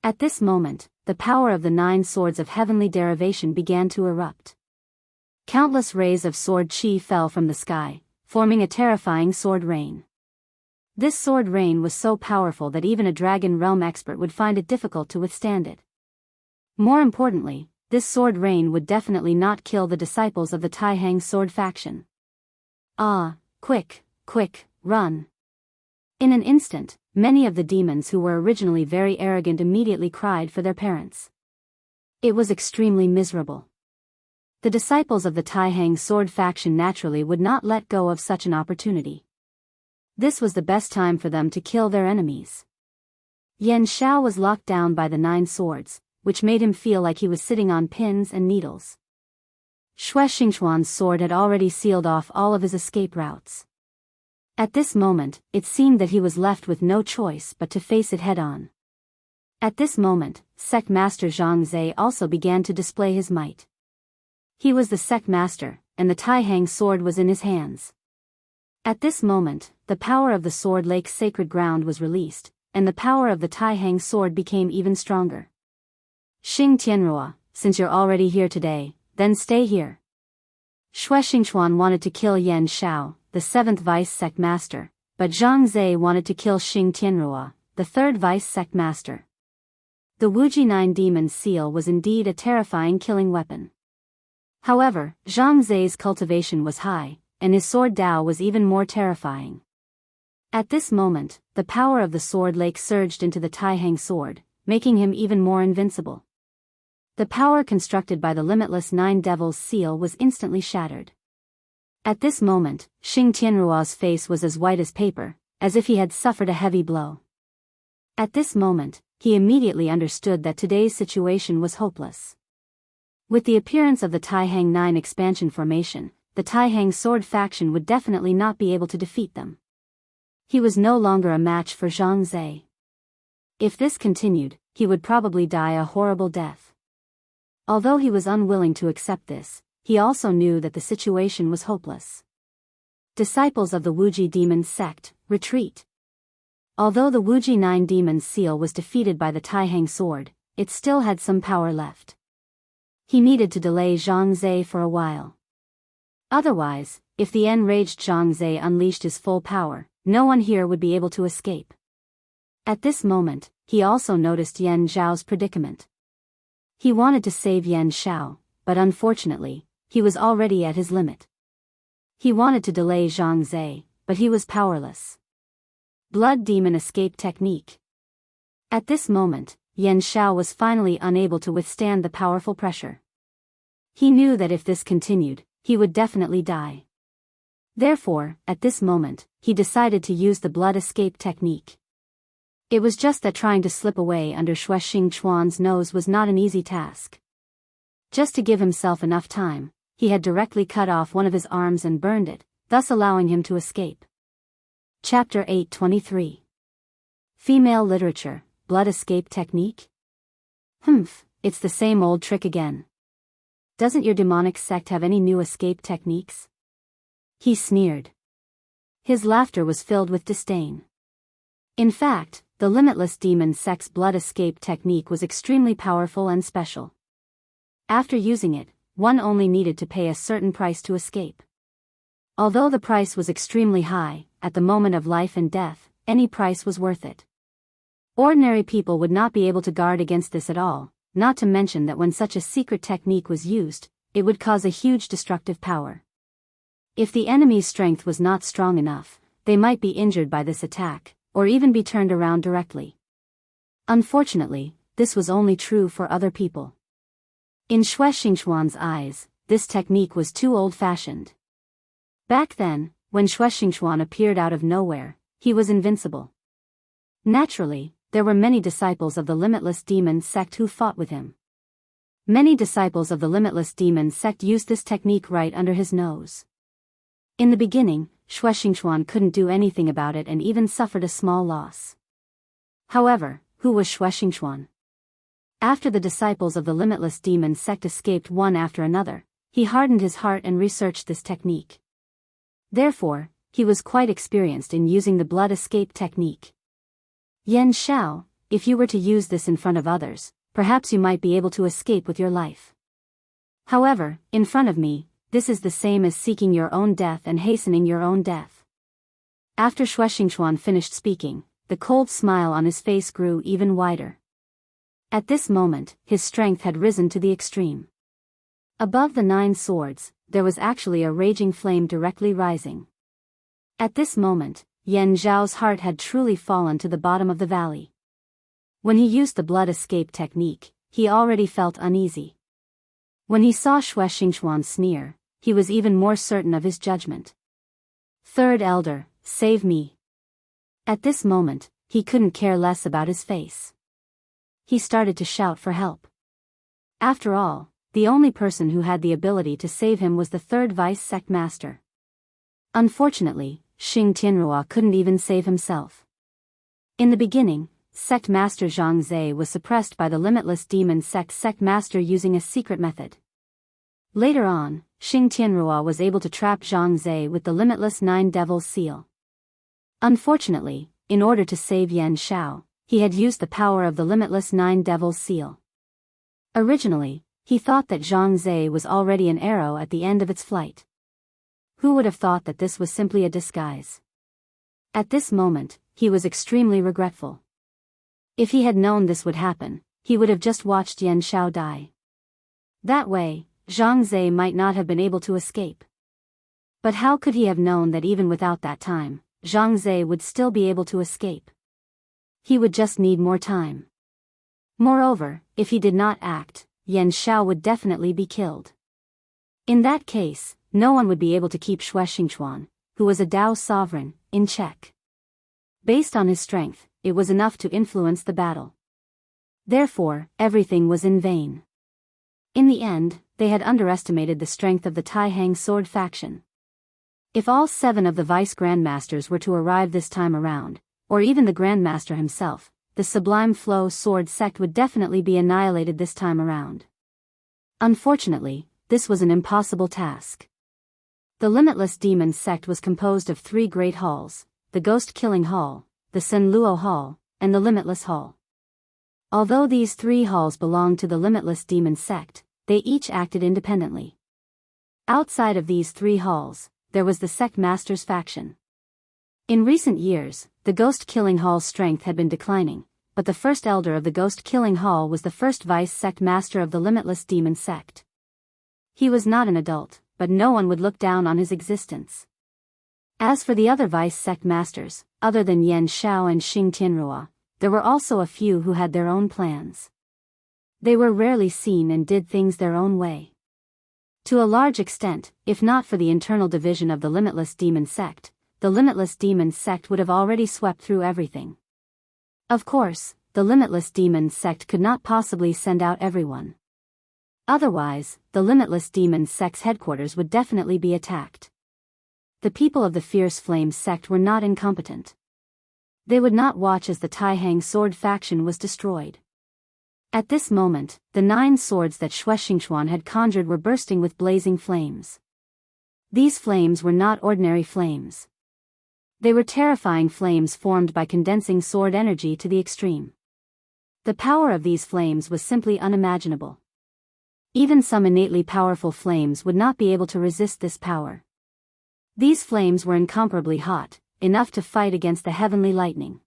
At this moment, the power of the 9 swords of heavenly derivation began to erupt. Countless rays of sword chi fell from the sky, forming a terrifying sword rain. This sword rain was so powerful that even a Dragon Realm expert would find it difficult to withstand it. More importantly, this sword rain would definitely not kill the disciples of the Taihang sword faction. Ah, quick, run. In an instant, many of the demons who were originally very arrogant immediately cried for their parents. It was extremely miserable. The disciples of the Taihang sword faction naturally would not let go of such an opportunity. This was the best time for them to kill their enemies. Yan Xiao was locked down by the 9 swords, which made him feel like he was sitting on pins and needles. Xue Xingchuan's sword had already sealed off all of his escape routes. At this moment, it seemed that he was left with no choice but to face it head-on. At this moment, Sect Master Zhang Zhe also began to display his might. He was the Sect Master, and the Taihang sword was in his hands. At this moment, the power of the Sword Lake's sacred ground was released, and the power of the Taihang sword became even stronger. Xing Tianrua, since you're already here today, then stay here. Xue Xingchuan wanted to kill Yan Xiao, the 7th Vice Sect Master, but Zhang Zhe wanted to kill Xing Tianrua, the 3rd Vice Sect Master. The Wuji 9 Demon Seal was indeed a terrifying killing weapon. However, Zhang Zhe's cultivation was high, and his sword Dao was even more terrifying. At this moment, the power of the Sword Lake surged into the Taihang sword, making him even more invincible. The power constructed by the limitless Nine Devils seal was instantly shattered. At this moment, Xing Tianruo's face was as white as paper, as if he had suffered a heavy blow. At this moment, he immediately understood that today's situation was hopeless. With the appearance of the Taihang 9 expansion formation, the Taihang sword faction would definitely not be able to defeat them. He was no longer a match for Zhang Zhe. If this continued, he would probably die a horrible death. Although he was unwilling to accept this, he also knew that the situation was hopeless. Disciples of the Wuji demon sect, retreat. Although the Wuji 9 demon seal was defeated by the Taihang sword, it still had some power left. He needed to delay Zhang Zhe for a while. Otherwise, if the enraged Zhang Zhe unleashed his full power, no one here would be able to escape. At this moment, he also noticed Yan Zhao's predicament. He wanted to save Yan Zhao, but unfortunately, he was already at his limit. He wanted to delay Zhang Zhe, but he was powerless. Blood Demon Escape Technique. At this moment, Yan Zhao was finally unable to withstand the powerful pressure. He knew that if this continued, he would definitely die. Therefore, at this moment, he decided to use the blood escape technique. It was just that trying to slip away under Xue Xingchuan's nose was not an easy task. Just to give himself enough time, he had directly cut off one of his arms and burned it, thus allowing him to escape. Chapter 823. Female Literature, Blood Escape Technique? It's the same old trick again. Doesn't your demonic sect have any new escape techniques? He sneered. His laughter was filled with disdain. In fact, the limitless demon sect's blood escape technique was extremely powerful and special. After using it, one only needed to pay a certain price to escape. Although the price was extremely high, at the moment of life and death, any price was worth it. Ordinary people would not be able to guard against this at all, not to mention that when such a secret technique was used, it would cause a huge destructive power. If the enemy's strength was not strong enough, they might be injured by this attack, or even be turned around directly. Unfortunately, this was only true for other people. In Xue Xingchuan's eyes, this technique was too old-fashioned. Back then, when Xue Xingchuan appeared out of nowhere, he was invincible. Naturally, there were many disciples of the limitless demon sect who fought with him. Many disciples of the limitless demon sect used this technique right under his nose. In the beginning, Xue Xingchuan couldn't do anything about it and even suffered a small loss. However, who was Xue Xingchuan? After the disciples of the limitless demon sect escaped one after another, he hardened his heart and researched this technique. Therefore, he was quite experienced in using the blood escape technique. Yan Zhao, if you were to use this in front of others, perhaps you might be able to escape with your life. However, in front of me, this is the same as seeking your own death and hastening your own death. After Xue Xingchuan finished speaking, the cold smile on his face grew even wider. At this moment, his strength had risen to the extreme. Above the 9 swords, there was actually a raging flame directly rising. At this moment, Yan Zhao's heart had truly fallen to the bottom of the valley. When he used the blood escape technique, he already felt uneasy. When he saw Xue Xingchuan sneer, he was even more certain of his judgment. Third Elder, save me. At this moment, he couldn't care less about his face. He started to shout for help. After all, the only person who had the ability to save him was the third vice sect master. Unfortunately, Xing Tianruo couldn't even save himself. In the beginning, Sect Master Zhang Zhe was suppressed by the limitless demon sect master using a secret method. Later on, Xing Tianruo was able to trap Zhang Zhe with the limitless 9 devils seal. Unfortunately, in order to save Yan Zhao, he had used the power of the limitless 9 devils seal. Originally, he thought that Zhang Zhe was already an arrow at the end of its flight. Who would have thought that this was simply a disguise? At this moment, he was extremely regretful. If he had known this would happen, he would have just watched Yan Zhao die. That way, Zhang Zhe might not have been able to escape. But how could he have known that even without that time, Zhang Zhe would still be able to escape? He would just need more time. Moreover, if he did not act, Yan Xiao would definitely be killed. In that case, no one would be able to keep Xue Xingchuan, who was a Dao sovereign, in check. Based on his strength, it was enough to influence the battle. Therefore, everything was in vain. In the end, they had underestimated the strength of the Taihang sword faction. If all 7 of the vice grandmasters were to arrive this time around, or even the grandmaster himself, the Sublime Flow sword sect would definitely be annihilated this time around. Unfortunately, this was an impossible task. The Limitless Demon sect was composed of 3 great halls, the Ghost Killing Hall, the Sen Luo Hall, and the Limitless Hall. Although these 3 halls belonged to the Limitless Demon sect, they each acted independently. Outside of these 3 halls, there was the Sect Masters faction. In recent years, the Ghost Killing Hall's strength had been declining, but the first elder of the Ghost Killing Hall was the first vice sect master of the Limitless Demon sect. He was not an adult, but no one would look down on his existence. As for the other vice sect masters, other than Yan Xiao and Xing Tianrua, there were also a few who had their own plans. They were rarely seen and did things their own way. To a large extent, if not for the internal division of the Limitless Demon sect, the Limitless Demon sect would have already swept through everything. Of course, the Limitless Demon sect could not possibly send out everyone. Otherwise, the Limitless Demon sect's headquarters would definitely be attacked. The people of the Fierce Flame sect were not incompetent. They would not watch as the Taihang sword faction was destroyed. At this moment, the 9 swords that Xue Xingchuan had conjured were bursting with blazing flames. These flames were not ordinary flames. They were terrifying flames formed by condensing sword energy to the extreme. The power of these flames was simply unimaginable. Even some innately powerful flames would not be able to resist this power. These flames were incomparably hot, enough to fight against the heavenly lightning.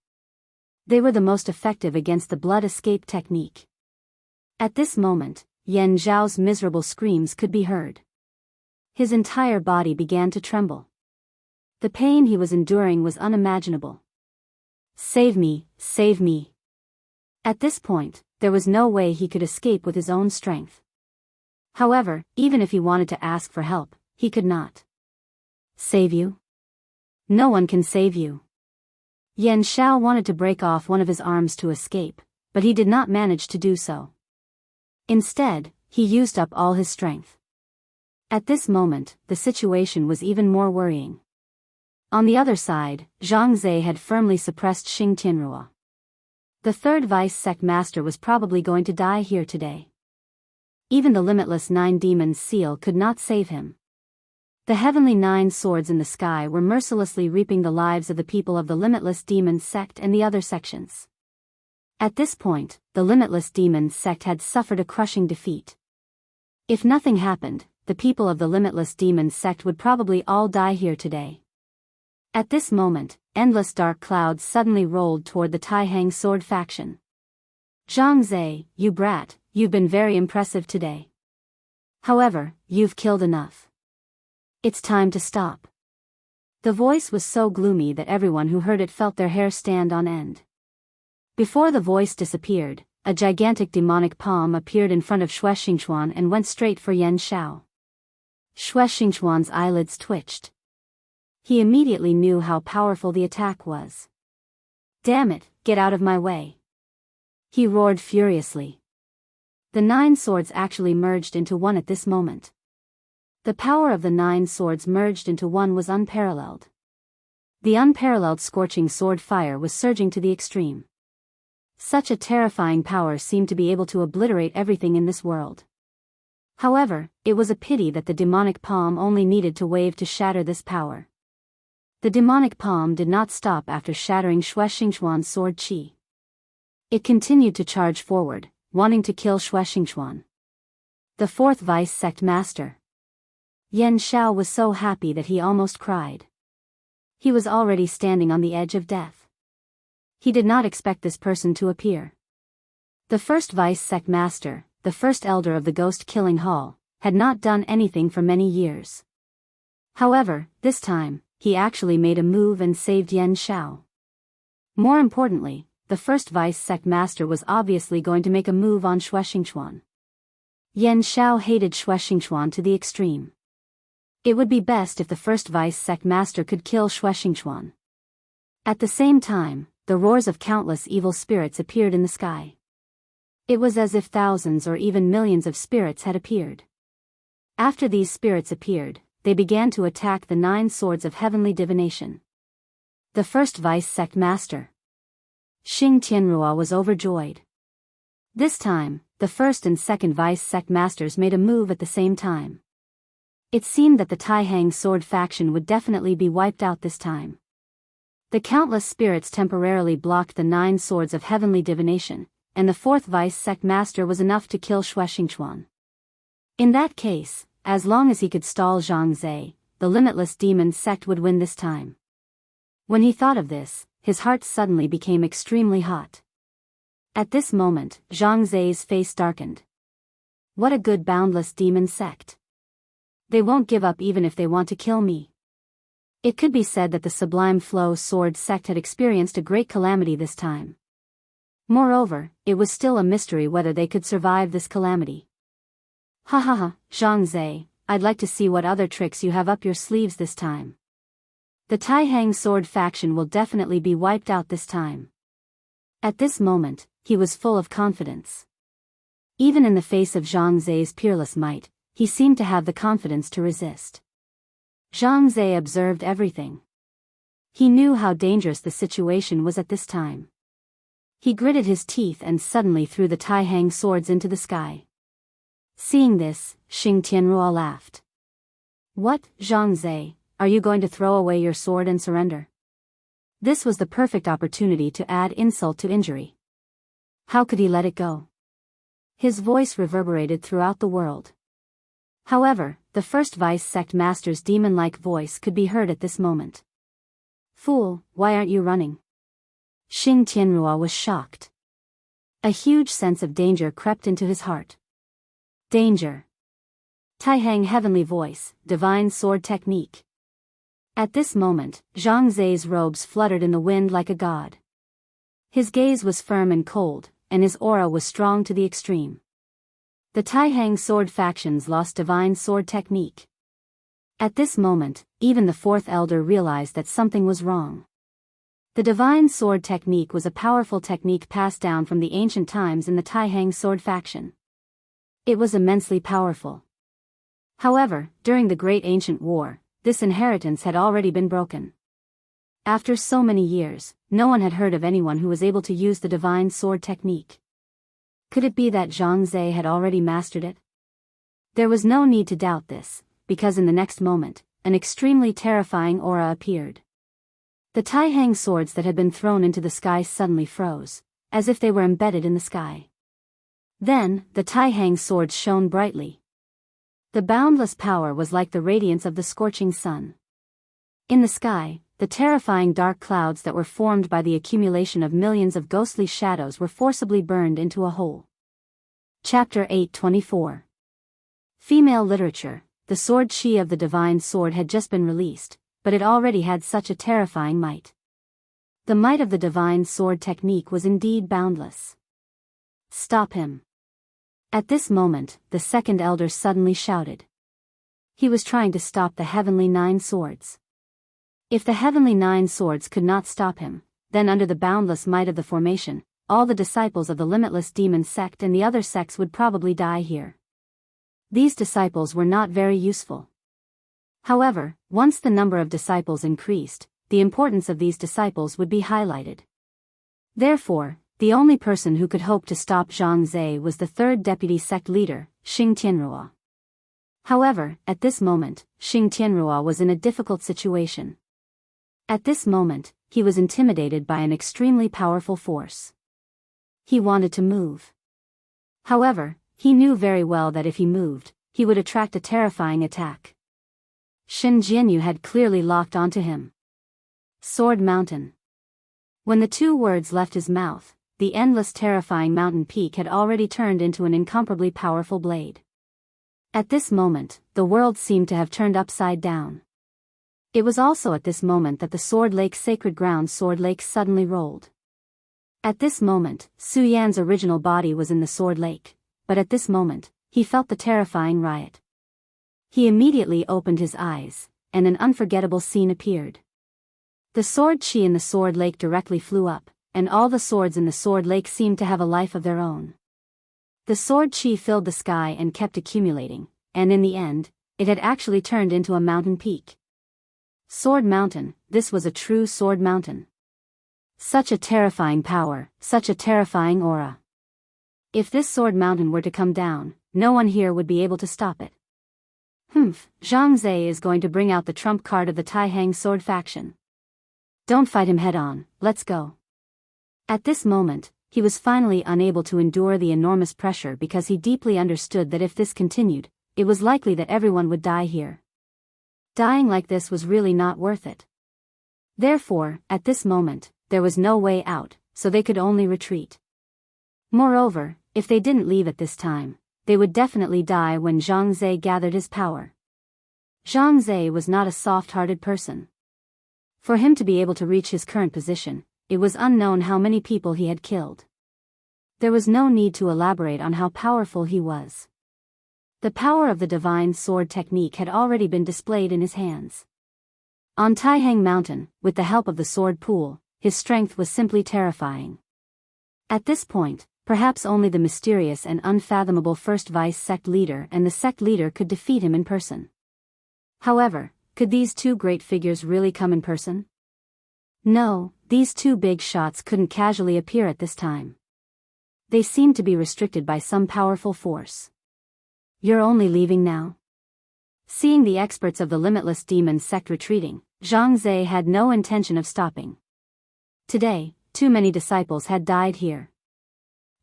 They were the most effective against the blood escape technique. At this moment, Yan Zhao's miserable screams could be heard. His entire body began to tremble. The pain he was enduring was unimaginable. Save me, save me. At this point, there was no way he could escape with his own strength. However, even if he wanted to ask for help, he could not. Save you? No one can save you. Yan Xiao wanted to break off one of his arms to escape, but he did not manage to do so. Instead, he used up all his strength. At this moment, the situation was even more worrying. On the other side, Zhang Zhe had firmly suppressed Xing Tianrua. The 3rd vice sect master was probably going to die here today. Even the Limitless 9 Demons seal could not save him. The heavenly 9 swords in the sky were mercilessly reaping the lives of the people of the Limitless Demons sect and the other sections. At this point, the Limitless Demons sect had suffered a crushing defeat. If nothing happened, the people of the Limitless Demons sect would probably all die here today. At this moment, endless dark clouds suddenly rolled toward the Taihang sword faction. Zhang Zhe, you brat, you've been very impressive today. However, you've killed enough. It's time to stop. The voice was so gloomy that everyone who heard it felt their hair stand on end. Before the voice disappeared, a gigantic demonic palm appeared in front of Xue Xingchuan and went straight for Yan Xiao. Xue Xingchuan's eyelids twitched. He immediately knew how powerful the attack was. Damn it, get out of my way. He roared furiously. The 9 swords actually merged into one at this moment. The power of the 9 swords merged into one was unparalleled. The unparalleled scorching sword fire was surging to the extreme. Such a terrifying power seemed to be able to obliterate everything in this world. However, it was a pity that the demonic palm only needed to wave to shatter this power. The demonic palm did not stop after shattering Xue Xingchuan's sword qi. It continued to charge forward, wanting to kill Xue Xingchuan. The 4th vice sect master. Yan Xiao was so happy that he almost cried. He was already standing on the edge of death. He did not expect this person to appear. The 1st vice sect master, the 1st elder of the Ghost Killing Hall, had not done anything for many years. However, this time, he actually made a move and saved Yan Xiao. More importantly, the first vice sect master was obviously going to make a move on Xue Xingchuan. Yan Xiao hated Xue Xingchuan to the extreme. It would be best if the first vice sect master could kill Xue Xingchuan. At the same time, the roars of countless evil spirits appeared in the sky. It was as if thousands or even millions of spirits had appeared. After these spirits appeared, they began to attack the 9 swords of heavenly divination. The first vice sect master, Xing Tianruo, was overjoyed. This time, the first and second vice sect masters made a move at the same time. It seemed that the Taihang sword faction would definitely be wiped out this time. The countless spirits temporarily blocked the 9 swords of heavenly divination, and the fourth vice sect master was enough to kill Xue Xingchuan. In that case, as long as he could stall Zhang Zhe, the limitless demon sect would win this time. When he thought of this, his heart suddenly became extremely hot. At this moment, Zhang Zhe's face darkened. What a good boundless demon sect. They won't give up even if they want to kill me. It could be said that the Sublime Flow Sword sect had experienced a great calamity this time. Moreover, it was still a mystery whether they could survive this calamity. Ha ha ha, Zhang Zhe, I'd like to see what other tricks you have up your sleeves this time. The Taihang sword faction will definitely be wiped out this time. At this moment, he was full of confidence. Even in the face of Zhang Zhe's peerless might, he seemed to have the confidence to resist. Zhang Zhe observed everything. He knew how dangerous the situation was at this time. He gritted his teeth and suddenly threw the Taihang swords into the sky. Seeing this, Xing Tianruo laughed. What, Zhang Zhe, are you going to throw away your sword and surrender? This was the perfect opportunity to add insult to injury. How could he let it go? His voice reverberated throughout the world. However, the first vice sect master's demon-like voice could be heard at this moment. Fool, why aren't you running? Xing Tianruo was shocked. A huge sense of danger crept into his heart. Danger. Taihang heavenly voice, divine sword technique. At this moment, Zhang Zhe's robes fluttered in the wind like a god. His gaze was firm and cold, and his aura was strong to the extreme. The Taihang sword factions lost divine sword technique. At this moment, even the fourth elder realized that something was wrong. The divine sword technique was a powerful technique passed down from the ancient times in the Taihang sword faction. It was immensely powerful. However, during the Great Ancient War, this inheritance had already been broken. After so many years, no one had heard of anyone who was able to use the divine sword technique. Could it be that Zhang Zhe had already mastered it? There was no need to doubt this, because in the next moment, an extremely terrifying aura appeared. The Taihang swords that had been thrown into the sky suddenly froze, as if they were embedded in the sky. Then, the Taihang swords shone brightly. The boundless power was like the radiance of the scorching sun. In the sky, the terrifying dark clouds that were formed by the accumulation of millions of ghostly shadows were forcibly burned into a hole. Chapter 824. Female literature. The sword chi of the divine sword had just been released, but it already had such a terrifying might. The might of the divine sword technique was indeed boundless. Stop him. At this moment, the second elder suddenly shouted. He was trying to stop the heavenly 9 swords. If the heavenly 9 swords could not stop him, then under the boundless might of the formation, all the disciples of the limitless demon sect and the other sects would probably die here. These disciples were not very useful. However, once the number of disciples increased, the importance of these disciples would be highlighted. Therefore, the only person who could hope to stop Zhang Zhe was the third deputy sect leader, Xing Tianruo. However, at this moment, Xing Tianruo was in a difficult situation. At this moment, he was intimidated by an extremely powerful force. He wanted to move. However, he knew very well that if he moved, he would attract a terrifying attack. Shen Jianyu had clearly locked onto him. Sword Mountain. When the 2 words left his mouth, the endless terrifying mountain peak had already turned into an incomparably powerful blade. At this moment, the world seemed to have turned upside down. It was also at this moment that the Sword Lake Sacred Ground Sword Lake suddenly rolled. At this moment, Su Yan's original body was in the sword lake, but at this moment, he felt the terrifying riot. He immediately opened his eyes, and an unforgettable scene appeared. The sword chi in the sword lake directly flew up, and all the swords in the sword lake seemed to have a life of their own. The sword chi filled the sky and kept accumulating, and in the end, it had actually turned into a mountain peak. Sword Mountain, this was a true sword mountain. Such a terrifying power, such a terrifying aura. If this sword mountain were to come down, no one here would be able to stop it. Zhang Zhe is going to bring out the trump card of the Taihang sword faction. Don't fight him head on, let's go. At this moment, he was finally unable to endure the enormous pressure because he deeply understood that if this continued, it was likely that everyone would die here. Dying like this was really not worth it. Therefore, at this moment, there was no way out, so they could only retreat. Moreover, if they didn't leave at this time, they would definitely die when Zhang Zhe gathered his power. Zhang Zhe was not a soft-hearted person. For him to be able to reach his current position, it was unknown how many people he had killed. There was no need to elaborate on how powerful he was. The power of the divine sword technique had already been displayed in his hands. On Taihang Mountain, with the help of the sword pool, his strength was simply terrifying. At this point, perhaps only the mysterious and unfathomable first vice sect leader and the sect leader could defeat him in person. However, could these two great figures really come in person? No, these two big shots couldn't casually appear at this time. They seemed to be restricted by some powerful force. You're only leaving now? Seeing the experts of the Limitless Demon sect retreating, Zhang Zhe had no intention of stopping. Today, too many disciples had died here.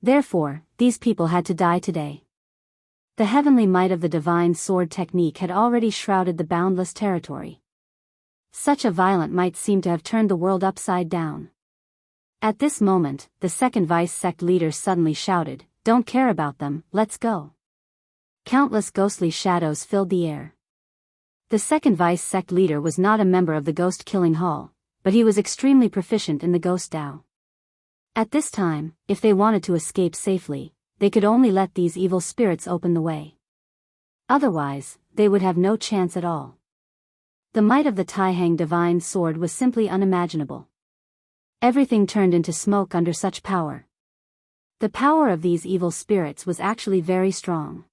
Therefore, these people had to die today. The heavenly might of the divine sword technique had already shrouded the boundless territory. Such a violent might seemed to have turned the world upside down. At this moment, the second vice sect leader suddenly shouted, "Don't care about them, let's go." Countless ghostly shadows filled the air. The second vice sect leader was not a member of the Ghost Killing Hall, but he was extremely proficient in the Ghost Dao. At this time, if they wanted to escape safely, they could only let these evil spirits open the way. Otherwise, they would have no chance at all. The might of the Taihang divine sword was simply unimaginable. Everything turned into smoke under such power. The power of these evil spirits was actually very strong.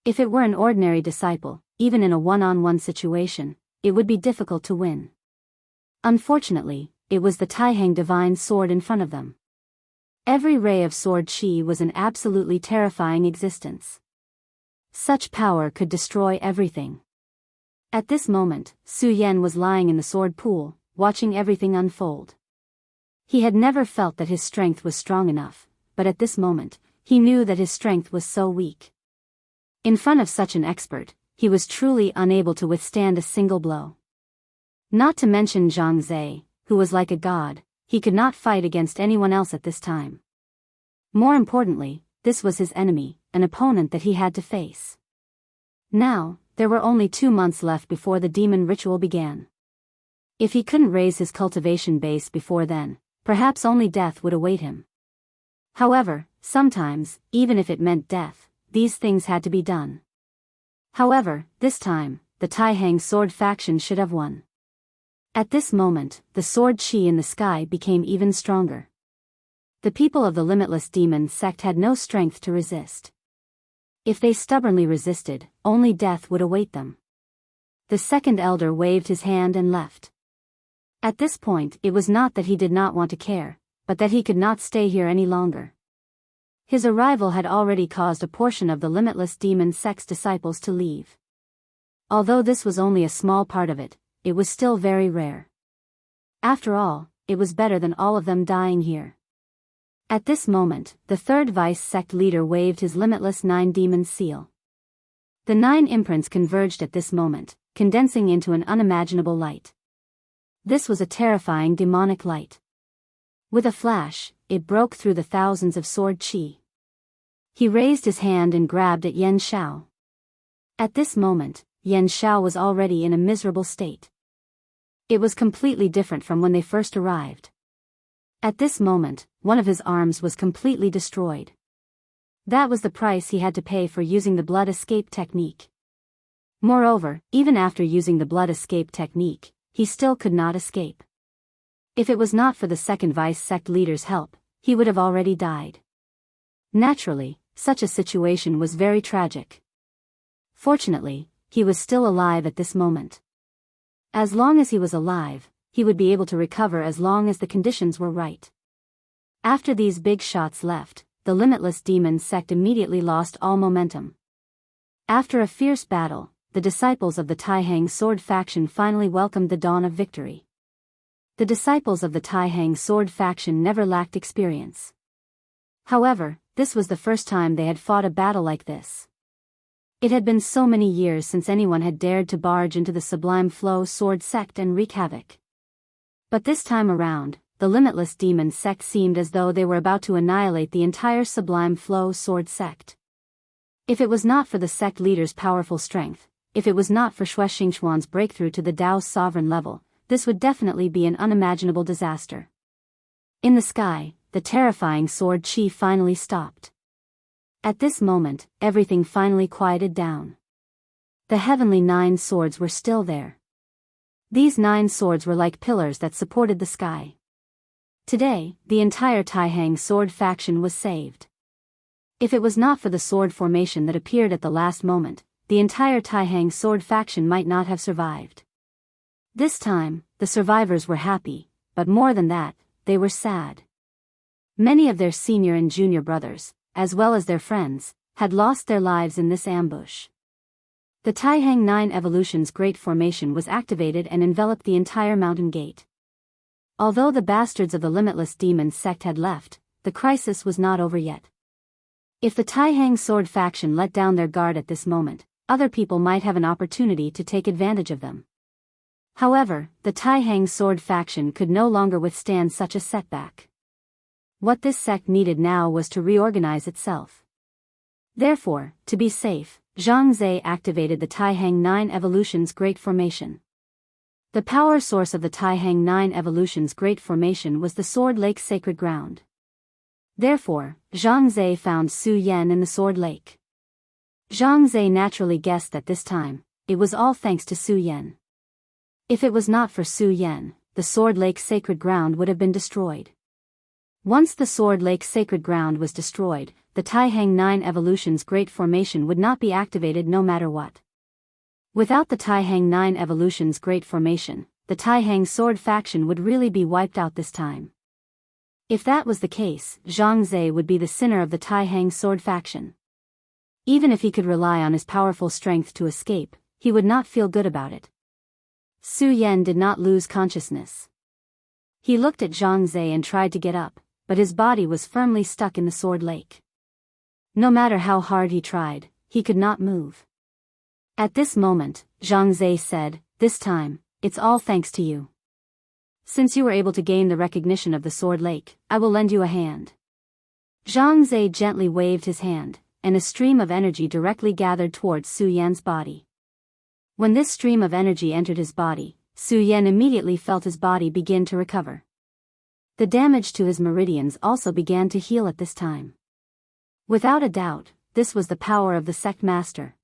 If it were an ordinary disciple, even in a one-on-one situation, it would be difficult to win. Unfortunately, it was the Taihang divine sword in front of them. Every ray of sword chi was an absolutely terrifying existence. Such power could destroy everything. At this moment, Su Yan was lying in the sword pool, watching everything unfold. He had never felt that his strength was strong enough, but at this moment, he knew that his strength was so weak. In front of such an expert, he was truly unable to withstand a single blow. Not to mention Zhang Zhe, who was like a god, he could not fight against anyone else at this time. More importantly, this was his enemy, an opponent that he had to face. Now, there were only 2 months left before the demon ritual began. If he couldn't raise his cultivation base before then, perhaps only death would await him. However, sometimes, even if it meant death, these things had to be done. However, this time, the Taihang sword faction should have won. At this moment, the sword chi in the sky became even stronger. The people of the Limitless Demon sect had no strength to resist. If they stubbornly resisted, only death would await them. The second elder waved his hand and left. At this point, it was not that he did not want to care, but that he could not stay here any longer. His arrival had already caused a portion of the Limitless Demon sect's disciples to leave. Although this was only a small part of it, it was still very rare. After all, it was better than all of them dying here. At this moment, the third vice sect leader waved his limitless 9 demon seal. The 9 imprints converged at this moment, condensing into an unimaginable light. This was a terrifying demonic light. With a flash, it broke through the thousands of sword chi. He raised his hand and grabbed at Yan Shao. At this moment, Yan Shao was already in a miserable state. It was completely different from when they first arrived. At this moment, one of his arms was completely destroyed. That was the price he had to pay for using the blood escape technique. Moreover, even after using the blood escape technique, he still could not escape. If it was not for the second vice sect leader's help, he would have already died. Naturally, such a situation was very tragic. Fortunately, he was still alive at this moment. As long as he was alive, he would be able to recover as long as the conditions were right. After these big shots left, the limitless demon sect immediately lost all momentum. After a fierce battle, the disciples of the Taihang sword faction finally welcomed the dawn of victory. The disciples of the Taihang sword faction never lacked experience. However, this was the first time they had fought a battle like this. It had been so many years since anyone had dared to barge into the Sublime Flow sword sect and wreak havoc. But this time around, the limitless demon sect seemed as though they were about to annihilate the entire Sublime Flow sword sect. If it was not for the sect leader's powerful strength, if it was not for Xue Xingchuan's breakthrough to the Tao's sovereign level, this would definitely be an unimaginable disaster. In the sky, the terrifying sword chi finally stopped. At this moment, everything finally quieted down. The heavenly 9 swords were still there. These 9 swords were like pillars that supported the sky. Today, the entire Taihang sword faction was saved. If it was not for the sword formation that appeared at the last moment, the entire Taihang sword faction might not have survived. This time, the survivors were happy, but more than that, they were sad. Many of their senior and junior brothers, as well as their friends, had lost their lives in this ambush. The Taihang 9 Evolution's Great Formation was activated and enveloped the entire mountain gate. Although the bastards of the Limitless Demon sect had left, the crisis was not over yet. If the Taihang sword faction let down their guard at this moment, other people might have an opportunity to take advantage of them. However, the Taihang sword faction could no longer withstand such a setback. What this sect needed now was to reorganize itself. Therefore, to be safe, Zhang Zhe activated the Taihang 9 Evolution's Great Formation. The power source of the Taihang 9 Evolution's Great Formation was the Sword Lake Sacred Ground. Therefore, Zhang Zhe found Su Yan in the Sword Lake. Zhang Zhe naturally guessed that this time, it was all thanks to Su Yan. If it was not for Su Yan, the Sword Lake Sacred Ground would have been destroyed. Once the Sword Lake Sacred Ground was destroyed, the Taihang 9 Evolution's Great Formation would not be activated no matter what. Without the Taihang 9 Evolution's Great Formation, the Taihang sword faction would really be wiped out this time. If that was the case, Zhang Zhe would be the sinner of the Taihang sword faction. Even if he could rely on his powerful strength to escape, he would not feel good about it. Su Yan did not lose consciousness. He looked at Zhang Zhe and tried to get up, but his body was firmly stuck in the sword lake. No matter how hard he tried, he could not move. At this moment, Zhang Zhe said, "This time, it's all thanks to you. Since you were able to gain the recognition of the Sword Lake, I will lend you a hand." Zhang Zhe gently waved his hand, and a stream of energy directly gathered towards Su Yan's body. When this stream of energy entered his body, Su Yan immediately felt his body begin to recover. The damage to his meridians also began to heal at this time. Without a doubt, this was the power of the sect master.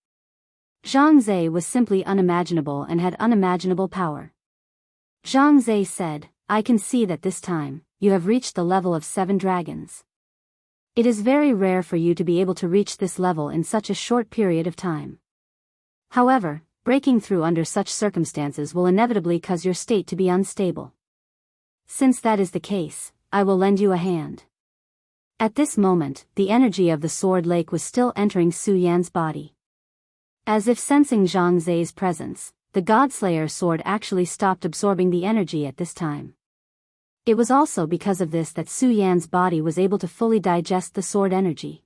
Zhang Zhe was simply unimaginable and had unimaginable power. Zhang Zhe said, "I can see that this time, you have reached the level of 7 dragons. It is very rare for you to be able to reach this level in such a short period of time. However, breaking through under such circumstances will inevitably cause your state to be unstable. Since that is the case, I will lend you a hand." At this moment, the energy of the Sword Lake was still entering Su Yan's body. As if sensing Zhang Zhe's presence, the Godslayer sword actually stopped absorbing the energy at this time. It was also because of this that Su Yan's body was able to fully digest the sword energy.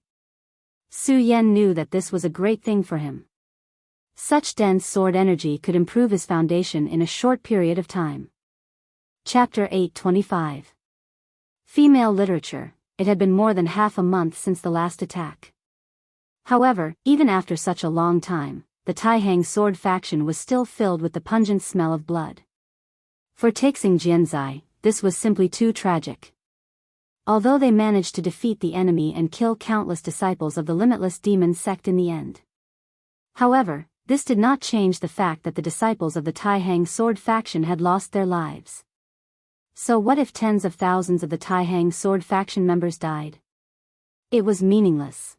Su Yan knew that this was a great thing for him. Such dense sword energy could improve his foundation in a short period of time. Chapter 825. Female Literature. It had been more than half a month since the last attack. However, even after such a long time, the Taihang sword faction was still filled with the pungent smell of blood. For Taixing Jianzai, this was simply too tragic. although they managed to defeat the enemy and kill countless disciples of the limitless demon sect in the end. However, this did not change the fact that the disciples of the Tai-Hang sword faction had lost their lives. So what if tens of thousands of the Tai-Hang sword faction members died? It was meaningless.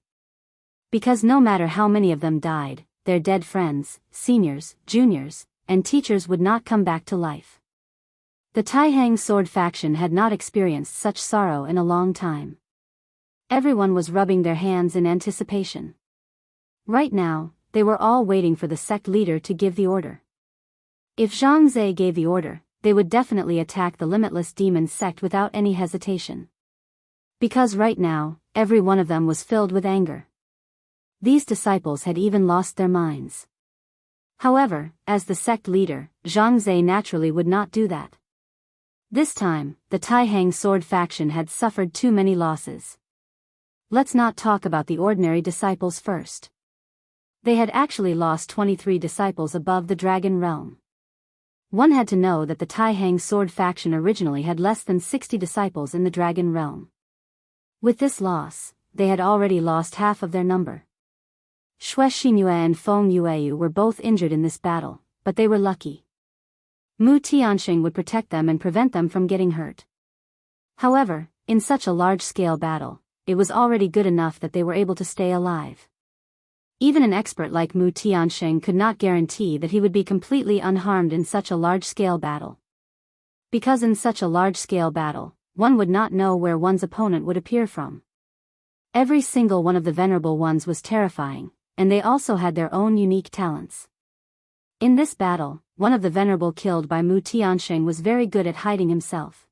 Because no matter how many of them died, their dead friends, seniors, juniors, and teachers would not come back to life. The Tai-Hang sword faction had not experienced such sorrow in a long time. Everyone was rubbing their hands in anticipation. Right now, they were all waiting for the sect leader to give the order. If Zhang Zhe gave the order, they would definitely attack the limitless demon sect without any hesitation. Because right now, every one of them was filled with anger. These disciples had even lost their minds. However, as the sect leader, Zhang Zhe naturally would not do that. This time, the Tai-Hang sword faction had suffered too many losses. Let's not talk about the ordinary disciples first. They had actually lost 23 disciples above the dragon realm. One had to know that the Tai-Hang sword faction originally had less than 60 disciples in the dragon realm. With this loss, they had already lost half of their number. Xue Xinyue and Feng Yueyu were both injured in this battle, but they were lucky. Mu Tianxing would protect them and prevent them from getting hurt. However, in such a large-scale battle, it was already good enough that they were able to stay alive. Even an expert like Mu Tianxing could not guarantee that he would be completely unharmed in such a large-scale battle. Because in such a large-scale battle, one would not know where one's opponent would appear from. Every single one of the venerable ones was terrifying, and they also had their own unique talents. In this battle, one of the venerable killed by Mu Tianxing was very good at hiding himself.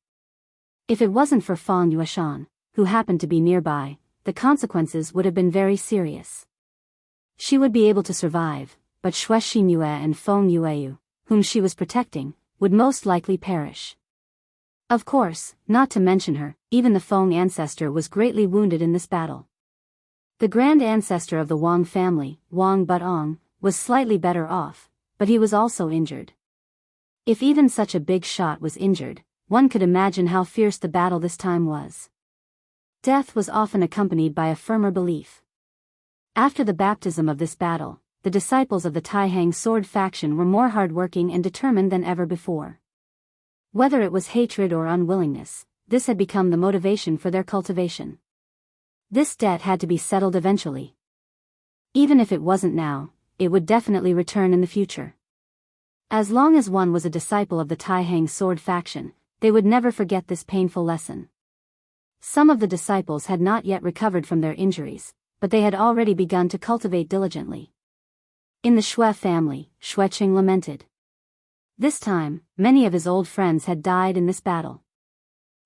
If it wasn't for Fang Yueshan, who happened to be nearby, the consequences would have been very serious. She would be able to survive, but Xue Xinyue and Feng Yueyu, whom she was protecting, would most likely perish. Of course, not to mention her, even the Feng ancestor was greatly wounded in this battle. The grand ancestor of the Wang family, Wang Butong, was slightly better off, but he was also injured. If even such a big shot was injured, one could imagine how fierce the battle this time was. Death was often accompanied by a firmer belief. After the baptism of this battle, the disciples of the Tai-Hang sword faction were more hardworking and determined than ever before. Whether it was hatred or unwillingness, this had become the motivation for their cultivation. This debt had to be settled eventually. Even if it wasn't now, it would definitely return in the future. As long as one was a disciple of the Tai-Hang sword faction, they would never forget this painful lesson. Some of the disciples had not yet recovered from their injuries, but they had already begun to cultivate diligently. In the Xue family, Xueqing lamented. This time, many of his old friends had died in this battle.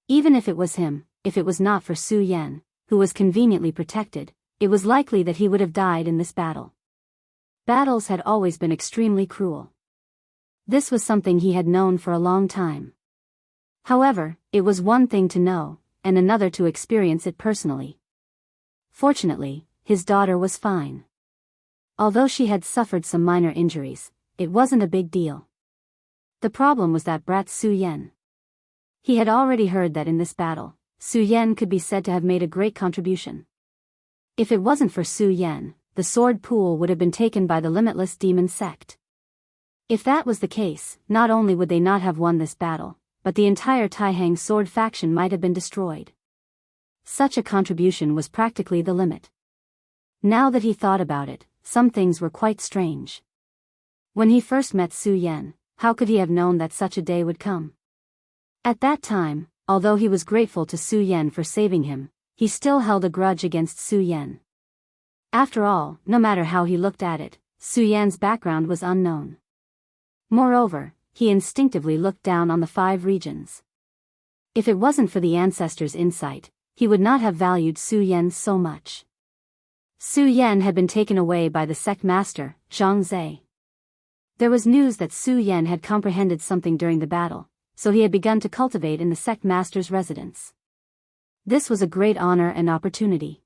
Even if it was him, if it was not for Su Yan, who was conveniently protected, it was likely that he would have died in this battle. Battles had always been extremely cruel. This was something he had known for a long time. However, it was one thing to know, and another to experience it personally. Fortunately, his daughter was fine. Although she had suffered some minor injuries, it wasn't a big deal. The problem was that brat Su Yan. He had already heard that in this battle, Su Yan could be said to have made a great contribution. If it wasn't for Su Yan, the sword pool would have been taken by the limitless demon sect. If that was the case, not only would they not have won this battle, but the entire Tai-Hang sword faction might have been destroyed. Such a contribution was practically the limit. Now that he thought about it, some things were quite strange. When he first met Su Yan, how could he have known that such a day would come? At that time, although he was grateful to Su Yan for saving him, he still held a grudge against Su Yan. After all, no matter how he looked at it, Su Yan's background was unknown. Moreover, he instinctively looked down on the 5 regions. If it wasn't for the ancestors' insight, he would not have valued Su Yan so much. Su Yan had been taken away by the sect master, Zhang Zhe. There was news that Su Yan had comprehended something during the battle, so he had begun to cultivate in the sect master's residence. This was a great honor and opportunity.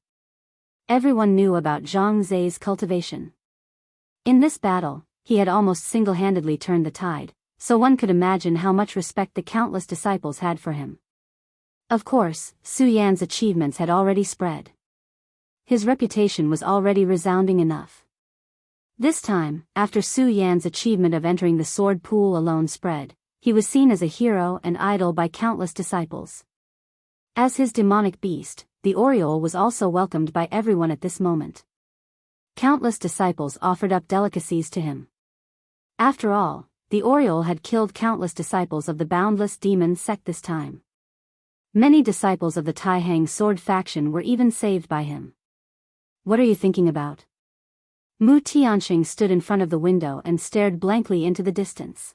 Everyone knew about Zhang Zhe's cultivation. In this battle, he had almost single-handedly turned the tide, so one could imagine how much respect the countless disciples had for him. Of course, Su Yan's achievements had already spread. His reputation was already resounding enough. This time, after Su Yan's achievement of entering the sword pool alone spread, he was seen as a hero and idol by countless disciples. As his demonic beast, the Oriole was also welcomed by everyone at this moment. Countless disciples offered up delicacies to him. After all, the Oriole had killed countless disciples of the boundless demon sect this time. Many disciples of the Taihang sword faction were even saved by him. What are you thinking about? Mu Tianxing stood in front of the window and stared blankly into the distance.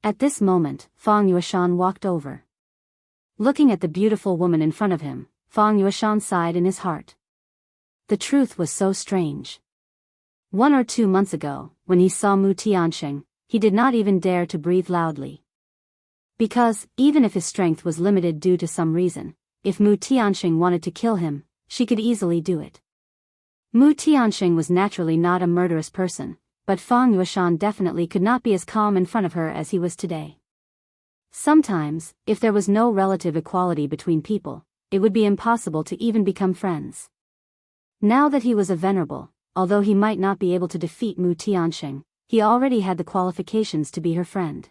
At this moment, Fang Yueshan walked over. Looking at the beautiful woman in front of him, Fang Yueshan sighed in his heart. The truth was so strange. 1 or 2 months ago, when he saw Mu Tianxing, he did not even dare to breathe loudly. Because, even if his strength was limited due to some reason, if Mu Tianxing wanted to kill him, she could easily do it. Mu Tianxing was naturally not a murderous person, but Fang Yueshan definitely could not be as calm in front of her as he was today. Sometimes, if there was no relative equality between people, it would be impossible to even become friends. Now that he was a venerable, although he might not be able to defeat Mu Tianxing, he already had the qualifications to be her friend.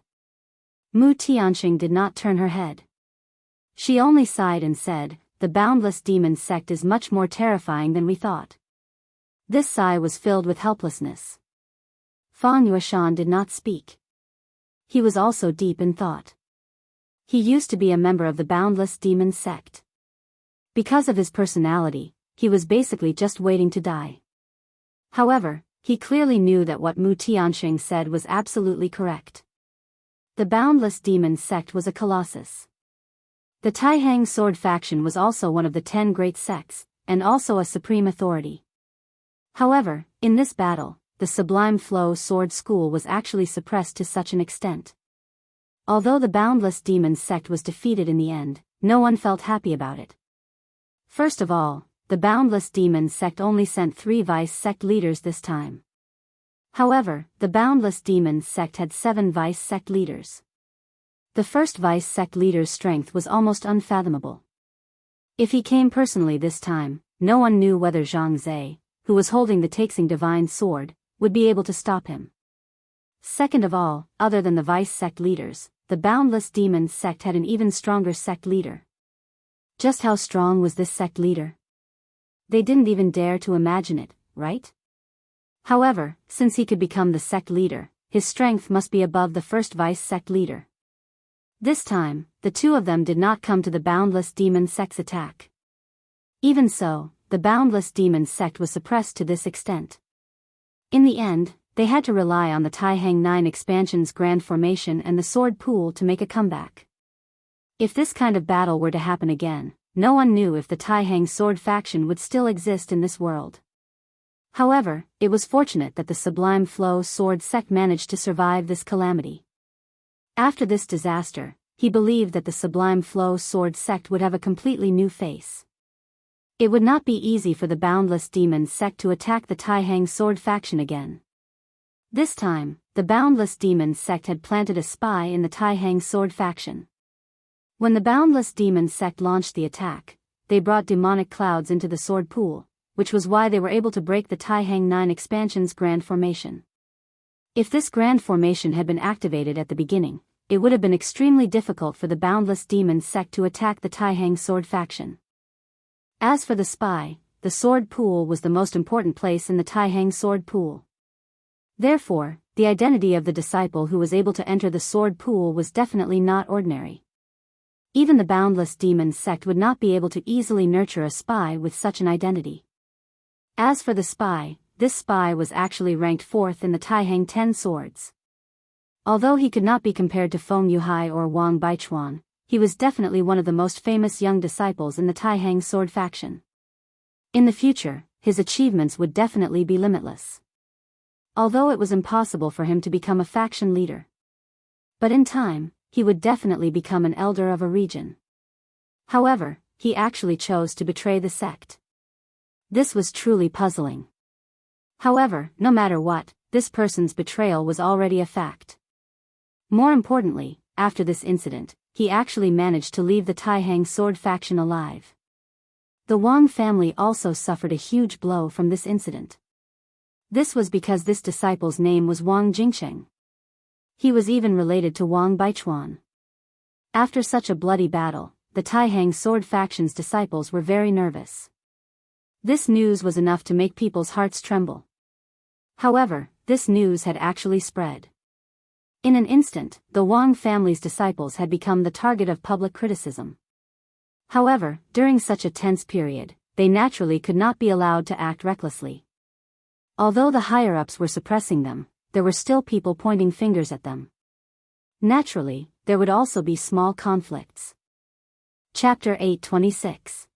Mu Tianxing did not turn her head. She only sighed and said, "The boundless demon sect is much more terrifying than we thought." This sigh was filled with helplessness. Fang Yueshan did not speak. He was also deep in thought. He used to be a member of the boundless demon sect. Because of his personality, he was basically just waiting to die. However, he clearly knew that what Mu Tianxing said was absolutely correct. The boundless demon sect was a colossus. The Taihang sword faction was also one of the 10 great sects, and also a supreme authority. However, in this battle, the Sublime Flow Sword School was actually suppressed to such an extent. Although the boundless demon sect was defeated in the end, no one felt happy about it. First of all, the boundless demon sect only sent 3 vice sect leaders this time. However, the boundless demon sect had 7 vice sect leaders. The first vice sect leader's strength was almost unfathomable. If he came personally this time, no one knew whether Zhang Zhe, who was holding the Taixing divine sword, would be able to stop him. Second of all, other than the vice sect leaders, the boundless demon sect had an even stronger sect leader. Just how strong was this sect leader? They didn't even dare to imagine it, right? However, since he could become the sect leader, his strength must be above the first vice sect leader. This time, the 2 of them did not come to the boundless demon sect's attack. Even so, the boundless demon sect was suppressed to this extent. In the end, they had to rely on the Taihang 9 expansion's grand formation and the sword pool to make a comeback. If this kind of battle were to happen again, no one knew if the Taihang sword faction would still exist in this world. However, it was fortunate that the Sublime Flow Sword sect managed to survive this calamity. After this disaster, he believed that the Sublime Flow Sword sect would have a completely new face. It would not be easy for the boundless demon sect to attack the Taihang sword faction again. This time, the boundless demon sect had planted a spy in the Taihang sword faction. When the boundless demon sect launched the attack, they brought demonic clouds into the sword pool, which was why they were able to break the Taihang 9 expansion's grand formation. If this grand formation had been activated at the beginning, it would have been extremely difficult for the boundless demon sect to attack the Taihang sword faction. As for the spy, the sword pool was the most important place in the Taihang sword pool. Therefore, the identity of the disciple who was able to enter the sword pool was definitely not ordinary. Even the boundless demon sect would not be able to easily nurture a spy with such an identity. As for the spy, this spy was actually ranked 4th in the Taihang 10 swords. Although he could not be compared to Feng Yuhai or Wang Baichuan, he was definitely one of the most famous young disciples in the Taihang sword faction. In the future, his achievements would definitely be limitless. Although it was impossible for him to become a faction leader. But in time, he would definitely become an elder of a region. However, he actually chose to betray the sect. This was truly puzzling. However, no matter what, this person's betrayal was already a fact. More importantly, after this incident, he actually managed to leave the Taihang sword faction alive. The Wang family also suffered a huge blow from this incident. This was because this disciple's name was Wang Jingsheng. He was even related to Wang Baichuan. After such a bloody battle, the Taihang sword faction's disciples were very nervous. This news was enough to make people's hearts tremble. However, this news had actually spread. In an instant, the Wang family's disciples had become the target of public criticism. However, during such a tense period, they naturally could not be allowed to act recklessly. Although the higher-ups were suppressing them, there were still people pointing fingers at them. Naturally, there would also be small conflicts. Chapter 826.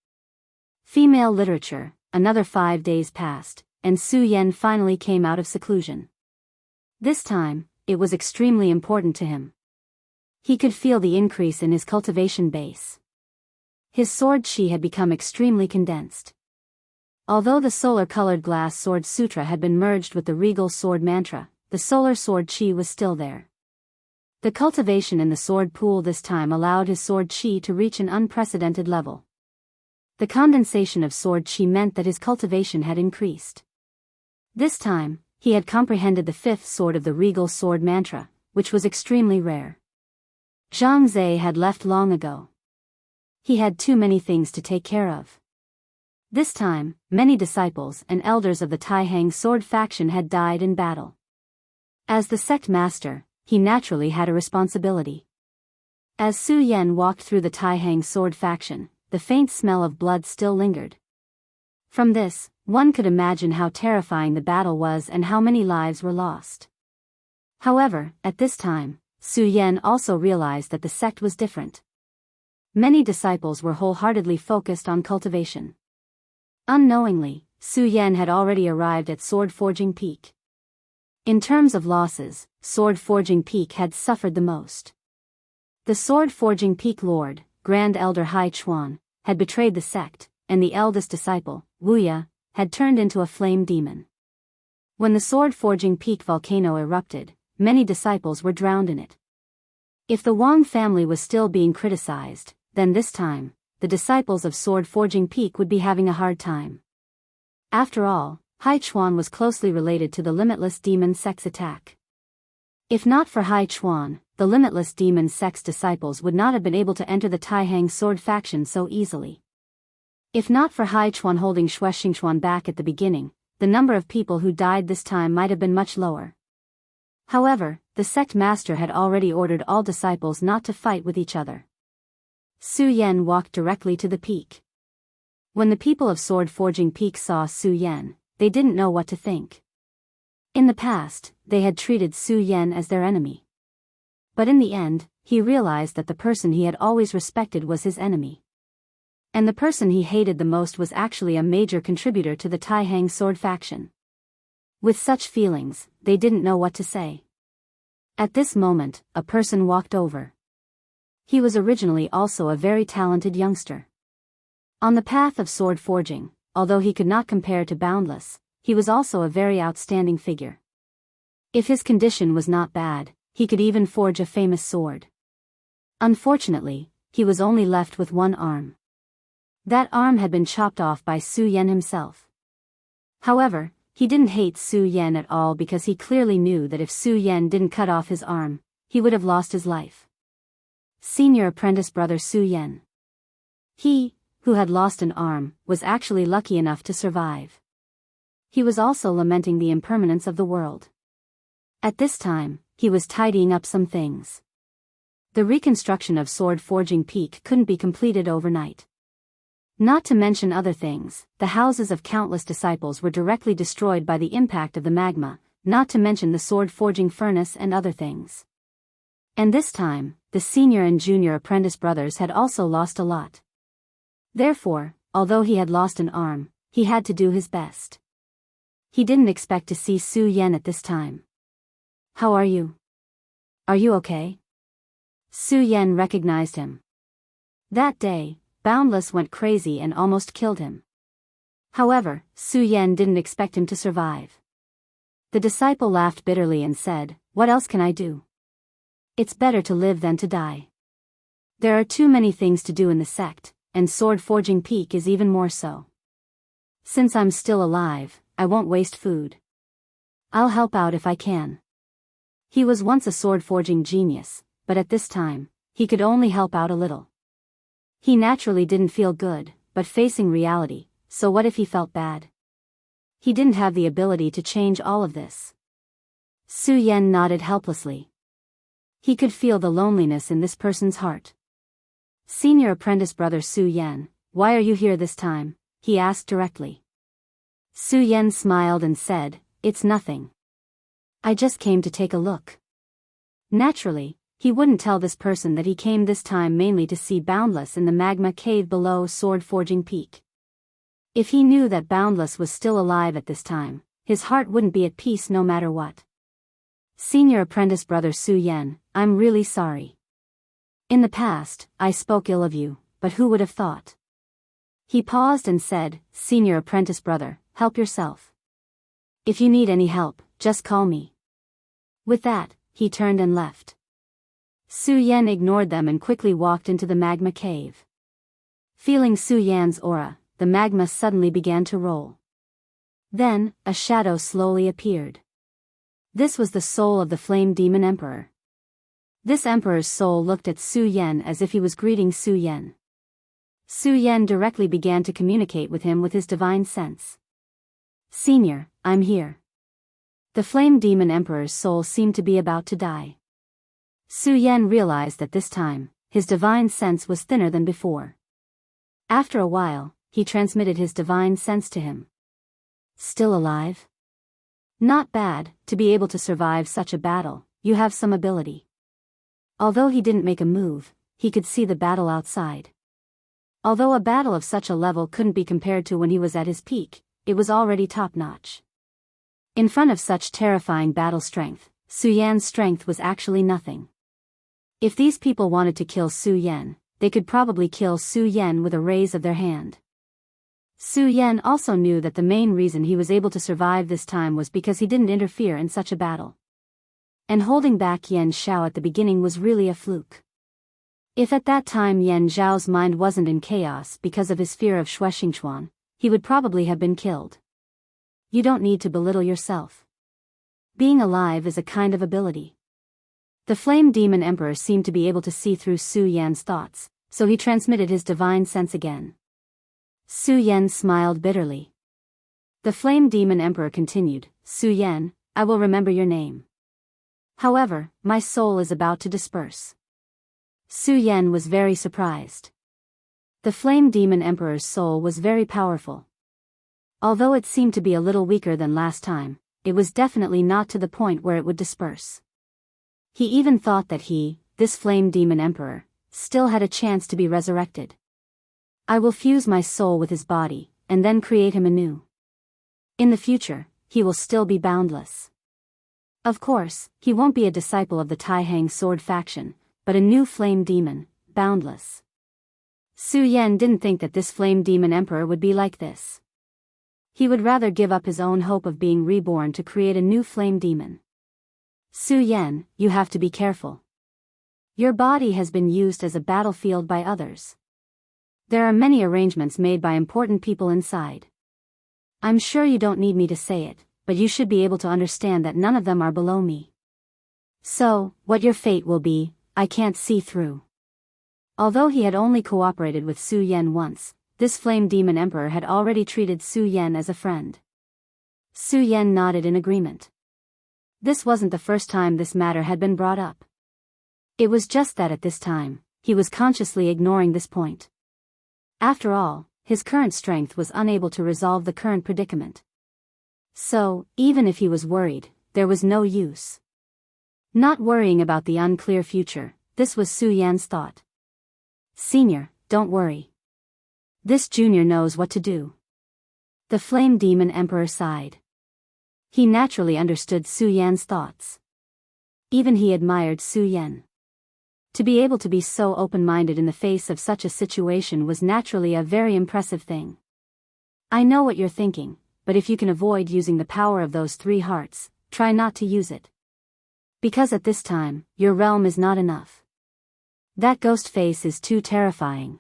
Female Literature. Another 5 days passed, and Su Yan finally came out of seclusion. This time, it was extremely important to him. He could feel the increase in his cultivation base. His sword chi had become extremely condensed. Although the solar-colored glass sword sutra had been merged with the regal sword mantra, the solar sword chi was still there. The cultivation in the sword pool this time allowed his sword chi to reach an unprecedented level. The condensation of sword chi meant that his cultivation had increased. This time, he had comprehended the fifth sword of the regal sword mantra, which was extremely rare. Zhang Zhe had left long ago. He had too many things to take care of. This time, many disciples and elders of the Taihang sword faction had died in battle. As the sect master, he naturally had a responsibility. As Su Yan walked through the Taihang sword faction, the faint smell of blood still lingered. From this, one could imagine how terrifying the battle was and how many lives were lost. However, at this time, Su Yan also realized that the sect was different. Many disciples were wholeheartedly focused on cultivation. Unknowingly, Su Yan had already arrived at Sword Forging Peak. In terms of losses, Sword Forging Peak had suffered the most. The Sword Forging Peak Lord, Grand Elder Hai Chuan, had betrayed the sect, and the eldest disciple, Wu Ya, had turned into a flame demon. When the Sword Forging Peak volcano erupted, many disciples were drowned in it. If the Wang family was still being criticized, then this time, the disciples of Sword Forging Peak would be having a hard time. After all, Hai Chuan was closely related to the Limitless Demon sect's attack. If not for Hai Chuan, the Limitless Demon sect's disciples would not have been able to enter the Taihang sword faction so easily. If not for Hai Chuan holding Xue Xingchuan back at the beginning, the number of people who died this time might have been much lower. However, the sect master had already ordered all disciples not to fight with each other. Su Yan walked directly to the peak. When the people of Sword Forging Peak saw Su Yan, they didn't know what to think. In the past, they had treated Su Yan as their enemy. But in the end, he realized that the person he had always respected was his enemy. And the person he hated the most was actually a major contributor to the Taihang sword faction. With such feelings, they didn't know what to say. At this moment, a person walked over. He was originally also a very talented youngster. On the path of sword forging, although he could not compare to Boundless, he was also a very outstanding figure. If his condition was not bad, he could even forge a famous sword. Unfortunately, he was only left with one arm. That arm had been chopped off by Su Yan himself. However, he didn't hate Su Yan at all because he clearly knew that if Su Yan didn't cut off his arm, he would have lost his life. Senior apprentice brother Su Yan. He, who had lost an arm, was actually lucky enough to survive. He was also lamenting the impermanence of the world. At this time, he was tidying up some things. The reconstruction of Sword Forging Peak couldn't be completed overnight. Not to mention other things, the houses of countless disciples were directly destroyed by the impact of the magma, not to mention the sword forging furnace and other things. And this time, the senior and junior apprentice brothers had also lost a lot. Therefore, although he had lost an arm, he had to do his best. He didn't expect to see Su Yan at this time. "How are you? Are you okay?" Su Yan recognized him. That day, Boundless went crazy and almost killed him. However, Su Yan didn't expect him to survive. The disciple laughed bitterly and said, "What else can I do? It's better to live than to die." There are too many things to do in the sect, and sword forging peak is even more so. Since I'm still alive, I won't waste food. I'll help out if I can. He was once a sword forging genius, but at this time, he could only help out a little. He naturally didn't feel good, but facing reality, so what if he felt bad? He didn't have the ability to change all of this. Su Yan nodded helplessly. He could feel the loneliness in this person's heart. Senior apprentice brother Su Yan, why are you here this time? He asked directly. Su Yan smiled and said, it's nothing. I just came to take a look. Naturally, he wouldn't tell this person that he came this time mainly to see Boundless in the magma cave below Sword Forging Peak. If he knew that Boundless was still alive at this time, his heart wouldn't be at peace no matter what. Senior apprentice brother Su Yan, I'm really sorry. In the past, I spoke ill of you, but who would have thought? He paused and said, Senior apprentice brother, help yourself. If you need any help, just call me. With that, he turned and left. Su Yan ignored them and quickly walked into the magma cave. Feeling Su Yan's aura, the magma suddenly began to roll. Then, a shadow slowly appeared. This was the soul of the Flame Demon Emperor. This emperor's soul looked at Su Yan as if he was greeting Su Yan. Su Yan directly began to communicate with him with his divine sense. Senior, I'm here. The Flame Demon Emperor's soul seemed to be about to die. Su Yan realized that this time, his divine sense was thinner than before. After a while, he transmitted his divine sense to him. Still alive? Not bad, to be able to survive such a battle, you have some ability. Although he didn't make a move, he could see the battle outside. Although a battle of such a level couldn't be compared to when he was at his peak, it was already top-notch. In front of such terrifying battle strength, Su Yan's strength was actually nothing. If these people wanted to kill Su Yan, they could probably kill Su Yan with a raise of their hand. Su Yan also knew that the main reason he was able to survive this time was because he didn't interfere in such a battle. And holding back Yan Xiao at the beginning was really a fluke. If at that time Yan Zhao's mind wasn't in chaos because of his fear of Xue Xingchuan, he would probably have been killed. You don't need to belittle yourself. Being alive is a kind of ability. The Flame Demon Emperor seemed to be able to see through Su Yan's thoughts, so he transmitted his divine sense again. Su Yan smiled bitterly. The Flame Demon Emperor continued, Su Yan, I will remember your name. However, my soul is about to disperse. Su Yan was very surprised. The Flame Demon Emperor's soul was very powerful. Although it seemed to be a little weaker than last time, it was definitely not to the point where it would disperse. He even thought that he, this Flame Demon Emperor, still had a chance to be resurrected. I will fuse my soul with his body, and then create him anew. In the future, he will still be boundless. Of course, he won't be a disciple of the Taihang sword faction, but a new flame demon, boundless. Su Yan didn't think that this Flame Demon Emperor would be like this. He would rather give up his own hope of being reborn to create a new flame demon. Su Yan, you have to be careful. Your body has been used as a battlefield by others. There are many arrangements made by important people inside. I'm sure you don't need me to say it, but you should be able to understand that none of them are below me. So, what your fate will be, I can't see through. Although he had only cooperated with Su Yan once, this Flame Demon Emperor had already treated Su Yan as a friend. Su Yan nodded in agreement. This wasn't the first time this matter had been brought up. It was just that at this time, he was consciously ignoring this point. After all, his current strength was unable to resolve the current predicament. So, even if he was worried, there was no use. Not worrying about the unclear future, this was Su Yan's thought. Senior, don't worry. This junior knows what to do. The Flame Demon Emperor sighed. He naturally understood Su Yan's thoughts. Even he admired Su Yan. To be able to be so open-minded in the face of such a situation was naturally a very impressive thing. I know what you're thinking, but if you can avoid using the power of those 3 hearts, try not to use it. Because at this time, your realm is not enough. That ghost face is too terrifying.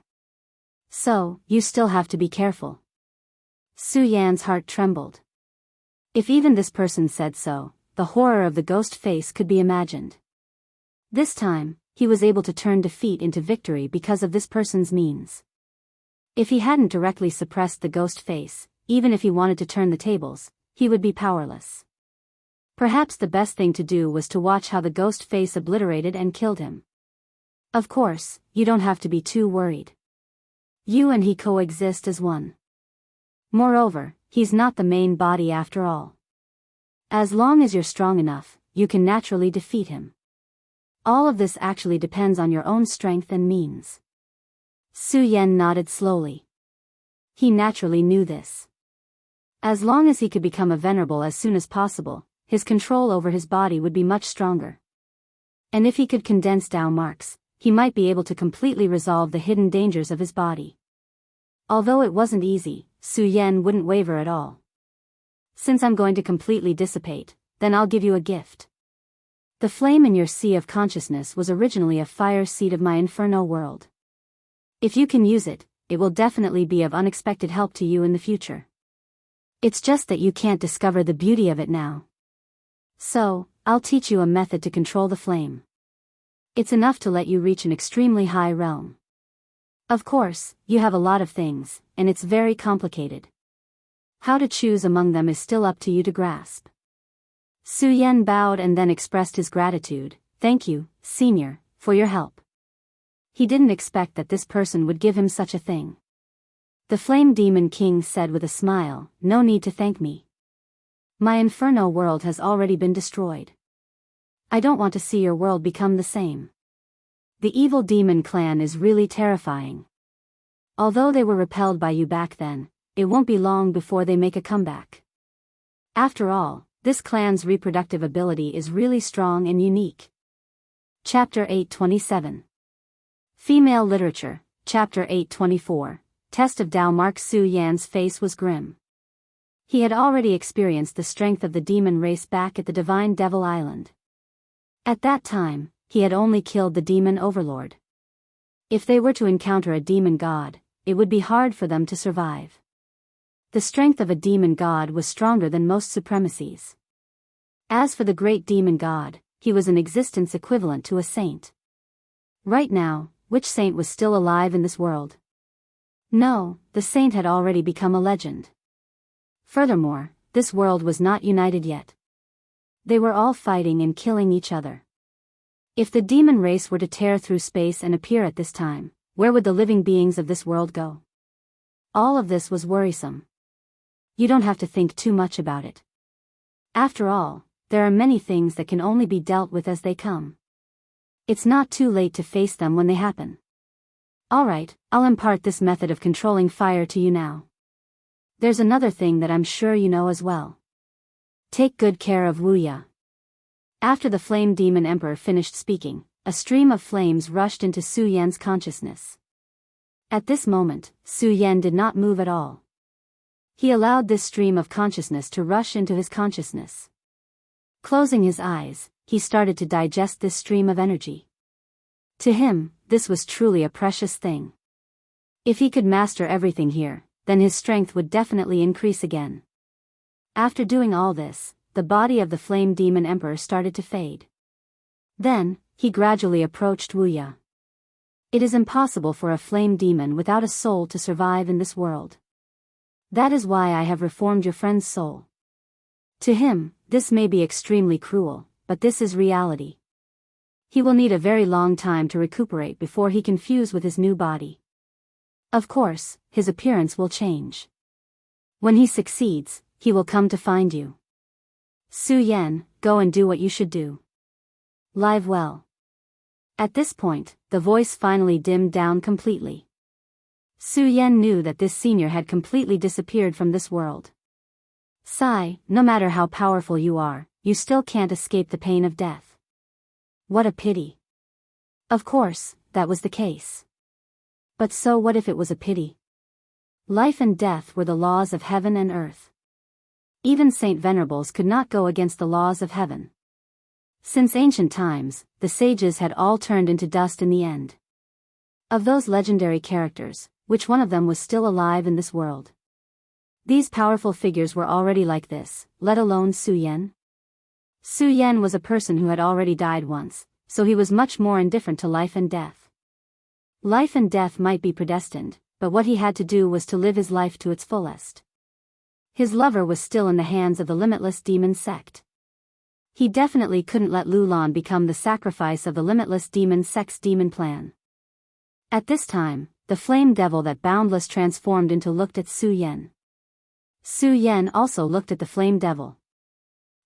So, you still have to be careful. Su Yan's heart trembled. If even this person said so, the horror of the ghost face could be imagined. This time, he was able to turn defeat into victory because of this person's means. If he hadn't directly suppressed the ghost face, even if he wanted to turn the tables, he would be powerless. Perhaps the best thing to do was to watch how the ghost face obliterated and killed him. Of course, you don't have to be too worried. You and he coexist as one. Moreover, he's not the main body after all. As long as you're strong enough, you can naturally defeat him. All of this actually depends on your own strength and means. Su Yan nodded slowly. He naturally knew this. As long as he could become a venerable as soon as possible, his control over his body would be much stronger. And if he could condense Dao marks, he might be able to completely resolve the hidden dangers of his body. Although it wasn't easy, Su Yan wouldn't waver at all. Since I'm going to completely dissipate, then I'll give you a gift. The flame in your sea of consciousness was originally a fire seed of my inferno world. If you can use it, it will definitely be of unexpected help to you in the future. It's just that you can't discover the beauty of it now. So, I'll teach you a method to control the flame. It's enough to let you reach an extremely high realm. Of course, you have a lot of things, and it's very complicated. How to choose among them is still up to you to grasp. Su Yan bowed and then expressed his gratitude. Thank you, Senior, for your help. He didn't expect that this person would give him such a thing. The Flame Demon King said with a smile, no need to thank me. My inferno world has already been destroyed. I don't want to see your world become the same. The evil demon clan is really terrifying. Although they were repelled by you back then, it won't be long before they make a comeback. After all, this clan's reproductive ability is really strong and unique. Chapter 827. Female Literature, Chapter 824. Test of Dao Mark. Su Yan's face was grim. He had already experienced the strength of the demon race back at the Divine Devil Island. At that time, he had only killed the demon overlord. If they were to encounter a demon god, it would be hard for them to survive. The strength of a demon god was stronger than most supremacies. As for the great demon god, he was an existence equivalent to a saint. Right now, which saint was still alive in this world? No, the saint had already become a legend. Furthermore, this world was not united yet. They were all fighting and killing each other. If the demon race were to tear through space and appear at this time, where would the living beings of this world go? All of this was worrisome. You don't have to think too much about it. After all, there are many things that can only be dealt with as they come. It's not too late to face them when they happen. Alright, I'll impart this method of controlling fire to you now. There's another thing that I'm sure you know as well. Take good care of Wuya. After the Flame Demon Emperor finished speaking, a stream of flames rushed into Su Yan's consciousness. At this moment, Su Yan did not move at all. He allowed this stream of consciousness to rush into his consciousness. Closing his eyes, he started to digest this stream of energy. To him, this was truly a precious thing. If he could master everything here, then his strength would definitely increase again. After doing all this, the body of the Flame Demon Emperor started to fade. Then, he gradually approached Wuya. It is impossible for a flame demon without a soul to survive in this world. That is why I have reformed your friend's soul. To him, this may be extremely cruel, but this is reality. He will need a very long time to recuperate before he can fuse with his new body. Of course, his appearance will change. When he succeeds, he will come to find you. Su Yan, go and do what you should do. Live well. At this point, the voice finally dimmed down completely. Su Yan knew that this senior had completely disappeared from this world. Sigh, no matter how powerful you are, you still can't escape the pain of death. What a pity. Of course, that was the case. But so what if it was a pity? Life and death were the laws of heaven and earth. Even Saint Venerables could not go against the laws of heaven. Since ancient times, the sages had all turned into dust in the end. Of those legendary characters, which one of them was still alive in this world? These powerful figures were already like this, let alone Su Yan. Su Yan was a person who had already died once, so he was much more indifferent to life and death. Life and death might be predestined, but what he had to do was to live his life to its fullest. His lover was still in the hands of the limitless demon sect. He definitely couldn't let Lulan become the sacrifice of the limitless demon sect's demon plan. At this time, the flame devil that Boundless transformed into looked at Su Yan. Su Yan also looked at the flame devil.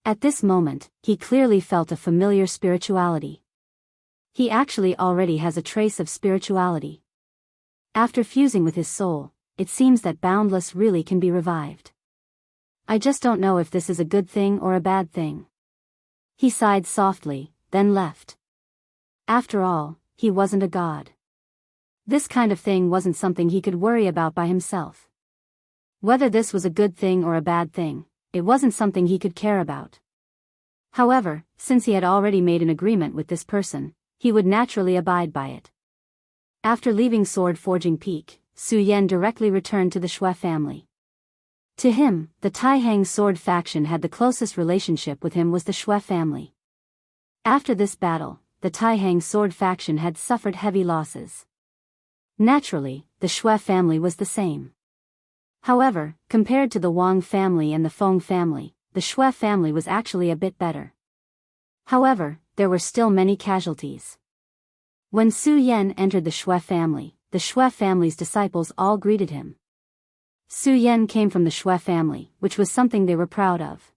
At this moment, he clearly felt a familiar spirituality. He actually already has a trace of spirituality. After fusing with his soul, it seems that Boundless really can be revived. I just don't know if this is a good thing or a bad thing. He sighed softly, then left. After all, he wasn't a god. This kind of thing wasn't something he could worry about by himself. Whether this was a good thing or a bad thing, it wasn't something he could care about. However, since he had already made an agreement with this person, he would naturally abide by it. After leaving Sword Forging Peak, Su Yan directly returned to the Shui family. To him, the Taihang sword faction had the closest relationship with him was the Shui family. After this battle, the Taihang sword faction had suffered heavy losses. Naturally, the Shui family was the same. However, compared to the Wang family and the Feng family, the Shui family was actually a bit better. However, there were still many casualties. When Su Yan entered the Shui family's disciples all greeted him. Su Yan came from the Shui family, which was something they were proud of.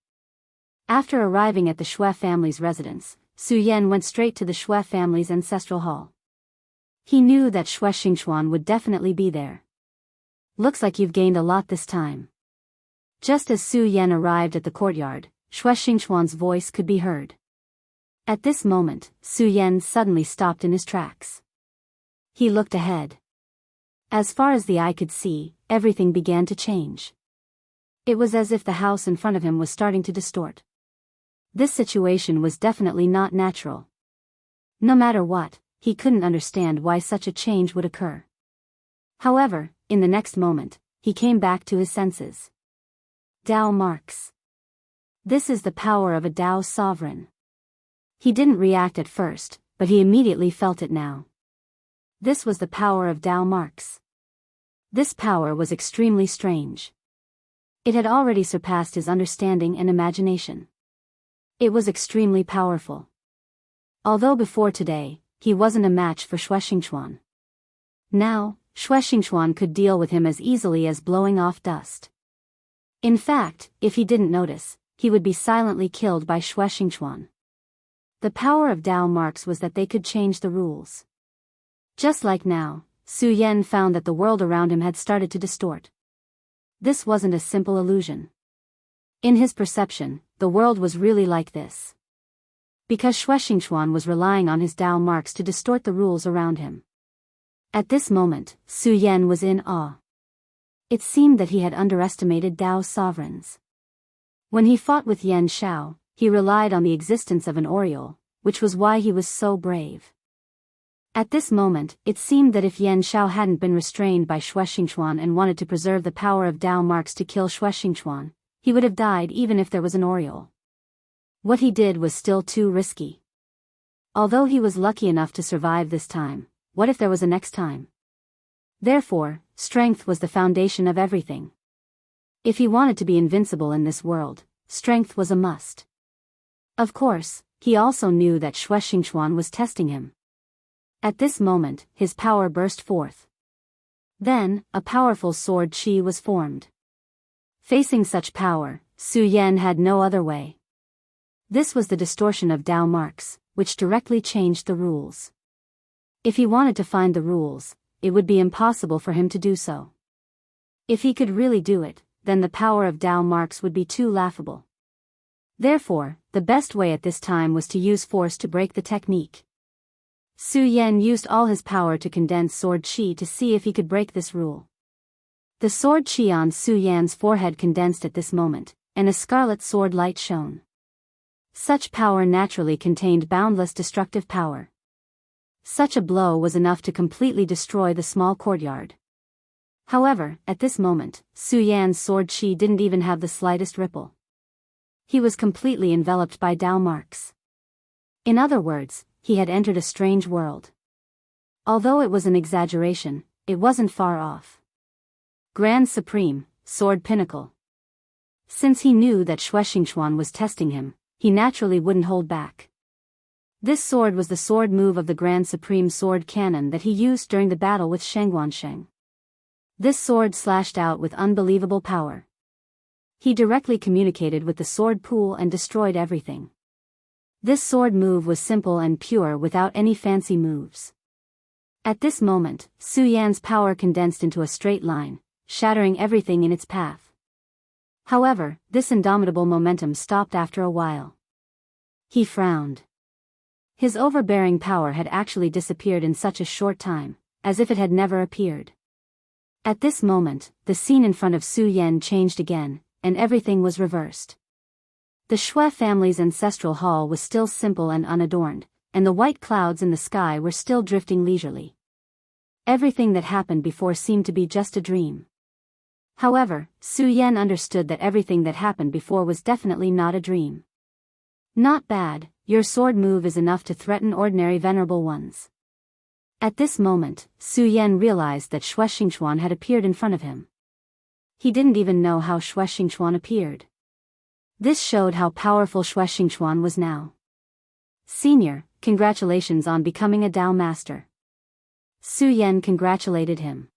After arriving at the Shui family's residence, Su Yan went straight to the Shui family's ancestral hall. He knew that Shui Xingchuan would definitely be there. Looks like you've gained a lot this time. Just as Su Yan arrived at the courtyard, Shui Xingchuan's voice could be heard. At this moment, Su Yan suddenly stopped in his tracks. He looked ahead. As far as the eye could see, everything began to change. It was as if the house in front of him was starting to distort. This situation was definitely not natural. No matter what, he couldn't understand why such a change would occur. However, in the next moment, he came back to his senses. Dao marks. This is the power of a Dao sovereign. He didn't react at first, but he immediately felt it now. This was the power of Dao marks. This power was extremely strange. It had already surpassed his understanding and imagination. It was extremely powerful. Although before today, he wasn't a match for Shui Xingchuan. Now, Shui Xingchuan could deal with him as easily as blowing off dust. In fact, if he didn't notice, he would be silently killed by Shui Xingchuan. The power of Dao marks was that they could change the rules. Just like now, Su Yan found that the world around him had started to distort. This wasn't a simple illusion. In his perception, the world was really like this. Because Shui Xingchuan was relying on his Dao marks to distort the rules around him. At this moment, Su Yan was in awe. It seemed that he had underestimated Dao sovereigns. When he fought with Yan Shao, he relied on the existence of an aureole, which was why he was so brave. At this moment, it seemed that if Yan Shao hadn't been restrained by Shui Xingchuan and wanted to preserve the power of Dao marks to kill Shui Xingchuan, he would have died even if there was an aureole. What he did was still too risky. Although he was lucky enough to survive this time, what if there was a next time? Therefore, strength was the foundation of everything. If he wanted to be invincible in this world, strength was a must. Of course, he also knew that Shui Xingchuan was testing him. At this moment, his power burst forth. Then, a powerful sword chi was formed. Facing such power, Su Yan had no other way. This was the distortion of Dao marks, which directly changed the rules. If he wanted to find the rules, it would be impossible for him to do so. If he could really do it, then the power of Dao marks would be too laughable. Therefore, the best way at this time was to use force to break the technique. Su Yan used all his power to condense sword chi to see if he could break this rule. The sword chi on Su Yan's forehead condensed at this moment, and a scarlet sword light shone. Such power naturally contained boundless destructive power. Such a blow was enough to completely destroy the small courtyard. However, at this moment, Su Yan's sword chi didn't even have the slightest ripple. He was completely enveloped by Dao marks. In other words, he had entered a strange world. Although it was an exaggeration, it wasn't far off. Grand Supreme, Sword Pinnacle. Since he knew that Xue Xingchuan was testing him, he naturally wouldn't hold back. This sword was the sword move of the Grand Supreme Sword Cannon that he used during the battle with Shengguansheng. This sword slashed out with unbelievable power. He directly communicated with the sword pool and destroyed everything. This sword move was simple and pure without any fancy moves. At this moment, Su Yan's power condensed into a straight line, shattering everything in its path. However, this indomitable momentum stopped after a while. He frowned. His overbearing power had actually disappeared in such a short time, as if it had never appeared. At this moment, the scene in front of Su Yan changed again, and everything was reversed. The Xue family's ancestral hall was still simple and unadorned, and the white clouds in the sky were still drifting leisurely. Everything that happened before seemed to be just a dream. However, Su Yan understood that everything that happened before was definitely not a dream. Not bad, your sword move is enough to threaten ordinary venerable ones. At this moment, Su Yan realized that Xue Xingchuan had appeared in front of him. He didn't even know how Xue Xingchuan appeared. This showed how powerful Xue Xingchuan was now. Senior, congratulations on becoming a Dao Master. Su Yan congratulated him.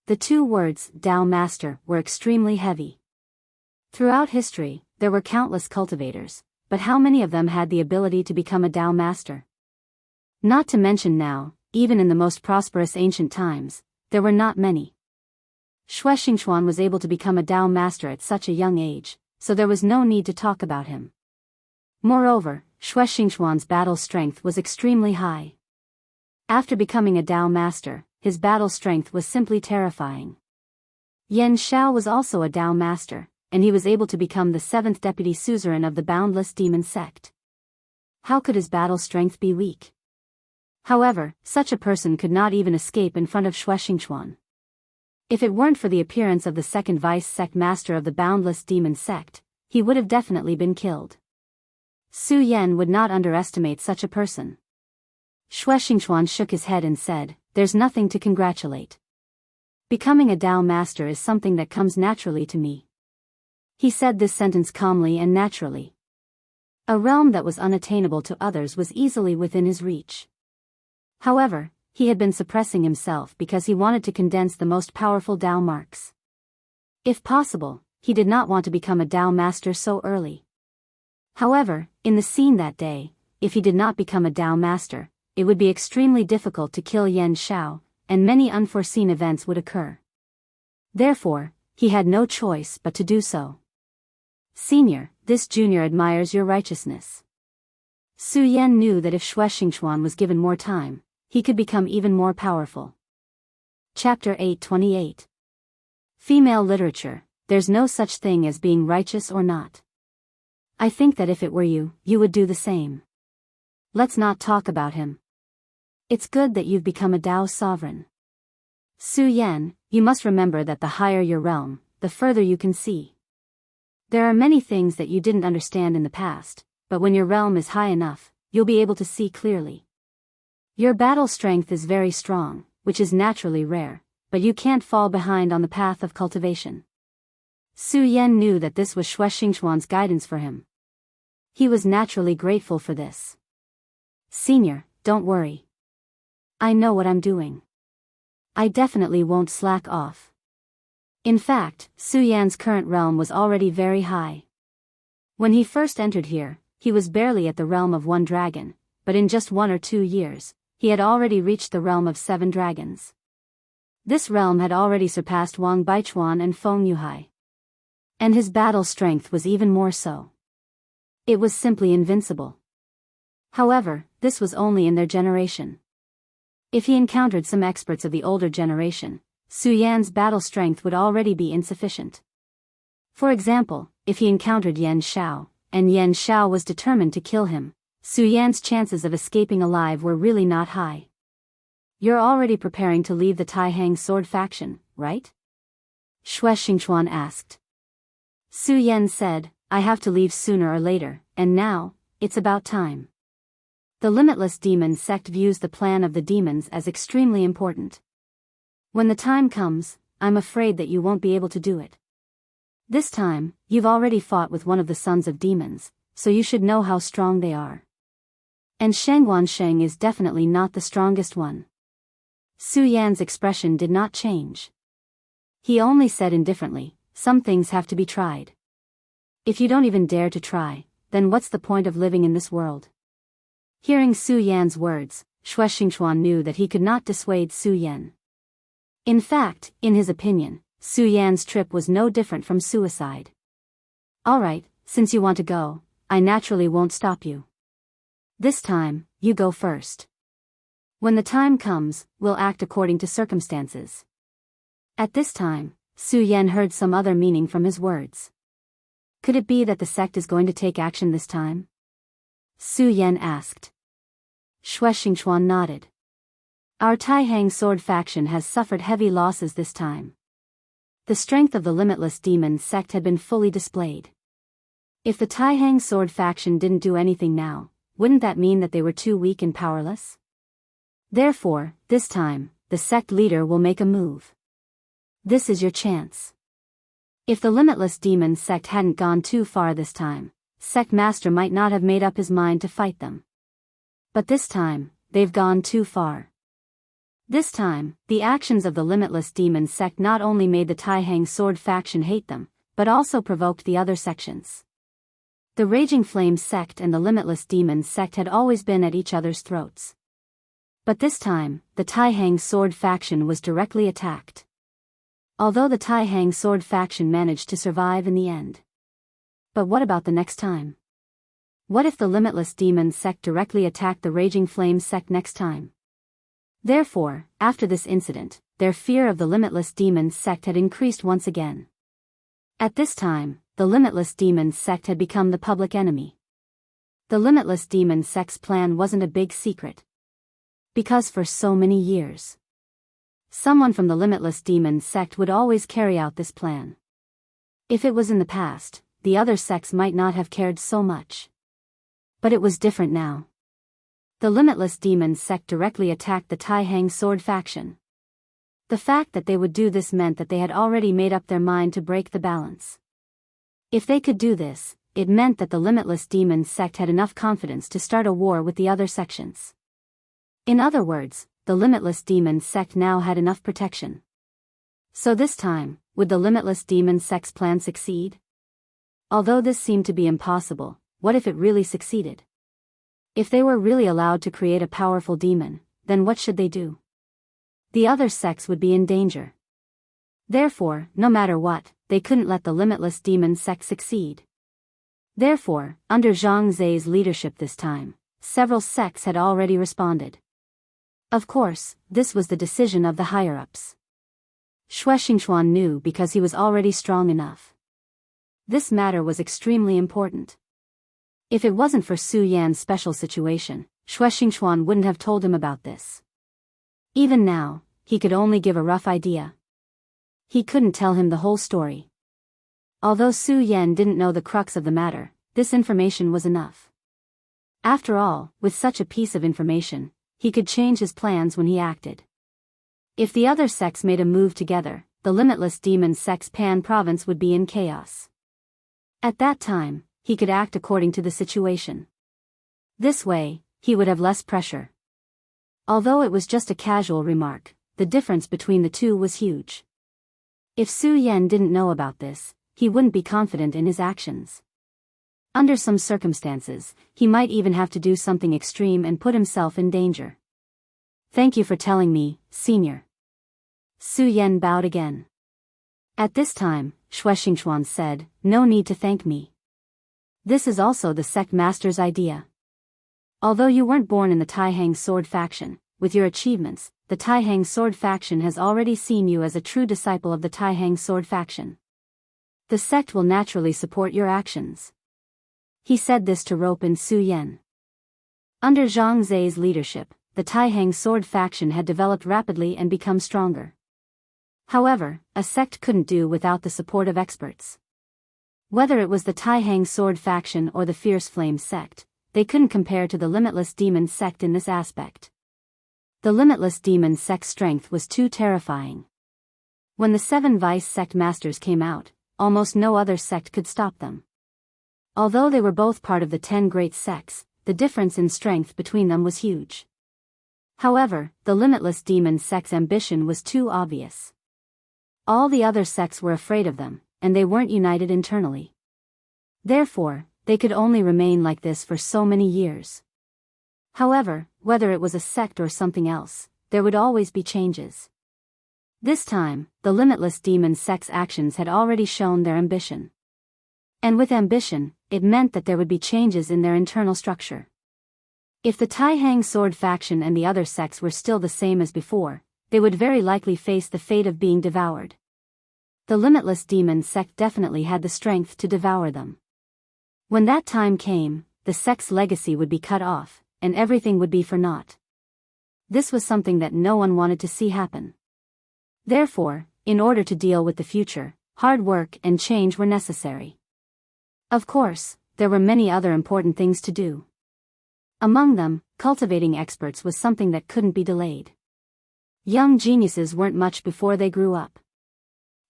The two words, Dao Master, were extremely heavy. Throughout history, there were countless cultivators, but how many of them had the ability to become a Dao Master? Not to mention now, even in the most prosperous ancient times, there were not many. Xue Xingchuan was able to become a Dao Master at such a young age, so there was no need to talk about him. Moreover, Xue Xingchuan's battle strength was extremely high. After becoming a Dao Master, his battle strength was simply terrifying. Yan Xiao was also a Dao Master, and he was able to become the 7th deputy suzerain of the boundless demon sect. How could his battle strength be weak? However, such a person could not even escape in front of Xue Xingchuan. If it weren't for the appearance of the 2nd vice sect master of the boundless demon sect, he would have definitely been killed. Su Yan would not underestimate such a person. Xue Xingchuan shook his head and said, "There's nothing to congratulate. Becoming a Dao Master is something that comes naturally to me." He said this sentence calmly and naturally. A realm that was unattainable to others was easily within his reach. However, he had been suppressing himself because he wanted to condense the most powerful Dao marks. If possible, he did not want to become a Dao Master so early. However, in the scene that day, if he did not become a Dao Master, it would be extremely difficult to kill Yan Xiao, and many unforeseen events would occur. Therefore, he had no choice but to do so. Senior, this junior admires your righteousness. Su Yan knew that if Xue Xingchuan was given more time, he could become even more powerful. Chapter 828. Female Literature, There's no such thing as being righteous or not. I think that if it were you, you would do the same. Let's not talk about him. It's good that you've become a Dao sovereign. Su Yan, you must remember that the higher your realm, the further you can see. There are many things that you didn't understand in the past, but when your realm is high enough, you'll be able to see clearly. Your battle strength is very strong, which is naturally rare, but you can't fall behind on the path of cultivation. Su Yan knew that this was Xue Xingchuan's guidance for him. He was naturally grateful for this. Senior, don't worry. I know what I'm doing. I definitely won't slack off. In fact, Su Yan's current realm was already very high. When he first entered here, he was barely at the realm of 1 dragon, but in just 1 or 2 years, he had already reached the realm of 7 dragons. This realm had already surpassed Wang Baichuan and Feng Yuhai. And his battle strength was even more so. It was simply invincible. However, this was only in their generation. If he encountered some experts of the older generation, Su Yan's battle strength would already be insufficient. For example, if he encountered Yan Xiao, and Yan Xiao was determined to kill him, Su Yan's chances of escaping alive were really not high. You're already preparing to leave the Tai Hang sword faction, right? Xue Xingchuan asked. Su Yan said, I have to leave sooner or later, and now, it's about time. The Limitless Demon sect views the plan of the demons as extremely important. When the time comes, I'm afraid that you won't be able to do it. This time, you've already fought with one of the sons of demons, so you should know how strong they are. And Shangguan Sheng is definitely not the strongest one. Su Yan's expression did not change. He only said indifferently, some things have to be tried. If you don't even dare to try, then what's the point of living in this world? Hearing Su Yan's words, Xue Xingchuan knew that he could not dissuade Su Yan. In fact, in his opinion, Su Yan's trip was no different from suicide. Alright, since you want to go, I naturally won't stop you. This time, you go first. When the time comes, we'll act according to circumstances. At this time, Su Yan heard some other meaning from his words. Could it be that the sect is going to take action this time? Su Yan asked. Xue Xingchuan nodded. Our Tai Hang sword faction has suffered heavy losses this time. The strength of the Limitless Demon sect had been fully displayed. If the Tai Hang sword faction didn't do anything now, wouldn't that mean that they were too weak and powerless? Therefore, this time, the sect leader will make a move. This is your chance. If the Limitless Demon sect hadn't gone too far this time, sect master might not have made up his mind to fight them. But this time, they've gone too far. This time, the actions of the Limitless Demon sect not only made the Tai Hang sword faction hate them, but also provoked the other sections. The Raging Flame sect and the Limitless Demon sect had always been at each other's throats. But this time, the Tai Hang sword faction was directly attacked. Although the Tai Hang sword faction managed to survive in the end. But what about the next time? What if the Limitless Demon sect directly attacked the Raging Flame sect next time? Therefore, after this incident, their fear of the Limitless Demon sect had increased once again. At this time, the Limitless Demon sect had become the public enemy. The Limitless Demon sect's plan wasn't a big secret. Because for so many years, someone from the Limitless Demon sect would always carry out this plan. If it was in the past, the other sects might not have cared so much. But it was different now. The Limitless Demon sect directly attacked the Tai Hang sword faction. The fact that they would do this meant that they had already made up their mind to break the balance. If they could do this, it meant that the Limitless Demon sect had enough confidence to start a war with the other sections. In other words, the Limitless Demon sect now had enough protection. So this time, would the Limitless Demon sect's plan succeed? Although this seemed to be impossible, what if it really succeeded? If they were really allowed to create a powerful demon, then what should they do? The other sects would be in danger. Therefore, no matter what, they couldn't let the Limitless Demon sect succeed. Therefore, under Zhang Zai's leadership this time, several sects had already responded. Of course, this was the decision of the higher-ups. Xue Xingchuan knew because he was already strong enough. This matter was extremely important. If it wasn't for Su Yan's special situation, Xue Xingchuan wouldn't have told him about this. Even now, he could only give a rough idea. He couldn't tell him the whole story. Although Su Yan didn't know the crux of the matter, this information was enough. After all, with such a piece of information, he could change his plans when he acted. If the other sects made a move together, the Limitless Demon sect's Pan province would be in chaos. At that time, he could act according to the situation. This way, he would have less pressure. Although it was just a casual remark, the difference between the two was huge. If Su Yan didn't know about this, he wouldn't be confident in his actions. Under some circumstances, he might even have to do something extreme and put himself in danger. Thank you for telling me, Senior. Su Yan bowed again. At this time, Xue Xingchuan said, no need to thank me. This is also the sect master's idea. Although you weren't born in the Tai Hang sword faction, with your achievements, the Tai Hang sword faction has already seen you as a true disciple of the Tai Hang sword faction. The sect will naturally support your actions. He said this to rope in Su Yan. Under Zhang Zai's leadership, the Taihang sword faction had developed rapidly and become stronger. However, a sect couldn't do without the support of experts. Whether it was the Taihang sword faction or the Fierce Flame sect, they couldn't compare to the Limitless Demon sect in this aspect. The Limitless Demon sect's strength was too terrifying. When the 7 Vice sect masters came out, almost no other sect could stop them. Although they were both part of the 10 great sects, the difference in strength between them was huge. However, the Limitless Demon sect's ambition was too obvious. All the other sects were afraid of them, and they weren't united internally. Therefore, they could only remain like this for so many years. However, whether it was a sect or something else, there would always be changes. This time, the Limitless Demon sect's actions had already shown their ambition. And with ambition, it meant that there would be changes in their internal structure. If the Taihang sword faction and the other sects were still the same as before, they would very likely face the fate of being devoured. The Limitless Demon sect definitely had the strength to devour them. When that time came, the sect's legacy would be cut off, and everything would be for naught. This was something that no one wanted to see happen. Therefore, in order to deal with the future, hard work and change were necessary. Of course, there were many other important things to do. Among them, cultivating experts was something that couldn't be delayed. Young geniuses weren't much before they grew up.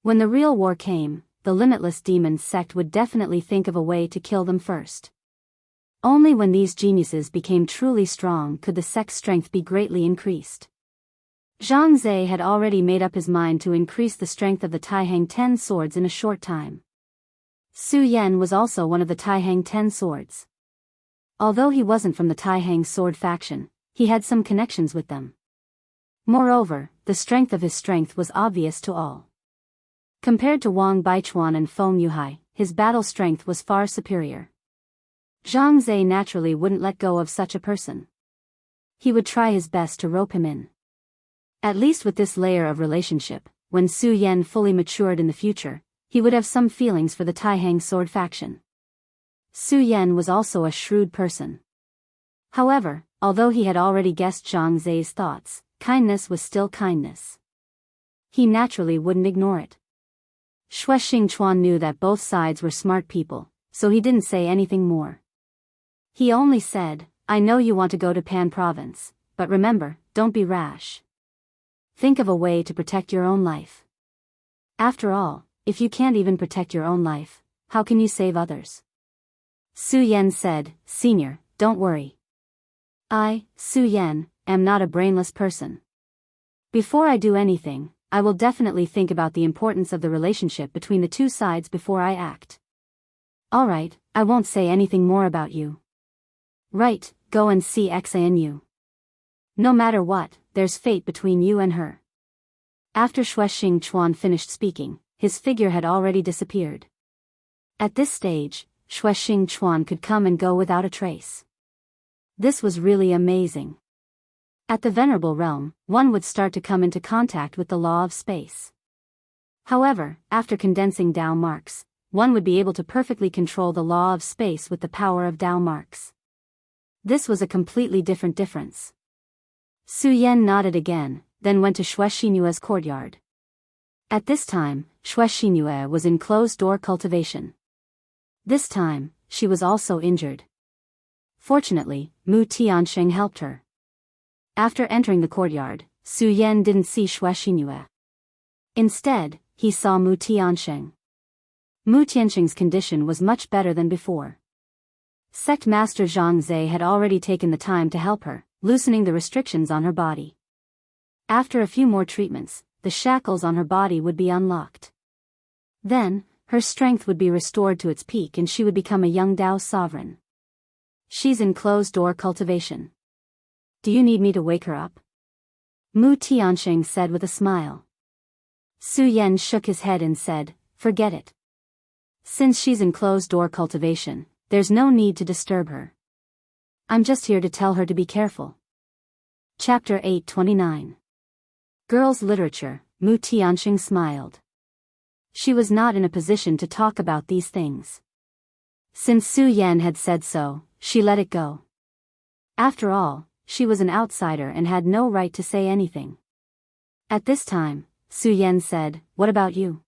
When the real war came, the Limitless Demon sect would definitely think of a way to kill them first. Only when these geniuses became truly strong could the sect's strength be greatly increased. Zhang Zai had already made up his mind to increase the strength of the Taihang 10 swords in a short time. Su Yan was also one of the Taihang 10 swords. Although he wasn't from the Taihang sword faction, he had some connections with them. Moreover, the strength of his strength was obvious to all. Compared to Wang Baichuan and Feng Yuhai, his battle strength was far superior. Zhang Zai naturally wouldn't let go of such a person. He would try his best to rope him in. At least with this layer of relationship, when Su Yan fully matured in the future, he would have some feelings for the Taihang sword faction. Su Yan was also a shrewd person. However, although he had already guessed Zhang Zai's thoughts, kindness was still kindness. He naturally wouldn't ignore it. Xue Xingchuan knew that both sides were smart people, so he didn't say anything more. He only said, "I know you want to go to Pan Province, but remember, don't be rash. Think of a way to protect your own life. After all, if you can't even protect your own life, how can you save others?" Su Yan said, "Senior, don't worry. I, Su Yan, am not a brainless person. Before I do anything, I will definitely think about the importance of the relationship between the two sides before I act. Alright, I won't say anything more about you. Right, go and see Xanu. No matter what, there's fate between you and her." After Xue Xingchuan finished speaking, his figure had already disappeared. At this stage, Xue Xingchuan could come and go without a trace. This was really amazing. At the Venerable Realm, one would start to come into contact with the law of space. However, after condensing Dao marks, one would be able to perfectly control the law of space with the power of Dao marks. This was a completely different difference. Su Yan nodded again, then went to Xue Xinyue's courtyard. At this time, Xue Xinyue was in closed-door cultivation. This time, she was also injured. Fortunately, Mu Tiansheng helped her. After entering the courtyard, Su Yan didn't see Xue Xinyue. Instead, he saw Mu Tiansheng. Mu Tiansheng's condition was much better than before. Sect Master Zhang Zai had already taken the time to help her, loosening the restrictions on her body. After a few more treatments, the shackles on her body would be unlocked. Then, her strength would be restored to its peak and she would become a young Dao sovereign. She's in closed-door cultivation. Do you need me to wake her up? Mu Tiansheng said with a smile. Su Yan shook his head and said, "Forget it. Since she's in closed-door cultivation, there's no need to disturb her. I'm just here to tell her to be careful." Chapter 829. Girls' Literature. Mu Tiansheng smiled. She was not in a position to talk about these things. Since Su Yan had said so, she let it go. After all, she was an outsider and had no right to say anything. At this time, Su Yan said, "What about you?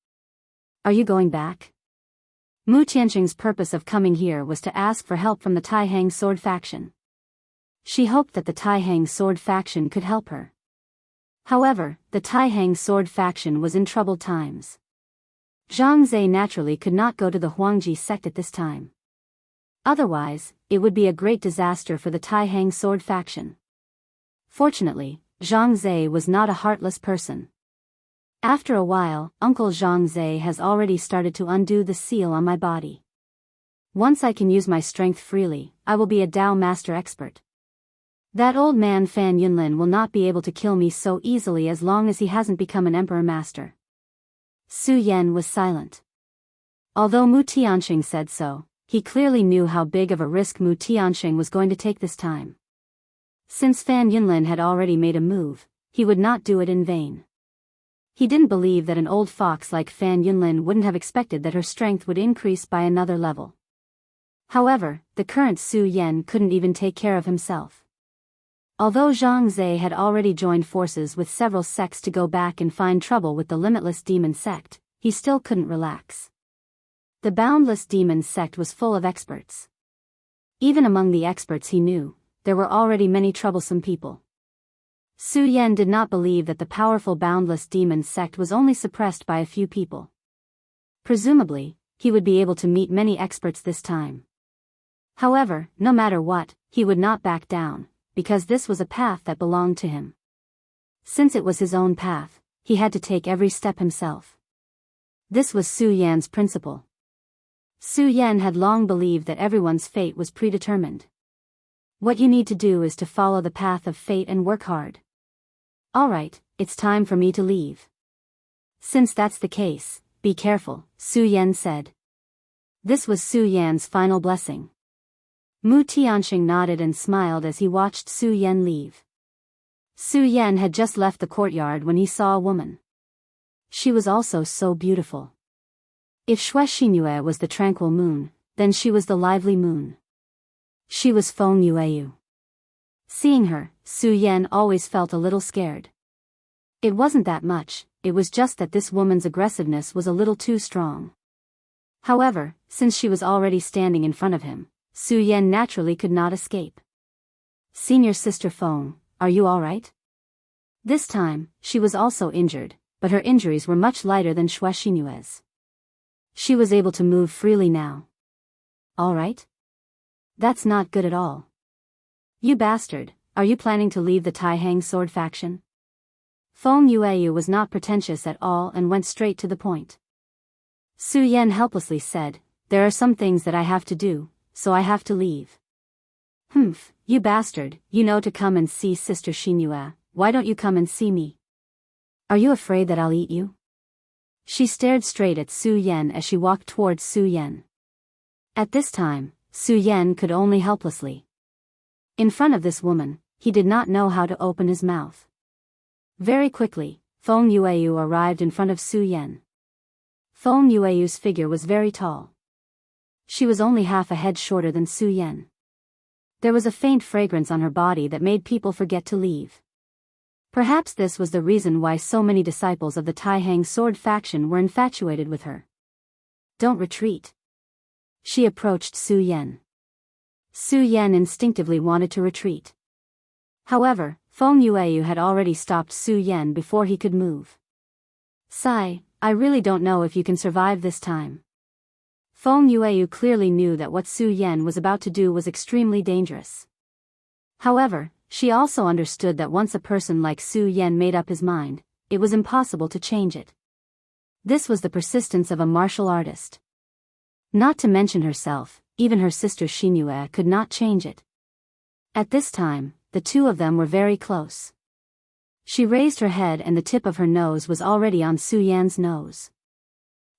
Are you going back?" Mu Tianxing's purpose of coming here was to ask for help from the Taihang sword faction. She hoped that the Taihang sword faction could help her. However, the Taihang sword faction was in troubled times. Zhang Zhe naturally could not go to the Huangji sect at this time. Otherwise, it would be a great disaster for the Taihang sword faction. Fortunately, Zhang Zhe was not a heartless person. After a while, Uncle Zhang Zhe has already started to undo the seal on my body. Once I can use my strength freely, I will be a Dao master expert. That old man Fan Yunlin will not be able to kill me so easily as long as he hasn't become an emperor master. Su Yan was silent. Although Mu Tianxing said so, he clearly knew how big of a risk Mu Tianxing was going to take this time. Since Fan Yunlin had already made a move, he would not do it in vain. He didn't believe that an old fox like Fan Yunlin wouldn't have expected that her strength would increase by another level. However, the current Su Yan couldn't even take care of himself. Although Zhang Zhe had already joined forces with several sects to go back and find trouble with the limitless demon sect, he still couldn't relax. The boundless demon sect was full of experts. Even among the experts he knew, there were already many troublesome people. Su Yan did not believe that the powerful boundless demon sect was only suppressed by a few people. Presumably, he would be able to meet many experts this time. However, no matter what, he would not back down, because this was a path that belonged to him. Since it was his own path, he had to take every step himself. This was Su Yan's principle. Su Yan had long believed that everyone's fate was predetermined. What you need to do is to follow the path of fate and work hard. Alright, it's time for me to leave. Since that's the case, be careful, Su Yan said. This was Su Yan's final blessing. Mu Tianxing nodded and smiled as he watched Su Yan leave. Su Yan had just left the courtyard when he saw a woman. She was also so beautiful. If Xue Xingyue was the tranquil moon, then she was the lively moon. She was Feng Yueyu. Seeing her, Su Yan always felt a little scared. It wasn't that much, it was just that this woman's aggressiveness was a little too strong. However, since she was already standing in front of him, Su Yan naturally could not escape. "Senior Sister Feng, are you alright?" This time, she was also injured, but her injuries were much lighter than Xue Xinyue's. She was able to move freely now. "Alright? That's not good at all. You bastard, are you planning to leave the Taihang sword faction?" Feng Yueyu was not pretentious at all and went straight to the point. Su Yan helplessly said, "There are some things that I have to do, so I have to leave." "Humph, you bastard, you know to come and see Sister Xinyue, why don't you come and see me? Are you afraid that I'll eat you?" She stared straight at Su Yan as she walked towards Su Yan. At this time, Su Yan could only helplessly. In front of this woman, he did not know how to open his mouth. Very quickly, Feng Yueyu arrived in front of Su Yan. Feng Yueyu's figure was very tall. She was only half a head shorter than Su Yan. There was a faint fragrance on her body that made people forget to leave. Perhaps this was the reason why so many disciples of the Taihang sword faction were infatuated with her. "Don't retreat." She approached Su Yan. Su Yan instinctively wanted to retreat. However, Feng Yueyu had already stopped Su Yan before he could move. "Sai, I really don't know if you can survive this time." Feng Yueyu clearly knew that what Su Yan was about to do was extremely dangerous. However, she also understood that once a person like Su Yan made up his mind, it was impossible to change it. This was the persistence of a martial artist. Not to mention herself, even her sister Xinyue could not change it. At this time, the two of them were very close. She raised her head and the tip of her nose was already on Su Yan's nose.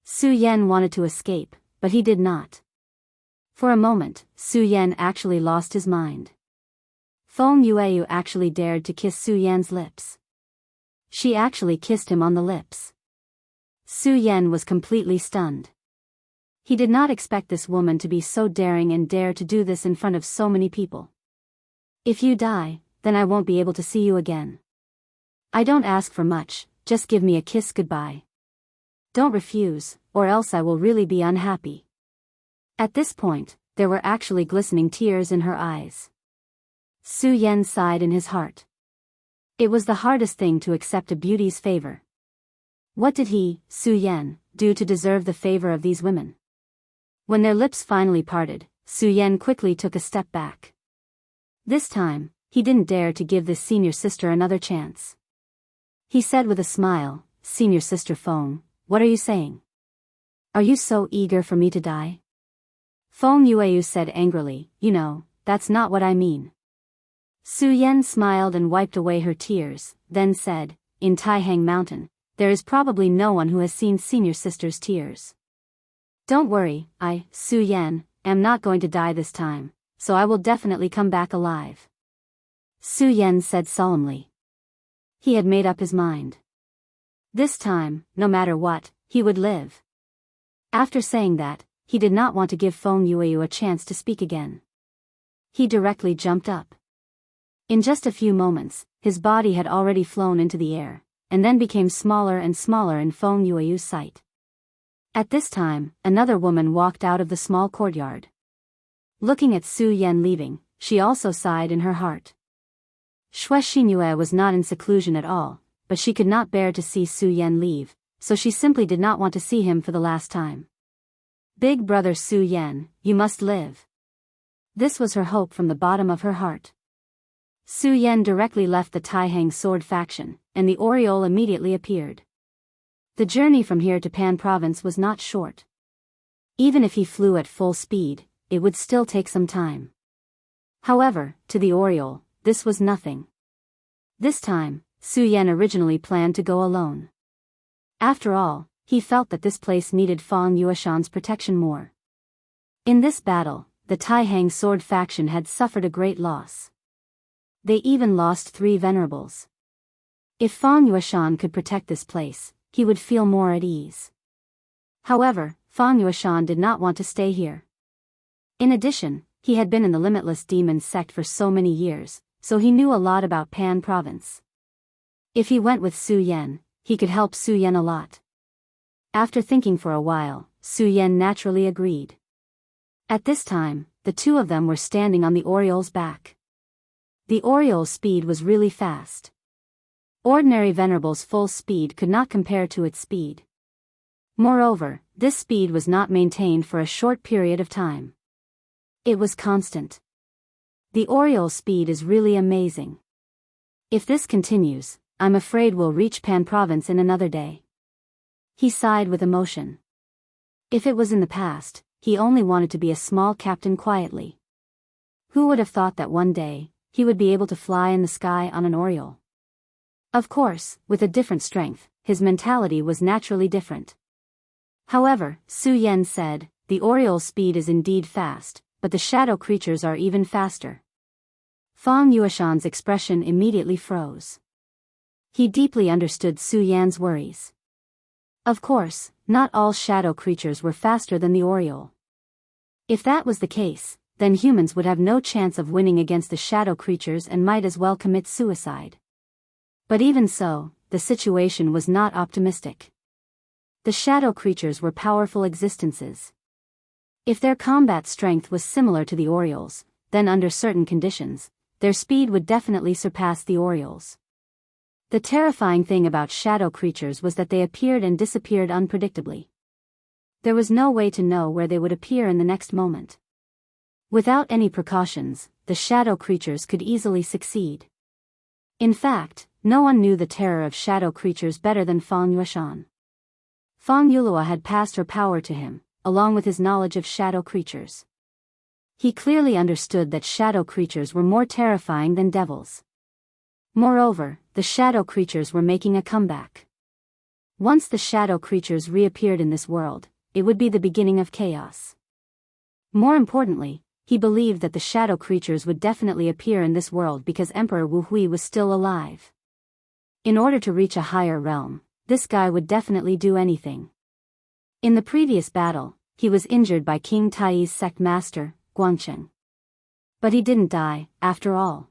Su Yan wanted to escape, but he did not. For a moment, Su Yan actually lost his mind. Feng Yueyu actually dared to kiss Su Yan's lips. She actually kissed him on the lips. Su Yan was completely stunned. He did not expect this woman to be so daring and dare to do this in front of so many people. If you die, then I won't be able to see you again. I don't ask for much, just give me a kiss goodbye. Don't refuse, or else I will really be unhappy. At this point, there were actually glistening tears in her eyes. Su Yan sighed in his heart. It was the hardest thing to accept a beauty's favor. What did he, Su Yan, do to deserve the favor of these women? When their lips finally parted, Su Yan quickly took a step back. This time, he didn't dare to give this senior sister another chance. He said with a smile, "Senior sister Feng, what are you saying? Are you so eager for me to die?" Feng Yueyu said angrily, "You know, that's not what I mean." Su Yan smiled and wiped away her tears, then said, "In Taihang Mountain, there is probably no one who has seen senior sister's tears. Don't worry, I, Su Yan, am not going to die this time, so I will definitely come back alive." Su Yan said solemnly. He had made up his mind. This time, no matter what, he would live. After saying that, he did not want to give Feng Yueyu a chance to speak again. He directly jumped up. In just a few moments, his body had already flown into the air, and then became smaller and smaller in Feng Yueyu's sight. At this time, another woman walked out of the small courtyard. Looking at Su Yan leaving, she also sighed in her heart. Xue Xinyue was not in seclusion at all, but she could not bear to see Su Yan leave, so she simply did not want to see him for the last time. Big brother Su Yan, you must live. This was her hope from the bottom of her heart. Su Yan directly left the Taihang sword faction, and the Oriole immediately appeared. The journey from here to Pan Province was not short. Even if he flew at full speed, it would still take some time. However, to the Oriole, this was nothing. This time, Su Yan originally planned to go alone. After all, he felt that this place needed Feng Yueshan's protection more. In this battle, the Taihang sword faction had suffered a great loss. They even lost 3 venerables. If Feng Yueshan could protect this place, he would feel more at ease. However, Feng Yueshan did not want to stay here. In addition, he had been in the Limitless Demon sect for so many years, so he knew a lot about Pan Province. If he went with Su Yan, he could help Su Yan a lot. After thinking for a while, Su Yan naturally agreed. At this time, the two of them were standing on the Oriole's back. The Oriole's speed was really fast. Ordinary Venerable's full speed could not compare to its speed. Moreover, this speed was not maintained for a short period of time. It was constant. The Oriole's speed is really amazing. If this continues, I'm afraid we'll reach Pan Province in another day. He sighed with emotion. If it was in the past, he only wanted to be a small captain quietly. Who would have thought that one day, he would be able to fly in the sky on an Oriole? Of course, with a different strength, his mentality was naturally different. However, Su Yan said, the Oriole's speed is indeed fast, but the shadow creatures are even faster. Feng Yueshan's expression immediately froze. He deeply understood Su Yan's worries. Of course, not all shadow creatures were faster than the Oriole. If that was the case, then humans would have no chance of winning against the shadow creatures and might as well commit suicide. But even so, the situation was not optimistic. The shadow creatures were powerful existences. If their combat strength was similar to the Orioles, then under certain conditions, their speed would definitely surpass the Orioles. The terrifying thing about shadow creatures was that they appeared and disappeared unpredictably. There was no way to know where they would appear in the next moment. Without any precautions, the shadow creatures could easily succeed. In fact, no one knew the terror of shadow creatures better than Feng Yueshan. Feng Yulua had passed her power to him, along with his knowledge of shadow creatures. He clearly understood that shadow creatures were more terrifying than devils. Moreover, the shadow creatures were making a comeback. Once the shadow creatures reappeared in this world, it would be the beginning of chaos. More importantly, he believed that the shadow creatures would definitely appear in this world because Emperor Wu Hui was still alive. In order to reach a higher realm, this guy would definitely do anything. In the previous battle, he was injured by King Tai's sect master, Guangcheng. But he didn't die, after all.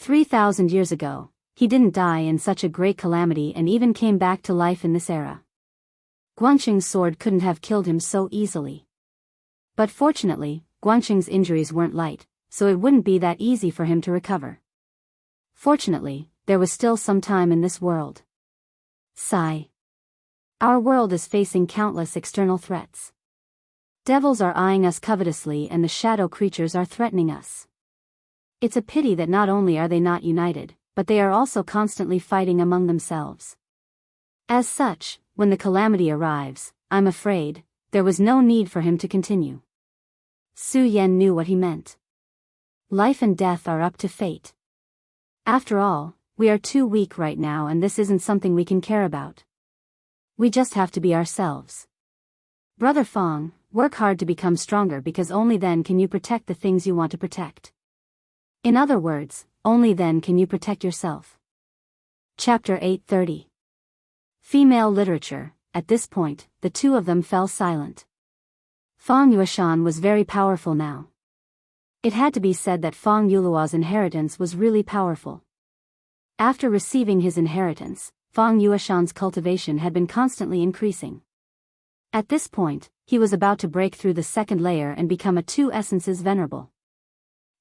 3,000 years ago, he didn't die in such a great calamity and even came back to life in this era. Guanxing's sword couldn't have killed him so easily. But fortunately, Guanxing's injuries weren't light, so it wouldn't be that easy for him to recover. Fortunately, there was still some time in this world. Sigh. Our world is facing countless external threats. Devils are eyeing us covetously and the shadow creatures are threatening us. It's a pity that not only are they not united, but they are also constantly fighting among themselves. As such, when the calamity arrives, I'm afraid, there was no need for him to continue. Su Yan knew what he meant. Life and death are up to fate. After all, we are too weak right now and this isn't something we can care about. We just have to be ourselves. Brother Fong, work hard to become stronger because only then can you protect the things you want to protect. In other words, only then can you protect yourself. Chapter 830. Female literature. At this point, the two of them fell silent. Fong Yueshan was very powerful now. It had to be said that Fong Yuluo's inheritance was really powerful. After receiving his inheritance, Fong Yueshan's cultivation had been constantly increasing. At this point, he was about to break through the second layer and become a two essences venerable.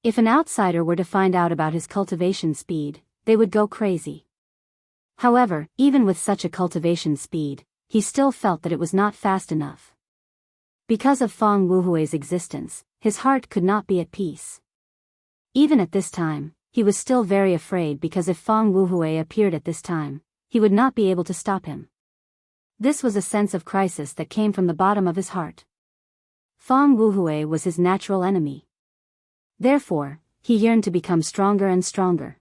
If an outsider were to find out about his cultivation speed, they would go crazy. However, even with such a cultivation speed, he still felt that it was not fast enough. Because of Fong Wuhui's existence, his heart could not be at peace. Even at this time, he was still very afraid because if Fong Wuhui appeared at this time, he would not be able to stop him. This was a sense of crisis that came from the bottom of his heart. Fong Wuhui was his natural enemy. Therefore, he yearned to become stronger and stronger.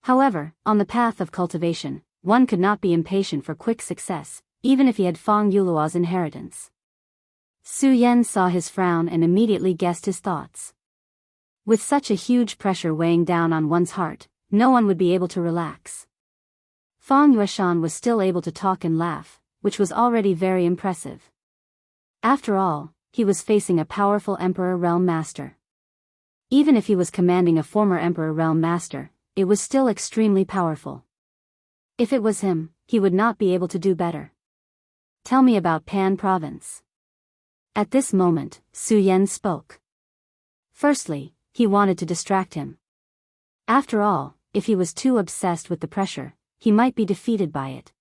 However, on the path of cultivation, one could not be impatient for quick success, even if he had Fong Yuluo's inheritance. Su Yan saw his frown and immediately guessed his thoughts. With such a huge pressure weighing down on one's heart, no one would be able to relax. Fong Yueshan was still able to talk and laugh, which was already very impressive. After all, he was facing a powerful Emperor Realm Master. Even if he was commanding a former Emperor Realm Master, it was still extremely powerful. If it was him, he would not be able to do better. Tell me about Pan Province. At this moment, Su Yan spoke. Firstly, he wanted to distract him. After all, if he was too obsessed with the pressure, he might be defeated by it.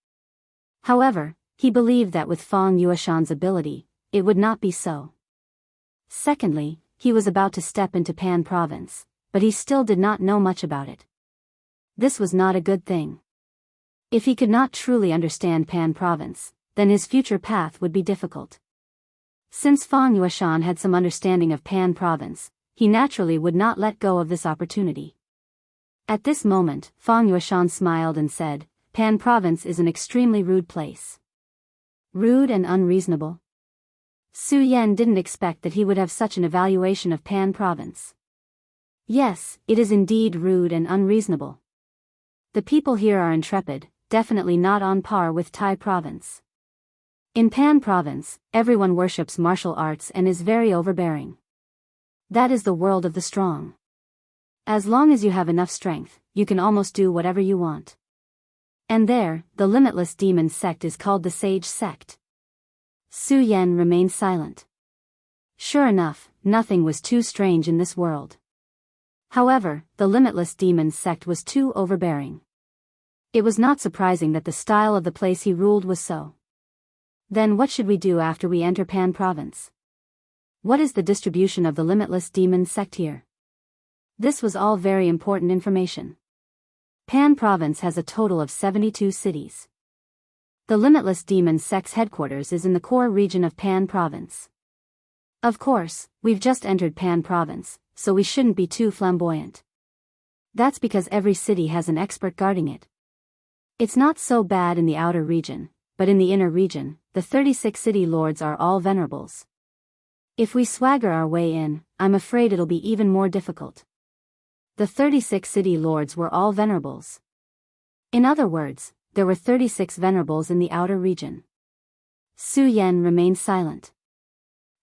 However, he believed that with Fong Yueshan's ability, it would not be so. Secondly, he was about to step into Pan Province, but he still did not know much about it. This was not a good thing. If he could not truly understand Pan Province, then his future path would be difficult. Since Fong Yueshan had some understanding of Pan Province, he naturally would not let go of this opportunity. At this moment, Fong Yueshan smiled and said, Pan Province is an extremely rude place. Rude and unreasonable? Su Yan didn't expect that he would have such an evaluation of Pan Province. Yes, it is indeed rude and unreasonable. The people here are intrepid, definitely not on par with Tai Province. In Pan Province, everyone worships martial arts and is very overbearing. That is the world of the strong. As long as you have enough strength, you can almost do whatever you want. And there, the limitless demon sect is called the Sage Sect. Su Yan remained silent. Sure enough, nothing was too strange in this world. However, the limitless demon sect was too overbearing. It was not surprising that the style of the place he ruled was so. Then what should we do after we enter Pan Province? What is the distribution of the limitless demon sect here? This was all very important information. Pan Province has a total of 72 cities. The limitless demon sect's headquarters is in the core region of Pan Province. Of course, we've just entered Pan Province, so we shouldn't be too flamboyant. That's because every city has an expert guarding it. It's not so bad in the outer region, but in the inner region, the 36 city lords are all venerables. If we swagger our way in, I'm afraid it'll be even more difficult. The 36 city lords were all venerables. In other words, there were 36 venerables in the outer region. Su Yan remained silent.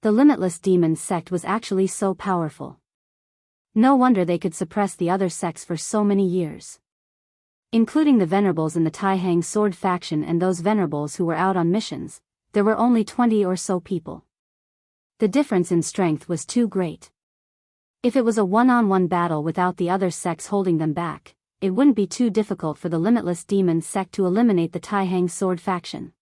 The limitless demon sect was actually so powerful. No wonder they could suppress the other sects for so many years. Including the venerables in the Taihang sword faction and those venerables who were out on missions, there were only 20 or so people. The difference in strength was too great. If it was a one-on-one battle without the other sects holding them back, it wouldn't be too difficult for the Limitless Demon sect to eliminate the Taihang sword faction.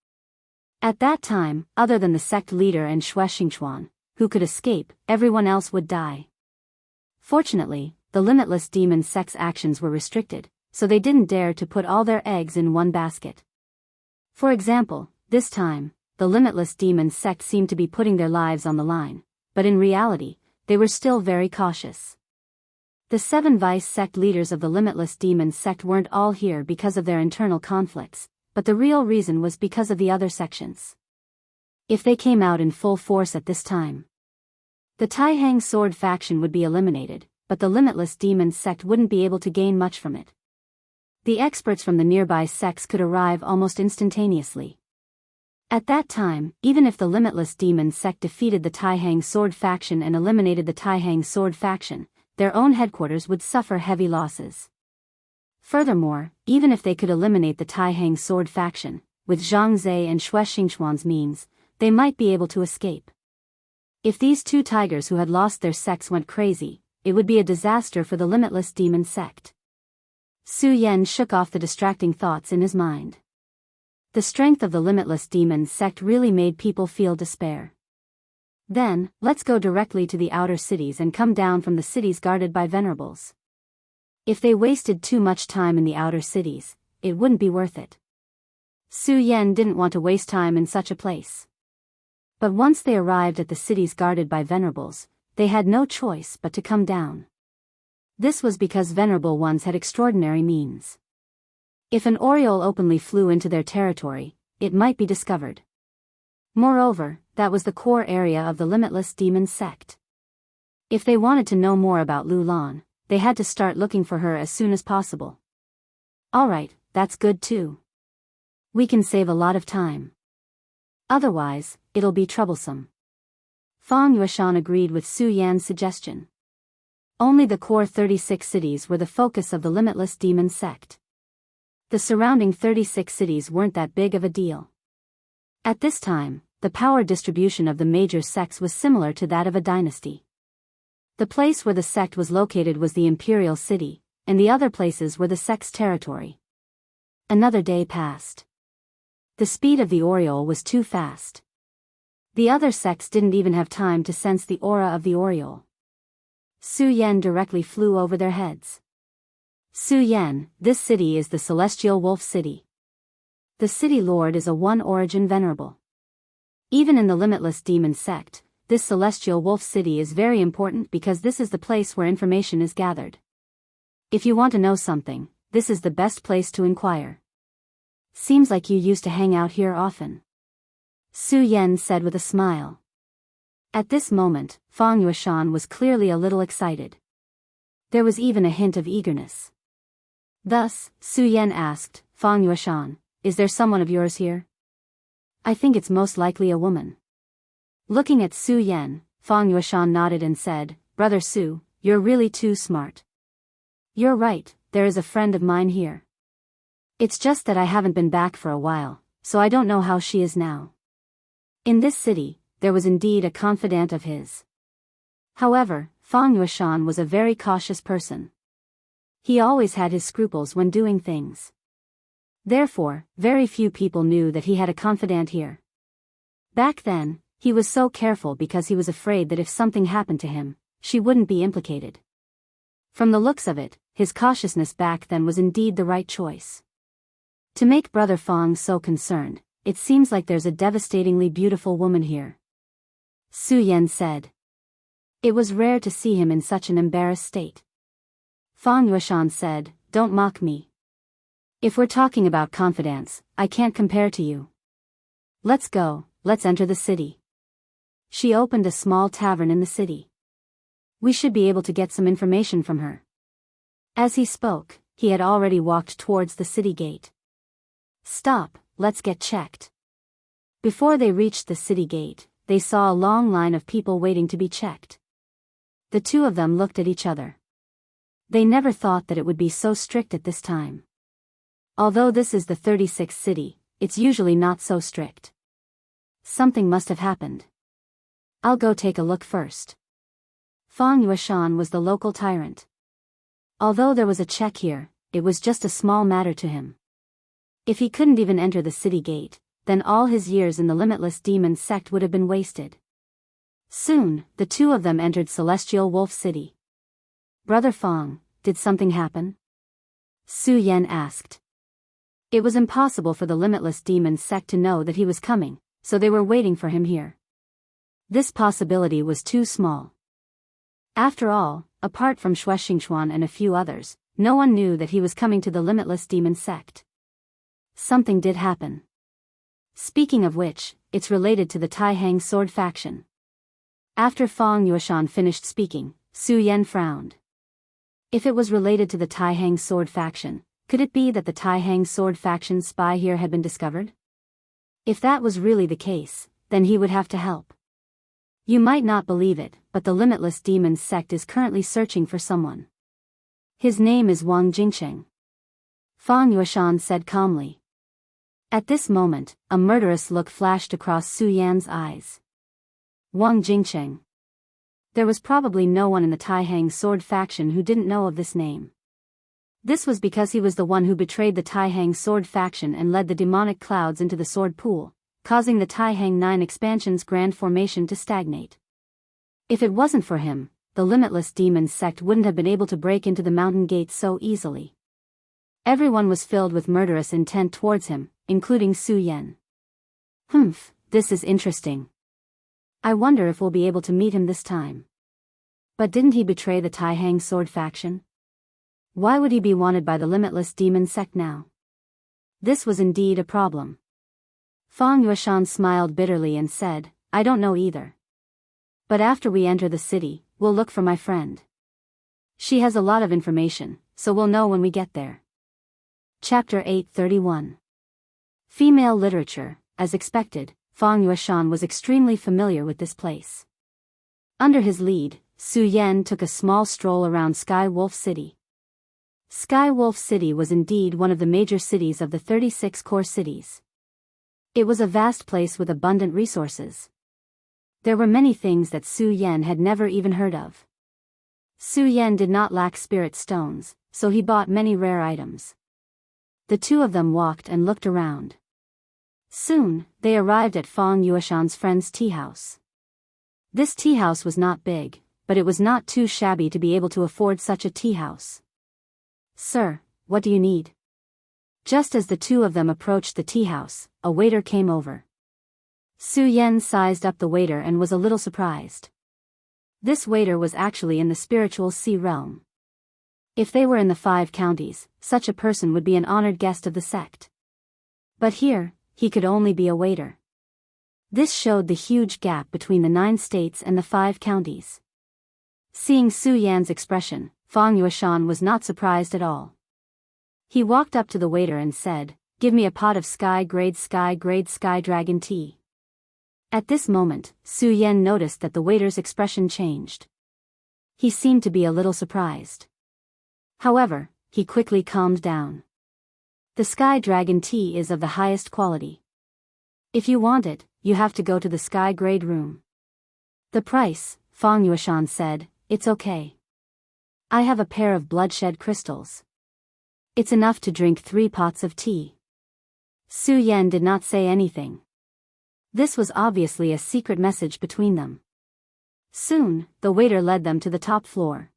At that time, other than the sect leader and Xue Xingchuan, who could escape, everyone else would die. Fortunately, the Limitless Demon sect's actions were restricted, so they didn't dare to put all their eggs in one basket. For example, this time, the Limitless Demon sect seemed to be putting their lives on the line, but in reality, they were still very cautious. The 7 vice sect leaders of the Limitless Demon sect weren't all here because of their internal conflicts, but the real reason was because of the other sections. If they came out in full force at this time, the Taihang sword faction would be eliminated, but the Limitless Demon sect wouldn't be able to gain much from it. The experts from the nearby sects could arrive almost instantaneously. At that time, even if the Limitless Demon sect defeated the Taihang sword faction and eliminated the Taihang sword faction, their own headquarters would suffer heavy losses. Furthermore, even if they could eliminate the Taihang sword faction, with Zhang Zhe and Xue Xingchuan's means, they might be able to escape. If these 2 tigers who had lost their sects went crazy, it would be a disaster for the Limitless Demon sect. Su Yan shook off the distracting thoughts in his mind. The strength of the Limitless Demon sect really made people feel despair. Then, let's go directly to the outer cities and come down from the cities guarded by venerables. If they wasted too much time in the outer cities, it wouldn't be worth it. Su Yan didn't want to waste time in such a place. But once they arrived at the cities guarded by venerables, they had no choice but to come down. This was because venerable ones had extraordinary means. If an oriole openly flew into their territory, it might be discovered. Moreover, that was the core area of the Limitless Demon sect. If they wanted to know more about Lu Lan, they had to start looking for her as soon as possible. Alright, that's good too. We can save a lot of time. Otherwise, it'll be troublesome. Fang Yueshan agreed with Su Yan's suggestion. Only the core 36 cities were the focus of the Limitless Demon sect. The surrounding 36 cities weren't that big of a deal. At this time, the power distribution of the major sects was similar to that of a dynasty. The place where the sect was located was the imperial city, and the other places were the sect's territory. Another day passed. The speed of the oriole was too fast. The other sects didn't even have time to sense the aura of the oriole. Su Yan directly flew over their heads. Su Yan, this city is the Celestial Wolf City. The city lord is a one-origin venerable. Even in the Limitless Demon sect, this Celestial Wolf City is very important because this is the place where information is gathered. If you want to know something, this is the best place to inquire. Seems like you used to hang out here often. Su Yan said with a smile. At this moment, Fang Yueshan was clearly a little excited. There was even a hint of eagerness. Thus, Su Yan asked, Fang Yueshan, is there someone of yours here? I think it's most likely a woman. Looking at Su Yan, Fang Yueshan nodded and said, Brother Su, you're really too smart. You're right, there is a friend of mine here. It's just that I haven't been back for a while, so I don't know how she is now. In this city, there was indeed a confidant of his. However, Fang Yueshan was a very cautious person. He always had his scruples when doing things. Therefore, very few people knew that he had a confidant here. Back then, he was so careful because he was afraid that if something happened to him, she wouldn't be implicated. From the looks of it, his cautiousness back then was indeed the right choice. To make Brother Fang so concerned, it seems like there's a devastatingly beautiful woman here. Su Yan said. It was rare to see him in such an embarrassed state. Fang Yueshan said, Don't mock me. If we're talking about confidence, I can't compare to you. Let's go, let's enter the city. She opened a small tavern in the city. We should be able to get some information from her. As he spoke, he had already walked towards the city gate. Stop, let's get checked. Before they reached the city gate, they saw a long line of people waiting to be checked. The two of them looked at each other. They never thought that it would be so strict at this time. Although this is the 36th city, it's usually not so strict. Something must have happened. I'll go take a look first. Fang Yueshan was the local tyrant. Although there was a check here, it was just a small matter to him. If he couldn't even enter the city gate, then all his years in the limitless demon sect would have been wasted. Soon, the two of them entered Celestial Wolf City. Brother Fang, did something happen? Su Yan asked. It was impossible for the limitless demon sect to know that he was coming, so they were waiting for him here. This possibility was too small. After all, apart from Xue Xingchuan and a few others, no one knew that he was coming to the limitless demon sect. Something did happen. Speaking of which, it's related to the Taihang sword faction. After Fang Yueshan finished speaking, Su Yan frowned. If it was related to the Taihang sword faction, could it be that the Taihang sword faction's spy here had been discovered? If that was really the case, then he would have to help. You might not believe it, but the limitless demon sect is currently searching for someone. His name is Wang Jingcheng. Fang Yueshan said calmly. At this moment, a murderous look flashed across Su Yan's eyes. Wang Jingcheng. There was probably no one in the Taihang sword faction who didn't know of this name. This was because he was the one who betrayed the Taihang sword faction and led the demonic clouds into the sword pool, causing the Taihang 9 expansion's grand formation to stagnate. If it wasn't for him, the limitless demon sect wouldn't have been able to break into the mountain gate so easily. Everyone was filled with murderous intent towards him, including Su Yan. This is interesting. I wonder if we'll be able to meet him this time. But didn't he betray the Taihang sword faction? Why would he be wanted by the limitless demon sect now? This was indeed a problem. Fang Yueshan smiled bitterly and said, I don't know either. But after we enter the city, we'll look for my friend. She has a lot of information, so we'll know when we get there. Chapter 831. Female literature. As expected, Fang Yueshan was extremely familiar with this place. Under his lead, Su Yan took a small stroll around Sky Wolf City. Sky Wolf City was indeed one of the major cities of the 36 core cities. It was a vast place with abundant resources. There were many things that Su Yan had never even heard of. Su Yan did not lack spirit stones, so he bought many rare items. The two of them walked and looked around. Soon, they arrived at Fang Yueshan's friend's tea house. This tea house was not big, but it was not too shabby to be able to afford such a tea house. Sir, what do you need? Just as the two of them approached the tea house, a waiter came over. Su Yan sized up the waiter and was a little surprised. This waiter was actually in the spiritual sea realm. If they were in the 5 counties, such a person would be an honored guest of the sect. But here, he could only be a waiter. This showed the huge gap between the 9 states and the 5 counties. Seeing Su Yan's expression, Fang Yueshan was not surprised at all. He walked up to the waiter and said, Give me a pot of sky-grade sky dragon tea. At this moment, Su Yan noticed that the waiter's expression changed. He seemed to be a little surprised. However, he quickly calmed down. The sky dragon tea is of the highest quality. If you want it, you have to go to the sky-grade room. The price, Fang Yueshan said, it's okay. I have a pair of bloodshed crystals. It's enough to drink 3 pots of tea. Su Yan did not say anything. This was obviously a secret message between them. Soon, the waiter led them to the top floor.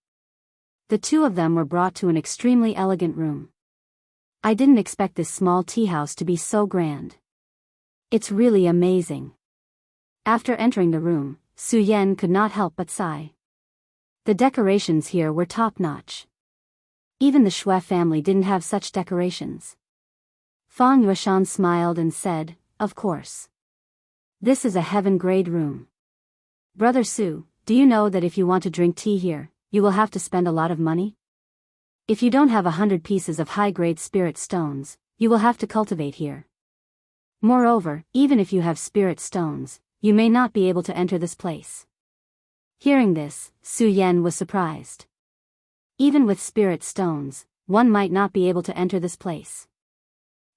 The two of them were brought to an extremely elegant room. I didn't expect this small tea house to be so grand. It's really amazing. After entering the room, Su Yan could not help but sigh. The decorations here were top-notch. Even the Xue family didn't have such decorations. Fang Yueshan smiled and said, Of course. This is a heaven-grade room. Brother Su, do you know that if you want to drink tea here, you will have to spend a lot of money? If you don't have 100 pieces of high-grade spirit stones, you will have to cultivate here. Moreover, even if you have spirit stones, you may not be able to enter this place. Hearing this, Su Yan was surprised. Even with spirit stones, one might not be able to enter this place.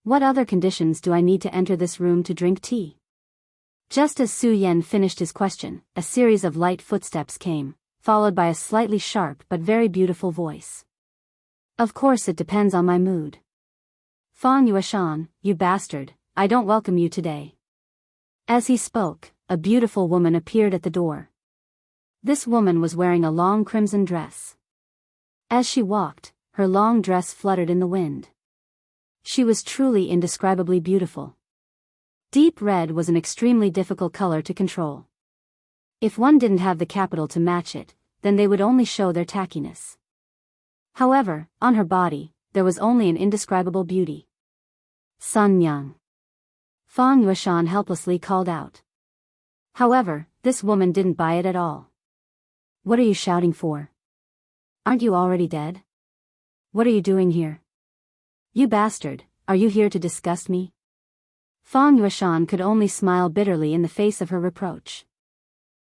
What other conditions do I need to enter this room to drink tea? Just as Su Yan finished his question, a series of light footsteps came, followed by a slightly sharp but very beautiful voice. Of course it depends on my mood. Fang Yueshan, you bastard, I don't welcome you today. As he spoke, a beautiful woman appeared at the door. This woman was wearing a long crimson dress. As she walked, her long dress fluttered in the wind. She was truly indescribably beautiful. Deep red was an extremely difficult color to control. If one didn't have the capital to match it, then they would only show their tackiness. However, on her body, there was only an indescribable beauty. Sun Yang. Fang Yueshan helplessly called out. However, this woman didn't buy it at all. What are you shouting for? Aren't you already dead? What are you doing here? You bastard, are you here to disgust me? Fang Yueshan could only smile bitterly in the face of her reproach.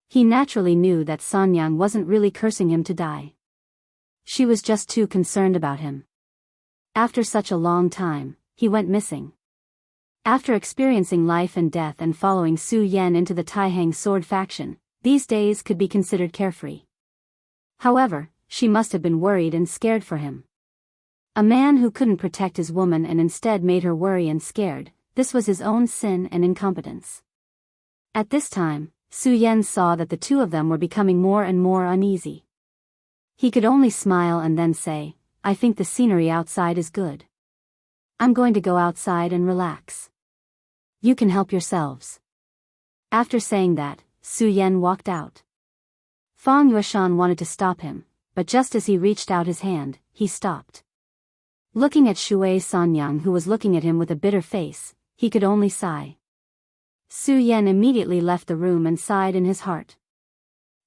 He naturally knew that Sun Yang wasn't really cursing him to die. She was just too concerned about him. After such a long time, he went missing. After experiencing life and death and following Su Yan into the Taihang sword faction, these days could be considered carefree. However, she must have been worried and scared for him. A man who couldn't protect his woman and instead made her worry and scared, this was his own sin and incompetence. At this time, Su Yan saw that the two of them were becoming more and more uneasy. He could only smile and then say, I think the scenery outside is good. I'm going to go outside and relax. You can help yourselves. After saying that, Su Yan walked out. Fang Yueshan wanted to stop him, but just as he reached out his hand, he stopped. Looking at Shui Sanyang, who was looking at him with a bitter face, he could only sigh. Su Yan immediately left the room and sighed in his heart.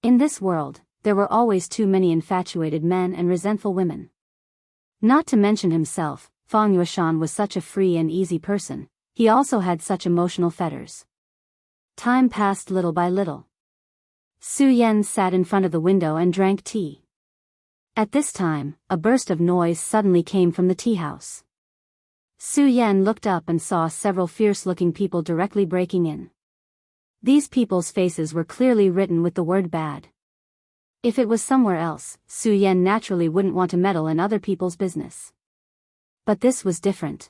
In this world, there were always too many infatuated men and resentful women. Not to mention himself, Fang Yueshan was such a free and easy person, he also had such emotional fetters. Time passed little by little. Su Yan sat in front of the window and drank tea. At this time, a burst of noise suddenly came from the tea house. Su Yan looked up and saw several fierce-looking people directly breaking in. These people's faces were clearly written with the word bad. If it was somewhere else, Su Yan naturally wouldn't want to meddle in other people's business. But this was different.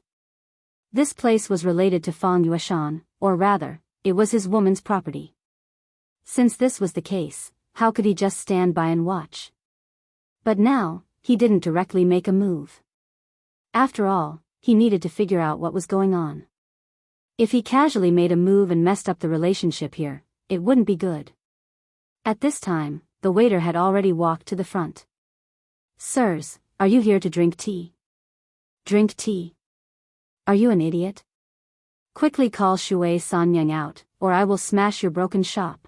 This place was related to Fang Yueshan, or rather, it was his woman's property. Since this was the case, how could he just stand by and watch? But now, he didn't directly make a move. After all, he needed to figure out what was going on. If he casually made a move and messed up the relationship here, it wouldn't be good. At this time, the waiter had already walked to the front. Sirs, are you here to drink tea? Drink tea? Are you an idiot? Quickly call Shui Sanyang out, or I will smash your broken shop.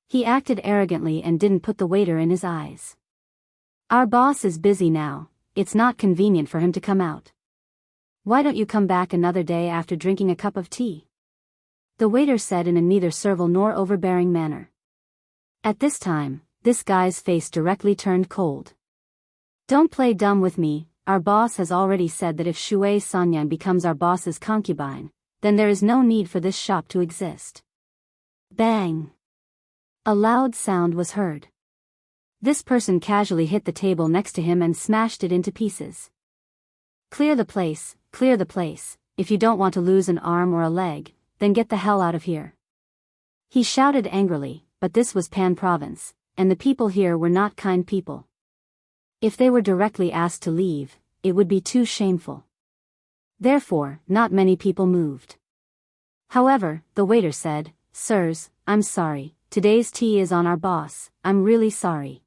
He acted arrogantly and didn't put the waiter in his eyes. Our boss is busy now, it's not convenient for him to come out. Why don't you come back another day after drinking a cup of tea? The waiter said in a neither servile nor overbearing manner. At this time, this guy's face directly turned cold. Don't play dumb with me, our boss has already said that if Shui Sanyang becomes our boss's concubine, then there is no need for this shop to exist. Bang! A loud sound was heard. This person casually hit the table next to him and smashed it into pieces. Clear the place, if you don't want to lose an arm or a leg, then get the hell out of here. He shouted angrily, but this was Pan Province, and the people here were not kind people. If they were directly asked to leave, it would be too shameful. Therefore, not many people moved. However, the waiter said, Sirs, I'm sorry, today's tea is on our boss, I'm really sorry.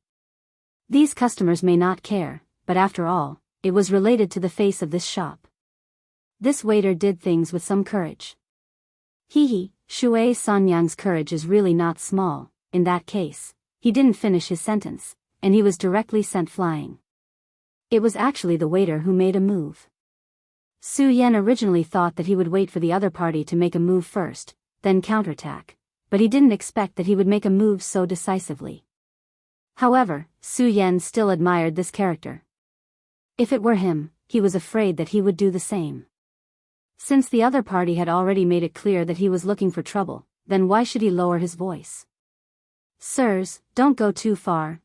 These customers may not care, but after all, it was related to the face of this shop. This waiter did things with some courage. Shui Sanyang's courage is really not small. In that case, he didn't finish his sentence, and he was directly sent flying. It was actually the waiter who made a move. Su Yan originally thought that he would wait for the other party to make a move first, then counterattack, but he didn't expect that he would make a move so decisively. However, Su Yan still admired this character. If it were him, he was afraid that he would do the same. Since the other party had already made it clear that he was looking for trouble, then why should he lower his voice? Sirs, don't go too far,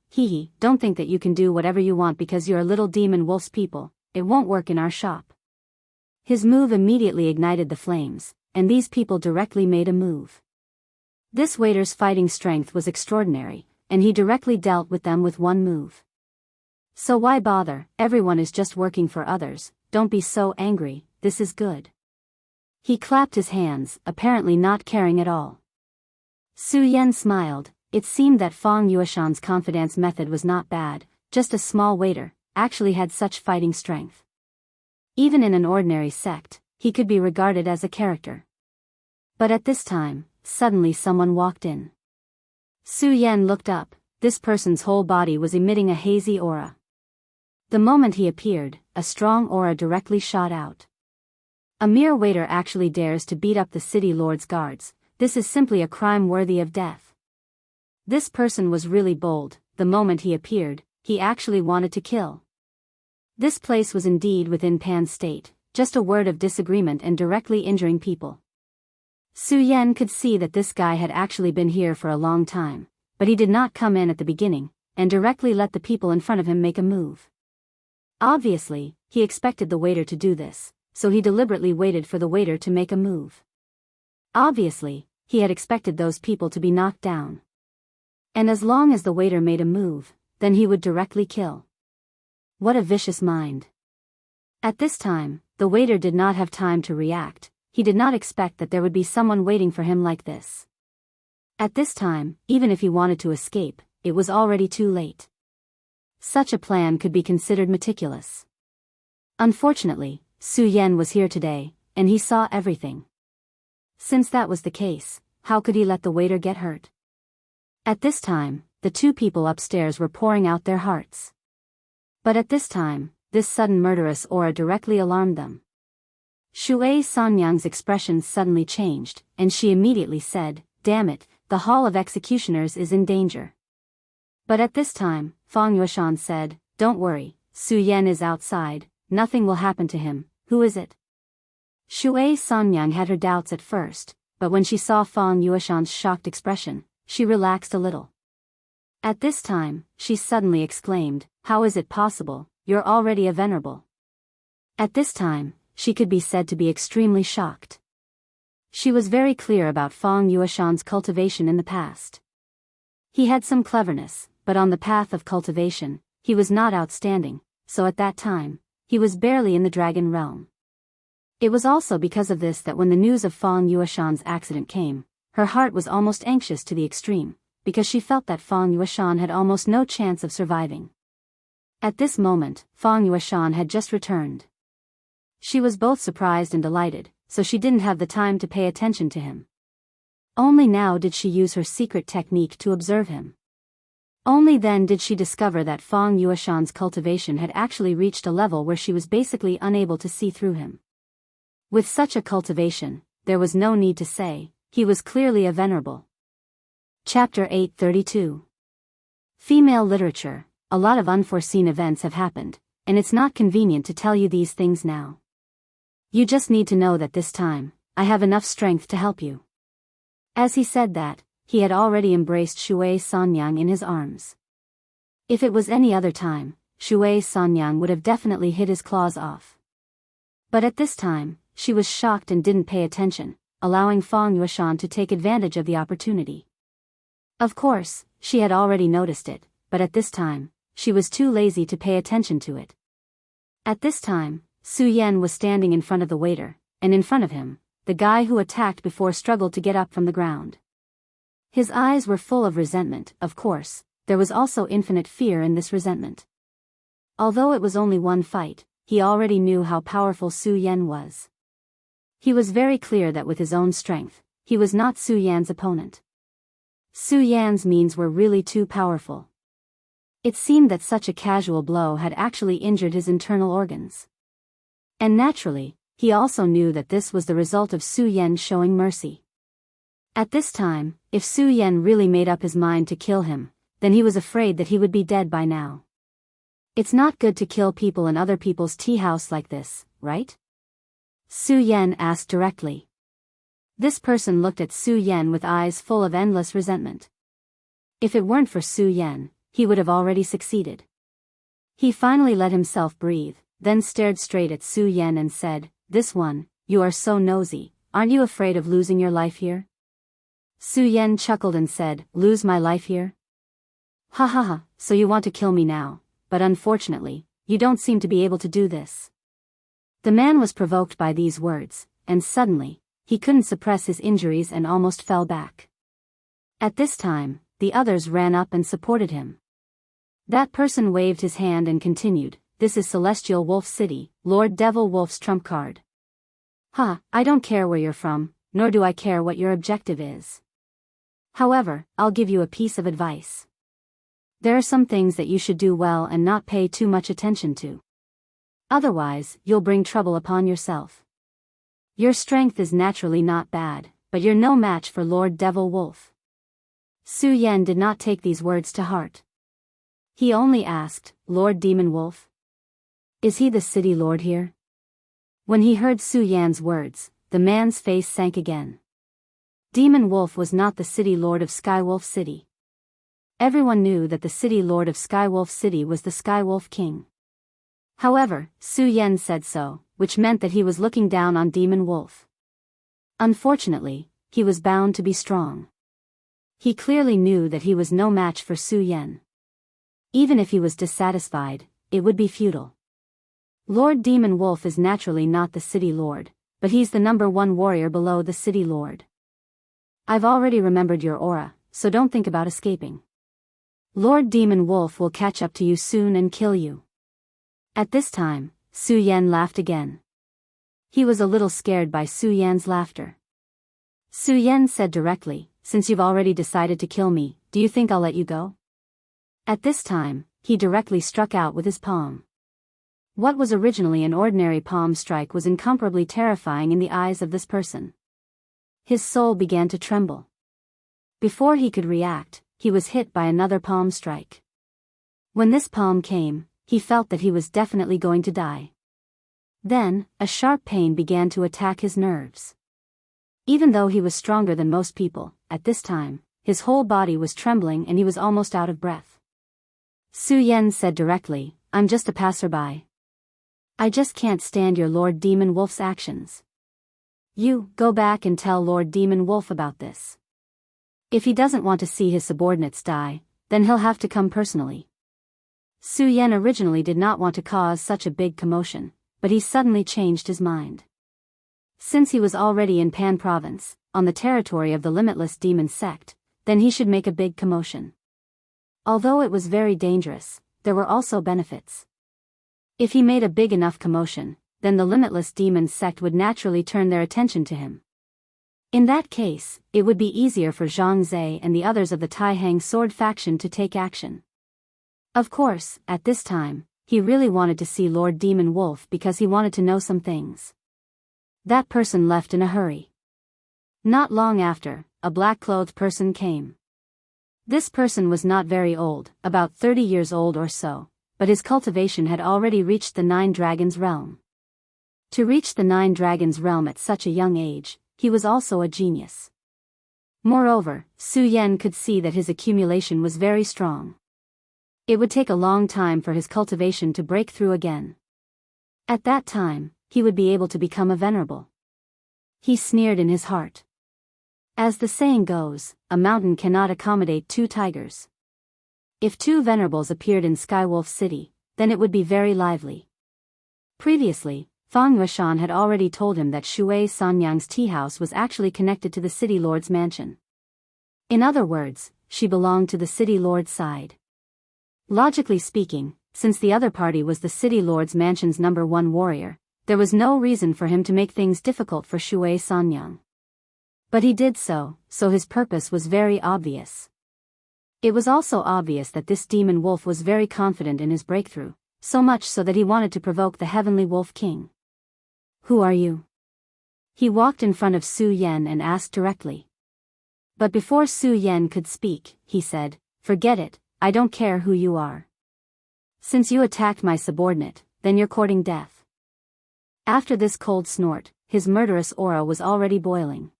don't think that you can do whatever you want because you're a little demon wolf's people, it won't work in our shop. His move immediately ignited the flames, and these people directly made a move. This waiter's fighting strength was extraordinary, and he directly dealt with them with one move. So why bother, everyone is just working for others, don't be so angry, this is good. He clapped his hands, apparently not caring at all. Su Yan smiled. It seemed that Fang Yueshan's confidence method was not bad, just a small waiter, actually had such fighting strength. Even in an ordinary sect, he could be regarded as a character. But at this time, suddenly someone walked in. Su Yan looked up, this person's whole body was emitting a hazy aura. The moment he appeared, a strong aura directly shot out. A mere waiter actually dares to beat up the city lord's guards, this is simply a crime worthy of death. This person was really bold, the moment he appeared, he actually wanted to kill. This place was indeed within Pan's state, just a word of disagreement and directly injuring people. Su Yan could see that this guy had actually been here for a long time, but he did not come in at the beginning, and directly let the people in front of him make a move. Obviously, he expected the waiter to do this, so he deliberately waited for the waiter to make a move. Obviously, he had expected those people to be knocked down. And as long as the waiter made a move, then he would directly kill. What a vicious mind. At this time, the waiter did not have time to react, he did not expect that there would be someone waiting for him like this. At this time, even if he wanted to escape, it was already too late. Such a plan could be considered meticulous. Unfortunately, Su Yan was here today, and he saw everything. Since that was the case, how could he let the waiter get hurt? At this time, the two people upstairs were pouring out their hearts. But at this time, this sudden murderous aura directly alarmed them. Shui Sanyang's expression suddenly changed, and she immediately said, "Damn it, the Hall of Executioners is in danger." But at this time, Fang Yueshan said, "Don't worry, Su Yan is outside, nothing will happen to him, who is it?" Shui Sanyang had her doubts at first, but when she saw Fang Yueshan's shocked expression, she relaxed a little. At this time, she suddenly exclaimed, "How is it possible, you're already a venerable?" At this time, she could be said to be extremely shocked. She was very clear about Fang Yueshan's cultivation in the past. He had some cleverness, but on the path of cultivation, he was not outstanding, so at that time, he was barely in the dragon realm. It was also because of this that when the news of Fang Yueshan's accident came, her heart was almost anxious to the extreme, because she felt that Fang Yueshan had almost no chance of surviving. At this moment, Fang Yueshan had just returned. She was both surprised and delighted, so she didn't have the time to pay attention to him. Only now did she use her secret technique to observe him. Only then did she discover that Fang Yueshan's cultivation had actually reached a level where she was basically unable to see through him. With such a cultivation, there was no need to say, he was clearly a venerable. Chapter 832. Female literature. A lot of unforeseen events have happened, and it's not convenient to tell you these things now. You just need to know that this time, I have enough strength to help you. As he said that, he had already embraced Shui Sanyang in his arms. If it was any other time, Shui Sanyang would have definitely hit his claws off. But at this time, she was shocked and didn't pay attention, allowing Fang Yueshan to take advantage of the opportunity. Of course, she had already noticed it, but at this time, she was too lazy to pay attention to it. At this time, Su Yan was standing in front of the waiter, and in front of him, the guy who attacked before struggled to get up from the ground. His eyes were full of resentment, of course, there was also infinite fear in this resentment. Although it was only one fight, he already knew how powerful Su Yan was. He was very clear that with his own strength, he was not Su Yan's opponent. Su Yan's means were really too powerful. It seemed that such a casual blow had actually injured his internal organs. And naturally, he also knew that this was the result of Su Yan showing mercy. At this time, if Su Yan really made up his mind to kill him, then he was afraid that he would be dead by now. It's not good to kill people in other people's tea house like this, right? Su Yan asked directly. This person looked at Su Yan with eyes full of endless resentment. If it weren't for Su Yan, he would have already succeeded. He finally let himself breathe, then stared straight at Su Yan and said, "This one, you are so nosy, aren't you afraid of losing your life here?" Su Yan chuckled and said, "Lose my life here? Ha ha ha, so you want to kill me now, but unfortunately, you don't seem to be able to do this." The man was provoked by these words, and suddenly, he couldn't suppress his injuries and almost fell back. At this time, the others ran up and supported him. That person waved his hand and continued, "This is Celestial Wolf City, Lord Devil Wolf's trump card. I don't care where you're from, nor do I care what your objective is. However, I'll give you a piece of advice. There are some things that you should do well and not pay too much attention to. Otherwise, you'll bring trouble upon yourself. Your strength is naturally not bad, but you're no match for Lord Devil Wolf." Su Yan did not take these words to heart. He only asked, "Lord Demon Wolf? Is he the city lord here?" When he heard Su Yan's words, the man's face sank again. Demon Wolf was not the city lord of Skywolf City. Everyone knew that the city lord of Skywolf City was the Skywolf King. However, Su Yan said so, which meant that he was looking down on Demon Wolf. Unfortunately, he was bound to be strong. He clearly knew that he was no match for Su Yan. Even if he was dissatisfied, it would be futile. Lord Demon Wolf is naturally not the city lord, but he's the #1 warrior below the city lord. I've already remembered your aura, so don't think about escaping. Lord Demon Wolf will catch up to you soon and kill you." At this time, Su Yan laughed again. He was a little scared by Su Yan's laughter. Su Yan said directly, "Since you've already decided to kill me, do you think I'll let you go?" At this time, he directly struck out with his palm. What was originally an ordinary palm strike was incomparably terrifying in the eyes of this person. His soul began to tremble. Before he could react, he was hit by another palm strike. When this palm came, he felt that he was definitely going to die. Then, a sharp pain began to attack his nerves. Even though he was stronger than most people, at this time, his whole body was trembling and he was almost out of breath. Su Yan said directly, "I'm just a passerby. I just can't stand your Lord Demon Wolf's actions. You, go back and tell Lord Demon Wolf about this. If he doesn't want to see his subordinates die, then he'll have to come personally." Su Yan originally did not want to cause such a big commotion, but he suddenly changed his mind. Since he was already in Pan Province, on the territory of the Limitless Demon Sect, then he should make a big commotion. Although it was very dangerous, there were also benefits. If he made a big enough commotion, then the Limitless Demon Sect would naturally turn their attention to him. In that case, it would be easier for Zhang Zhe and the others of the Taihang Sword faction to take action. Of course, at this time, he really wanted to see Lord Demon Wolf because he wanted to know some things. That person left in a hurry. Not long after, a black-clothed person came. This person was not very old, about 30 years old or so, but his cultivation had already reached the 9 Dragons realm. To reach the 9 Dragons realm at such a young age, he was also a genius. Moreover, Su Yan could see that his accumulation was very strong. It would take a long time for his cultivation to break through again. At that time, he would be able to become a venerable. He sneered in his heart. As the saying goes, a mountain cannot accommodate 2 tigers. If 2 venerables appeared in Skywolf City, then it would be very lively. Previously, Fang Yueshan had already told him that Shui Sanyang's tea house was actually connected to the city lord's mansion. In other words, she belonged to the city lord's side. Logically speaking, since the other party was the city lord's mansion's #1 warrior, there was no reason for him to make things difficult for Shui Sanyang. But he did so his purpose was very obvious. It was also obvious that this demon wolf was very confident in his breakthrough, so much so that he wanted to provoke the Heavenly Wolf King. "Who are you?" He walked in front of Su Yan and asked directly. But before Su Yan could speak, he said, "Forget it, I don't care who you are. Since you attacked my subordinate, then you're courting death. After this cold snort, his murderous aura was already boiling.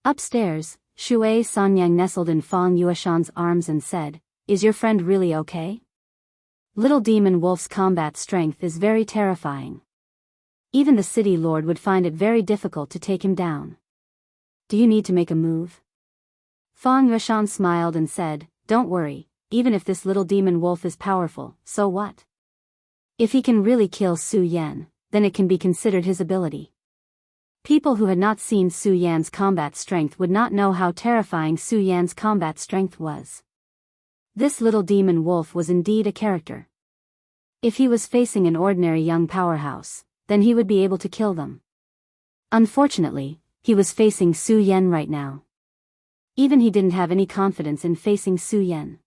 Upstairs, Shui Sanyang nestled in Fang Yueshan's arms and said, "Is your friend really okay? Little Demon Wolf's combat strength is very terrifying. Even the city lord would find it very difficult to take him down. Do you need to make a move?" Fang Yueshan smiled and said, "Don't worry, even if this little demon wolf is powerful, so what? If he can really kill Su Yan, then it can be considered his ability." People who had not seen Su Yan's combat strength would not know how terrifying Su Yan's combat strength was. This little demon wolf was indeed a character. If he was facing an ordinary young powerhouse, then he would be able to kill them. Unfortunately, he was facing Su Yan right now. Even he didn't have any confidence in facing Su Yan.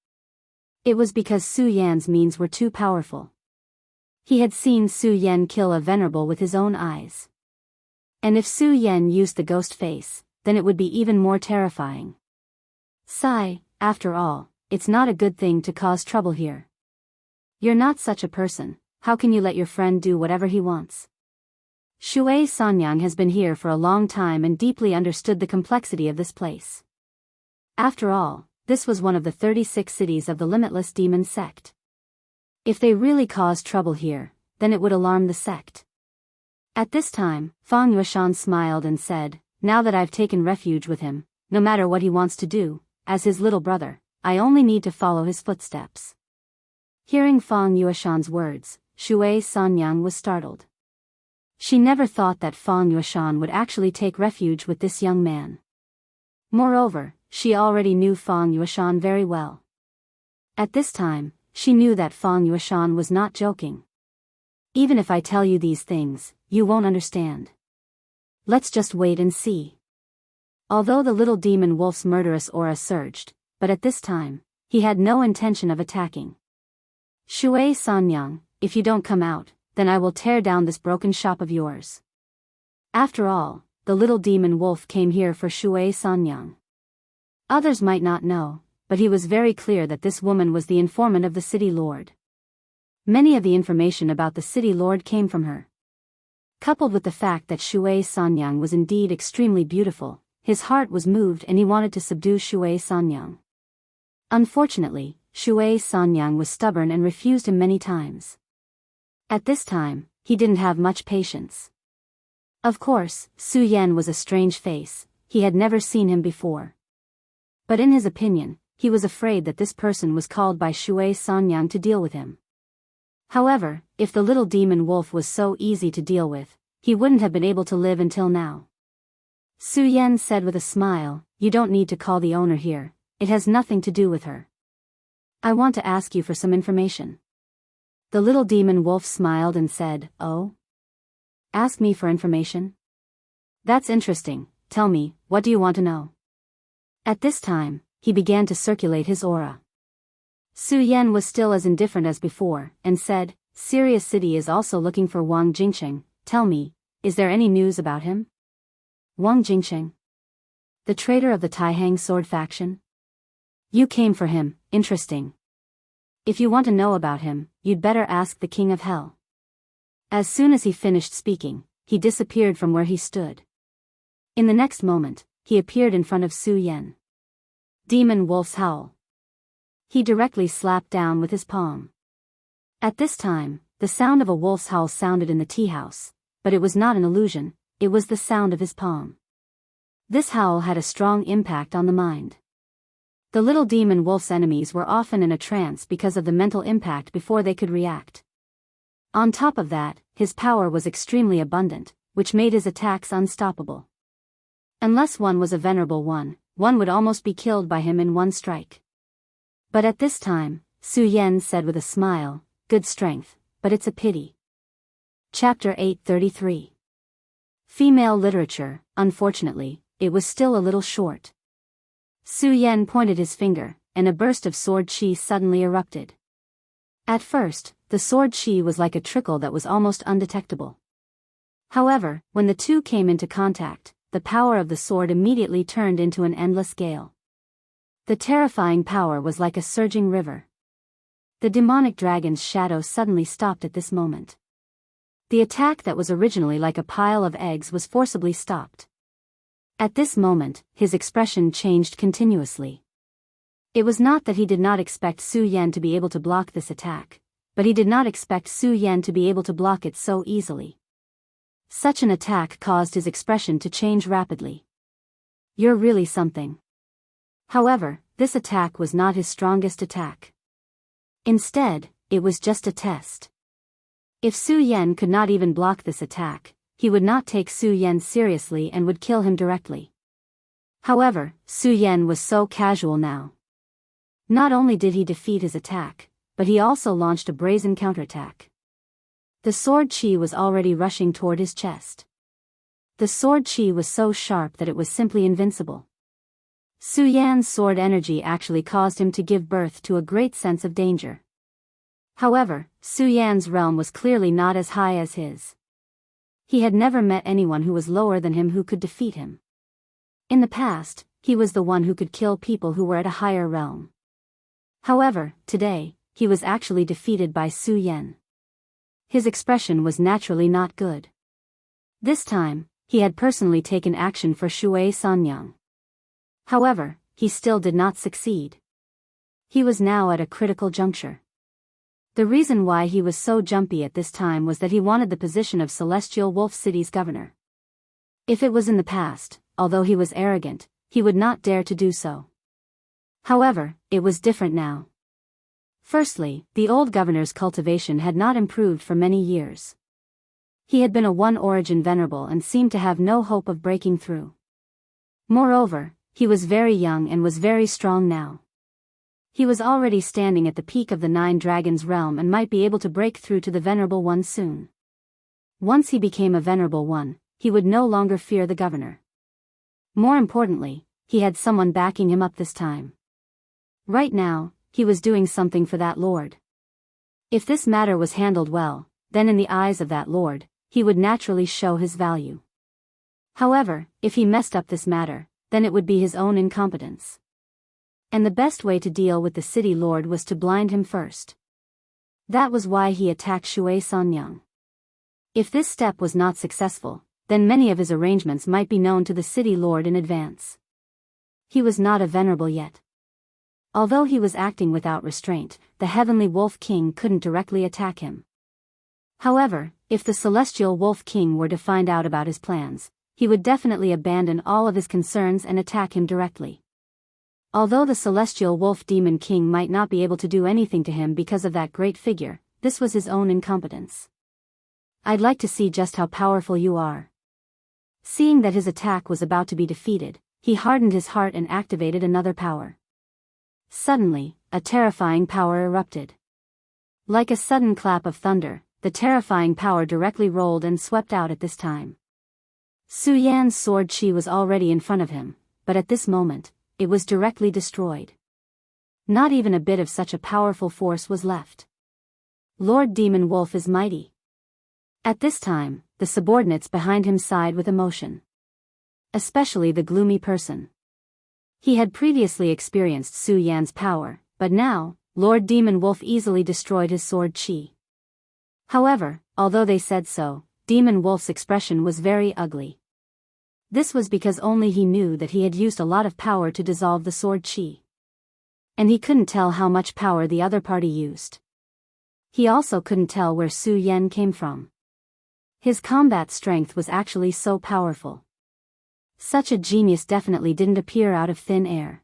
It was because Su Yan's means were too powerful. He had seen Su Yan kill a venerable with his own eyes. And if Su Yan used the ghost face, then it would be even more terrifying. Sigh, after all, it's not a good thing to cause trouble here. You're not such a person, how can you let your friend do whatever he wants? Shui Sanyang has been here for a long time and deeply understood the complexity of this place. After all, this was one of the 36 cities of the Limitless Demon Sect. If they really caused trouble here, then it would alarm the sect. At this time, Fang Yueshan smiled and said, "Now that I've taken refuge with him, no matter what he wants to do, as his little brother, I only need to follow his footsteps." Hearing Fang Yueshan's words, Shui Sanyang was startled. She never thought that Fang Yueshan would actually take refuge with this young man. Moreover, she already knew Fang Yueshan very well. At this time, she knew that Fang Yueshan was not joking. "Even if I tell you these things, you won't understand. Let's just wait and see." Although the little demon wolf's murderous aura surged, but at this time, he had no intention of attacking. "Shui Sanyang, if you don't come out, then I will tear down this broken shop of yours." After all, the little demon wolf came here for Shui Sanyang. Others might not know, but he was very clear that this woman was the informant of the city lord. Many of the information about the city lord came from her. Coupled with the fact that Shui Sanyang was indeed extremely beautiful, his heart was moved and he wanted to subdue Shui Sanyang. Unfortunately, Shui Sanyang was stubborn and refused him many times. At this time, he didn't have much patience. Of course, Su Yan was a strange face, he had never seen him before. But in his opinion, he was afraid that this person was called by Shui Sanyang to deal with him. However, if the little demon wolf was so easy to deal with, he wouldn't have been able to live until now. Su Yan said with a smile, "You don't need to call the owner here, it has nothing to do with her. I want to ask you for some information." The little demon wolf smiled and said, "Oh? Ask me for information? That's interesting, tell me, what do you want to know?" At this time, he began to circulate his aura. Su Yan was still as indifferent as before, and said, "Sirius City is also looking for Wang Jingsheng, tell me, is there any news about him?" "Wang Jingsheng? The traitor of the Taihang sword faction? You came for him, interesting. If you want to know about him, you'd better ask the King of Hell." As soon as he finished speaking, he disappeared from where he stood. In the next moment, he appeared in front of Su Yan. Demon Wolf's Howl. He directly slapped down with his palm. At this time, the sound of a wolf's howl sounded in the tea house, but it was not an illusion, it was the sound of his palm. This howl had a strong impact on the mind. The little demon wolf's enemies were often in a trance because of the mental impact before they could react. On top of that, his power was extremely abundant, which made his attacks unstoppable. Unless one was a venerable one would almost be killed by him in one strike. But at this time, Su Yan said with a smile, "Good strength, but it's a pity." Chapter 833. Female literature, unfortunately, it was still a little short. Su Yan pointed his finger, and a burst of sword chi suddenly erupted. At first, the sword chi was like a trickle that was almost undetectable. However, when the two came into contact, the power of the sword immediately turned into an endless gale. The terrifying power was like a surging river. The demonic dragon's shadow suddenly stopped at this moment. The attack that was originally like a pile of eggs was forcibly stopped. At this moment, his expression changed continuously. It was not that he did not expect Su Yan to be able to block this attack, but he did not expect Su Yan to be able to block it so easily. Such an attack caused his expression to change rapidly. You're really something. However, this attack was not his strongest attack. Instead, it was just a test. If Su Yan could not even block this attack, he would not take Su Yan seriously and would kill him directly. However, Su Yan was so casual now. Not only did he defeat his attack, but he also launched a brazen counterattack. The sword chi was already rushing toward his chest. The sword chi was so sharp that it was simply invincible. Su Yan's sword energy actually caused him to give birth to a great sense of danger. However, Su Yan's realm was clearly not as high as his. He had never met anyone who was lower than him who could defeat him. In the past, he was the one who could kill people who were at a higher realm. However, today, he was actually defeated by Su Yan. His expression was naturally not good. This time, he had personally taken action for Shui Sanyang. However, he still did not succeed. He was now at a critical juncture. The reason why he was so jumpy at this time was that he wanted the position of Celestial Wolf City's governor. If it was in the past, although he was arrogant, he would not dare to do so. However, it was different now. Firstly, the old governor's cultivation had not improved for many years. He had been a one-origin venerable and seemed to have no hope of breaking through. Moreover, he was very young and was very strong now. He was already standing at the peak of the Nine Dragons realm and might be able to break through to the Venerable One soon. Once he became a Venerable One, he would no longer fear the governor. More importantly, he had someone backing him up this time. Right now, he was doing something for that lord. If this matter was handled well, then in the eyes of that lord, he would naturally show his value. However, if he messed up this matter, then it would be his own incompetence. And the best way to deal with the city lord was to blind him first. That was why he attacked Shui Sanyang. If this step was not successful, then many of his arrangements might be known to the city lord in advance. He was not a venerable yet. Although he was acting without restraint, the Heavenly Wolf King couldn't directly attack him. However, if the Celestial Wolf King were to find out about his plans, he would definitely abandon all of his concerns and attack him directly. Although the Celestial Wolf Demon King might not be able to do anything to him because of that great figure, this was his own incompetence. I'd like to see just how powerful you are. Seeing that his attack was about to be defeated, he hardened his heart and activated another power. Suddenly, a terrifying power erupted. Like a sudden clap of thunder, the terrifying power directly rolled and swept out at this time. Su Yan's sword chi was already in front of him, but at this moment, it was directly destroyed. Not even a bit of such a powerful force was left. Lord Demon Wolf is mighty. At this time, the subordinates behind him sighed with emotion. Especially the gloomy person. He had previously experienced Su Yan's power, but now, Lord Demon Wolf easily destroyed his sword chi. However, although they said so, Demon Wolf's expression was very ugly. This was because only he knew that he had used a lot of power to dissolve the sword chi. And he couldn't tell how much power the other party used. He also couldn't tell where Su Yan came from. His combat strength was actually so powerful. Such a genius definitely didn't appear out of thin air.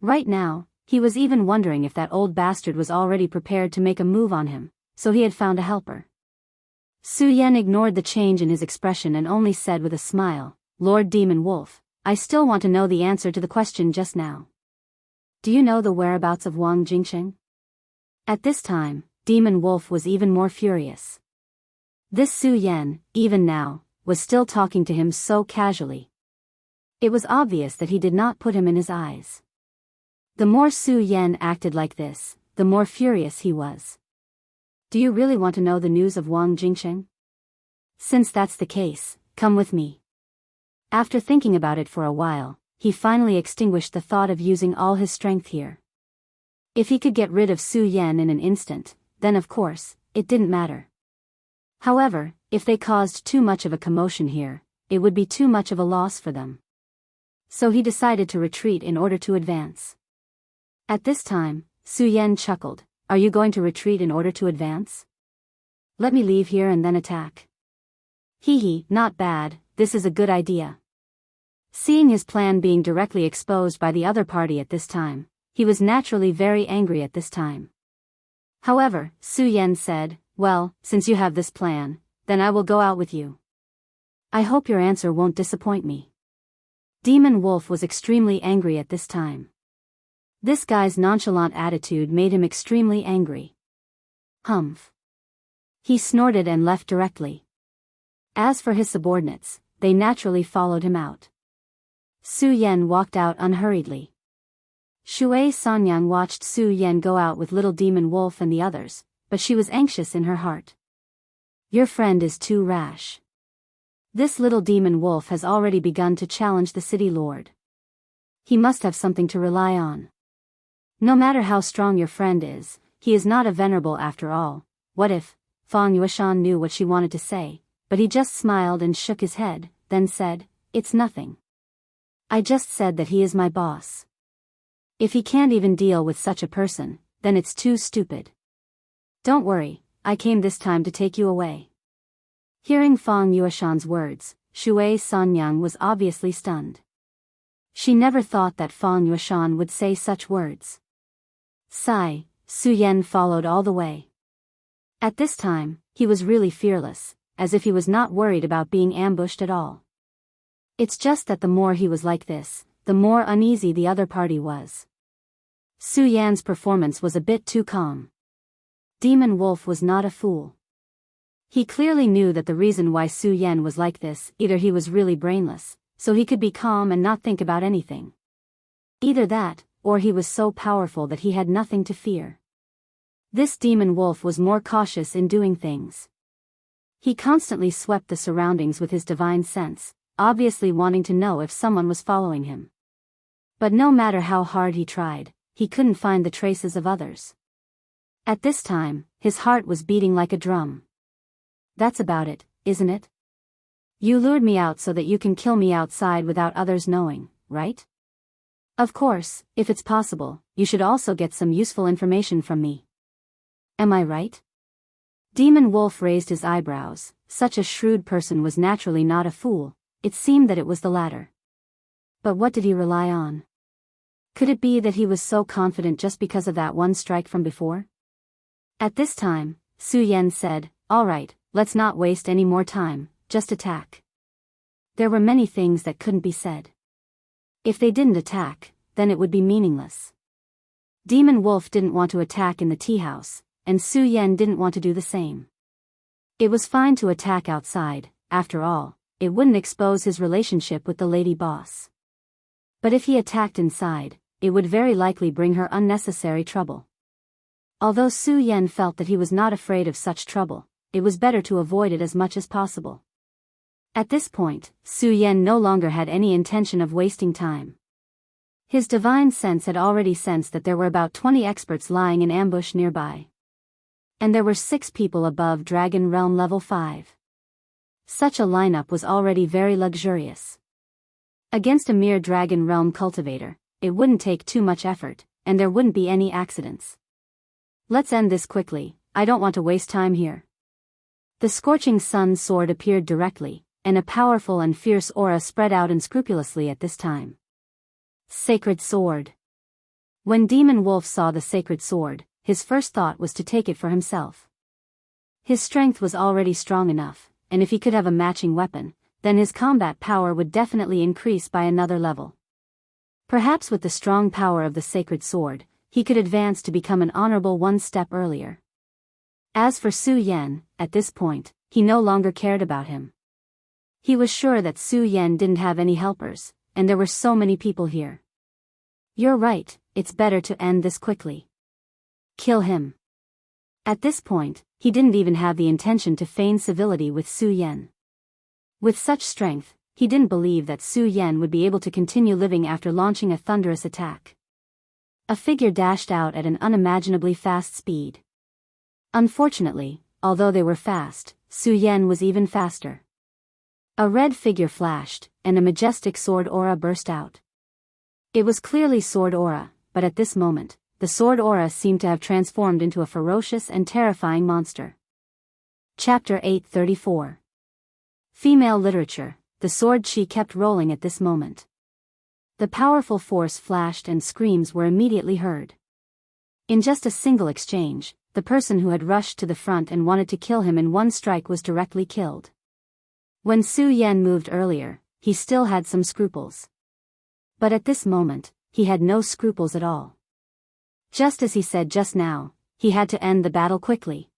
Right now, he was even wondering if that old bastard was already prepared to make a move on him, so he had found a helper. Su Yan ignored the change in his expression and only said with a smile, "Lord Demon Wolf, I still want to know the answer to the question just now. Do you know the whereabouts of Wang Jingsheng?" At this time, Demon Wolf was even more furious. This Su Yan, even now, was still talking to him so casually. It was obvious that he did not put him in his eyes. The more Su Yan acted like this, the more furious he was. Do you really want to know the news of Wang Jingsheng? Since that's the case, come with me. After thinking about it for a while, he finally extinguished the thought of using all his strength here. If he could get rid of Su Yan in an instant, then of course, it didn't matter. However, if they caused too much of a commotion here, it would be too much of a loss for them. So he decided to retreat in order to advance. At this time, Su Yan chuckled, "Are you going to retreat in order to advance? Let me leave here and then attack." Hee hee, not bad, this is a good idea. Seeing his plan being directly exposed by the other party at this time, he was naturally very angry at this time. However, Su Yan said, "Well, since you have this plan, then I will go out with you. I hope your answer won't disappoint me." Demon Wolf was extremely angry at this time. This guy's nonchalant attitude made him extremely angry. Humph. He snorted and left directly. As for his subordinates, they naturally followed him out. Su Yan walked out unhurriedly. Shui Sanyang watched Su Yan go out with little Demon Wolf and the others, but she was anxious in her heart. Your friend is too rash. This little Demon Wolf has already begun to challenge the city lord. He must have something to rely on. No matter how strong your friend is, he is not a venerable after all. What if? Fang Yueshan knew what she wanted to say, but he just smiled and shook his head, then said, "It's nothing. I just said that he is my boss. If he can't even deal with such a person, then it's too stupid. Don't worry, I came this time to take you away." Hearing Fang Yueshan's words, Shui Sanyang was obviously stunned. She never thought that Fang Yueshan would say such words. Sigh, Su Yan followed all the way. At this time, he was really fearless, as if he was not worried about being ambushed at all. It's just that the more he was like this, the more uneasy the other party was. Su Yan's performance was a bit too calm. Demon Wolf was not a fool. He clearly knew that the reason why Su Yan was like this, either he was really brainless, so he could be calm and not think about anything. Either that, or he was so powerful that he had nothing to fear. This Demon Wolf was more cautious in doing things. He constantly swept the surroundings with his divine sense, obviously wanting to know if someone was following him. But no matter how hard he tried, he couldn't find the traces of others. At this time, his heart was beating like a drum. That's about it, isn't it? You lured me out so that you can kill me outside without others knowing, right? Of course, if it's possible, you should also get some useful information from me. Am I right? Demon Wolf raised his eyebrows. Such a shrewd person was naturally not a fool. It seemed that it was the latter. But what did he rely on? Could it be that he was so confident just because of that one strike from before? At this time, Su Yan said, "All right, let's not waste any more time, just attack." There were many things that couldn't be said. If they didn't attack, then it would be meaningless. Demon Wolf didn't want to attack in the tea house, and Su Yan didn't want to do the same. It was fine to attack outside, after all, it wouldn't expose his relationship with the lady boss. But if he attacked inside, it would very likely bring her unnecessary trouble. Although Su Yan felt that he was not afraid of such trouble, it was better to avoid it as much as possible. At this point, Su Yan no longer had any intention of wasting time. His divine sense had already sensed that there were about 20 experts lying in ambush nearby. And there were 6 people above Dragon Realm level 5. Such a lineup was already very luxurious. Against a mere Dragon Realm cultivator, it wouldn't take too much effort, and there wouldn't be any accidents. Let's end this quickly, I don't want to waste time here. The scorching sun sword appeared directly, and a powerful and fierce aura spread out unscrupulously at this time. Sacred Sword. When Demon Wolf saw the sacred sword, his first thought was to take it for himself. His strength was already strong enough, and if he could have a matching weapon, then his combat power would definitely increase by another level. Perhaps with the strong power of the sacred sword, he could advance to become an honorable one step earlier. As for Su Yan, at this point, he no longer cared about him. He was sure that Su Yan didn't have any helpers, and there were so many people here. You're right, it's better to end this quickly. Kill him. At this point, he didn't even have the intention to feign civility with Su Yan. With such strength, he didn't believe that Su Yan would be able to continue living after launching a thunderous attack. A figure dashed out at an unimaginably fast speed. Unfortunately, although they were fast, Su Yan was even faster. A red figure flashed, and a majestic sword aura burst out. It was clearly sword aura, but at this moment, the sword aura seemed to have transformed into a ferocious and terrifying monster. Chapter 834. Female Literature. The sword chi kept rolling at this moment. The powerful force flashed and screams were immediately heard. In just a single exchange, the person who had rushed to the front and wanted to kill him in one strike was directly killed. When Su Yan moved earlier, he still had some scruples. But at this moment, he had no scruples at all. Just as he said just now, he had to end the battle quickly.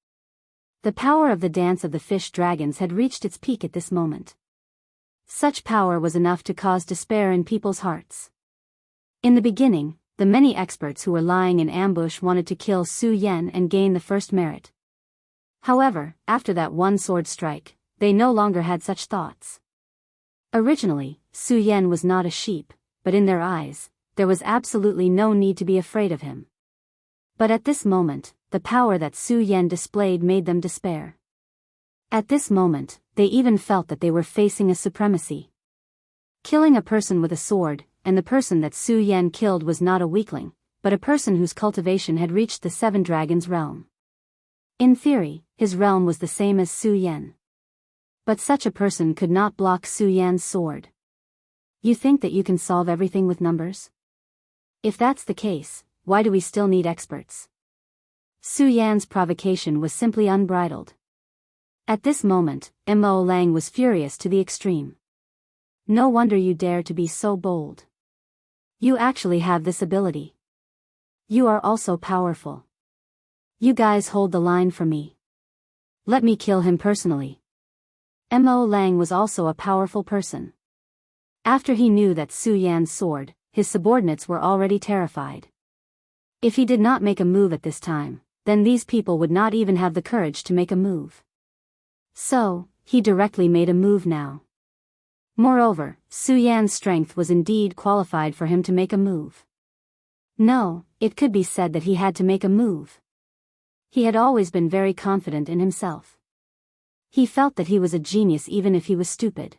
The power of the dance of the fish dragons had reached its peak at this moment. Such power was enough to cause despair in people's hearts. In the beginning, the many experts who were lying in ambush wanted to kill Su Yan and gain the first merit. However, after that one sword strike, they no longer had such thoughts. Originally, Su Yan was not a sheep, but in their eyes, there was absolutely no need to be afraid of him. But at this moment, the power that Su Yan displayed made them despair. At this moment, they even felt that they were facing a supremacy. Killing a person with a sword, and the person that Su Yan killed was not a weakling, but a person whose cultivation had reached the Seven Dragons realm. In theory, his realm was the same as Su Yan. But such a person could not block Su Yan's sword. You think that you can solve everything with numbers? If that's the case, why do we still need experts? Su Yan's provocation was simply unbridled. At this moment, Mo Lang was furious to the extreme. No wonder you dare to be so bold. You actually have this ability. You are also powerful. You guys hold the line for me. Let me kill him personally. Mo Lang was also a powerful person. After he knew that Su Yan's sword, his subordinates were already terrified. If he did not make a move at this time, then these people would not even have the courage to make a move. So, he directly made a move now. Moreover, Su Yan's strength was indeed qualified for him to make a move. No, it could be said that he had to make a move. He had always been very confident in himself. He felt that he was a genius even if he was stupid.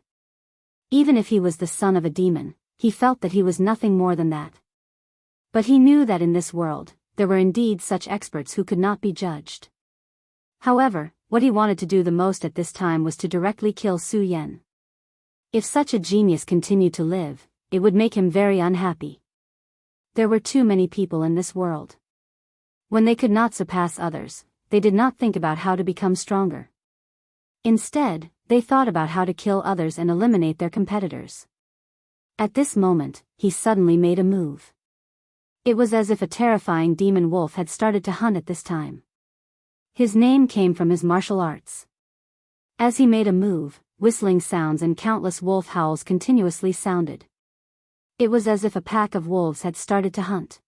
Even if he was the son of a demon, he felt that he was nothing more than that. But he knew that in this world, there were indeed such experts who could not be judged. However, what he wanted to do the most at this time was to directly kill Su Yan. If such a genius continued to live, it would make him very unhappy. There were too many people in this world. When they could not surpass others, they did not think about how to become stronger. Instead, they thought about how to kill others and eliminate their competitors. At this moment, he suddenly made a move. It was as if a terrifying demon wolf had started to hunt at this time. His name came from his martial arts. As he made a move, whistling sounds and countless wolf howls continuously sounded. It was as if a pack of wolves had started to hunt.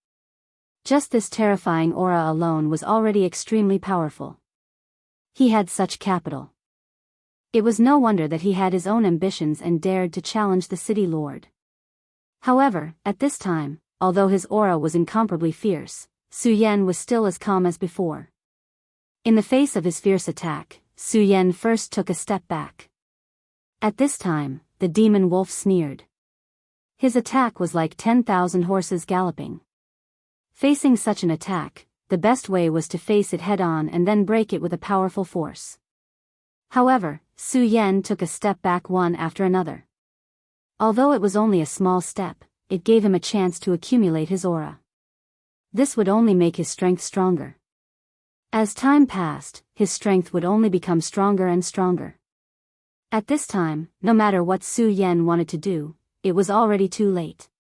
Just this terrifying aura alone was already extremely powerful. He had such capital. It was no wonder that he had his own ambitions and dared to challenge the city lord. However, at this time, although his aura was incomparably fierce, Su Yan was still as calm as before. In the face of his fierce attack, Su Yan first took a step back. At this time, the demon wolf sneered. His attack was like 10,000 horses galloping. Facing such an attack, the best way was to face it head-on and then break it with a powerful force. However, Su Yan took a step back one after another. Although it was only a small step, it gave him a chance to accumulate his aura. This would only make his strength stronger. As time passed, his strength would only become stronger and stronger. At this time, no matter what Su Yan wanted to do, it was already too late.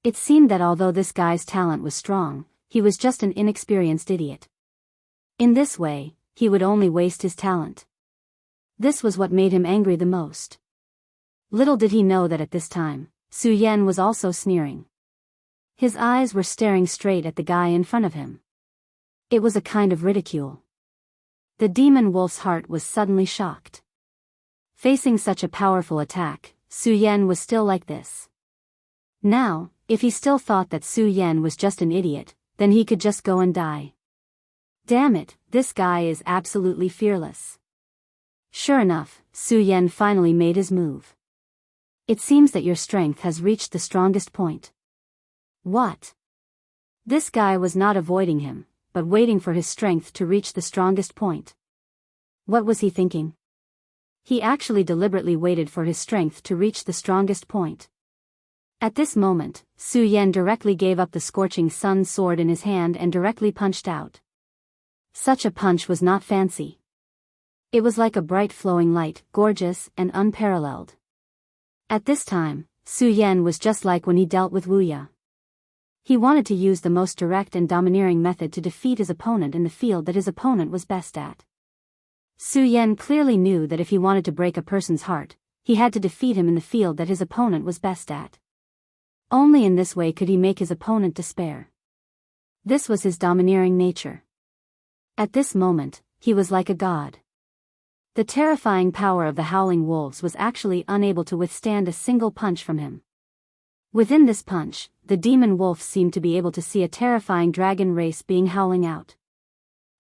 It seemed that although this guy's talent was strong, he was just an inexperienced idiot. In this way, he would only waste his talent. This was what made him angry the most. Little did he know that at this time, Su Yan was also sneering. His eyes were staring straight at the guy in front of him. It was a kind of ridicule. The demon wolf's heart was suddenly shocked. Facing such a powerful attack, Su Yan was still like this. Now, if he still thought that Su Yan was just an idiot, then he could just go and die. Damn it, this guy is absolutely fearless. Sure enough, Su Yan finally made his move. It seems that your strength has reached the strongest point. What? This guy was not avoiding him, but waiting for his strength to reach the strongest point. What was he thinking? He actually deliberately waited for his strength to reach the strongest point. At this moment, Su Yan directly gave up the scorching sun sword in his hand and directly punched out. Such a punch was not fancy. It was like a bright flowing light, gorgeous and unparalleled. At this time, Su Yan was just like when he dealt with Wu Ya. He wanted to use the most direct and domineering method to defeat his opponent in the field that his opponent was best at. Su Yan clearly knew that if he wanted to break a person's heart, he had to defeat him in the field that his opponent was best at. Only in this way could he make his opponent despair. This was his domineering nature. At this moment, he was like a god. The terrifying power of the howling wolves was actually unable to withstand a single punch from him. Within this punch, the demon wolf seemed to be able to see a terrifying dragon race being howling out.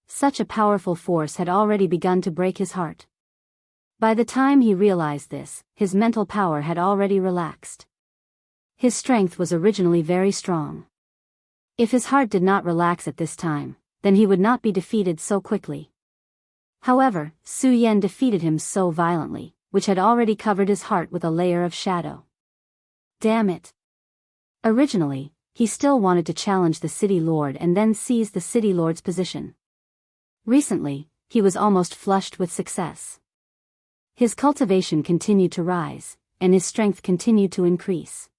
Such a powerful force had already begun to break his heart. By the time he realized this, his mental power had already relaxed. His strength was originally very strong. If his heart did not relax at this time, then he would not be defeated so quickly. However, Su Yan defeated him so violently, which had already covered his heart with a layer of shadow. Damn it. Originally, he still wanted to challenge the city lord and then seize the city lord's position. Recently, he was almost flushed with success. His cultivation continued to rise, and his strength continued to increase.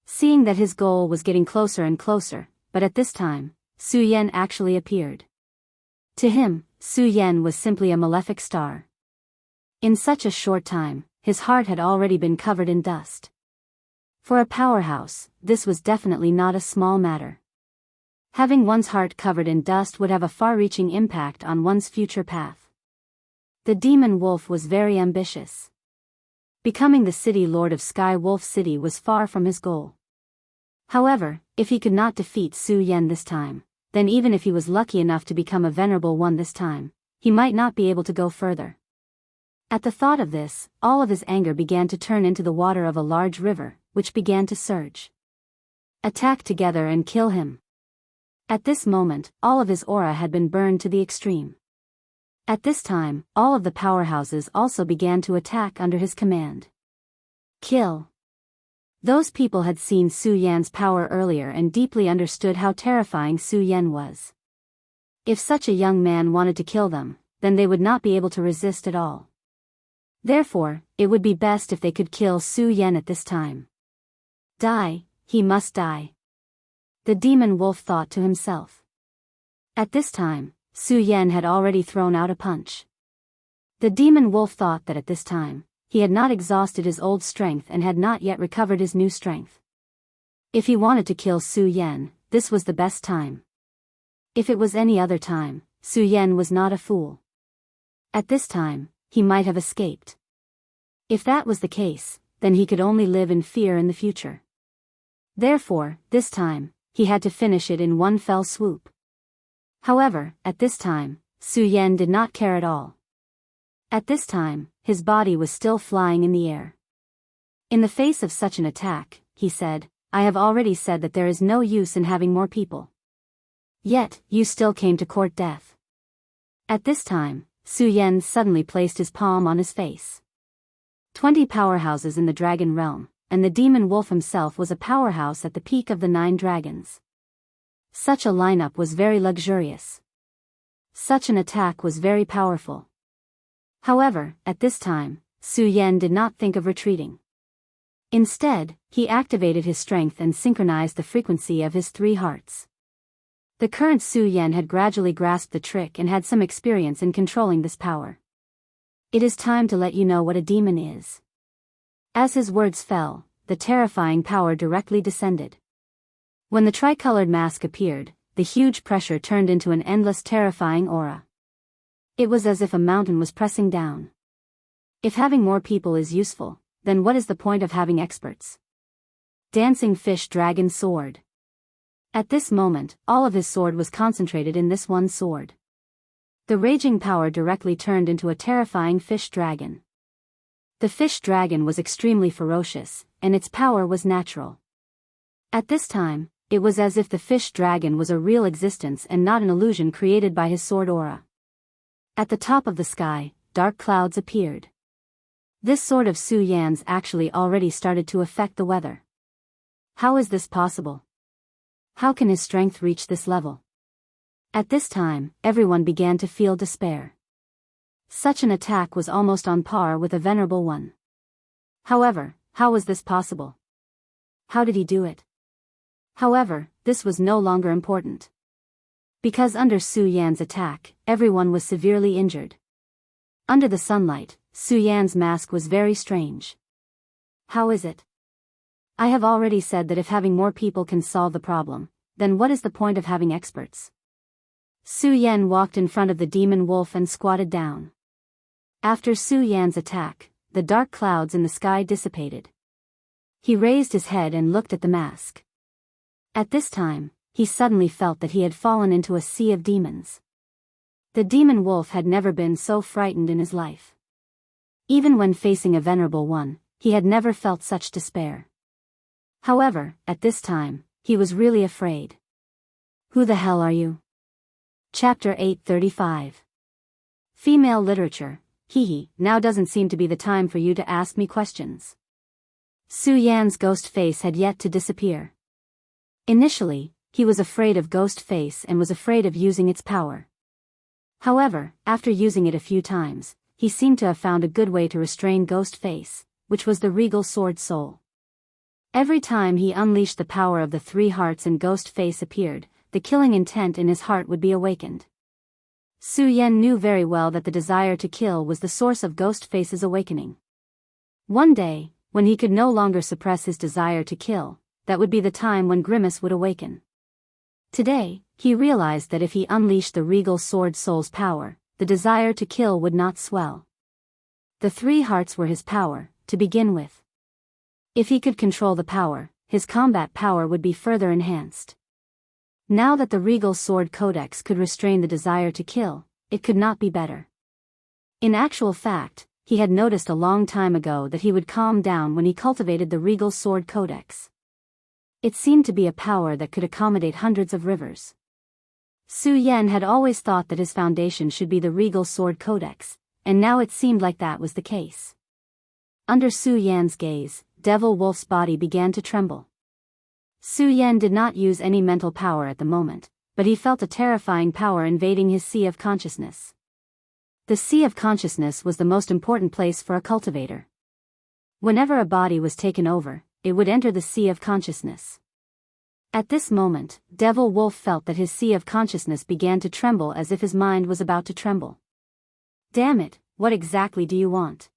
Seeing that his goal was getting closer and closer, but at this time, Su Yan actually appeared. To him, Su Yan was simply a malefic star. In such a short time, his heart had already been covered in dust. For a powerhouse, this was definitely not a small matter. Having one's heart covered in dust would have a far-reaching impact on one's future path. The demon wolf was very ambitious. Becoming the city lord of Sky Wolf City was far from his goal. However, if he could not defeat Su Yan this time, then even if he was lucky enough to become a venerable one this time, he might not be able to go further. At the thought of this, all of his anger began to turn into the water of a large river, which began to surge. Attack together and kill him. At this moment, all of his aura had been burned to the extreme. At this time, all of the powerhouses also began to attack under his command. Kill. Those people had seen Su Yan's power earlier and deeply understood how terrifying Su Yan was. If such a young man wanted to kill them, then they would not be able to resist at all. Therefore, it would be best if they could kill Su Yan at this time. Die, he must die. The demon wolf thought to himself. At this time, Su Yan had already thrown out a punch. The demon wolf thought that at this time, he had not exhausted his old strength and had not yet recovered his new strength. If he wanted to kill Su Yan, this was the best time. If it was any other time, Su Yan was not a fool. At this time, he might have escaped. If that was the case, then he could only live in fear in the future. Therefore, this time, he had to finish it in one fell swoop. However, at this time, Su Yan did not care at all. At this time, his body was still flying in the air. In the face of such an attack, he said, "I have already said that there is no use in having more people. Yet, you still came to court death." At this time, Su Yan suddenly placed his palm on his face. 20 powerhouses in the dragon realm, and the demon wolf himself was a powerhouse at the peak of the 9 dragons. Such a lineup was very luxurious. Such an attack was very powerful. However, at this time, Su Yan did not think of retreating. Instead, he activated his strength and synchronized the frequency of his 3 hearts. The current Su Yan had gradually grasped the trick and had some experience in controlling this power. "It is time to let you know what a demon is." As his words fell, the terrifying power directly descended. When the tricolored mask appeared, the huge pressure turned into an endless terrifying aura. It was as if a mountain was pressing down. If having more people is useful, then what is the point of having experts? Dancing fish dragon sword. At this moment, all of his sword was concentrated in this one sword. The raging power directly turned into a terrifying fish dragon. The fish dragon was extremely ferocious, and its power was natural. At this time, it was as if the fish dragon was a real existence and not an illusion created by his sword aura. At the top of the sky, dark clouds appeared. This sword of Su Yan's actually already started to affect the weather. How is this possible? How can his strength reach this level? At this time, everyone began to feel despair. Such an attack was almost on par with a venerable one. However, how was this possible? How did he do it? However, this was no longer important. Because under Su Yan's attack, everyone was severely injured. Under the sunlight, Su Yan's mask was very strange. How is it? I have already said that if having more people can solve the problem, then what is the point of having experts? Su Yan walked in front of the demon wolf and squatted down. After Su Yan's attack, the dark clouds in the sky dissipated. He raised his head and looked at the mask. At this time, he suddenly felt that he had fallen into a sea of demons. The demon wolf had never been so frightened in his life. Even when facing a venerable one, he had never felt such despair. However, at this time, he was really afraid. Who the hell are you? Chapter 835. Female literature. Hee, now doesn't seem to be the time for you to ask me questions. Su Yan's ghost face had yet to disappear. Initially, he was afraid of ghost face and was afraid of using its power. However, after using it a few times, he seemed to have found a good way to restrain ghost face, which was the regal sword soul. Every time he unleashed the power of the three hearts and ghost face appeared, the killing intent in his heart would be awakened. Su Yan knew very well that the desire to kill was the source of ghost face's awakening. One day, when he could no longer suppress his desire to kill, that would be the time when Grimace would awaken. Today, he realized that if he unleashed the regal sword soul's power, the desire to kill would not swell. The three hearts were his power, to begin with. If he could control the power, his combat power would be further enhanced. Now that the regal sword codex could restrain the desire to kill, it could not be better. In actual fact, he had noticed a long time ago that he would calm down when he cultivated the regal sword codex. It seemed to be a power that could accommodate hundreds of rivers. Su Yan had always thought that his foundation should be the regal sword codex, and now it seemed like that was the case. Under Su Yan's gaze, Devil Wolf's body began to tremble. Su Yan did not use any mental power at the moment, but he felt a terrifying power invading his sea of consciousness. The sea of consciousness was the most important place for a cultivator. Whenever a body was taken over, it would enter the sea of consciousness. At this moment, Devil Wolf felt that his sea of consciousness began to tremble as if his mind was about to tremble. Damn it, what exactly do you want?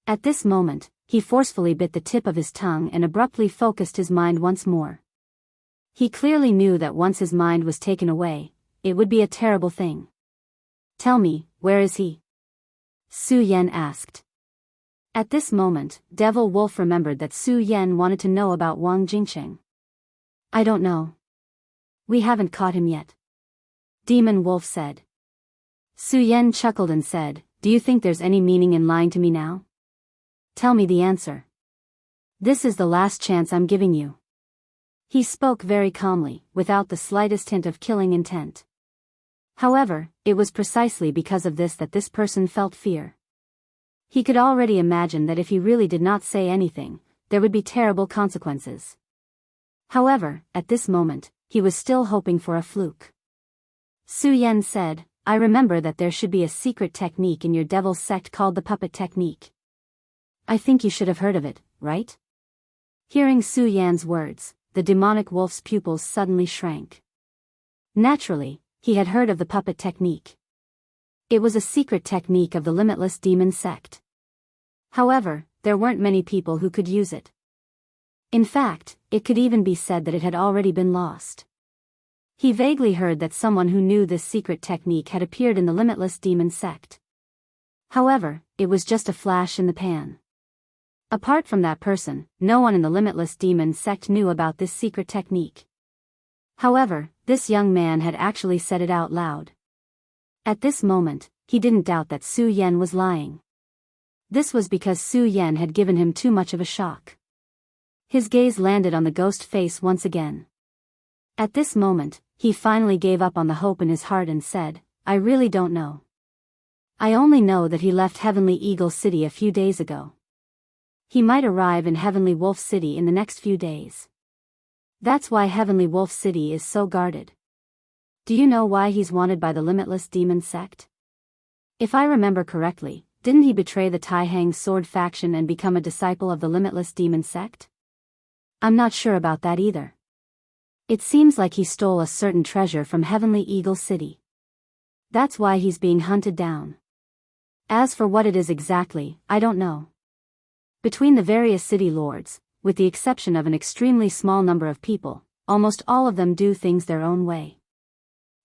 At this moment, he forcefully bit the tip of his tongue and abruptly focused his mind once more. He clearly knew that once his mind was taken away, it would be a terrible thing. Tell me, where is he? Su Yan asked. At this moment, Devil Wolf remembered that Su Yan wanted to know about Wang Jingcheng. I don't know. We haven't caught him yet. Demon Wolf said. Su Yan chuckled and said, do you think there's any meaning in lying to me now? Tell me the answer. This is the last chance I'm giving you. He spoke very calmly, without the slightest hint of killing intent. However, it was precisely because of this that this person felt fear. He could already imagine that if he really did not say anything, there would be terrible consequences. However, at this moment, he was still hoping for a fluke. Su Yan said, I remember that there should be a secret technique in your devil's sect called the puppet technique. I think you should have heard of it, right? Hearing Su Yan's words, the demonic wolf's pupils suddenly shrank. Naturally, he had heard of the puppet technique. It was a secret technique of the limitless demon sect. However, there weren't many people who could use it. In fact, it could even be said that it had already been lost. He vaguely heard that someone who knew this secret technique had appeared in the limitless demon sect. However, it was just a flash in the pan. Apart from that person, no one in the Limitless Demon sect knew about this secret technique. However, this young man had actually said it out loud. At this moment, he didn't doubt that Su Yan was lying. This was because Su Yan had given him too much of a shock. His gaze landed on the ghost face once again. At this moment, he finally gave up on the hope in his heart and said, "I really don't know. I only know that he left Heavenly Eagle City a few days ago. He might arrive in Heavenly Wolf City in the next few days. That's why Heavenly Wolf City is so guarded. Do you know why he's wanted by the Limitless Demon sect? If I remember correctly, didn't he betray the Tai Hang Sword faction and become a disciple of the Limitless Demon sect? I'm not sure about that either. It seems like he stole a certain treasure from Heavenly Eagle City. That's why he's being hunted down. As for what it is exactly, I don't know. Between the various city lords, with the exception of an extremely small number of people, almost all of them do things their own way.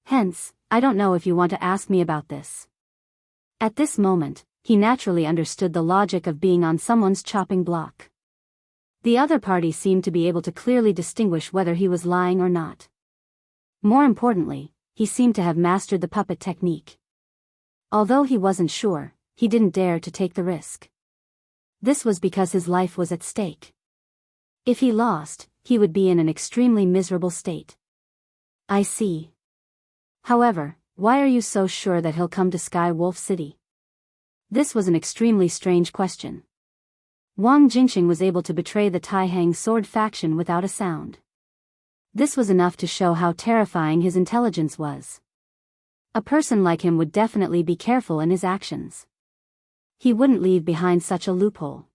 Hence, I don't know if you want to ask me about this." At this moment, he naturally understood the logic of being on someone's chopping block. The other party seemed to be able to clearly distinguish whether he was lying or not. More importantly, he seemed to have mastered the puppet technique. Although he wasn't sure, he didn't dare to take the risk. This was because his life was at stake. If he lost, he would be in an extremely miserable state. "I see. However, why are you so sure that he'll come to Sky Wolf City?" This was an extremely strange question. Wang Jingxing was able to betray the Tai Hang Sword faction without a sound. This was enough to show how terrifying his intelligence was. A person like him would definitely be careful in his actions. He wouldn't leave behind such a loophole.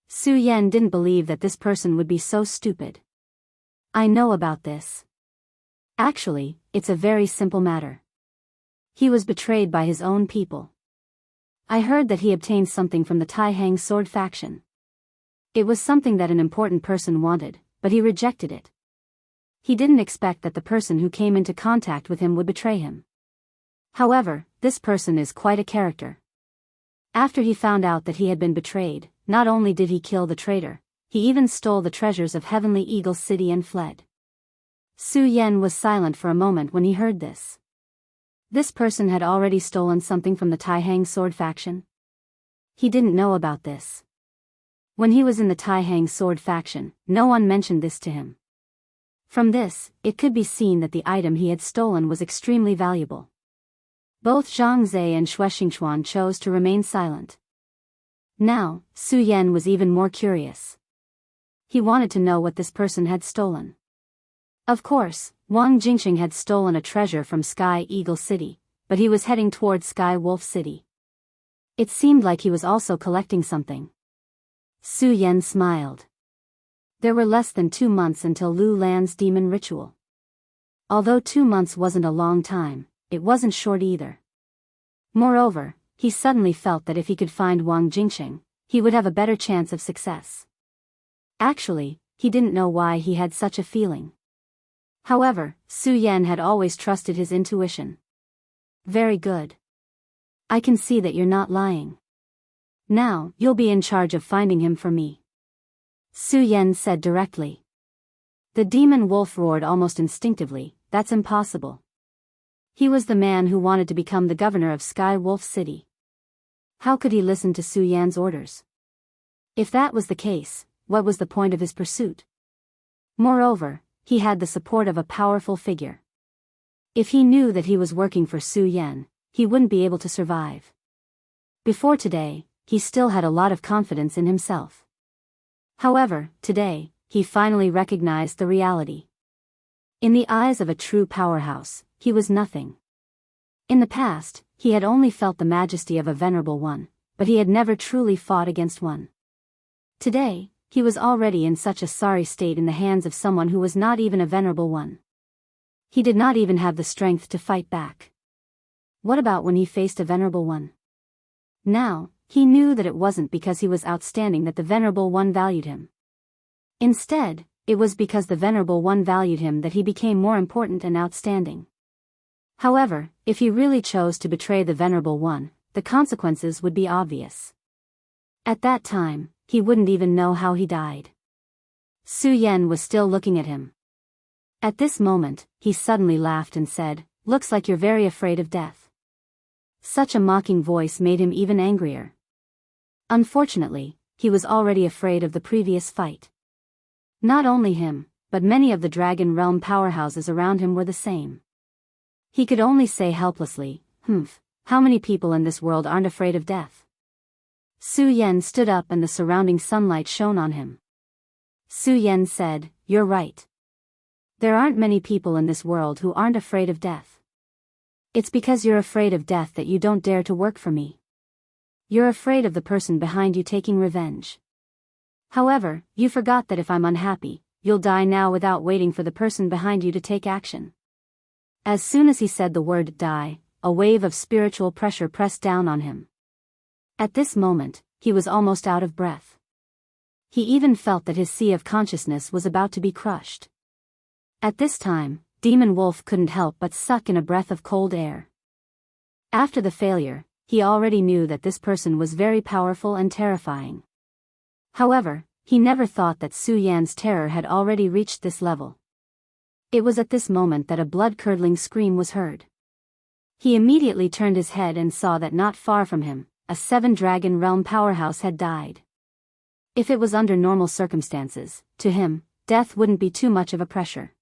Su Yan didn't believe that this person would be so stupid. "I know about this. Actually, it's a very simple matter. He was betrayed by his own people. I heard that he obtained something from the Tai Hang Sword faction. It was something that an important person wanted, but he rejected it. He didn't expect that the person who came into contact with him would betray him. However, this person is quite a character. After he found out that he had been betrayed, not only did he kill the traitor, he even stole the treasures of Heavenly Eagle City and fled." Su Yan was silent for a moment when he heard this. This person had already stolen something from the Tai Hang Sword faction? He didn't know about this. When he was in the Tai Hang Sword faction, no one mentioned this to him. From this, it could be seen that the item he had stolen was extremely valuable. Both Zhang Zhe and Xue Xingchuan chose to remain silent. Now, Su Yan was even more curious. He wanted to know what this person had stolen. Of course, Wang Jingxing had stolen a treasure from Sky Eagle City, but he was heading towards Sky Wolf City. It seemed like he was also collecting something. Su Yan smiled. There were less than 2 months until Lu Lan's demon ritual. Although 2 months wasn't a long time, it wasn't short either. Moreover, he suddenly felt that if he could find Wang Jingxing, he would have a better chance of success. Actually, he didn't know why he had such a feeling. However, Su Yan had always trusted his intuition. "Very good. I can see that you're not lying. Now, you'll be in charge of finding him for me," Su Yan said directly. The demon wolf roared almost instinctively, "That's impossible." He was the man who wanted to become the governor of Sky Wolf City. How could he listen to Su Yan's orders? If that was the case, what was the point of his pursuit? Moreover, he had the support of a powerful figure. If he knew that he was working for Su Yan, he wouldn't be able to survive. Before today, he still had a lot of confidence in himself. However, today, he finally recognized the reality. In the eyes of a true powerhouse, he was nothing. In the past, he had only felt the majesty of a venerable one, but he had never truly fought against one. Today, he was already in such a sorry state in the hands of someone who was not even a venerable one. He did not even have the strength to fight back. What about when he faced a venerable one? Now, he knew that it wasn't because he was outstanding that the venerable one valued him. Instead, it was because the venerable one valued him that he became more important and outstanding. However, if he really chose to betray the venerable one, the consequences would be obvious. At that time, he wouldn't even know how he died. Su Yan was still looking at him. At this moment, he suddenly laughed and said, "Looks like you're very afraid of death." Such a mocking voice made him even angrier. Unfortunately, he was already afraid of the previous fight. Not only him, but many of the Dragon Realm powerhouses around him were the same. He could only say helplessly, how many people in this world aren't afraid of death?" Su Yan stood up and the surrounding sunlight shone on him. Su Yan said, "You're right. There aren't many people in this world who aren't afraid of death. It's because you're afraid of death that you don't dare to work for me. You're afraid of the person behind you taking revenge. However, you forgot that if I'm unhappy, you'll die now without waiting for the person behind you to take action." As soon as he said the word die, a wave of spiritual pressure pressed down on him. At this moment, he was almost out of breath. He even felt that his sea of consciousness was about to be crushed. At this time, Demon Wolf couldn't help but suck in a breath of cold air. After the failure, he already knew that this person was very powerful and terrifying. However, he never thought that Su Yan's terror had already reached this level. It was at this moment that a blood-curdling scream was heard. He immediately turned his head and saw that not far from him, a 7-dragon realm powerhouse had died. If it was under normal circumstances, to him, death wouldn't be too much of a pressure.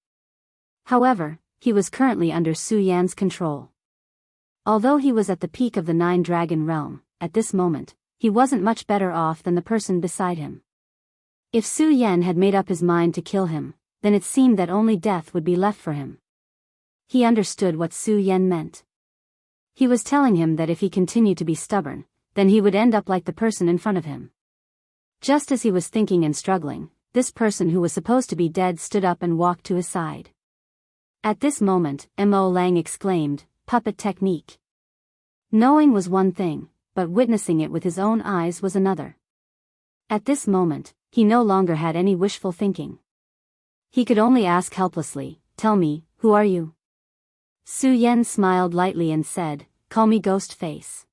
However, he was currently under Su Yan's control. Although he was at the peak of the 9-dragon realm, at this moment, he wasn't much better off than the person beside him. If Su Yan had made up his mind to kill him, then it seemed that only death would be left for him. He understood what Su Yan meant. He was telling him that if he continued to be stubborn, then he would end up like the person in front of him. Just as he was thinking and struggling, this person who was supposed to be dead stood up and walked to his side. At this moment, Mo Lang exclaimed, "Puppet technique." Knowing was one thing, but witnessing it with his own eyes was another. At this moment, he no longer had any wishful thinking. He could only ask helplessly, "Tell me, who are you?" Su Yan smiled lightly and said, "Call me Ghost Face."